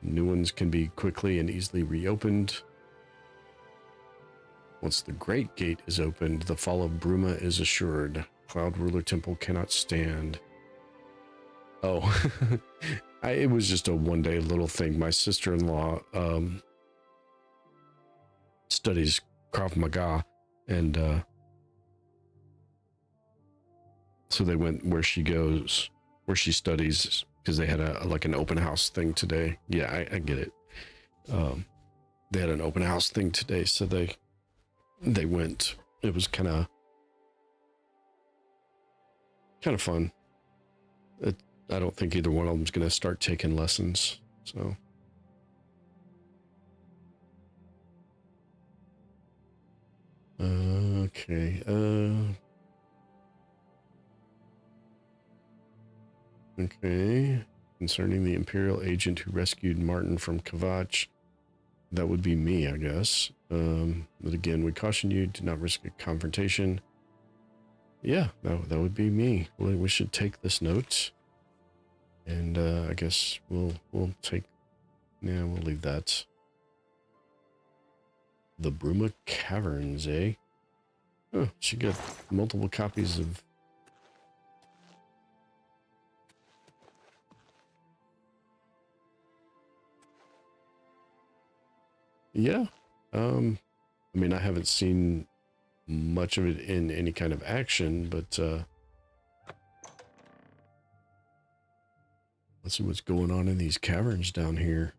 New ones can be quickly and easily reopened. Once the Great Gate is opened, the fall of Bruma is assured. Cloud Ruler Temple cannot stand. Oh, it was just a one-day little thing. My sister-in-law studies Krav Maga, and so they went where she goes, where she studies, because they had an open house thing today. Yeah, I get it. They had an open house thing today, so they went. It was kind of fun. I don't think either one of them's going to start taking lessons. So. Okay. Okay. Concerning the Imperial agent who rescued Martin from Kavach, that would be me, I guess. But again, we caution you, do not risk a confrontation. Yeah, that would be me. We should take this note, and I guess we'll take. Yeah, we'll leave that. The Bruma Caverns, eh? Oh, she got multiple copies of. Yeah, I mean, I haven't seen much of it in any kind of action, but let's see what's going on in these caverns down here.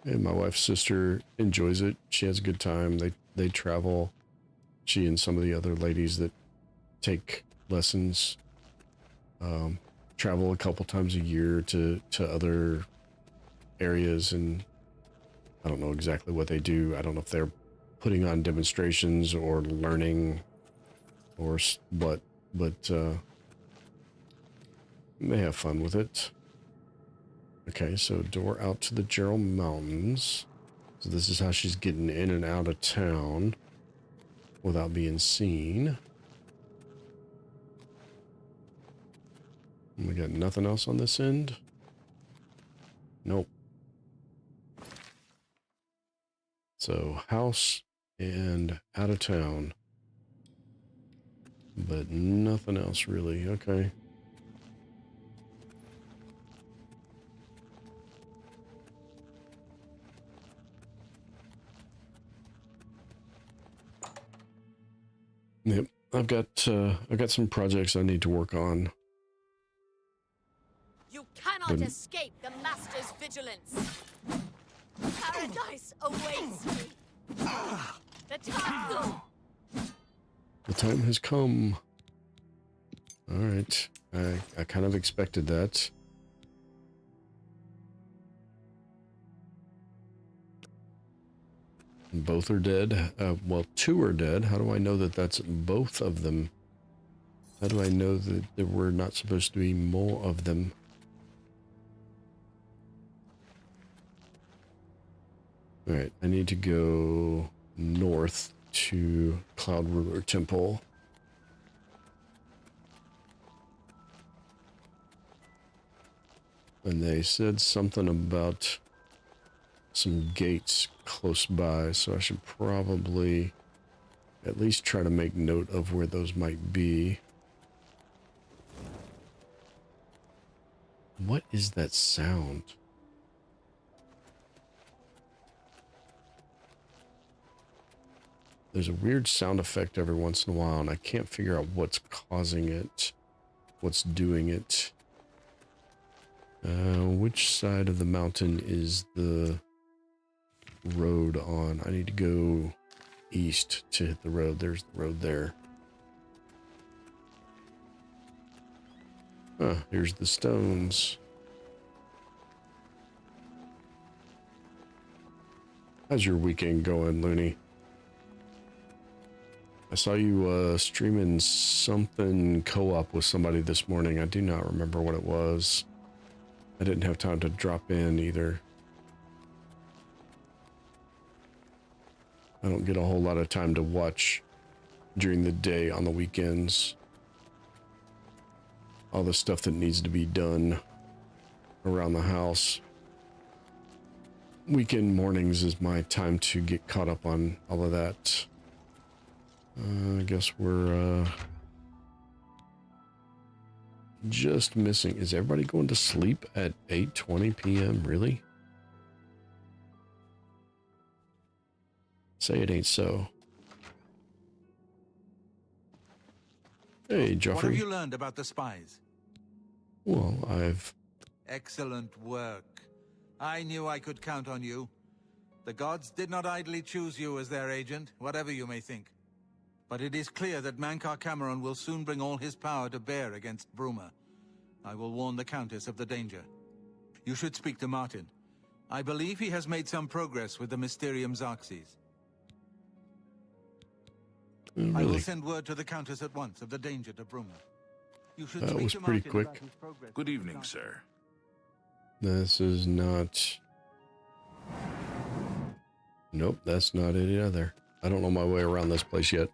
And my wife's sister enjoys it. She has a good time. They travel. She and some of the other ladies that take lessons travel a couple times a year to other areas, and I don't know exactly what they do. I don't know if they're putting on demonstrations or learning or what, but they have fun with it. Okay, so door out to the Gerald Mountains. So this is how she's getting in and out of town without being seen. We got nothing else on this end? Nope. So house and out of town. But nothing else really. Okay. Yep. I've got some projects I need to work on. You cannot escape the Master's vigilance. Paradise awaits me. The time has come. All right. I kind of expected that. Both are dead. Well, 2 are dead. How do I know that that's both of them? How do I know that there were not supposed to be more of them? All right, I need to go north to Cloud Ruler Temple. And they said something about some gates close by, so I should probably at least try to make note of where those might be. What is that sound? There's a weird sound effect every once in a while, and I can't figure out what's causing it, what's doing it. Which side of the mountain is the road on? I need to go east to hit the road. There's the road there. Here's the stones. How's your weekend going, Looney? I saw you streaming something co-op with somebody this morning. I do not remember what it was. I didn't have time to drop in either. I don't get a whole lot of time to watch during the day on the weekends. All the stuff that needs to be done around the house. Weekend mornings is my time to get caught up on all of that. I guess we're just missing. Is everybody going to sleep at 8:20 p.m.? Really? Say it ain't so. Hey, Joffrey. What have you learned about the spies? Well, Excellent work. I knew I could count on you. The gods did not idly choose you as their agent, whatever you may think. But it is clear that Mankar Cameron will soon bring all his power to bear against Bruma. I will warn the Countess of the danger. You should speak to Martin. I believe he has made some progress with the Mysterium Xarxes. Really? I will send word to the Countess at once of the danger to Bruma. You should That speak was to pretty Martin quick. about his progress. Good evening, sir. This is not... Nope, that's not it either. I don't know my way around this place yet.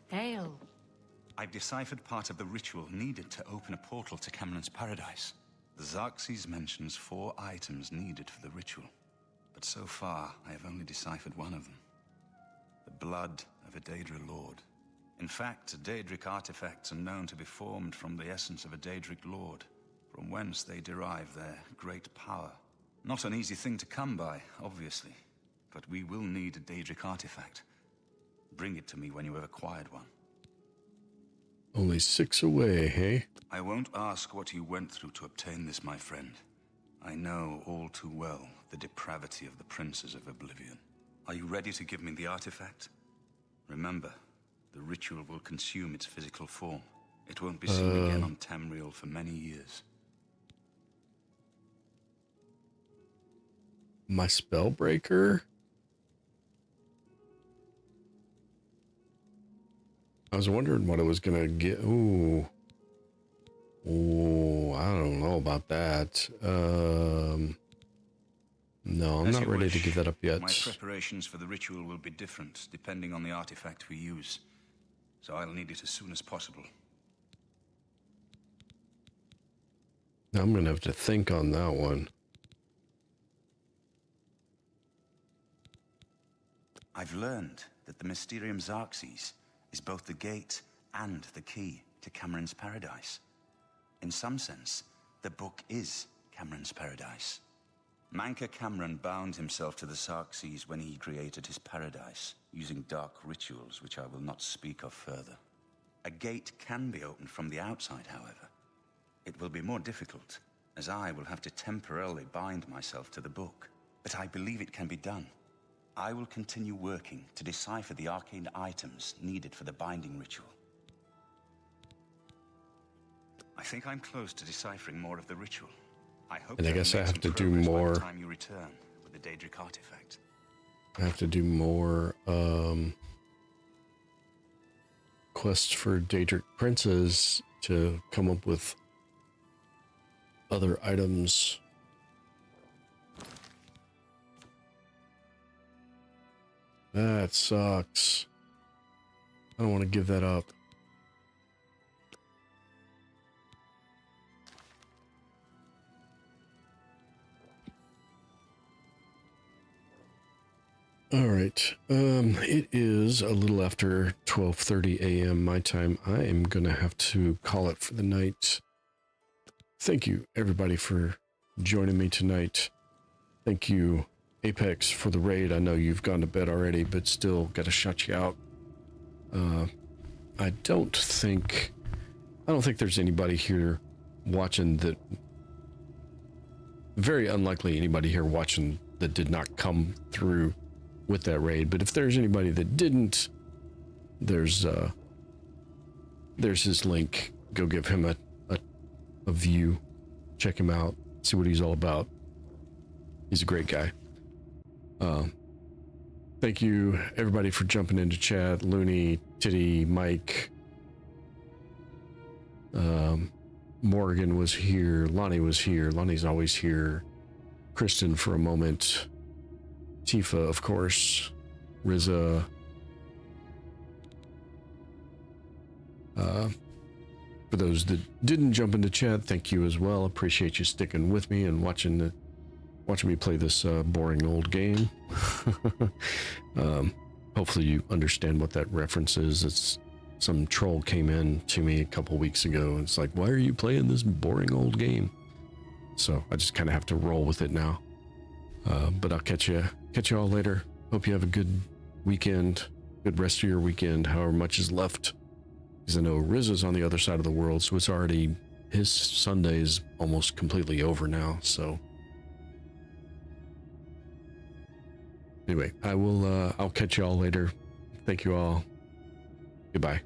Hail. I've deciphered part of the ritual needed to open a portal to Cameron's paradise. The Xerxes mentions 4 items needed for the ritual, but so far I have only deciphered one of them. The blood of a Daedra lord. In fact, Daedric artifacts are known to be formed from the essence of a Daedric lord, from whence they derive their great power. Not an easy thing to come by, obviously, but we will need a Daedric artifact. Bring it to me when you have acquired one. Only 6 away, hey? I won't ask what you went through to obtain this, my friend. I know all too well the depravity of the princes of Oblivion. Are you ready to give me the artifact? Remember, the ritual will consume its physical form. It won't be seen again on Tamriel for many years. My Spellbreaker? I was wondering what I was gonna get. Ooh. Ooh, I don't know about that. No, I'm not ready to give that up yet. My preparations for the ritual will be different, depending on the artifact we use. So I'll need it as soon as possible. I'm gonna have to think on that one. I've learned that the Mysterium Xerxes is both the gate and the key to Cameron's paradise. In some sense, the book is Cameron's paradise. Manca Cameron bound himself to the Xerxes when he created his paradise, using dark rituals which I will not speak of further. A gate can be opened from the outside, however. It will be more difficult, as I will have to temporarily bind myself to the book. But I believe it can be done. I will continue working to decipher the arcane items needed for the binding ritual. I think I'm close to deciphering more of the ritual. I hope and I guess I have to do more. By the time you return with the Daedric artifact. I have to do more quests for Daedric princes to come up with other items. That sucks. I don't want to give that up. All right. It is a little after 12:30 a.m. my time. I am going to have to call it for the night. Thank you, everybody, for joining me tonight. Thank you, Apex, for the raid. I know you've gone to bed already, but still got to shut you out. I don't think there's anybody here watching that. Very unlikely anybody here watching that did not come through with that raid. But if there's anybody that didn't, there's his link. Go give him a view. Check him out. See what he's all about. He's a great guy. Thank you, everybody, for jumping into chat. Looney, Titty, Mike, Morgan was here. Lonnie was here. Lonnie's always here. Kristen for a moment. Tifa, of course. Riza. For those that didn't jump into chat, thank you as well. Appreciate you sticking with me and watching me play this boring old game. Hopefully you understand what that reference is. It's some troll came in to me a couple weeks ago. It's like, why are you playing this boring old game? So I just kind of have to roll with it now. But I'll catch you all later. Hope you have a good weekend, good rest of your weekend, however much is left. Because I know Riz is on the other side of the world, so it's already, his Sunday is almost completely over now, so. Anyway, I'll catch you all later. Thank you all. Goodbye.